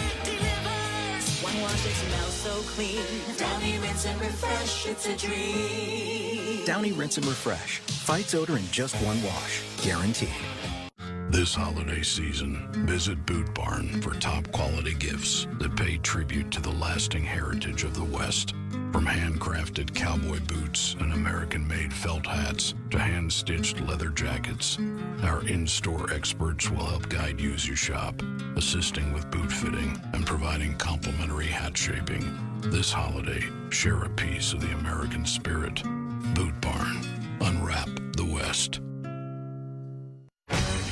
S11: it delivers. One wash, it smells so clean. Downy Rinse and Refresh, it's a dream.
S14: Downy Rinse and Refresh. Fights odor in just one wash. Guaranteed.
S15: This holiday season, visit Boot Barn for top quality gifts that pay tribute to the lasting heritage of the West. From handcrafted cowboy boots and American-made felt hats to hand-stitched leather jackets, our in-store experts will help guide you as you shop, assisting with boot fitting and providing complimentary hat shaping. This holiday, share a piece of the American spirit. Boot Barn. Unwrap the West.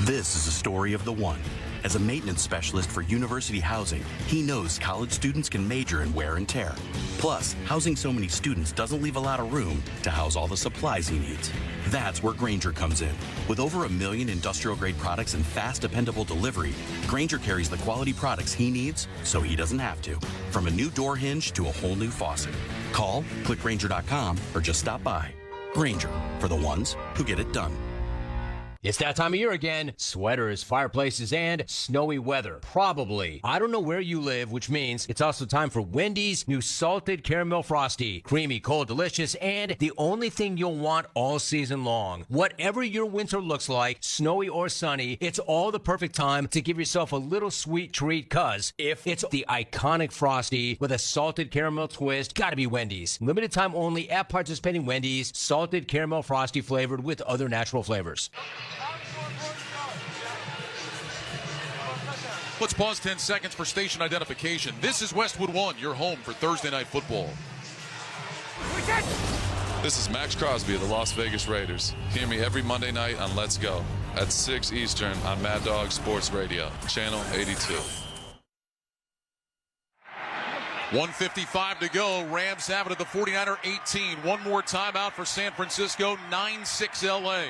S17: This is a story of the one. As a maintenance specialist for university housing, he knows college students can major in wear and tear. Plus, housing so many students doesn't leave a lot of room to house all the supplies he needs. That's where Grainger comes in. With over 1 million industrial-grade products and fast, dependable delivery, Grainger carries the quality products he needs so he doesn't have to. From a new door hinge to a whole new faucet. Call, click Grainger.com, or just stop by. Grainger, for the ones who get it done.
S4: It's that time of year again. Sweaters, fireplaces, and snowy weather. Probably. I don't know where you live, which means it's also time for Wendy's new Salted Caramel Frosty. Creamy, cold, delicious, and the only thing you'll want all season long. Whatever your winter looks like, snowy or sunny, it's all the perfect time to give yourself a little sweet treat, cause if it's the iconic Frosty with a salted caramel twist, gotta be Wendy's. Limited time only at participating Wendy's. Salted Caramel Frosty flavored with other natural flavors.
S1: Let's pause 10 seconds for station identification. This is Westwood One, your home for Thursday Night Football.
S19: This is Max Crosby of the Las Vegas Raiders. Hear me every Monday night on Let's Go at 6 Eastern on Mad Dog Sports Radio, Channel 82.
S1: 1:55 to go. Rams have it at the 49er 18. One more timeout for San Francisco, 9-6 LA.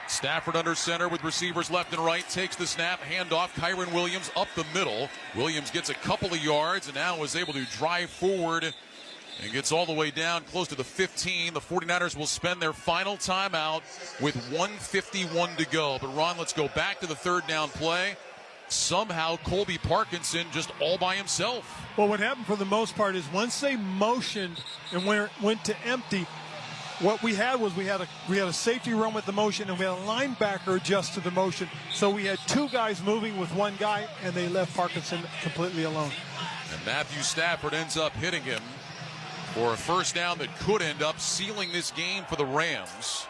S1: Stafford under center with receivers left and right. Takes the snap, handoff. Kyron Williams up the middle. Williams gets a couple of yards and now is able to drive forward and gets all the way down close to the 15. The 49ers will spend their final timeout with 1:51 to go. But Ron, let's go back to the third down play. Somehow Colby Parkinson just all by himself.
S30: Well, what happened for the most part is once they motioned and went to empty, what we had was we had a safety run with the motion, and we had a linebacker adjust to the motion. So we had two guys moving with one guy, and they left Parkinson completely alone.
S1: And Matthew Stafford ends up hitting him for a first down that could end up sealing this game for the Rams.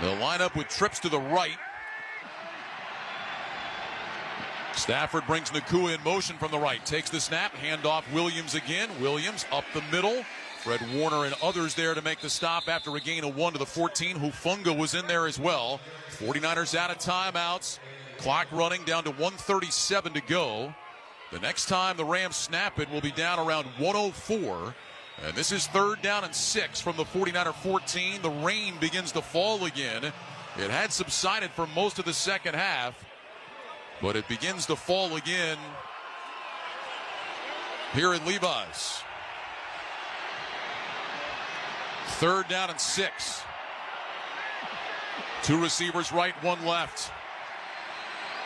S1: They'll line up with trips to the right. Stafford brings Nakua in motion from the right. Takes the snap, handoff Williams again. Williams up the middle. Fred Warner and others there to make the stop after a gain of 1 to the 14. Hufanga was in there as well. 49ers out of timeouts. Clock running down to 1:37 to go. The next time the Rams snap it will be down around 1:04. And this is 3rd down and 6 from the 49er 14. The rain begins to fall again. It had subsided for most of the second half, but it begins to fall again here at Levi's. 3rd down and 6. Two receivers right, one left.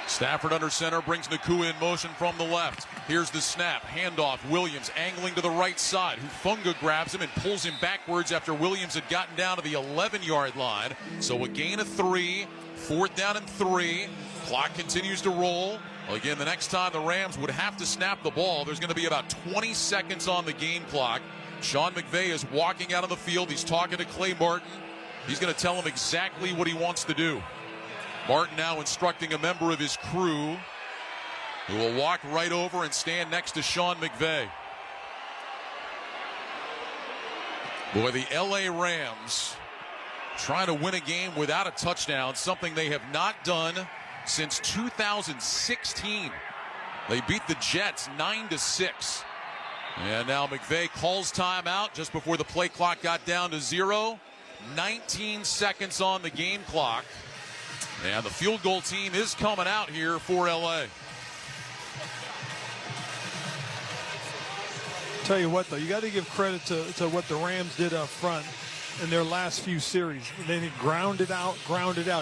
S1: Stafford under center brings Nakua in motion from the left. Here's the snap. Handoff. Williams angling to the right side. Hufanga grabs him and pulls him backwards after Williams had gotten down to the 11-yard line. So a gain of 3. 4th down and 3. Clock continues to roll. Again, the next time the Rams would have to snap the ball, there's going to be about 20 seconds on the game clock. Sean McVay is walking out of the field. He's talking to Clay Martin. He's going to tell him exactly what he wants to do. Martin now instructing a member of his crew who will walk right over and stand next to Sean McVay. Boy, the LA Rams trying to win a game without a touchdown, something they have not done since 2016. They beat the Jets 9-6. And now McVay calls timeout just before the play clock got down to 0. 19 seconds on the game clock. And the field goal team is coming out here for LA.
S30: Tell you what, though, you got to give credit to what the Rams did up front in their last few series. They grounded out.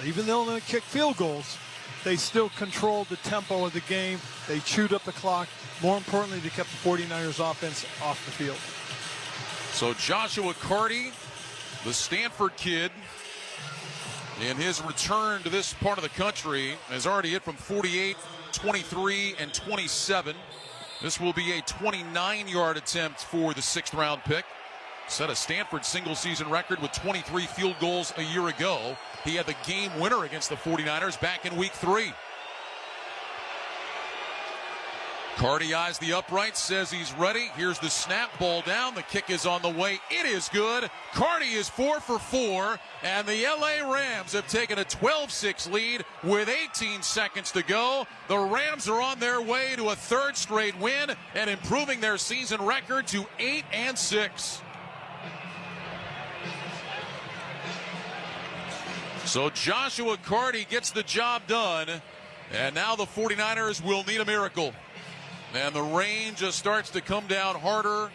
S30: Even though they kicked field goals, they still controlled the tempo of the game. They chewed up the clock. More importantly, they kept the 49ers offense off the field.
S1: So Joshua Carty, the Stanford kid, in his return to this part of the country, has already hit from 48, 23, and 27. This will be a 29-yard attempt for the 6th-round pick. Set a Stanford single-season record with 23 field goals a year ago. He had the game winner against the 49ers back in Week 3. Carty eyes the upright, says he's ready. Here's the snap, ball down. The kick is on the way. It is good. Carty is 4 for 4, and the LA Rams have taken a 12-6 lead with 18 seconds to go. The Rams are on their way to a 3rd straight win and improving their season record to 8-6. So Joshua Carty gets the job done, and now the 49ers will need a miracle. And the rain just starts to come down harder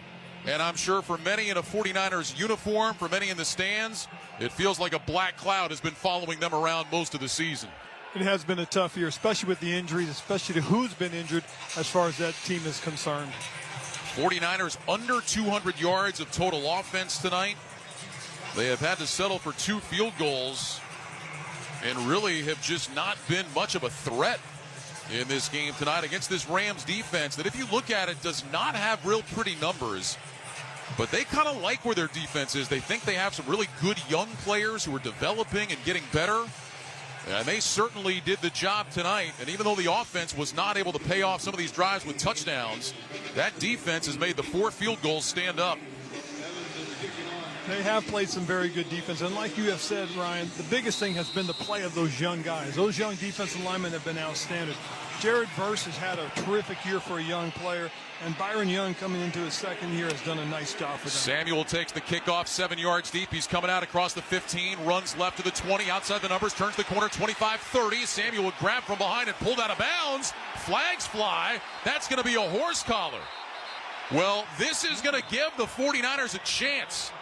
S1: And I'm sure for many in a 49ers uniform, for many in the stands, it feels like a black cloud has been following them around most of the season.
S30: It has been a tough year, especially with the injuries, especially to who's been injured as far as that team is concerned.
S1: 49ers under 200 yards of total offense tonight. They have had to settle for 2 field goals and really have just not been much of a threat in this game tonight against this Rams defense that, if you look at it, does not have real pretty numbers. But they kind of like where their defense is. They think they have some really good young players who are developing and getting better. And they certainly did the job tonight. And even though the offense was not able to pay off some of these drives with touchdowns, that defense has made the 4 field goals stand up.
S30: They have played some very good defense. And like you have said, Ryan, the biggest thing has been the play of those young guys. Those young defensive linemen have been outstanding. Jared Verse has had a terrific year for a young player. And Byron Young, coming into his second year, has done a nice job for them.
S1: Samuel takes the kickoff 7 yards deep. He's coming out across the 15, runs left to the 20, outside the numbers, turns the corner, 25-30. Samuel would grab from behind and pulled out of bounds. Flags fly. That's going to be a horse collar. Well, this is going to give the 49ers a chance.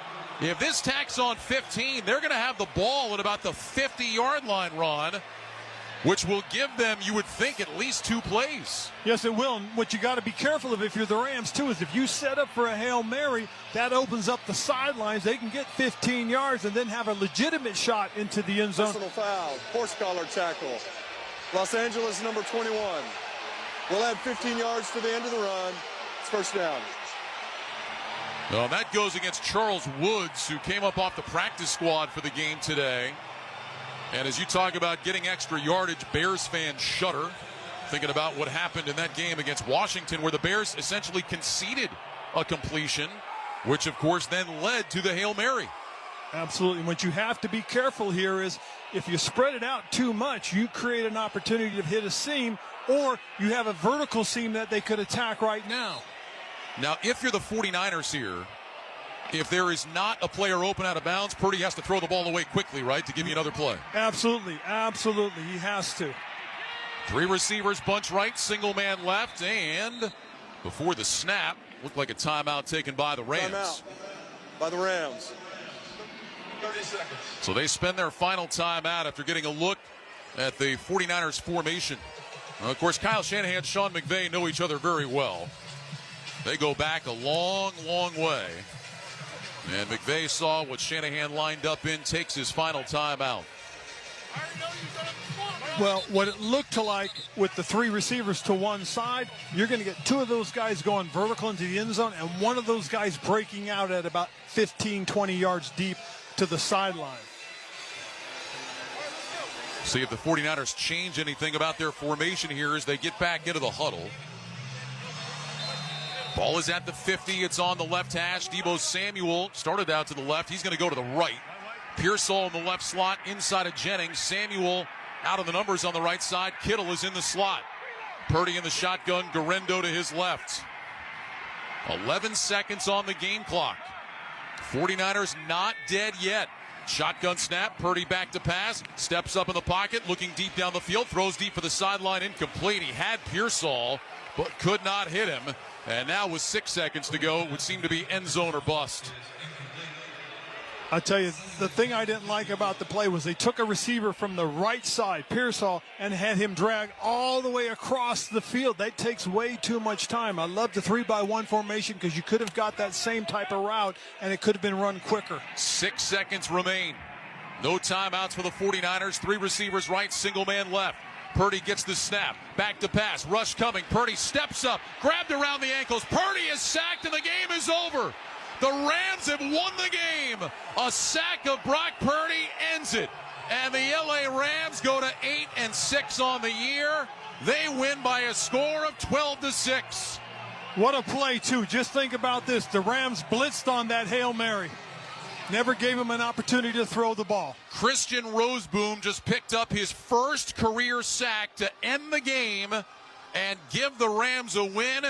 S1: If this tacks on 15, they're going to have the ball at about the 50-yard line, Ron, which will give them, you would think, at least 2 plays.
S30: Yes, it will. And what you got to be careful of if you're the Rams, too, is if you set up for a Hail Mary, that opens up the sidelines. They can get 15 yards and then have a legitimate shot into the end zone.
S5: Personal foul, horse collar tackle. Los Angeles, number 21. We'll add 15 yards to the end of the run. It's first down.
S1: Well, that goes against Charles Woods, who came up off the practice squad for the game today. And as you talk about getting extra yardage, Bears fans shudder, thinking about what happened in that game against Washington, where the Bears essentially conceded a completion, which, of course, then led to the Hail Mary.
S30: Absolutely. What you have to be careful here is if you spread it out too much, you create an opportunity to hit a seam, or you have a vertical seam that they could attack right now.
S1: Now, if you're the 49ers here, if there is not a player open out of bounds, Purdy has to throw the ball away quickly, right, to give you another play.
S30: Absolutely. Absolutely. He has to.
S1: 3 receivers, bunch right, single man left, and before the snap, looked like a timeout taken by the Rams.
S5: Timeout by the Rams.
S3: 30 seconds.
S1: So they spend their final timeout after getting a look at the 49ers formation. Now, of course, Kyle Shanahan and Sean McVay know each other very well. They go back a long, long way. And McVay saw what Shanahan lined up in, takes his final timeout.
S30: Well, what it looked like with the 3 receivers to one side, you're going to get 2 of those guys going vertical into the end zone and one of those guys breaking out at about 15, 20 yards deep to the sideline.
S1: See if the 49ers change anything about their formation here as they get back into the huddle. Ball is at the 50. It's on the left hash. Deebo Samuel started out to the left. He's going to go to the right. Pearsall in the left slot inside of Jennings. Samuel out of the numbers on the right side. Kittle is in the slot. Purdy in the shotgun. Garendo to his left. 11 seconds on the game clock. 49ers not dead yet. Shotgun snap. Purdy back to pass. Steps up in the pocket. Looking deep down the field. Throws deep for the sideline. Incomplete. He had Pearsall, but could not hit him. And now with 6 seconds to go, it would seem to be end zone or bust.
S30: I tell you, the thing I didn't like about the play was they took a receiver from the right side, Pearsall, and had him drag all the way across the field. That takes way too much time. I love the 3-by-1 formation because you could have got that same type of route, and it could have been run quicker.
S1: 6 seconds remain. No timeouts for the 49ers. 3 receivers right, single man left. Purdy gets the snap. Back to pass. Rush coming. Purdy steps up. Grabbed around the ankles. Purdy is sacked and the game is over. The Rams have won the game. A sack of Brock Purdy ends it. And the LA Rams go to 8-6 on the year. They win by a score of 12-6.
S30: What a play, too. Just think about this. The Rams blitzed on that Hail Mary. Never gave him an opportunity to throw the ball.
S1: Christian Roseboom just picked up his first career sack to end the game and give the Rams a win.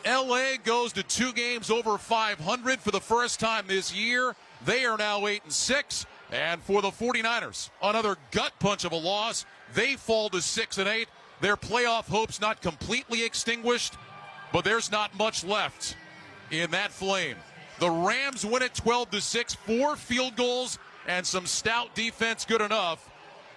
S1: LA goes to 2 games over 500 for the first time this year. They are now 8-6. And for the 49ers, another gut punch of a loss. They fall to 6-8. Their playoff hopes not completely extinguished, but there's not much left in that flame. The Rams win it 12-6, 4 field goals and some stout defense good enough.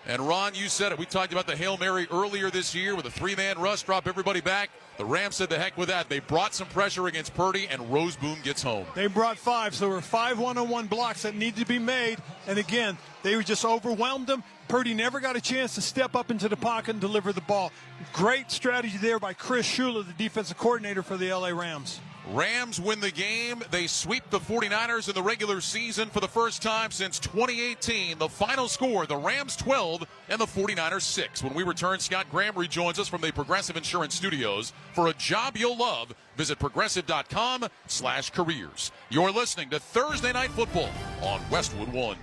S1: And Ron, you said it. We talked about the Hail Mary earlier this year with a 3-man rush, drop everybody back. The Rams said the heck with that. They brought some pressure against Purdy, and Roseboom gets home.
S30: They brought 5, so there were 5 one-on-one blocks that needed to be made. And again, they just overwhelmed them. Purdy never got a chance to step up into the pocket and deliver the ball. Great strategy there by Chris Shula, the defensive coordinator for the LA Rams.
S1: Rams win the game. They sweep the 49ers in the regular season for the first time since 2018. The final score, the Rams 12 and the 49ers 6. When we return, Scott Graham rejoins us from the Progressive Insurance Studios. For a job you'll love, visit progressive.com/careers. You're listening to Thursday Night Football on Westwood One.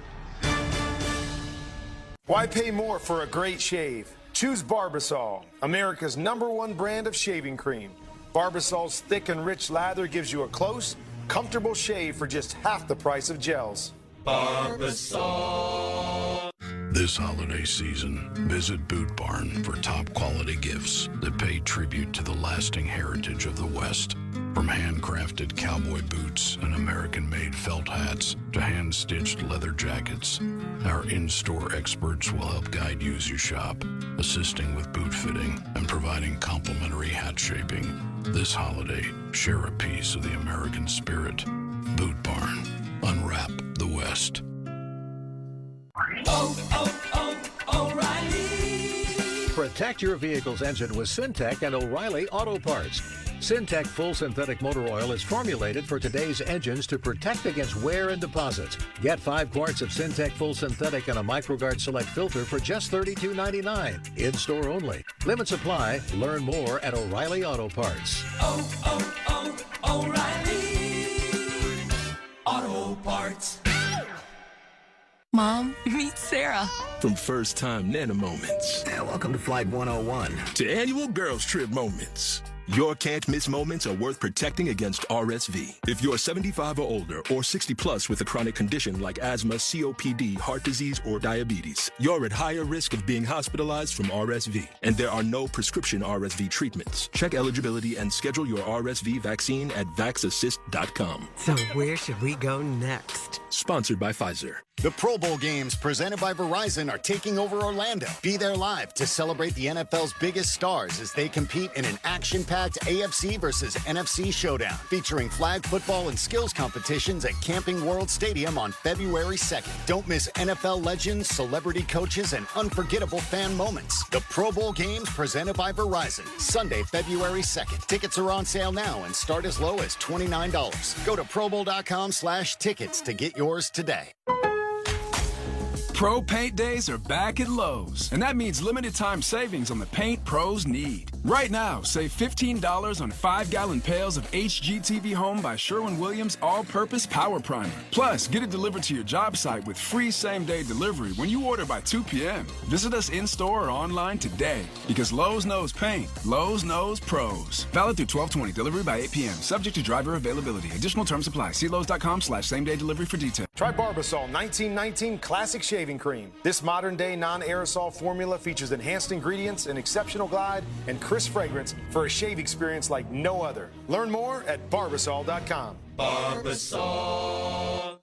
S9: Why pay more for a great shave? Choose Barbasol, America's #1 brand of shaving cream. Barbasol's thick and rich lather gives you a close, comfortable shave for just half the price of gels.
S15: Barbasol. This holiday season, visit Boot Barn for top quality gifts that pay tribute to the lasting heritage of the West. From handcrafted cowboy boots and American-made felt hats to hand-stitched leather jackets, our in-store experts will help guide you as you shop, assisting with boot fitting and providing complimentary hat shaping. This holiday, share a piece of the American spirit. Boot Barn. Unwrap the West.
S21: O'Reilly. Protect your vehicle's engine with Syntec and O'Reilly Auto Parts. Syntec Full Synthetic Motor Oil is formulated for today's engines to protect against wear and deposits. Get 5 quarts of Syntec Full Synthetic and a MicroGuard Select filter for just $32.99. In-store only. Limits apply. Learn more at O'Reilly Auto Parts.
S11: O'Reilly Auto Parts.
S22: Mom, meet Sarah.
S23: From first-time Nana moments.
S24: Welcome to Flight 101.
S23: To annual girls trip moments. Your can't-miss moments are worth protecting against RSV. If you're 75 or older or 60 plus with a chronic condition like asthma, COPD, heart disease, or diabetes, you're at higher risk of being hospitalized from RSV. And there are no prescription RSV treatments. Check eligibility and schedule your RSV vaccine at vaxassist.com.
S24: So where should we go next?
S23: Sponsored by Pfizer.
S25: The Pro Bowl games presented by Verizon are taking over Orlando. Be there live to celebrate the NFL's biggest stars as they compete in an action-packed AFC versus NFC showdown, featuring flag football and skills competitions at Camping World Stadium on February 2nd. Don't miss NFL legends, celebrity coaches, and unforgettable fan moments. The Pro Bowl games presented by Verizon, Sunday, February 2nd. Tickets are on sale now and start as low as $29. Go to probowl.com/tickets to get yours today.
S20: Pro Paint Days are back at Lowe's, and that means limited time savings on the paint pros need. Right now, save $15 on 5-gallon pails of HGTV Home by Sherwin-Williams All-Purpose Power Primer. Plus, get it delivered to your job site with free same-day delivery when you order by 2 p.m. Visit us in-store or online today, because Lowe's knows paint. Lowe's knows pros. Valid through 12/20. Delivery by 8 p.m. Subject to driver availability. Additional terms apply. See Lowe's.com/same-day delivery for details.
S9: Try Barbasol 1919 Classic Shaving Cream. This modern-day non-aerosol formula features enhanced ingredients, an exceptional glide, and crisp fragrance for a shave experience like no other. Learn more at Barbasol.com.
S11: Barbasol.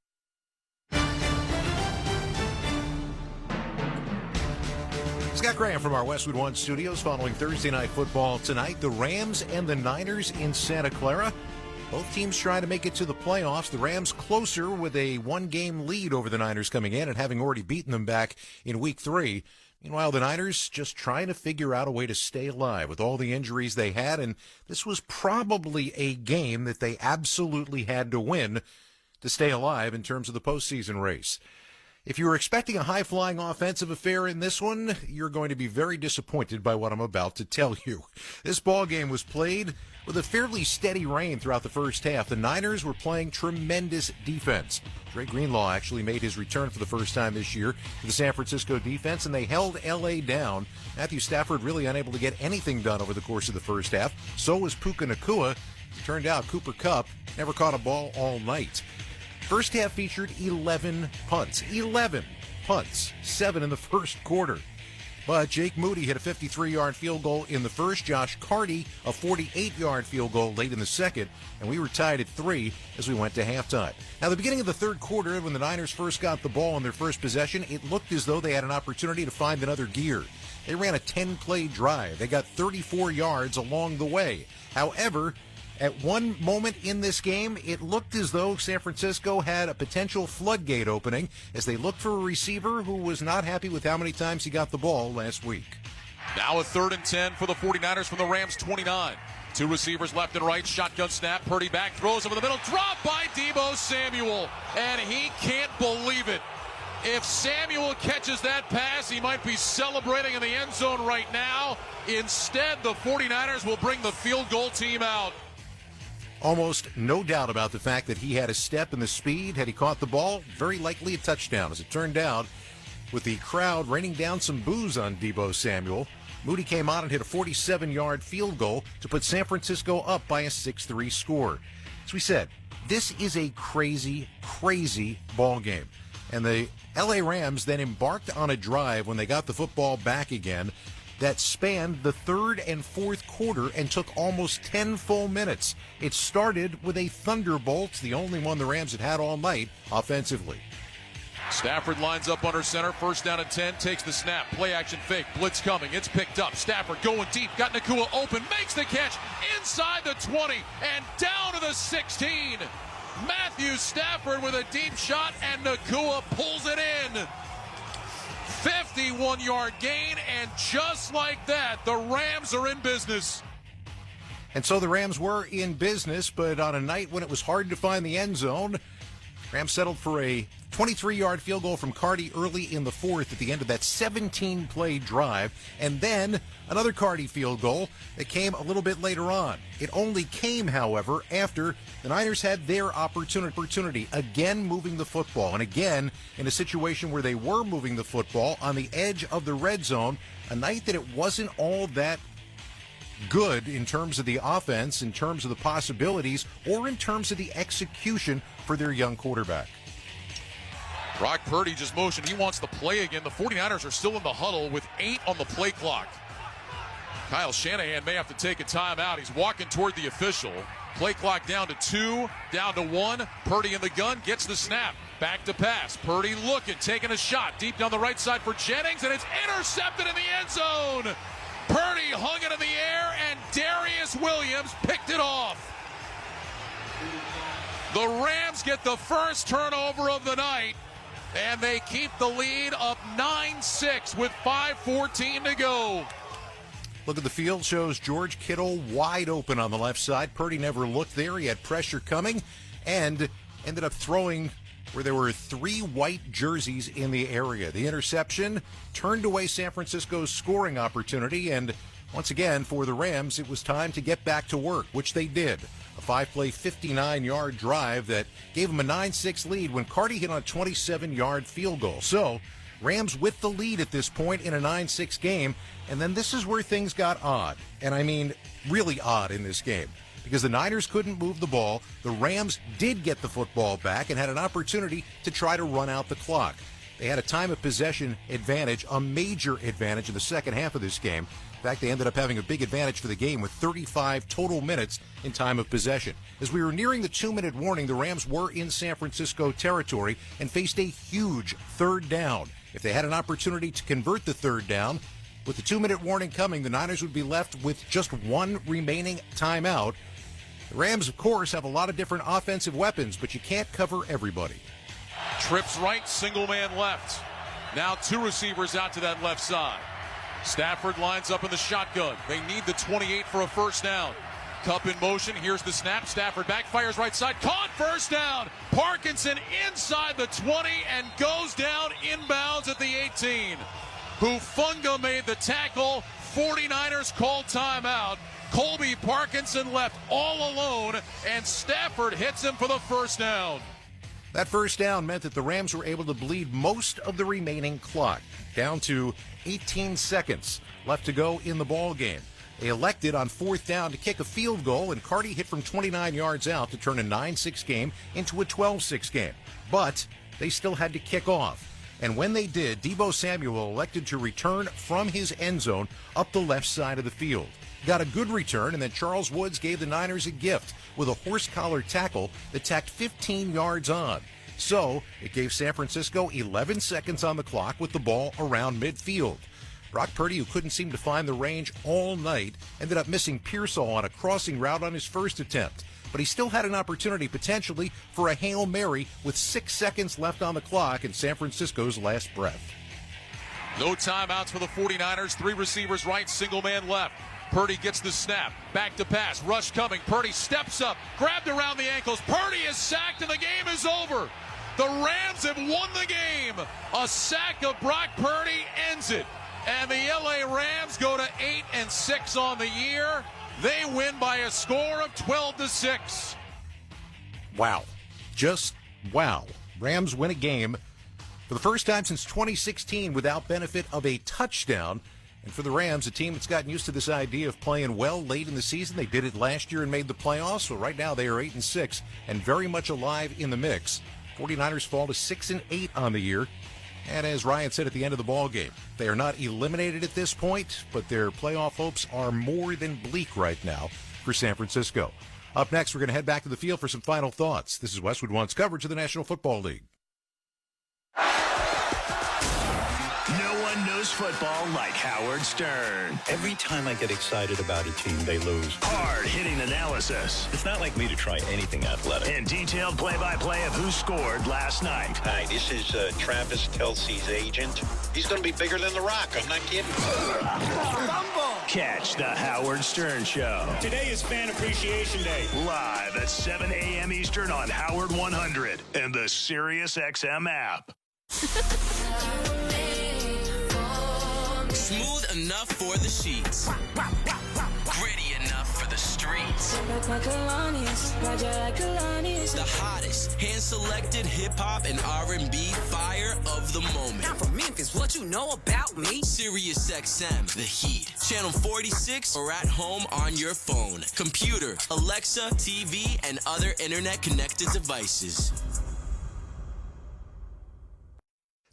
S26: Scott Graham from our Westwood One studios following Thursday Night Football tonight. The Rams and the Niners in Santa Clara. Both teams trying to make it to the playoffs. The Rams closer with a 1-game lead over the Niners coming in and having already beaten them back in Week 3. Meanwhile, the Niners just trying to figure out a way to stay alive with all the injuries they had, and this was probably a game that they absolutely had to win to stay alive in terms of the postseason race. If you were expecting a high-flying offensive affair in this one, you're going to be very disappointed by what I'm about to tell you. This ball game was played with a fairly steady rain throughout the first half. The Niners were playing tremendous defense. Dre Greenlaw actually made his return for the first time this year to the San Francisco defense, and they held L.A. down. Matthew Stafford really unable to get anything done over the course of the first half. So was Puka Nacua. It turned out Cooper Kupp never caught a ball all night. First half featured 11 punts. 11 punts, 7 in the first quarter. But Jake Moody hit a 53-yard field goal in the first. Josh Carty a 48-yard field goal late in the second. And we were tied at 3 as we went to halftime. Now, the beginning of the third quarter, when the Niners first got the ball in their first possession, it looked as though they had an opportunity to find another gear. They ran a 10-play drive. They got 34 yards along the way. However, at one moment in this game, it looked as though San Francisco had a potential floodgate opening as they looked for a receiver who was not happy with how many times he got the ball last week.
S1: Now a 3rd and 10 for the 49ers from the Rams 29. 2 receivers left and right. Shotgun snap. Purdy back. Throws over the middle. Dropped by Deebo Samuel. And he can't believe it. If Samuel catches that pass, he might be celebrating in the end zone right now. Instead, the 49ers will bring the field goal team out.
S26: Almost no doubt about the fact that he had a step in the speed. Had he caught the ball, very likely a touchdown. As it turned out, with the crowd raining down some boos on Deebo Samuel, Moody came on and hit a 47-yard field goal to put San Francisco up by a 6-3 score. As we said, this is a crazy, crazy ball game. And the L.A. Rams then embarked on a drive when they got the football back again that spanned the third and fourth quarter and took almost 10 full minutes. It started with a thunderbolt, the only one the Rams had all night offensively.
S1: Stafford lines up under center, 1st down and 10, takes the snap, play action fake, blitz coming, it's picked up. Stafford going deep, got Nakua open, makes the catch inside the 20 and down to the 16. Matthew Stafford with a deep shot and Nakua pulls it in. 51-yard gain, and just like that, the Rams are in business.
S26: And so the Rams were in business, but on a night when it was hard to find the end zone, Rams settled for a 23-yard field goal from Carty early in the fourth at the end of that 17-play drive, and then another Carty field goal that came a little bit later on. It only came, however, after the Niners had their opportunity, again moving the football, and again in a situation where they were moving the football on the edge of the red zone, a night that it wasn't all that good in terms of the offense, in terms of the possibilities, or in terms of the execution for their young quarterback.
S1: Brock Purdy just motioned. He wants to play again. The 49ers are still in the huddle with 8 on the play clock. Kyle Shanahan may have to take a timeout. He's walking toward the official. Play clock down to 2, down to 1. Purdy in the gun, gets the snap. Back to pass. Purdy looking, taking a shot deep down the right side for Jennings, and it's intercepted in the end zone. Purdy hung it in the air, and Darius Williams picked it off. The Rams get the first turnover of the night, and they keep the lead up 9-6 with 5:14 to go.
S26: Look at the field, shows George Kittle wide open on the left side. Purdy never looked there. He had pressure coming and ended up throwing where there were 3 white jerseys in the area. The interception turned away San Francisco's scoring opportunity, and once again, for the Rams, it was time to get back to work, which they did. A 5-play, 59-yard drive that gave them a 9-6 lead when Carty hit on a 27-yard field goal. So, Rams with the lead at this point in a 9-6 game, and then this is where things got odd. And I mean, really odd in this game. Because the Niners couldn't move the ball, the Rams did get the football back and had an opportunity to try to run out the clock. They had a time of possession advantage, a major advantage in the second half of this game. In fact, they ended up having a big advantage for the game with 35 total minutes in time of possession. As we were nearing the 2-minute warning, the Rams were in San Francisco territory and faced a huge 3rd down. If they had an opportunity to convert the 3rd down, with the 2-minute warning coming, the Niners would be left with just 1 remaining timeout. The Rams, of course, have a lot of different offensive weapons, but you can't cover everybody.
S1: Trips right, single man left. Now 2 receivers out to that left side. Stafford lines up in the shotgun. They need the 28 for a first down. Cup in motion. Here's the snap. Stafford backfires right side. Caught, first down. Parkinson inside the 20 and goes down inbounds at the 18. Hufanga made the tackle. 49ers called timeout. Colby Parkinson left all alone, and Stafford hits him for the first down.
S26: That first down meant that the Rams were able to bleed most of the remaining clock, down to 18 seconds left to go in the ball game. They elected on 4th down to kick a field goal, and Carty hit from 29 yards out to turn a 9-6 game into a 12-6 game. But they still had to kick off. And when they did, Deebo Samuel elected to return from his end zone up the left side of the field. Got a good return, and then Charles Woods gave the Niners a gift with a horse collar tackle that tacked 15 yards on. So it gave San Francisco 11 seconds on the clock with the ball around midfield. Brock Purdy, who couldn't seem to find the range all night, ended up missing Pearsall on a crossing route on his first attempt. But he still had an opportunity potentially for a Hail Mary with 6 seconds left on the clock in San Francisco's last breath.
S1: No timeouts for the 49ers. 3 receivers right, single man left. Purdy gets the snap. Back to pass. Rush coming. Purdy steps up. Grabbed around the ankles. Purdy is sacked and the game is over. The Rams have won the game. A sack of Brock Purdy ends it. And the LA Rams go to 8-6 on the year. They win by a score of 12-6.
S26: Wow. Just wow. Rams win a game for the first time since 2016 without benefit of a touchdown. And for the Rams, a team that's gotten used to this idea of playing well late in the season. They did it last year and made the playoffs. So right now they are 8-6 and very much alive in the mix. 49ers fall to 6-8 on the year. And as Ryan said at the end of the ball game, they are not eliminated at this point, but their playoff hopes are more than bleak right now for San Francisco. Up next, we're going to head back to the field for some final thoughts. This is Westwood One's coverage of the National Football League.
S2: No one knows football like Howard Stern.
S7: Every time I get excited about a team, they lose.
S2: Hard-hitting analysis.
S7: It's not like me to try anything athletic.
S2: And detailed play-by-play of who scored last night.
S7: Hi, this is Travis Kelce's agent. He's going to be bigger than The Rock. I'm not kidding.
S2: Catch the Howard Stern Show.
S10: Today is Fan Appreciation Day.
S2: Live at 7 a.m. Eastern on Howard 100 and the SiriusXM app.
S12: Smooth enough for the sheets. Gritty enough for the streets. The hottest hand-selected hip-hop and R&B fire of the moment.
S13: I'm from Memphis. What you know about me?
S12: SiriusXM, The Heat. Channel 46 or at home on your phone, computer, Alexa, TV, and other internet-connected devices.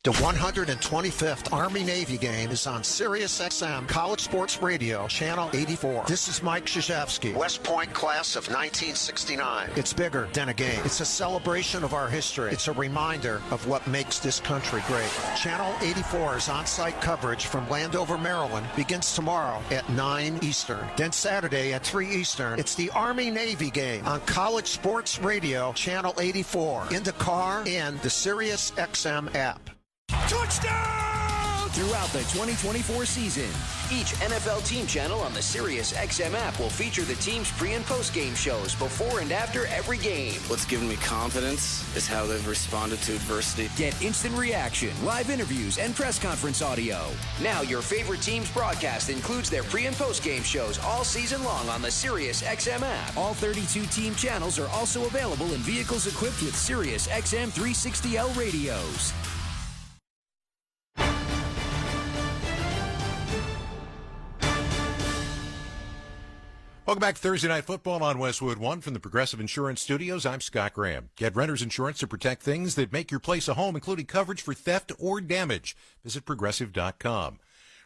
S16: The 125th Army-Navy game is on SiriusXM College Sports Radio, Channel 84. This is Mike Krzyzewski, West Point class of 1969. It's bigger than a game. It's a celebration of our history. It's a reminder of what makes this country great. Channel 84's on-site coverage from Landover, Maryland begins tomorrow at 9 Eastern. Then Saturday at 3 Eastern, it's the Army-Navy game on College Sports Radio, Channel 84, in the car and the SiriusXM app.
S2: Touchdown! Throughout the 2024 season, each NFL team channel on the SiriusXM app will feature the team's pre- and post-game shows before and after every game.
S22: What's given me confidence is how they've responded to adversity.
S2: Get instant reaction, live interviews, and press conference audio. Now your favorite team's broadcast includes their pre- and post-game shows all season long on the SiriusXM app. All 32 team channels are also available in vehicles equipped with SiriusXM 360L radios.
S26: Welcome back to Thursday Night Football on Westwood One from the Progressive Insurance Studios. I'm Scott Graham. Get renter's insurance to protect things that make your place a home, including coverage for theft or damage. Visit Progressive.com.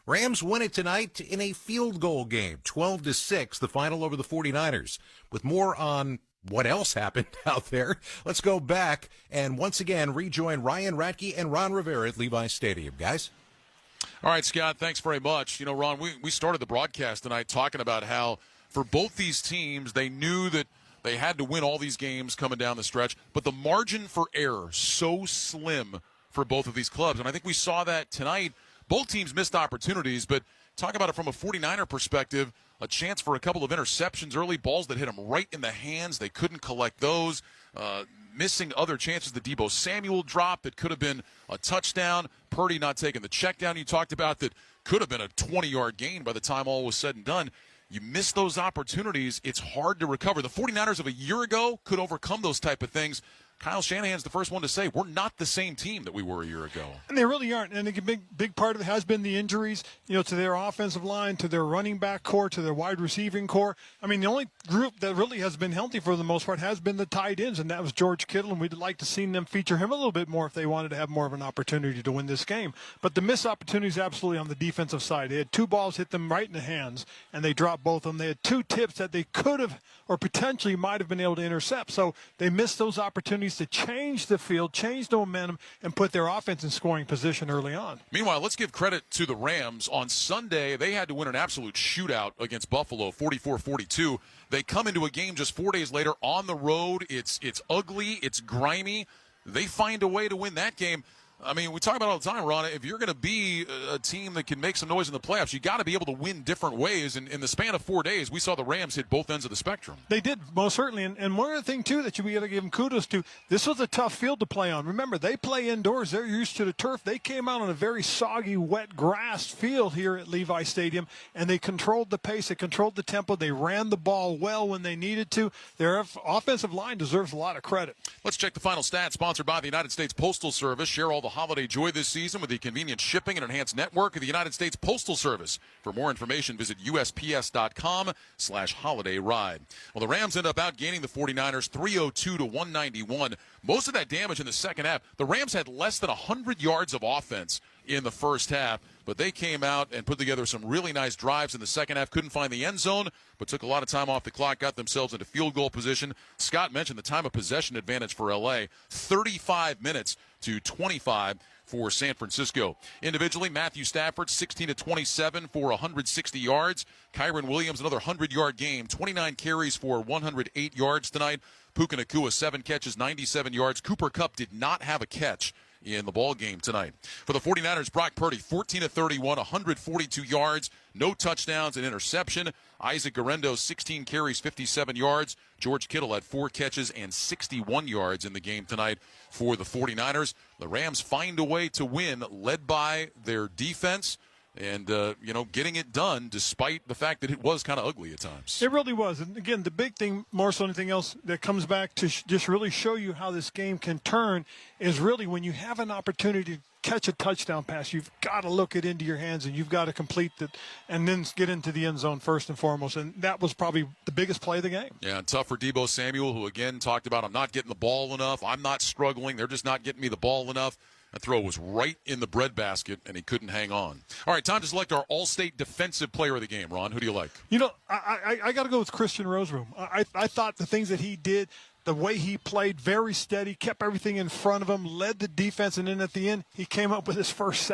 S26: Rams win it tonight in a field goal game, 12-6, the final over the 49ers. With more on what else happened out there, let's go back and once again rejoin Ryan Radke and Ron Rivera at Levi's Stadium. Guys?
S1: All right, Scott, thanks very much. You know, Ron, we started the broadcast tonight talking about how for both these teams, they knew that they had to win all these games coming down the stretch, but the margin for error so slim for both of these clubs. And I think we saw that tonight. Both teams missed opportunities, but talk about it from a 49er perspective, a chance for a couple of interceptions, early balls that hit them right in the hands. They couldn't collect those. Missing other chances. The Deebo Samuel drop that could have been a touchdown. Purdy not taking the check down you talked about that could have been a 20-yard gain by the time all was said and done. You miss those opportunities, it's hard to recover. The 49ers of a year ago could overcome those type of things. Kyle Shanahan's the first one to say we're not the same team that we were a year ago.
S30: And they really aren't. And a big part of it has been the injuries, to their offensive line, to their running back core, to their wide receiving core. I mean, the only group that really has been healthy for the most part has been the tight ends, and that was George Kittle, and we'd like to see them feature him a little bit more if they wanted to have more of an opportunity to win this game. But the missed opportunities absolutely on the defensive side. They had 2 balls hit them right in the hands, and they dropped both of them. They had 2 tips that they could have or potentially might have been able to intercept. So they missed those opportunities to change the field, change the momentum, and put their offense in scoring position early on.
S1: Meanwhile, let's give credit to the Rams. On Sunday, they had to win an absolute shootout against Buffalo, 44-42. They come into a game just 4 days later on the road. It's ugly. It's grimy. They find a way to win that game. I mean, we talk about it all the time, Ron. If you're going to be a team that can make some noise in the playoffs, you got to be able to win different ways. And in the span of 4 days, we saw the Rams hit both ends of the spectrum.
S30: They did, most certainly. And one other thing, too, that you got to give them kudos to, this was a tough field to play on. Remember, they play indoors. They're used to the turf. They came out on a very soggy, wet grass field here at Levi Stadium, and they controlled the pace. They controlled the tempo. They ran the ball well when they needed to. Their offensive line deserves a lot of credit.
S1: Let's check the final stats, sponsored by the United States Postal Service. Share all the holiday joy this season with the convenient shipping and enhanced network of the United States Postal Service. For more information, visit USPS.com/holiday ride. Well, the Rams end up outgaining the 49ers 302-191. Most of that damage in the second half. The Rams had less than 100 yards of offense in the first half, but they came out and put together some really nice drives in the second half. Couldn't find the end zone, but took a lot of time off the clock, got themselves into field goal position. Scott mentioned the time of possession advantage for L.A., 35 minutes to 25 for San Francisco. Individually, Matthew Stafford, 16-27 for 160 yards. Kyron Williams, another 100-yard game, 29 carries for 108 yards tonight. Puka Nacua, 7 catches, 97 yards. Cooper Kupp did not have a catch in the ball game tonight. For the 49ers, Brock Purdy, 14-31, 142 yards, no touchdowns, and interception. Isaac Guerrero, 16 carries, 57 yards. George Kittle had 4 catches and 61 yards in the game tonight for the 49ers. The Rams find a way to win, led by their defense. And, getting it done despite the fact that it was kind of ugly at times.
S30: It really was. And, again, the big thing, more so than anything else, that comes back to just really show you how this game can turn is really when you have an opportunity to catch a touchdown pass, you've got to look it into your hands and you've got to complete it and then get into the end zone first and foremost. And that was probably the biggest play of the game.
S1: Yeah, and tough for Deebo Samuel, who, again, talked about, I'm not getting the ball enough. I'm not struggling. They're just not getting me the ball enough. That throw was right in the breadbasket, and he couldn't hang on. All right, time to select our All-State Defensive Player of the game. Ron, who do you like?
S30: I got to go with Christian Roseroom. I thought the things that he did, the way he played, very steady, kept everything in front of him, led the defense, and then at the end, he came up with his first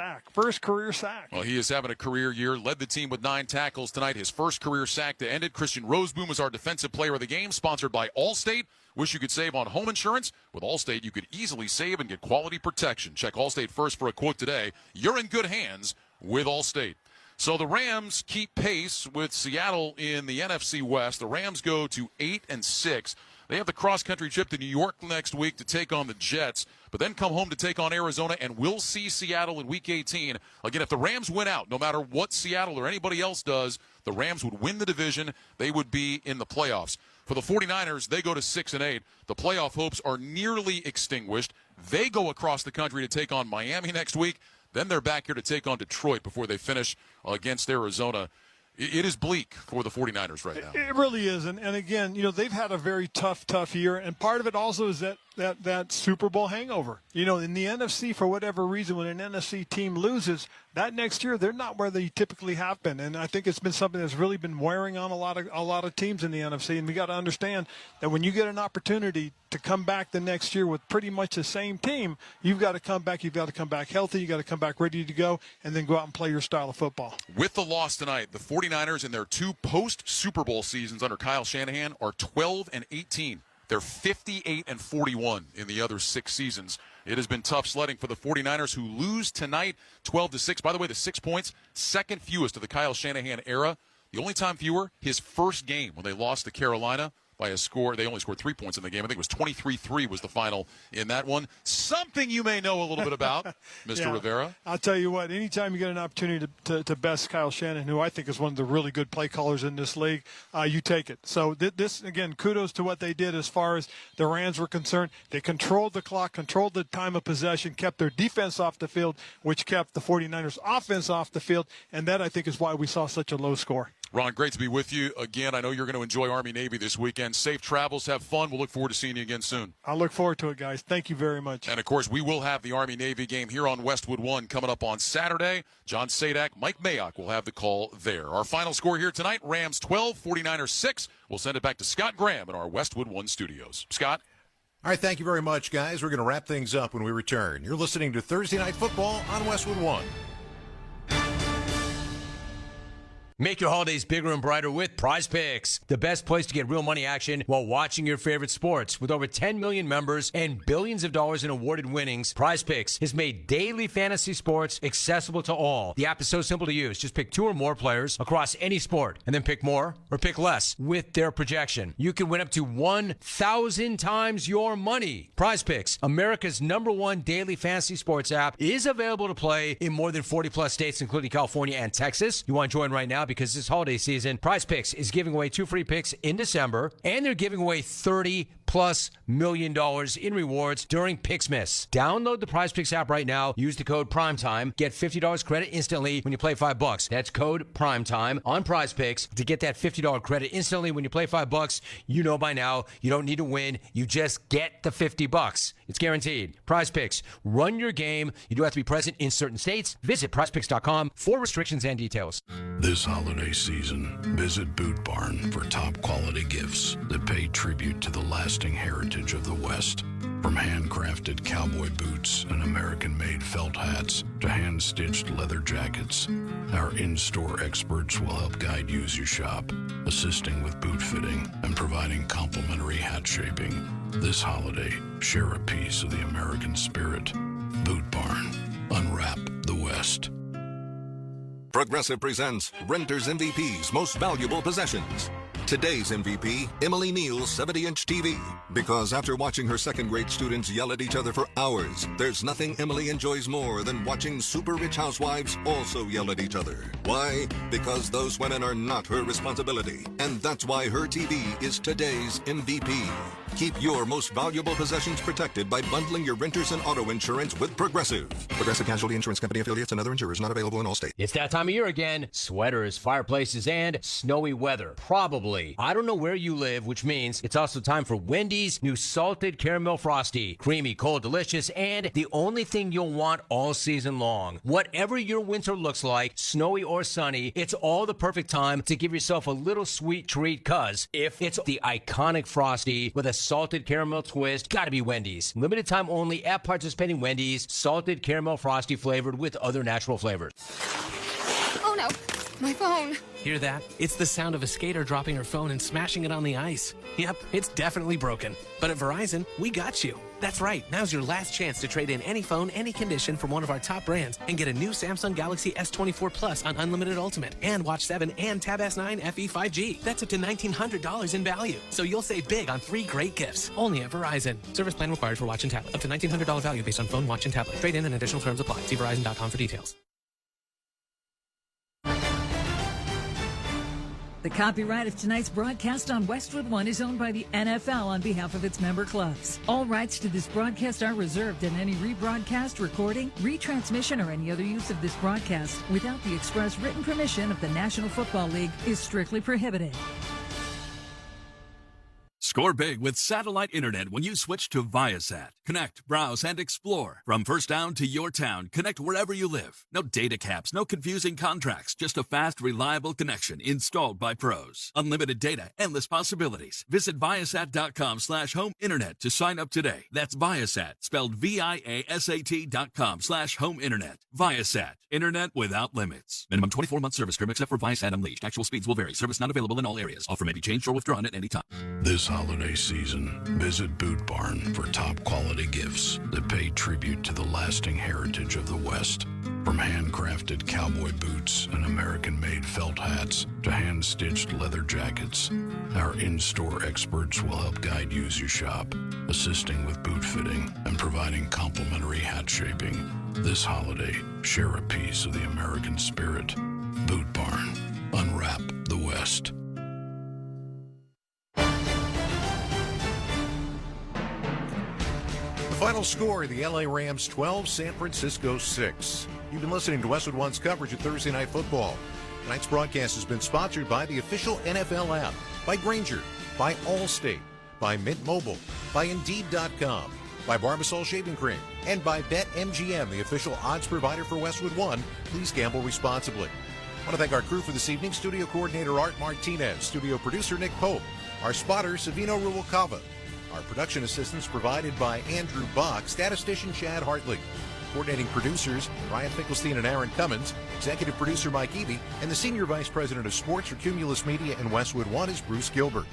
S30: career sack.
S1: Well, he is having a career year, led the team with 9 tackles tonight, his first career sack to end it. Christian Roseroom is our Defensive Player of the game, sponsored by Allstate. Wish you could save on home insurance? With Allstate, you could easily save and get quality protection. Check Allstate first for a quote today. You're in good hands with Allstate. So the Rams keep pace with Seattle in the NFC West. The Rams go to 8-6. They have the cross-country trip to New York next week to take on the Jets, but then come home to take on Arizona, and we'll see Seattle in Week 18. Again, if the Rams win out, no matter what Seattle or anybody else does, the Rams would win the division. They would be in the playoffs. For the 49ers, they go to 6-8. The playoff hopes are nearly extinguished. They go across the country to take on Miami next week. Then they're back here to take on Detroit before they finish against Arizona. It is bleak for the 49ers right now.
S30: It really is. And again, they've had a very tough year. And part of it also is that Super Bowl hangover. In the NFC, for whatever reason, when an NFC team loses, that next year they're not where they typically have been. And I think it's been something that's really been wearing on a lot of teams in the NFC. And we got to understand that when you get an opportunity to come back the next year with pretty much the same team, you've got to come back. You've got to come back healthy. You've got to come back ready to go, and then go out and play your style of football.
S1: With the loss tonight, the 49ers in their 2 post-Super Bowl seasons under Kyle Shanahan are 12-18. They're 58-41 in the other 6 seasons. It has been tough sledding for the 49ers, who lose tonight 12-6. By the way, the 6 points, second fewest of the Kyle Shanahan era. The only time fewer, his first game when they lost to Carolina. by a score. They only scored 3 points in the game. I think it was 23-3 was the final in that one. Something you may know a little bit about, Mr. Rivera.
S30: I'll tell you what, anytime you get an opportunity to best Kyle Shanahan, who I think is one of the really good play callers in this league, you take it. So this, again, kudos to what they did as far as the Rams were concerned. They controlled the clock, controlled the time of possession, kept their defense off the field, which kept the 49ers offense off the field, and that, I think, is why we saw such a low score.
S1: Ron, great to be with you again. I know you're going to enjoy Army-Navy this weekend. Safe travels. Have fun. We'll look forward to seeing you again soon.
S30: I look forward to it, guys. Thank you very much.
S1: And, of course, we will have the Army-Navy game here on Westwood 1 coming up on Saturday. John Sadak, Mike Mayock will have the call there. Our final score here tonight, Rams 12, 49ers 6. We'll send it back to Scott Graham in our Westwood 1 studios. Scott?
S26: All right, thank you very much, guys. We're going to wrap things up when we return. You're listening to Thursday Night Football on Westwood 1.
S4: Make your holidays bigger and brighter with Prize Picks, the best place to get real money action while watching your favorite sports. With over 10 million members and billions of dollars in awarded winnings, Prize Picks has made daily fantasy sports accessible to all. The app is so simple to use. Just pick 2 or more players across any sport and then pick more or pick less with their projection. You can win up to 1,000 times your money. Prize Picks, America's #1 daily fantasy sports app, is available to play in more than 40 plus states, including California and Texas. You want to join right now because this holiday season, Prize Picks is giving away 2 free picks in December, and they're giving away $30+ million in rewards during Pixmas. Download the Prize Picks app right now. Use the code PRIMETIME. Get $50 credit instantly when you play $5. That's code PRIMETIME on Prize Picks to get that $50 credit instantly when you play $5. You know by now you don't need to win. You just get the $50. It's guaranteed. Prize Picks. Run your game. You do have to be present in certain states. Visit prizepicks.com for restrictions and details.
S15: This holiday season, visit Boot Barn for top quality gifts that pay tribute to the lasting heritage of the West. From handcrafted cowboy boots and American-made felt hats to hand-stitched leather jackets, our in-store experts will help guide you as you shop, assisting with boot fitting and providing complimentary hat shaping. This holiday, share a piece of the American spirit. Boot Barn. Unwrap the West.
S6: Progressive presents Renter's MVP's Most Valuable Possessions. Today's MVP, Emily Neal's 70-inch TV. Because after watching her second-grade students yell at each other for hours, there's nothing Emily enjoys more than watching super-rich housewives also yell at each other. Why? Because those women are not her responsibility. And that's why her TV is today's MVP. Keep your most valuable possessions protected by bundling your renters and auto insurance with Progressive. Progressive Casualty Insurance Company affiliates and other insurers not available in all states.
S4: It's that time of year again. Sweaters, fireplaces, and snowy weather. Probably. I don't know where you live, which means it's also time for Wendy's new Salted Caramel Frosty. Creamy, cold, delicious, and the only thing you'll want all season long. Whatever your winter looks like, snowy or sunny, it's all the perfect time to give yourself a little sweet treat, cause if it's the iconic Frosty with a salted caramel twist, gotta be Wendy's. Limited time only at participating Wendy's. Salted caramel Frosty flavored with other natural flavors.
S8: Oh no, my phone.
S14: Hear that? It's the sound of a skater dropping her phone and smashing it on the ice. Yep, it's definitely broken. But at Verizon, we got you. That's right, now's your last chance to trade in any phone, any condition from one of our top brands and get a new Samsung Galaxy S24 Plus on Unlimited Ultimate and Watch 7 and Tab S9 FE 5G. That's up to $1,900 in value. So you'll save big on 3 great gifts. Only at Verizon. Service plan required for watch and tablet. Up to $1,900 value based on phone, watch, and tablet. Trade in and additional terms apply. See Verizon.com for details.
S17: The copyright of tonight's broadcast on Westwood 1 is owned by the NFL on behalf of its member clubs. All rights to this broadcast are reserved, and any rebroadcast, recording, retransmission, or any other use of this broadcast without the express written permission of the National Football League is strictly prohibited.
S18: Score big with satellite internet when you switch to Viasat. Connect, browse, and explore. From first down to your town, connect wherever you live. No data caps, no confusing contracts, just a fast, reliable connection installed by pros. Unlimited data, endless possibilities. Visit Viasat.com/home internet to sign up today. That's Viasat, spelled Viasat.com/home internet. Viasat, internet without limits. Minimum 24-month service term except for Viasat Unleashed. Actual speeds will vary. Service not available in all areas. Offer may be changed or withdrawn at any time.
S15: This holiday season, visit Boot Barn for top quality gifts that pay tribute to the lasting heritage of the West. From handcrafted cowboy boots and American-made felt hats to hand-stitched leather jackets, our in-store experts will help guide you as you shop, assisting with boot fitting and providing complimentary hat shaping. This holiday, share a piece of the American spirit. Boot Barn. Unwrap the West.
S26: The final score, the LA Rams 12, San Francisco 6. You've been listening to Westwood One's coverage of Thursday Night Football. Tonight's broadcast has been sponsored by the official NFL app, by Grainger, by Allstate, by Mint Mobile, by Indeed.com, by Barbasol Shaving Cream, and by BetMGM, the official odds provider for Westwood One. Please gamble responsibly. I want to thank our crew for this evening. Studio coordinator Art Martinez, studio producer Nick Pope, our spotter Savino Rubalcava, our production assistance provided by Andrew Bach, statistician Chad Hartley, coordinating producers Ryan Finkelstein and Aaron Cummins, executive producer Mike Eby, and the senior vice president of sports for Cumulus Media and Westwood One is Bruce Gilbert.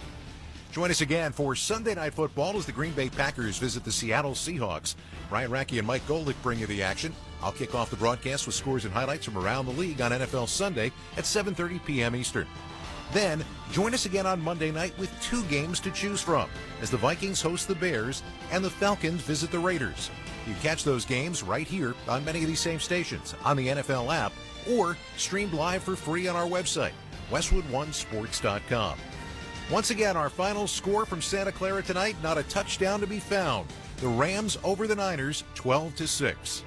S26: Join us again for Sunday Night Football as the Green Bay Packers visit the Seattle Seahawks. Ryan Racky and Mike Golick bring you the action. I'll kick off the broadcast with scores and highlights from around the league on NFL Sunday at 7:30 p.m. Eastern. Then, join us again on Monday night with 2 games to choose from as the Vikings host the Bears and the Falcons visit the Raiders. You catch those games right here on many of these same stations, on the NFL app, or streamed live for free on our website, westwoodonesports.com. Once again, our final score from Santa Clara tonight, not a touchdown to be found. The Rams over the Niners, 12-6.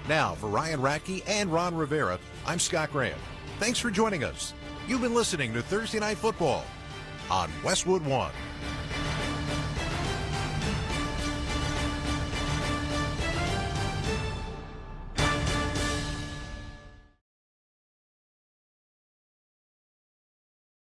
S26: Now, for Ryan Radke and Ron Rivera, I'm Scott Graham. Thanks for joining us. You've been listening to Thursday Night Football on Westwood One.